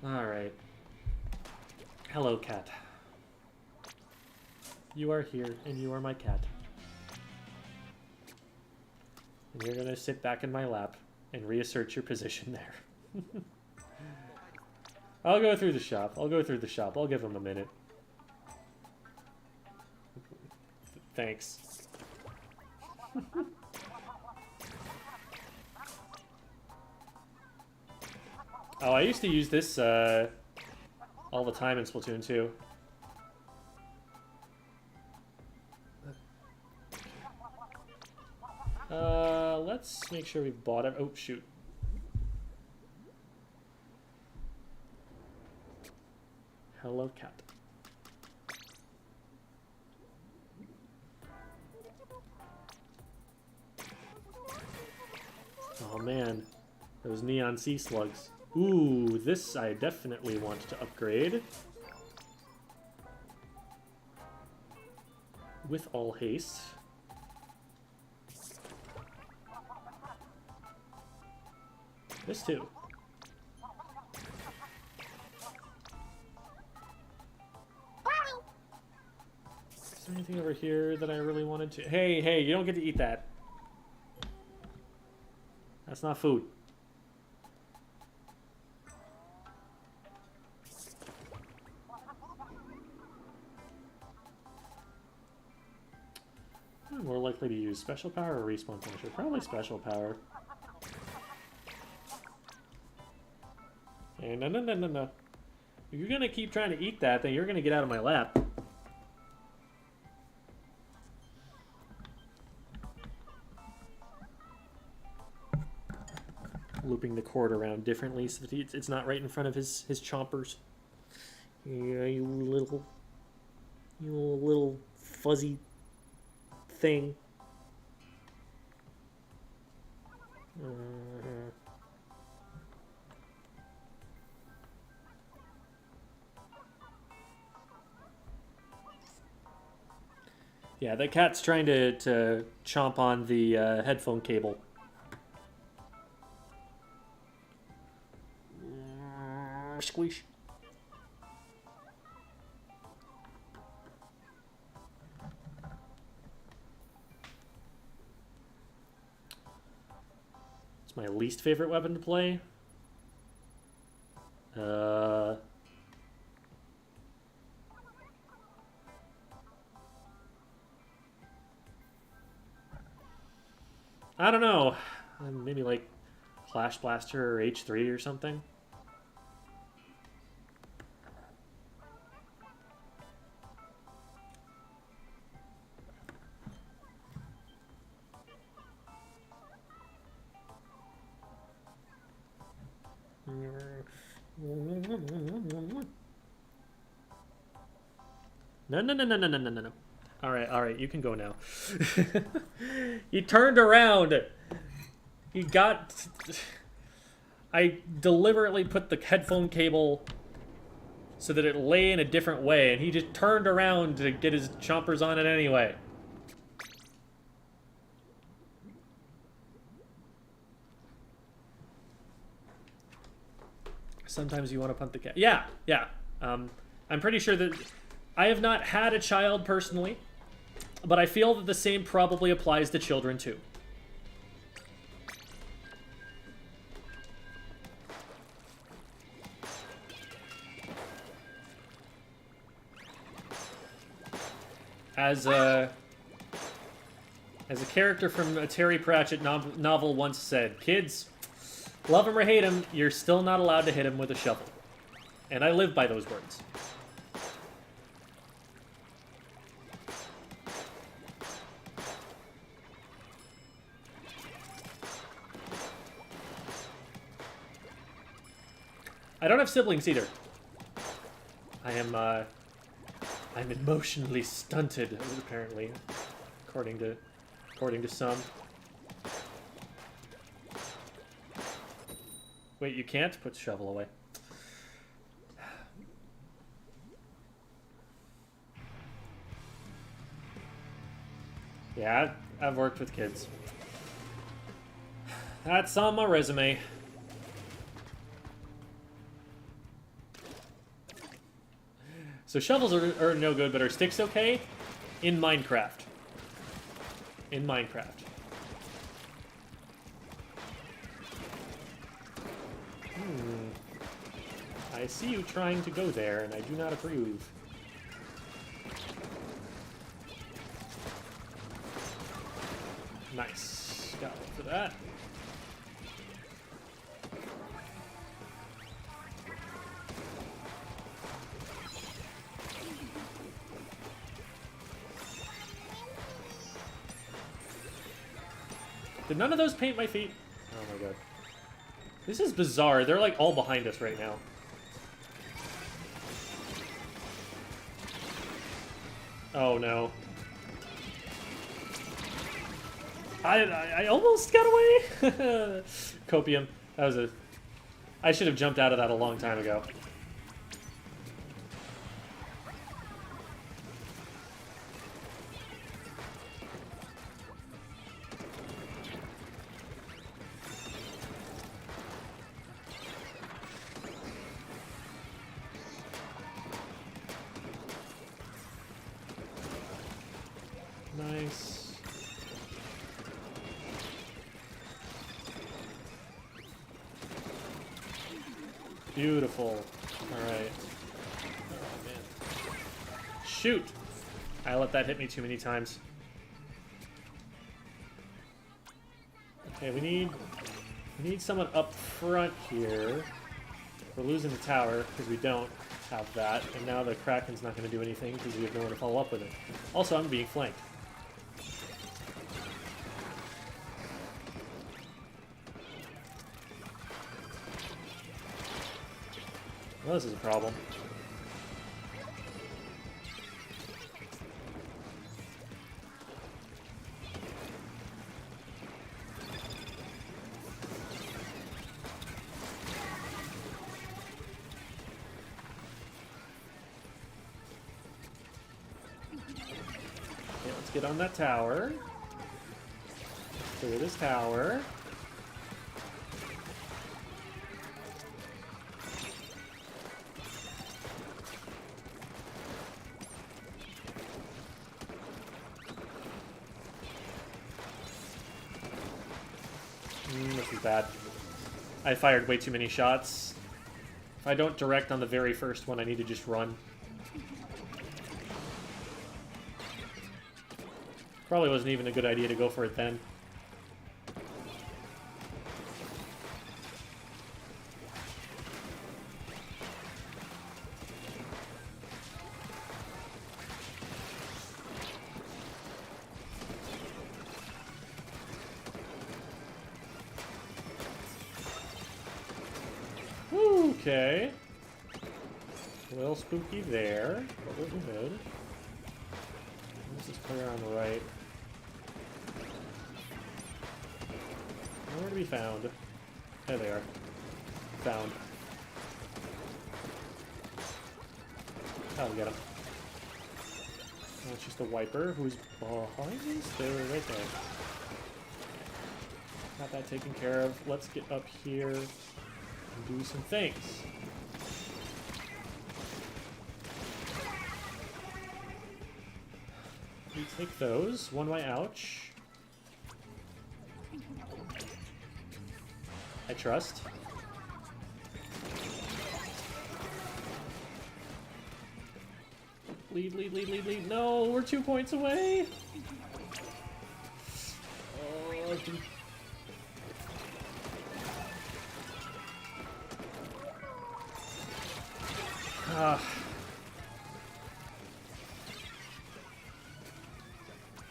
All right. Hello, cat. You are here, and you are my cat. And you're gonna sit back in my lap and reassert your position there. I'll go through the shop. I'll go through the shop. I'll give him a minute. Thanks. Oh, I used to use this all the time in Splatoon 2. Let's make sure we bought it. Oh, shoot. Hello, cat. Oh, man. Those neon sea slugs. Ooh, this I definitely want to upgrade. With all haste. This too. Is there anything over here that I really wanted to? Hey, hey, you don't get to eat that. That's not food. I'm more likely to use special power or respawn finisher. Probably special power. Hey, no, no, no, no, no. If you're gonna keep trying to eat that, then you're gonna get out of my lap. Looping the cord around differently so that it's not right in front of his chompers. Yeah, you little fuzzy thing. Yeah, the cat's trying to chomp on the headphone cable. Squeak. It's my least favorite weapon to play. I don't know. Maybe like Flash Blaster or H3 or something. No. All right, you can go now. You turned around. You got... I deliberately put the headphone cable so that it lay in a different way, and he just turned around to get his chompers on it anyway. Sometimes you want to punt the cat. Yeah. I'm pretty sure that... I have not had a child personally, but I feel that the same probably applies to children too. As a character from a Terry Pratchett novel once said, kids, love him or hate him, you're still not allowed to hit him with a shovel. And I live by those words. I don't have siblings either. I'm emotionally stunted, apparently, according to some. Wait, you can't put the shovel away. Yeah, I've worked with kids. That's on my resume. So shovels are no good, but are sticks okay? In Minecraft. In Minecraft. I see you trying to go there, and I do not approve. Nice. Got one for that. Did none of those paint my feet? Oh my god. This is bizarre. They're like all behind us right now. Oh no. I almost got away! Copium. That was a... I should have jumped out of that a long time ago. Nice. Beautiful. Alright. Oh, man. Shoot! I let that hit me too many times. Okay, we need someone up front here. We're losing the tower because we don't have that, and now the Kraken's not going to do anything because we have no one to follow up with it. Also, I'm being flanked. Well, this is a problem. Okay, let's get on that tower. Clear this tower. This is bad. I fired way too many shots. If I don't direct on the very first one, I need to just run. Probably wasn't even a good idea to go for it then. Okay. A little spooky there, but we're good. This is clear on the right. Nowhere to be found. There they are. Found. Oh, we got him. Oh, it's just a wiper who's behind us. They were right there. Got that taken care of. Let's get up here and do some things. We take those. One way, ouch. I trust. Lead, lead, lead, lead, lead. No, we're 2 points away. Oh,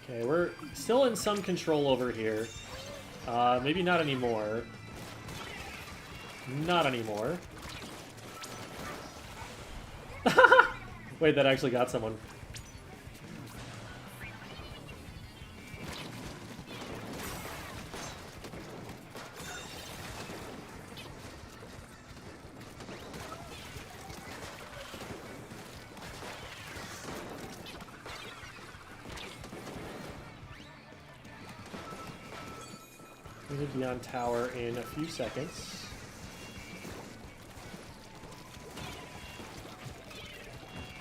okay, we're still in some control over here. Maybe not anymore. Not anymore. Wait, that actually got someone. We need to be on tower in a few seconds.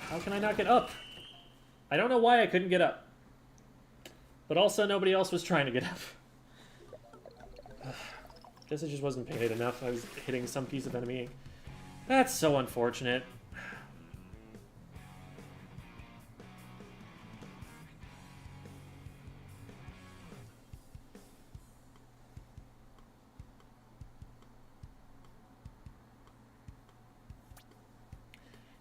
How can I not get up? I don't know why I couldn't get up. But also nobody else was trying to get up. Guess it just wasn't painted enough. I was hitting some piece of enemy ink. That's so unfortunate.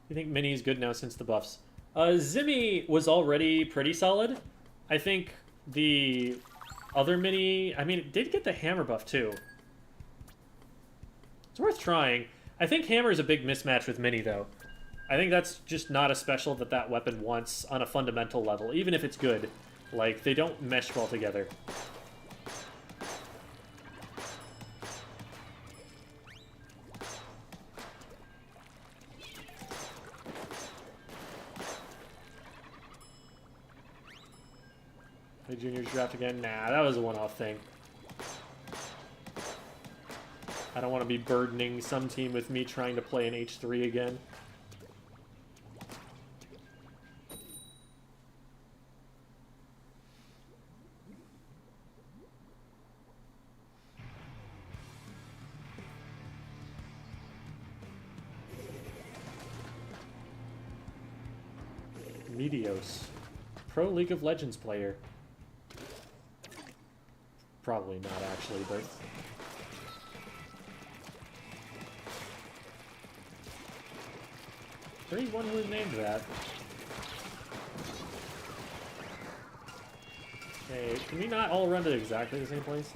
You think Mini is good now since the buffs? Zimmy was already pretty solid. I think the other Mini... I mean, it did get the hammer buff, too. It's worth trying. I think hammer is a big mismatch with Mini, though. I think that's just not a special that that weapon wants on a fundamental level, even if it's good. Like, they don't mesh well together. The juniors draft again? Nah, that was a one-off thing. I don't want to be burdening some team with me trying to play an H3 again. Meteos. Pro League of Legends player. Probably not, actually, but... There is one who is named that. Okay, can we not all run to exactly the same place?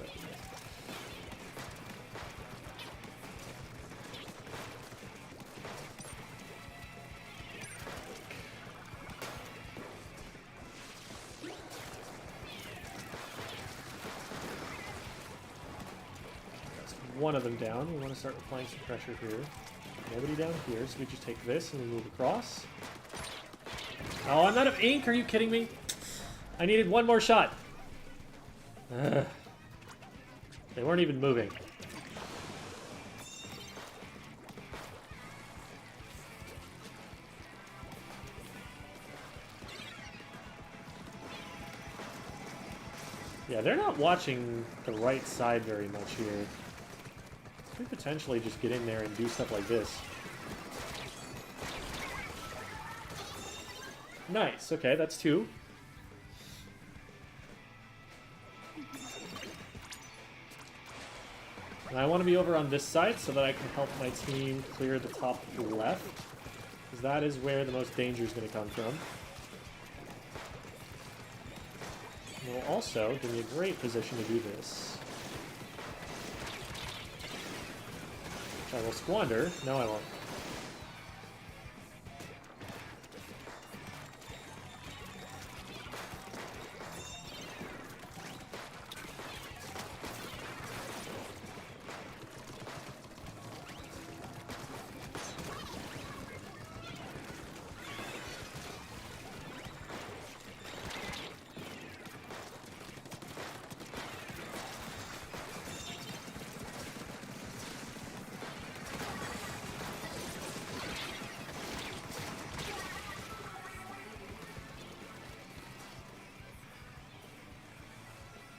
One of them down. We want to start applying some pressure here. Nobody down here, so we just take this and we move across. Oh, I'm out of ink! Are you kidding me? I needed one more shot. Ugh. They weren't even moving. Yeah, they're not watching the right side very much here. Could potentially just get in there and do stuff like this. Nice, okay, that's 2. And I want to be over on this side so that I can help my team clear the top left. Because that is where the most danger is going to come from. And will also give me a great position to do this. Which I will squander. No, I won't.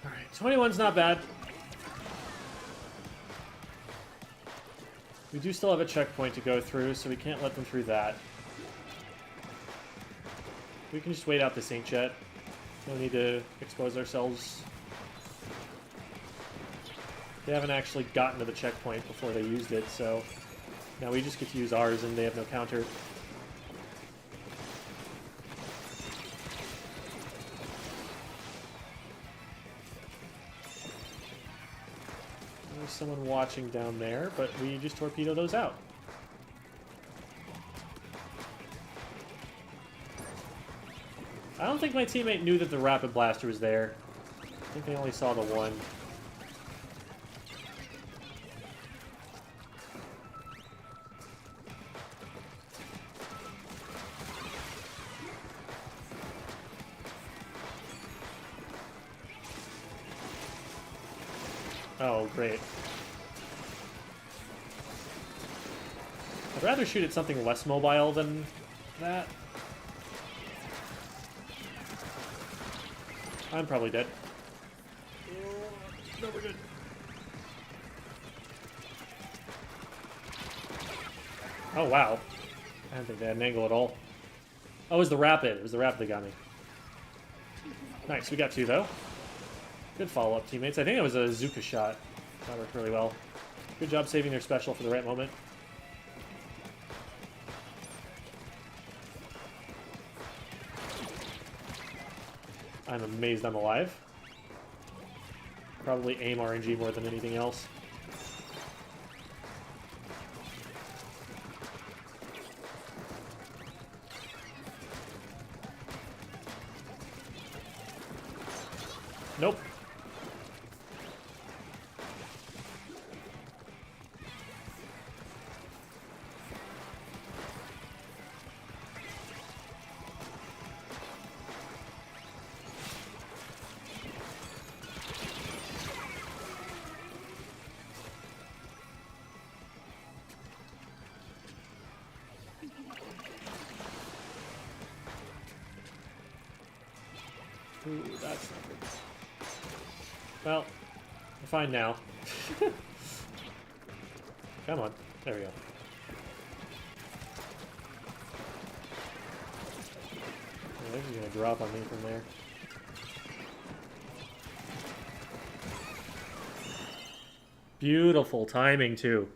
Alright, 21's not bad. We do still have a checkpoint to go through, so we can't let them through that. We can just wait out this ink jet. No need to expose ourselves. They haven't actually gotten to the checkpoint before they used it, so now we just get to use ours and they have no counter. There's someone watching down there, but we just torpedo those out. I don't think my teammate knew that the rapid blaster was there. I think they only saw the one. Oh, great. I'd rather shoot at something less mobile than that. I'm probably dead. No, we're good. Oh, wow. I don't think they had an angle at all. Oh, it was the rapid. It was the rapid that got me. Nice, we got 2, though. Good follow-up, teammates. I think it was a Zuka shot. That worked really well. Good job saving their special for the right moment. I'm amazed I'm alive. Probably aim RNG more than anything else. Nope. Ooh, that's not good. Well, we're fine now. Come on. There we go. Oh, they're just gonna drop on me from there. Beautiful timing, too.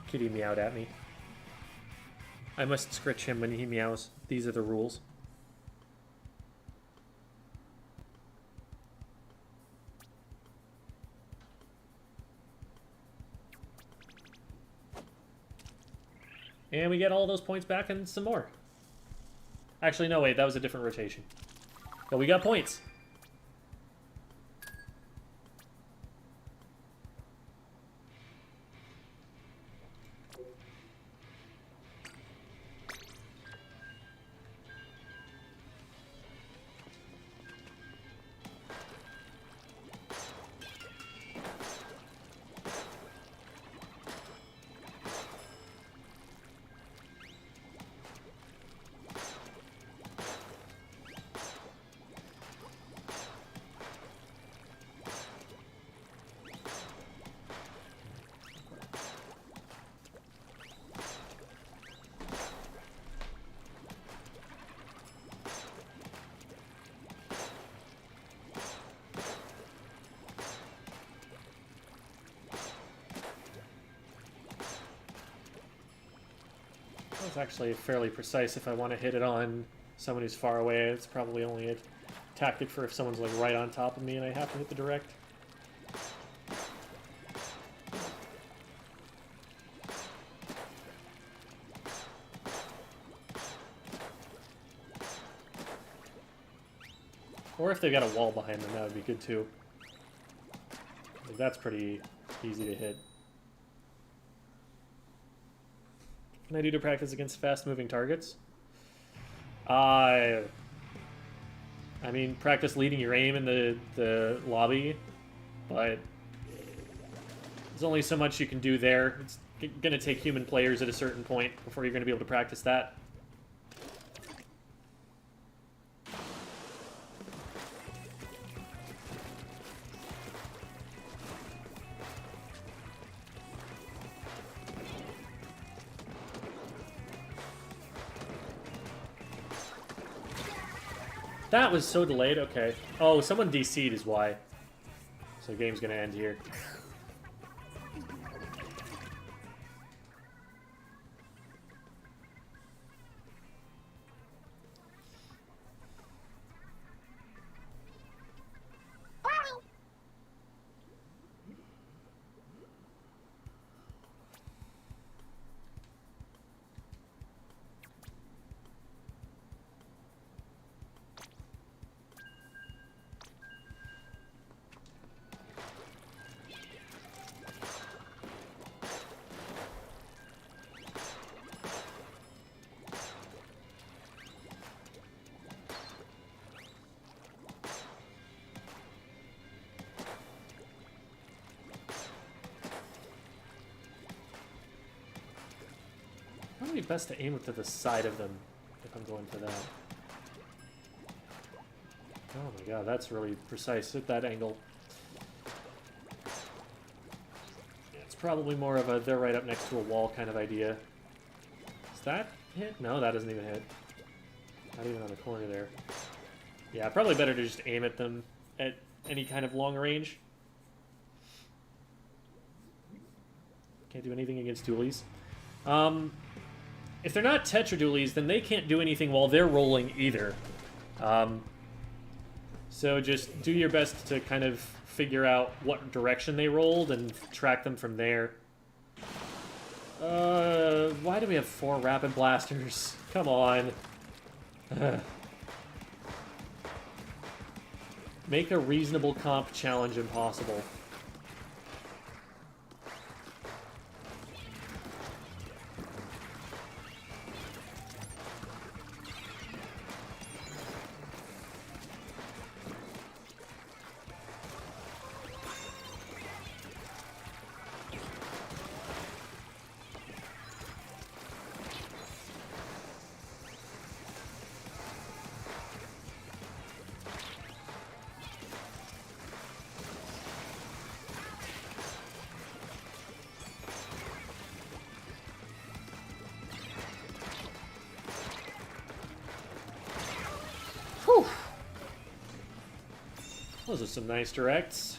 Kitty meowed at me. I must scritch him when he meows. These are the rules. And we get all those points back and some more. Actually, no, wait, that was a different rotation. But we got points. It's actually fairly precise if I want to hit it on someone who's far away. It's probably only a tactic for if someone's like right on top of me and I have to hit the direct. Or if they've got a wall behind them, that would be good too. Like, that's pretty easy to hit. What can I do to practice against fast-moving targets? I mean, practice leading your aim in the lobby, but there's only so much you can do there. It's going to take human players at a certain point before you're going to be able to practice that. That was so delayed, okay. Oh, someone DC'd is why. So the game's gonna end here. Probably best to aim it to the side of them if I'm going for that. Oh my god, that's really precise at that angle. Yeah, it's probably more of a they're right up next to a wall kind of idea. Is that hit? No, that doesn't even hit. Not even on the corner there. Yeah, probably better to just aim at them at any kind of long range. Can't do anything against dualies. If they're not Tetra dualies, then they can't do anything while they're rolling either. So just do your best to kind of figure out what direction they rolled and track them from there. Why do we have 4 rapid blasters? Come on. Make a reasonable comp challenge impossible. Those are some nice directs.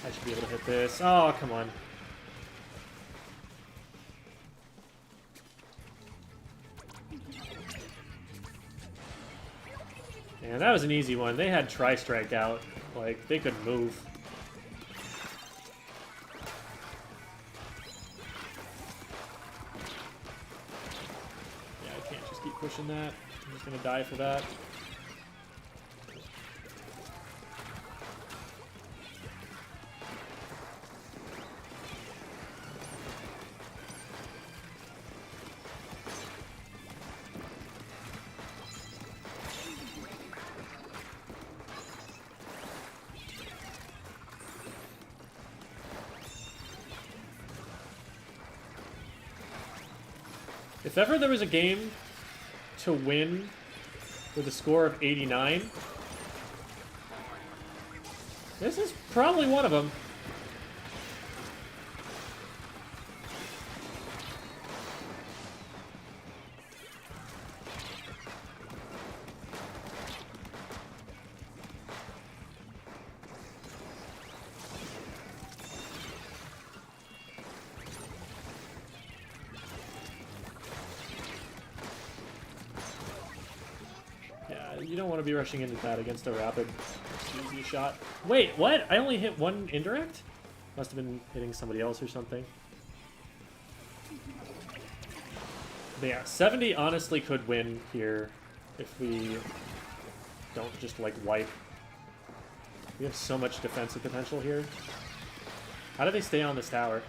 I should be able to hit this. Oh, come on. And that was an easy one. They had tri-strike out. Like, they could move. Yeah, I can't just keep pushing that. I'm just gonna die for that. If ever there was a game to win with a score of 89, This is probably one of them. You don't want to be rushing into that against a rapid easy shot. Wait, what? I only hit one indirect? Must have been hitting somebody else or something. But yeah, 70 honestly could win here if we don't just, like, wipe. We have so much defensive potential here. How do they stay on this tower?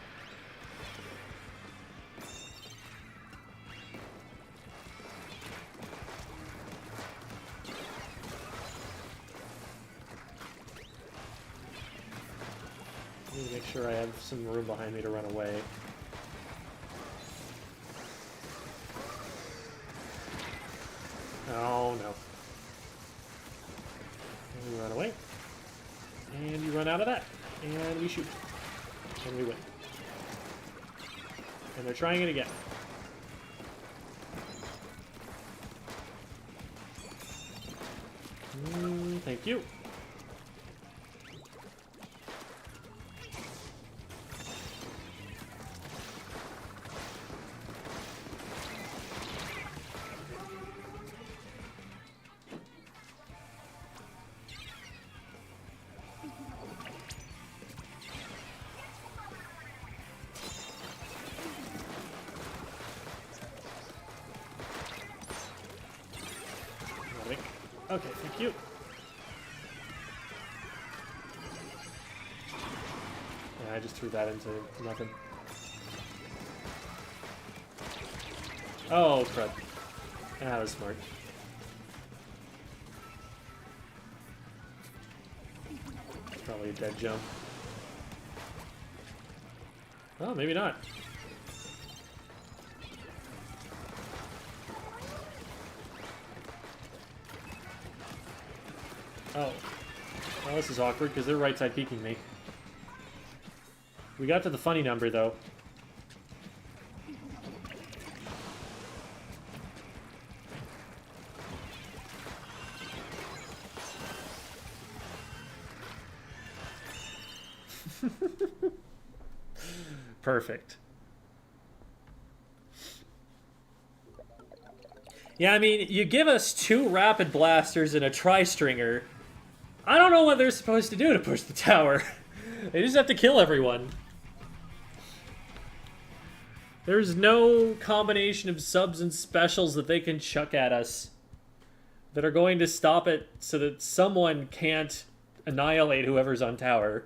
I need to make sure I have some room behind me to run away. Oh no. And we run away. And you run out of that. And we shoot. And we win. And they're trying it again. Thank you. Okay, thank you. Yeah, I just threw that into nothing. Oh, crud. That was smart. Probably a dead jump. Oh, maybe not. Oh. Well, this is awkward because they're right side peeking me. We got to the funny number, though. Perfect. Yeah, I mean, you give us 2 rapid blasters and a tri-stringer. I don't know what they're supposed to do to push the tower. They just have to kill everyone. There's no combination of subs and specials that they can chuck at us that are going to stop it so that someone can't annihilate whoever's on tower.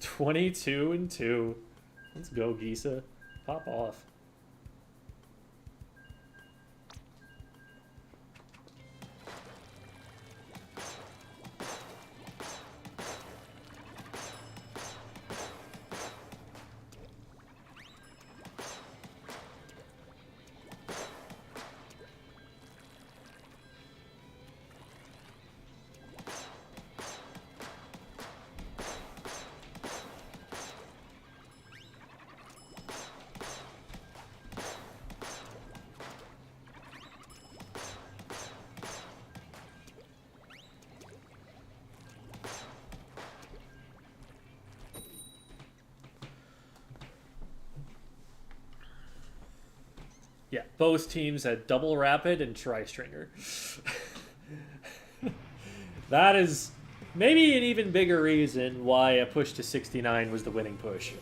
$22-2. Let's go, Gisa. Pop off. Yeah, both teams had double rapid and tri-stringer. That is maybe an even bigger reason why a push to 69 was the winning push.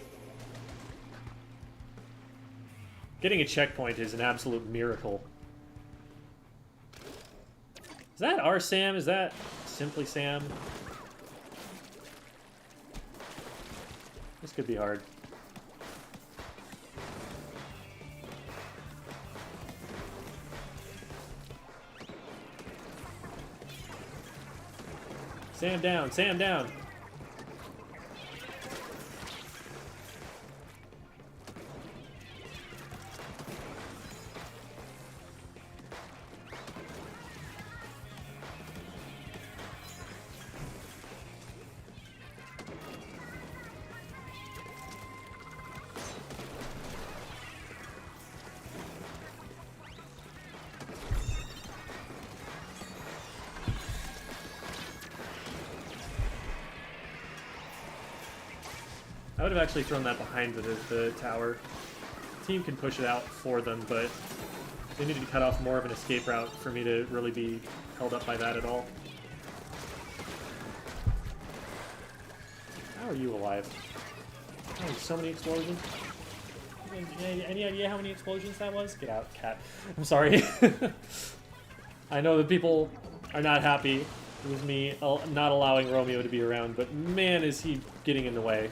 Getting a checkpoint is an absolute miracle. Is that our Sam? Is that simply Sam? This could be hard. Sam down, Sam down. I would have actually thrown that behind the tower. The team can push it out for them, but they needed to cut off more of an escape route for me to really be held up by that at all. How are you alive? Oh, so many explosions. Any idea how many explosions that was? Get out, cat. I'm sorry. I know that people are not happy with me not allowing Romeo to be around, but man, is he getting in the way.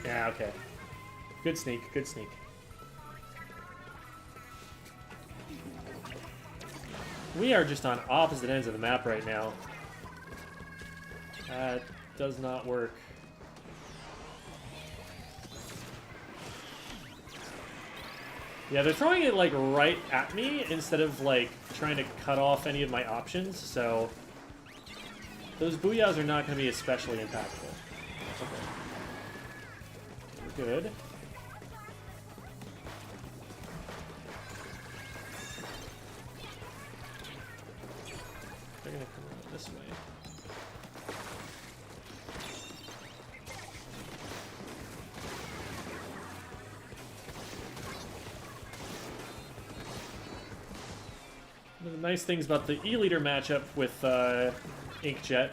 Yeah, okay. Good sneak, good sneak. We are just on opposite ends of the map right now. That does not work. Yeah, they're throwing it, like, right at me instead of, like, trying to cut off any of my options, so those booyahs are not going to be especially impactful. Okay. Good. They're gonna come around this way. One of the nice things about the E-Leader matchup with Inkjet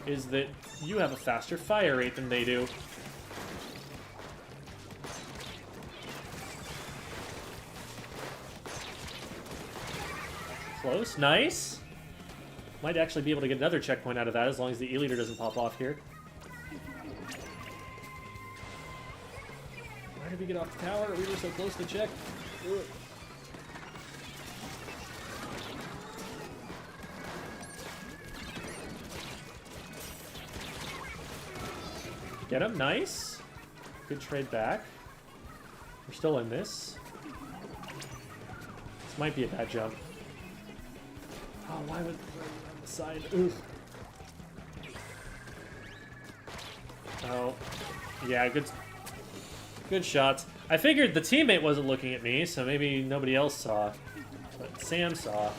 is that you have a faster fire rate than they do. Close, nice. Might actually be able to get another checkpoint out of that as long as the E-Leader doesn't pop off here. Why did we get off the tower? We were so close to check. Ugh. Get him, nice. Good trade back. We're still in this. This might be a bad jump. Oh, why would on the side? Oof. Oh, yeah, good shots. I figured the teammate wasn't looking at me, so maybe nobody else saw, but Sam saw.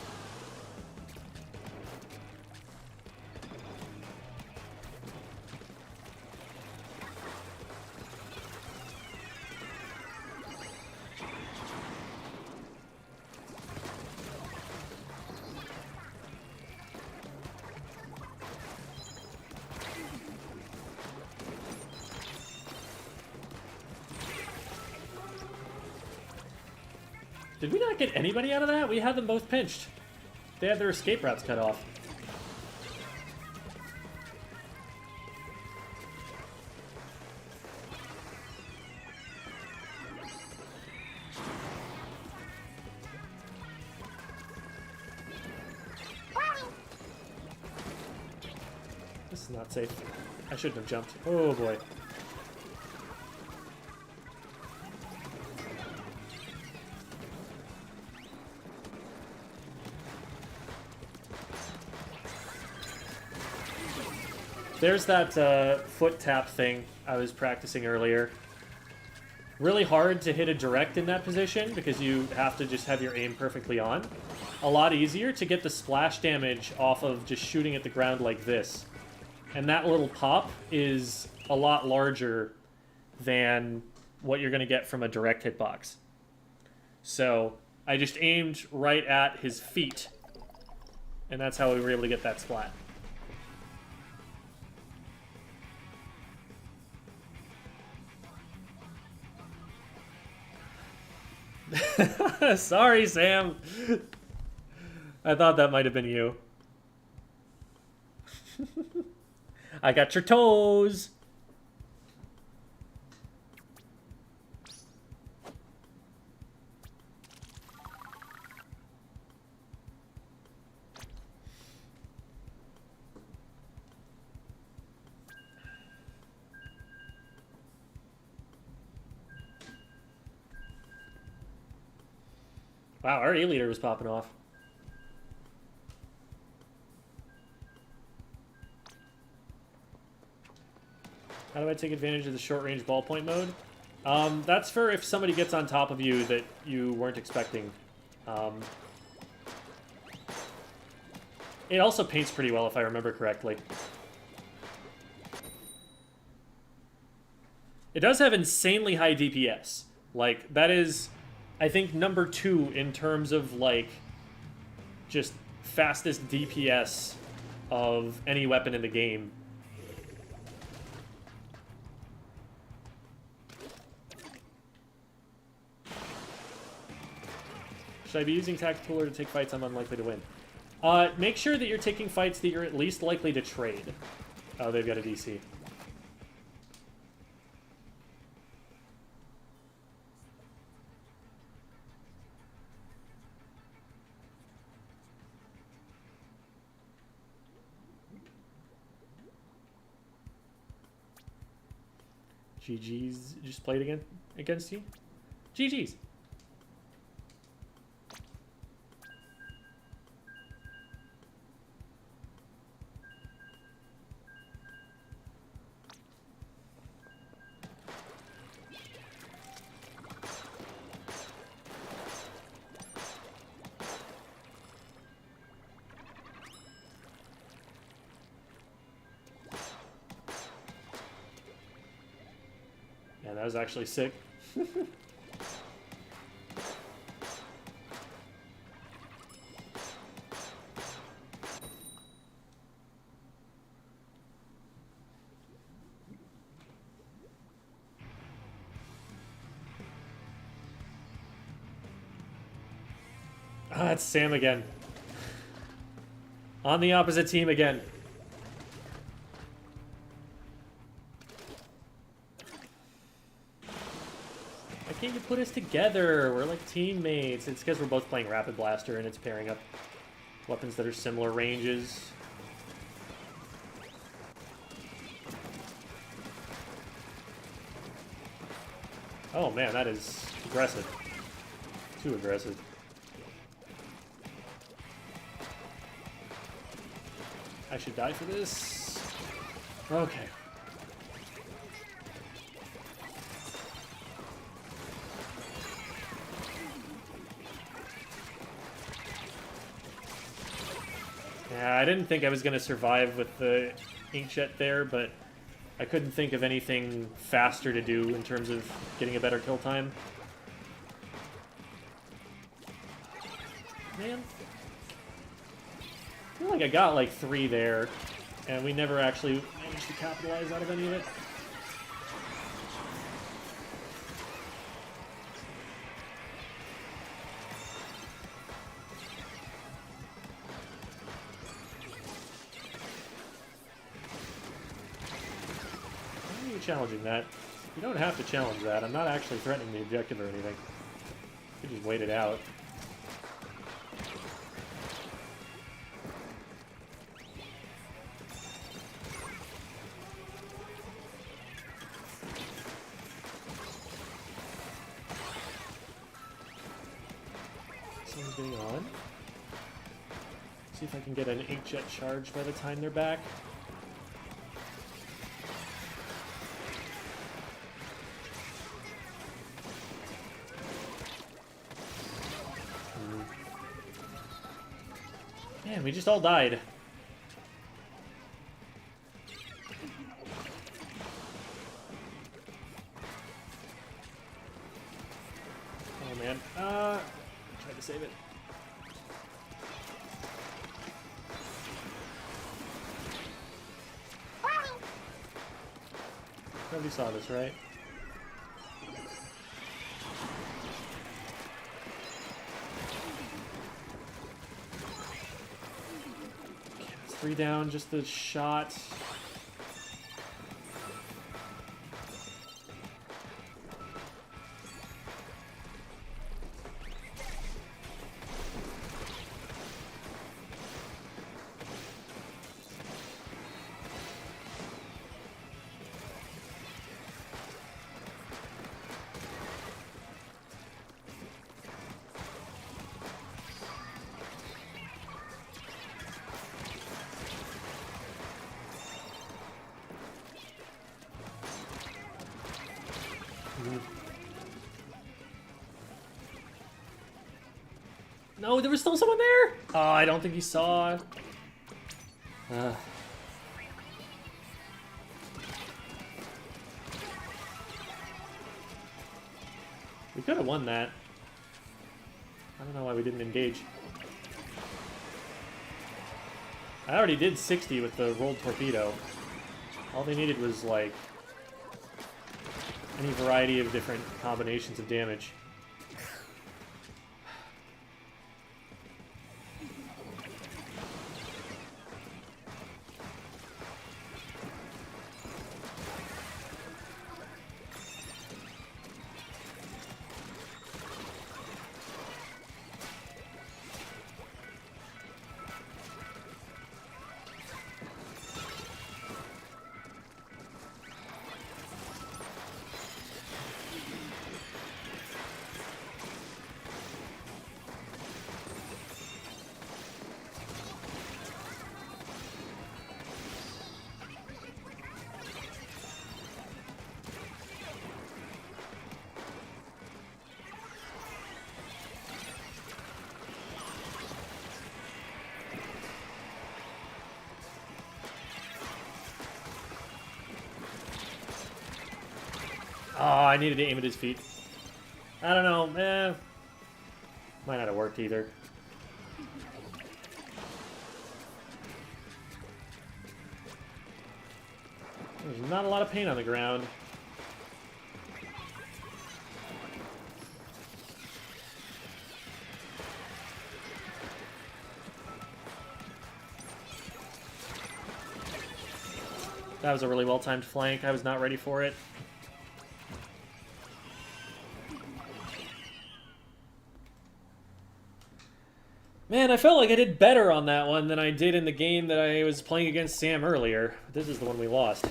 Did we not get anybody out of that? We had them both pinched. They had their escape routes cut off. This is not safe. I shouldn't have jumped. Oh boy. There's that foot tap thing I was practicing earlier. Really hard to hit a direct in that position because you have to just have your aim perfectly on. A lot easier to get the splash damage off of just shooting at the ground like this. And that little pop is a lot larger than what you're going to get from a direct hitbox. So I just aimed right at his feet. And that's how we were able to get that splat. Sorry, Sam. I thought that might have been you. I got your toes. Wow, our A-leader was popping off. How do I take advantage of the short-range ballpoint mode? That's for if somebody gets on top of you that you weren't expecting. It also paints pretty well, if I remember correctly. It does have insanely high DPS. Like, that is, I think, number 2 in terms of, like, just fastest DPS of any weapon in the game. Should I be using tactical or to take fights I'm unlikely to win? Make sure that you're taking fights that you're at least likely to trade. Oh, they've got a DC. GG's just played again against you? GG's. Yeah, that was actually sick. Ah, it's Sam again. On the opposite team again. Why can't you put us together? We're like teammates. It's because we're both playing Rapid Blaster and it's pairing up weapons that are similar ranges. Oh man, that is aggressive. Too aggressive. I should die for this. Okay. Yeah, I didn't think I was going to survive with the inkjet there, but I couldn't think of anything faster to do in terms of getting a better kill time. Man. I feel like I got like 3 there, and we never actually managed to capitalize out of any of it. Why are you challenging that? You don't have to challenge that. I'm not actually threatening the objective or anything. You could just wait it out. Getting on. See if I can get an inkjet charge by the time they're back. Man, we just all died. Oh man. Try to save it. Nobody saw this, right? Okay, that's 3 down, just the shot. No, there was still someone there! Oh, I don't think he saw. We could have won that. I don't know why we didn't engage. I already did 60 with the rolled torpedo. All they needed was, like, any variety of different combinations of damage. Oh, I needed to aim at his feet. I don't know, might not have worked either. There's not a lot of paint on the ground. That was a really well-timed flank. I was not ready for it. Man, I felt like I did better on that one than I did in the game that I was playing against Sam earlier. This is the one we lost.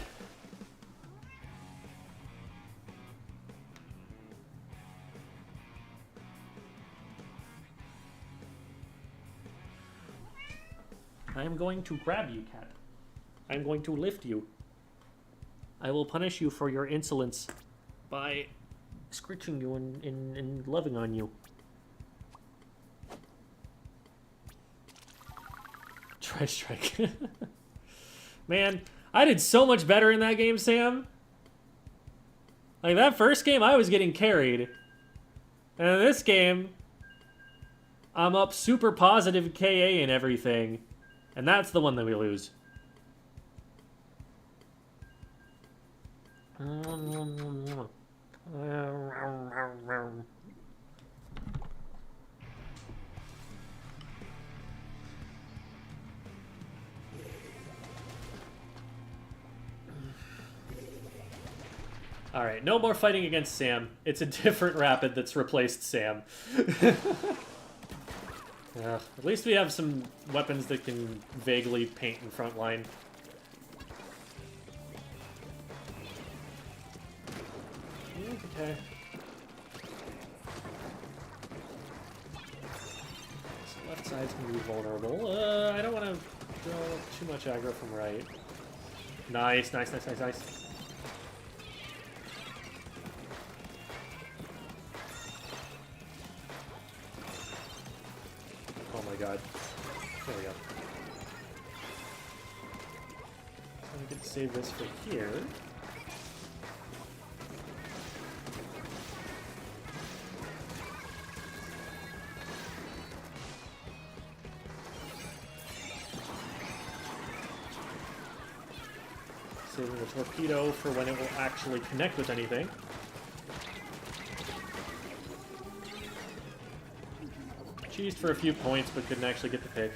I am going to grab you, cat. I'm going to lift you. I will punish you for your insolence by scritching you and loving on you. Try strike. Man, I did so much better in that game, Sam. Like, that first game, I was getting carried. And in this game, I'm up super positive KA and everything. And that's the one that we lose. Alright, no more fighting against Sam. It's a different Rapid that's replaced Sam. At least we have some weapons that can vaguely paint in front line. Okay. So left side's gonna be vulnerable. I don't want to throw too much aggro from right. Nice, nice, nice, nice, nice. Oh my god. There we go. So we can save this for here. Saving the torpedo for when it will actually connect with anything. Cheesed for a few points, but couldn't actually get the pick.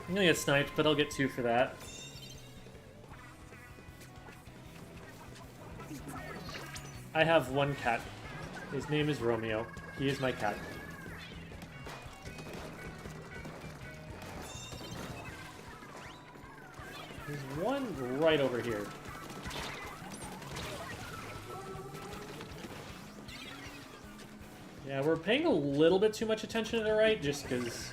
I'm gonna get sniped, but I'll get 2 for that. I have 1 cat. His name is Romeo. He is my cat. There's one right over here. Yeah, we're paying a little bit too much attention to the right, just because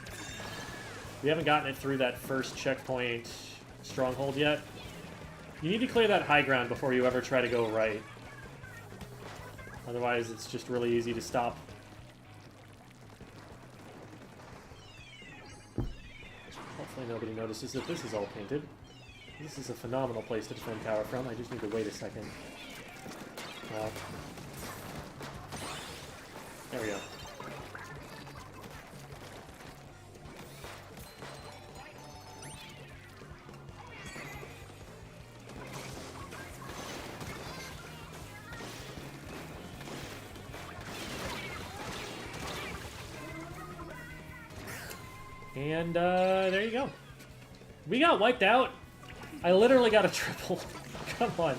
we haven't gotten it through that first checkpoint stronghold yet. You need to clear that high ground before you ever try to go right. Otherwise, it's just really easy to stop. Hopefully nobody notices that this is all painted. This is a phenomenal place to defend tower from. I just need to wait a second. There we go. And there you go. We got wiped out. I literally got a triple. Come on.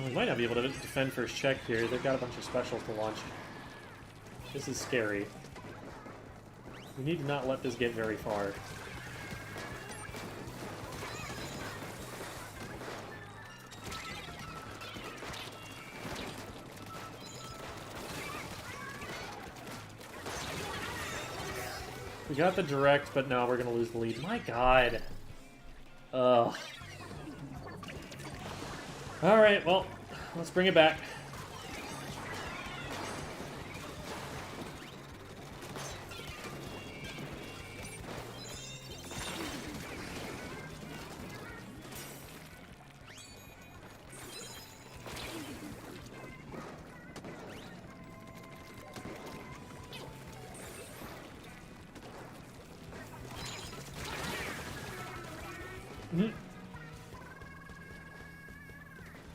We might not be able to defend first check here. They've got a bunch of specials to launch. This is scary. We need to not let this get very far. We got the direct, but now we're gonna lose the lead. My god. Ugh. Alright, well, let's bring it back.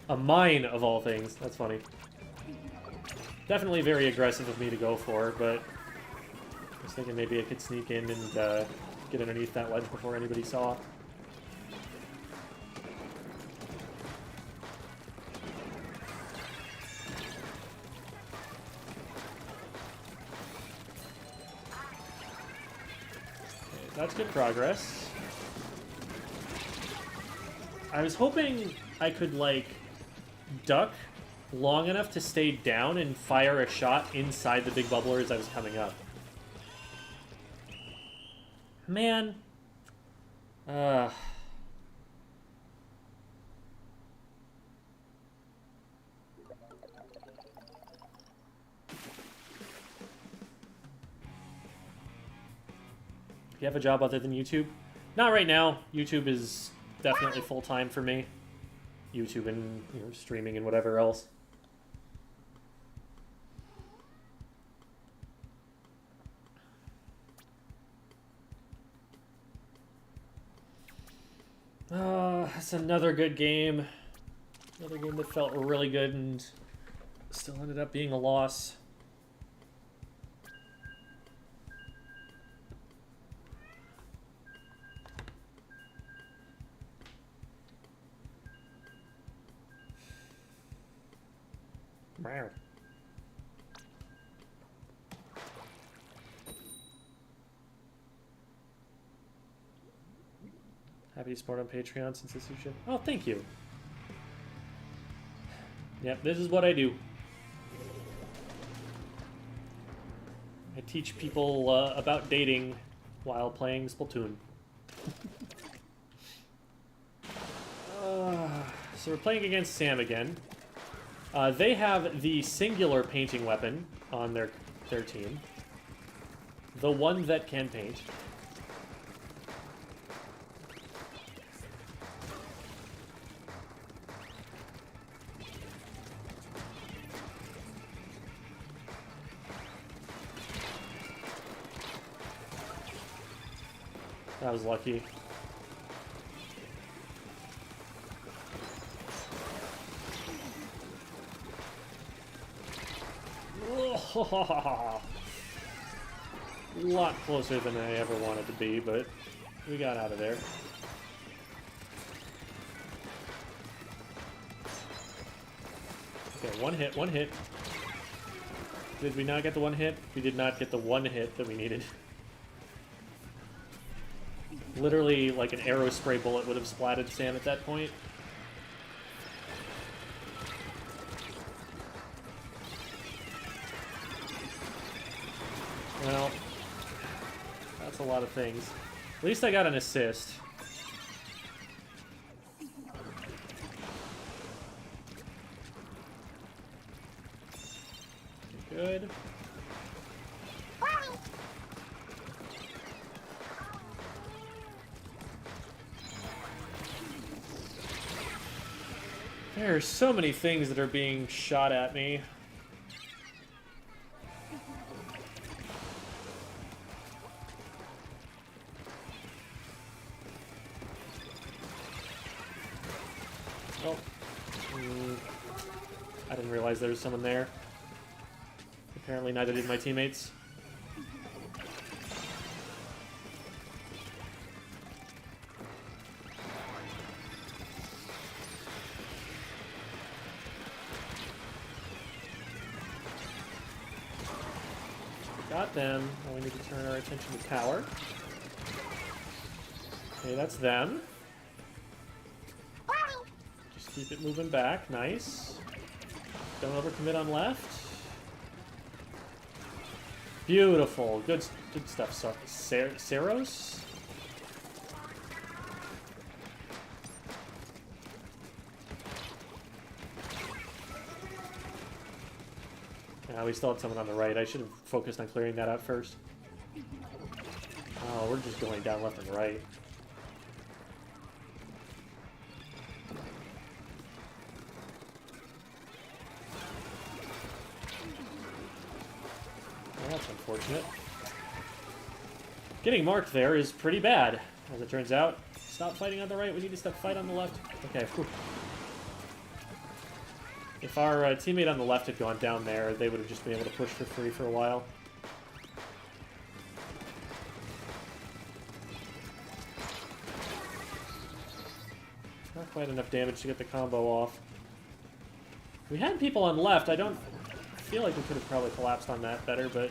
A mine, of all things. That's funny. Definitely very aggressive of me to go for, but I was thinking maybe I could sneak in and get underneath that ledge before anybody saw. Okay, that's good progress. I was hoping I could, like, duck long enough to stay down and fire a shot inside the big bubbler as I was coming up. Man. You have a job other than YouTube? Not right now. YouTube is definitely full-time for me. YouTube and, you know, streaming and whatever else. That's another good game. Another game that felt really good and still ended up being a loss. Wow. Happy to support on Patreon since this is shit. Oh, thank you. Yep, this is what I do. I teach people about dating while playing Splatoon. So we're playing against Sam again. They have the singular painting weapon on their team. The one that can paint. That was lucky. A lot closer than I ever wanted to be, but we got out of there. Okay, one hit, one hit. Did we not get the one hit? We did not get the one hit that we needed. Literally, like an arrow spray bullet would have splatted Sam at that point. Well, that's a lot of things. At least I got an assist. Good. There are so many things that are being shot at me. Oh. I didn't realize there was someone there. Apparently neither did my teammates. Got them. Now we need to turn our attention to tower. Okay, that's them. Just keep it moving back. Nice. Don't overcommit on left. Beautiful. Good stuff. So, Saros? Yeah, we still had someone on the right. I should have focused on clearing that out first. Oh, we're just going down left and right. Well, that's unfortunate. Getting marked there is pretty bad, as it turns out. Stop fighting on the right, we need to fight on the left. Okay, whew. If our teammate on the left had gone down there, they would have just been able to push for free for a while. Not quite enough damage to get the combo off. We had people on left. I feel like we could have probably collapsed on that better, but...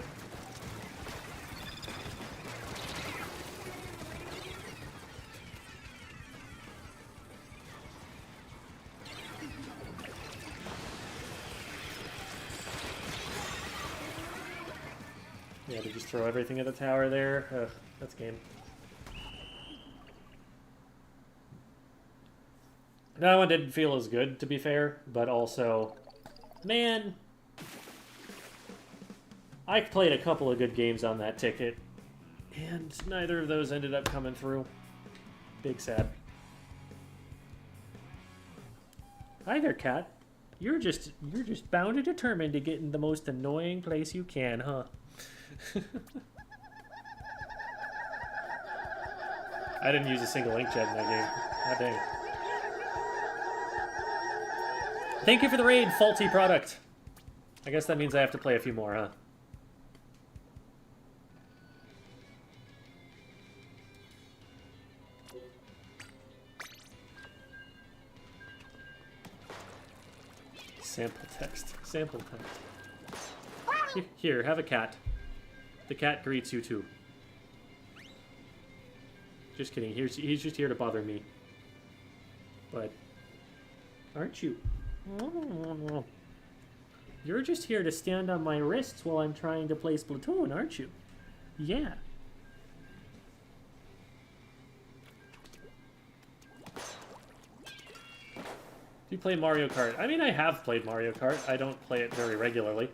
yeah, to just throw everything at the tower there. Ugh, that's game. That one didn't feel as good, to be fair, but also, man, I played a couple of good games on that ticket, and neither of those ended up coming through. Big sad. Hi there, cat. You're just bound and determined to get in the most annoying place you can, huh? I didn't use a single inkjet in that game. God dang. Thank you for the raid, faulty product. I guess that means I have to play a few more, huh? Sample text. Sample text. Here, have a cat. The cat greets you too. Just kidding. He's just here to bother me. But aren't you? You're just here to stand on my wrists while I'm trying to play Splatoon, aren't you? Yeah. Do you play Mario Kart? I mean, I have played Mario Kart. I don't play it very regularly.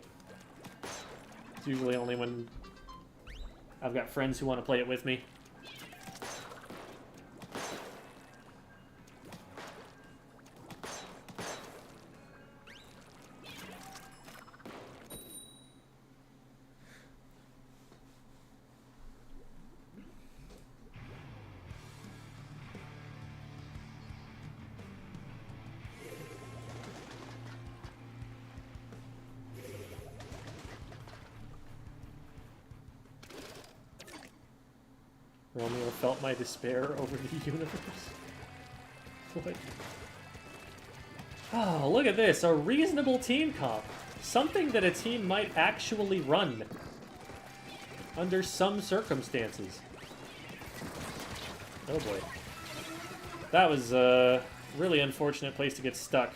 It's usually only when I've got friends who want to play it with me. Romeo felt my despair over the universe. What? Oh, look at this. A reasonable team comp. Something that a team might actually run. Under some circumstances. Oh boy. That was a really unfortunate place to get stuck.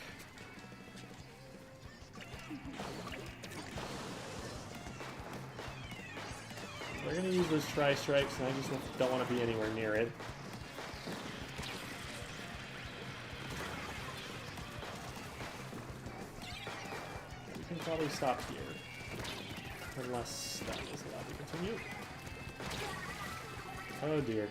We're gonna use those tri-strikes, and I just don't want to be anywhere near it. We can probably stop here. Unless that is allowed to continue. Oh dear.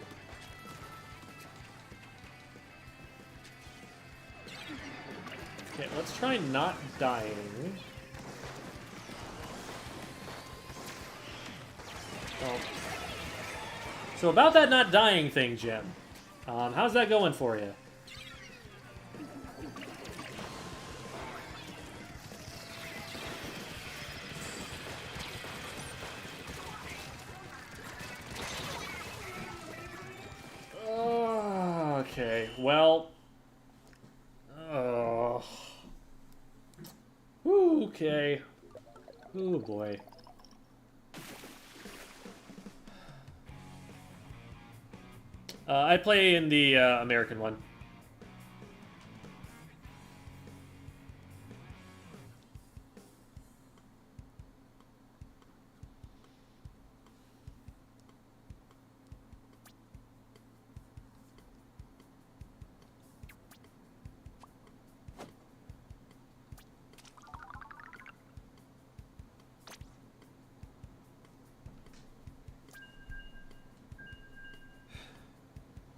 Okay, let's try not dying. Oh. So about that not dying thing, Jim. How's that going for you? Okay, well... Okay. Oh boy. I play in the American one.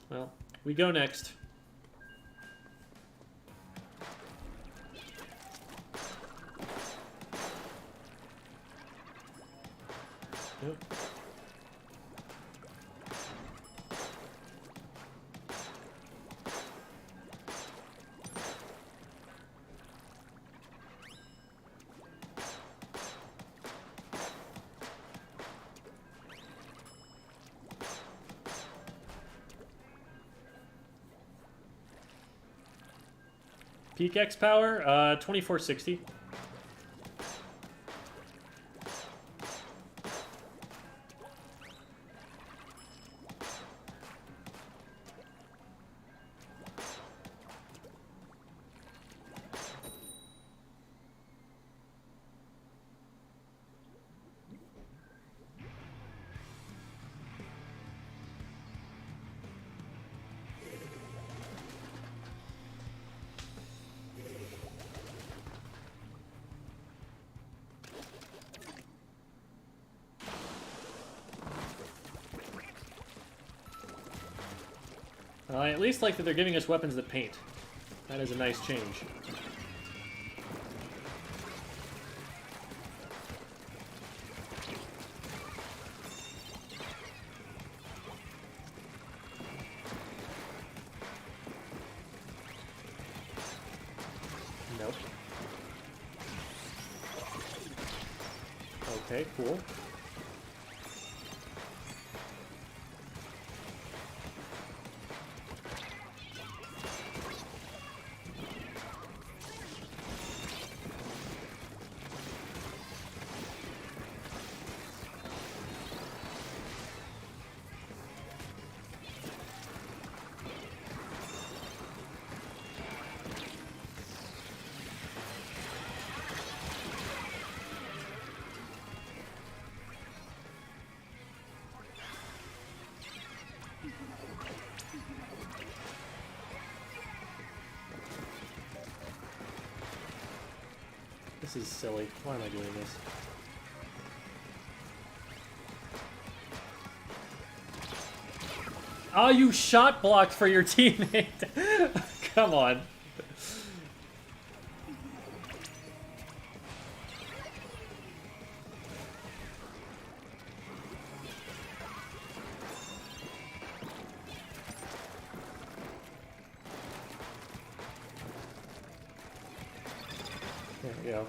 Well, we go next. Yep. Peak X power, 2460. I at least like that they're giving us weapons that paint. That is a nice change. Nope. Okay, cool. This is silly. Why am I doing this? Oh, you shot blocked for your teammate! Come on. There we go.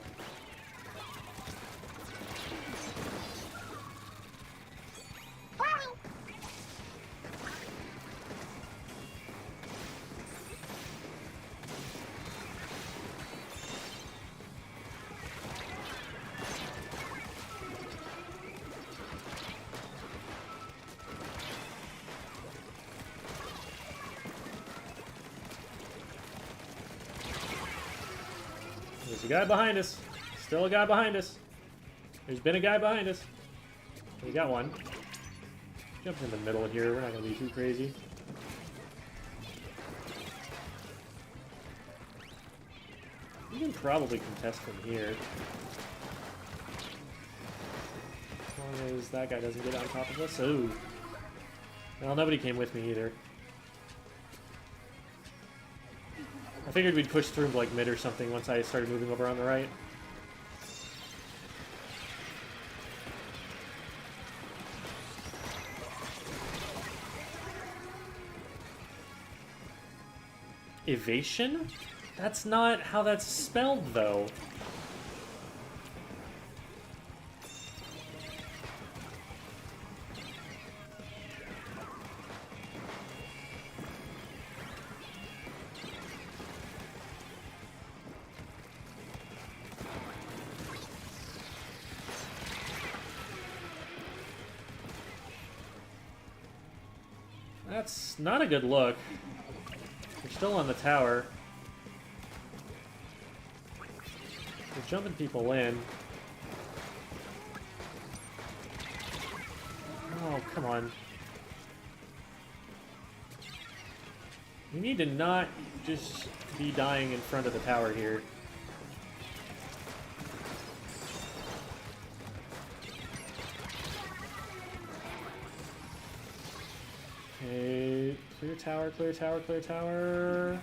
There's a guy behind us. Still a guy behind us. There's been a guy behind us. We got one. Jump in the middle here. We're not going to be too crazy. We can probably contest from here. As long as that guy doesn't get on top of us. Oh. Well, nobody came with me either. I figured we'd push through like mid or something once I started moving over on the right. Evasion? That's not how that's spelled, though. That's not a good look. We're still on the tower. We're jumping people in. Oh, come on. We need to not just be dying in front of the tower here. Okay, clear tower, clear tower, clear tower.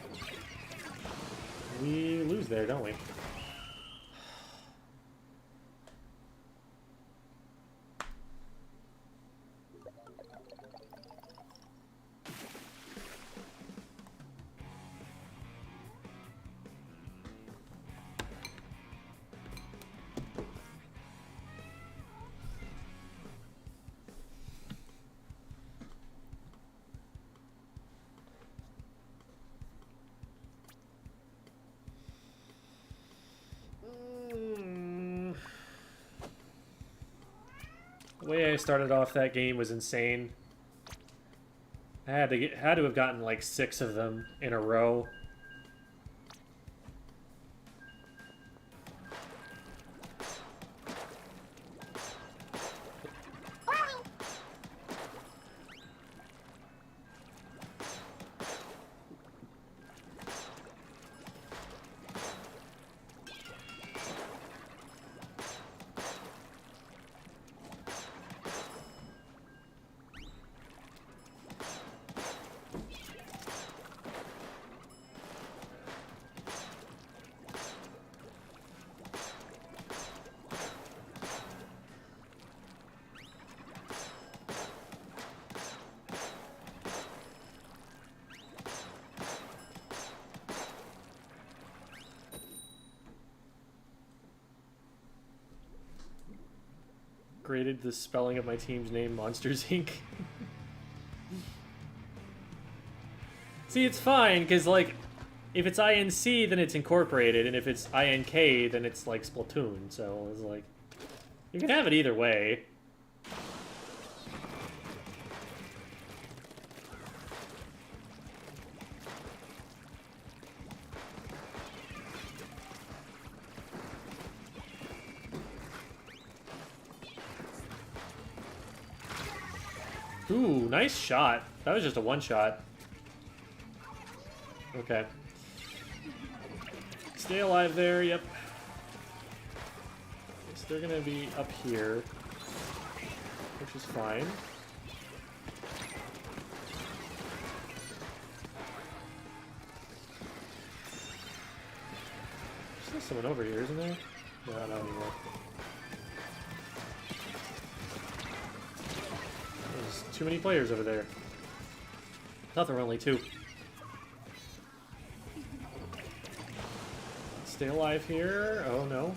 We lose there, don't we? The way I started off that game was insane. I had to have gotten like 6 of them in a row. Graded the spelling of my team's name, Monsters Inc. See, it's fine, because, like, if it's INC, then it's incorporated, and if it's INK, then it's, like, Splatoon, so it's like... You can have it either way. Ooh, nice shot. That was just a one-shot. Okay. Stay alive there, yep. So they're gonna be up here, which is fine. There's still someone over here, isn't there? No, not anymore. There's too many players over there. I thought there were only 2. Stay alive here. Oh no.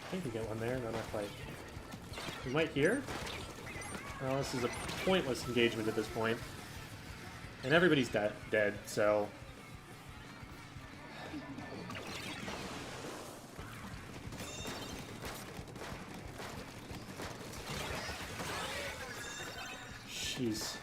I think we get one there. No, not quite. We might here. Well, this is a pointless engagement at this point. And everybody's dead, so... Jeez.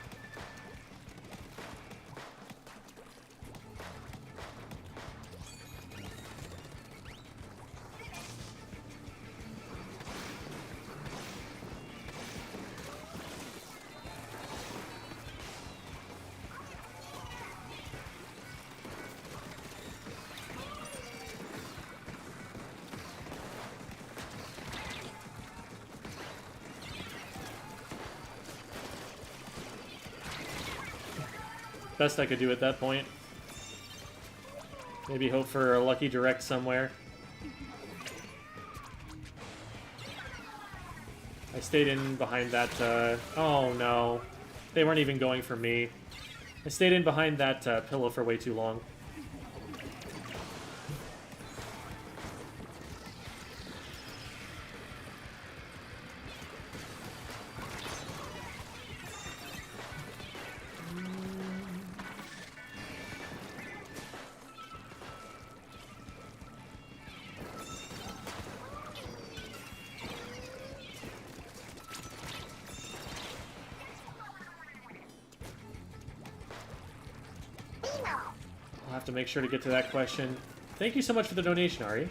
best I could do at that point. Maybe hope for a lucky direct somewhere. I stayed in behind that, oh no. They weren't even going for me. I stayed in behind that pillow for way too long. I'll have to make sure to get to that question. Thank you so much for the donation, Ari.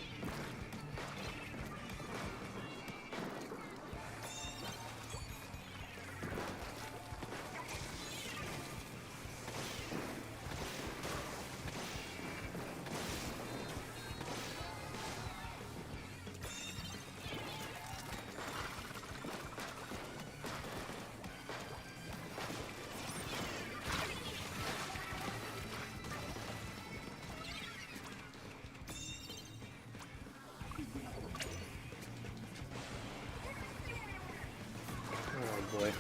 Boy.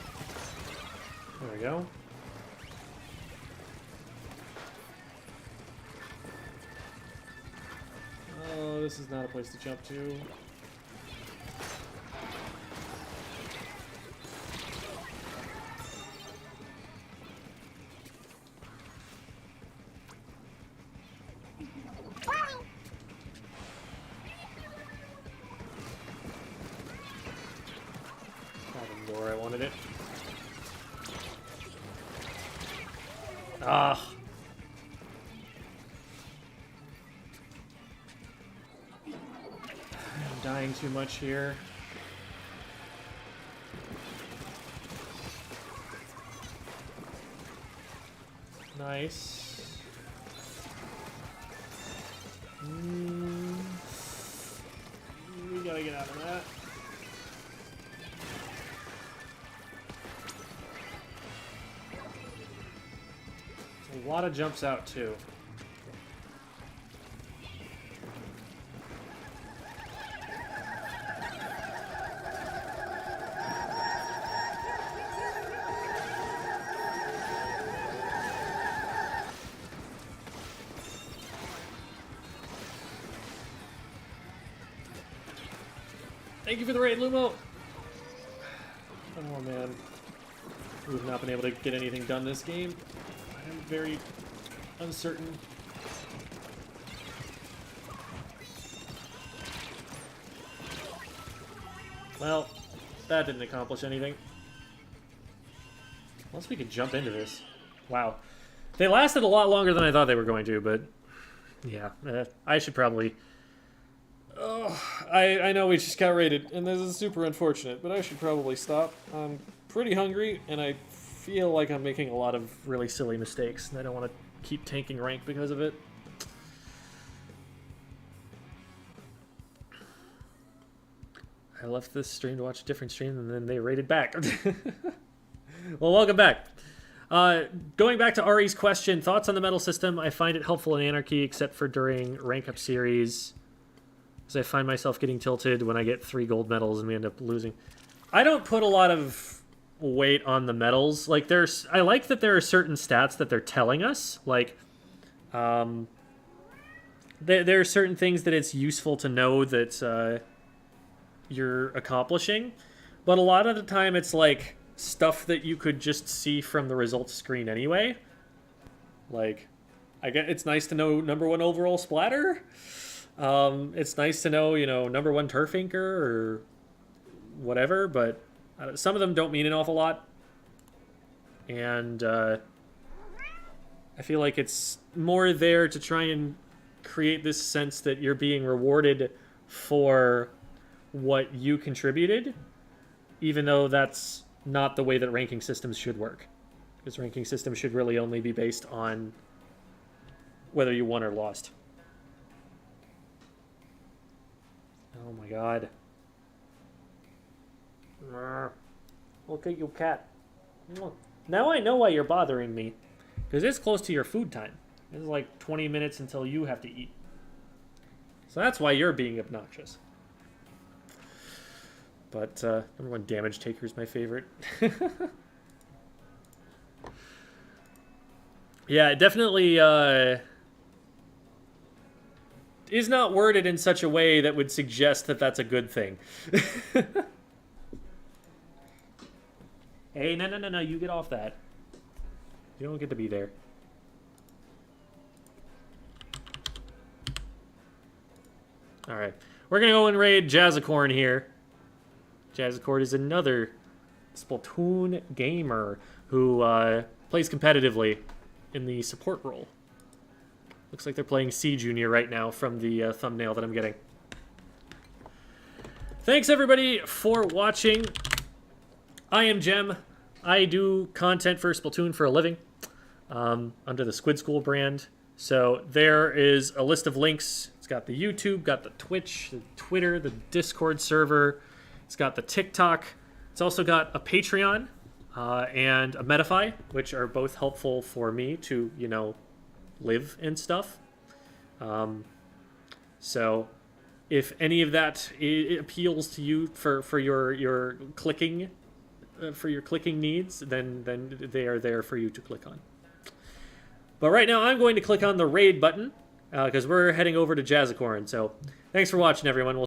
There we go. Oh, this is not a place to jump to. Where I wanted it. Ah. I'm dying too much here. Nice. We gotta get out of that. A lot of jumps out, too. Thank you for the raid, Lumo! Oh, man. We've not been able to get anything done this game. I'm very uncertain. Well, that didn't accomplish anything. Unless we could jump into this. Wow. They lasted a lot longer than I thought they were going to, but... Yeah, I should probably... Oh, I know we just got raided, and this is super unfortunate, but I should probably stop. I'm pretty hungry, and I feel like I'm making a lot of really silly mistakes, and I don't want to keep tanking rank because of it. I left this stream to watch a different stream, and then they raided back. Well, welcome back. Going back to Ari's question, thoughts on the medal system? I find it helpful in Anarchy, except for during rank up series, because I find myself getting tilted when I get 3 gold medals and we end up losing. I don't put a lot of weight on the medals. Like, I like that there are certain stats that they're telling us. Like, there are certain things that it's useful to know that you're accomplishing, but a lot of the time it's like stuff that you could just see from the results screen anyway. Like, it's nice to know #1 overall splatter. It's nice to know, you know, #1 turf inker or whatever, but some of them don't mean an awful lot. And I feel like it's more there to try and create this sense that you're being rewarded for what you contributed, even though that's not the way that ranking systems should work. Because ranking systems should really only be based on whether you won or lost. Oh my god. Look at you, cat. Now I know why you're bothering me. Because it's close to your food time. It's like 20 minutes until you have to eat. So that's why you're being obnoxious. But, number one, Damage Taker is my favorite. Yeah, it definitely, is not worded in such a way that would suggest that that's a good thing. Hey, no, you get off that. You don't get to be there. Alright. We're gonna go and raid Jazzacorn here. Jazzacorn is another Splatoon gamer who plays competitively in the support role. Looks like they're playing C Junior right now from the thumbnail that I'm getting. Thanks everybody for watching. I am Jem. I do content for Splatoon for a living under the Squid School brand. So there is a list of links. It's got the YouTube, got the Twitch, the Twitter, the Discord server. It's got the TikTok. It's also got a Patreon and a Metafy, which are both helpful for me to, you know, live and stuff. So if any of that appeals to you for your clicking needs, then they are there for you to click on. But right now I'm going to click on the raid button because we're heading over to Jazzacorn. So thanks for watching, everyone.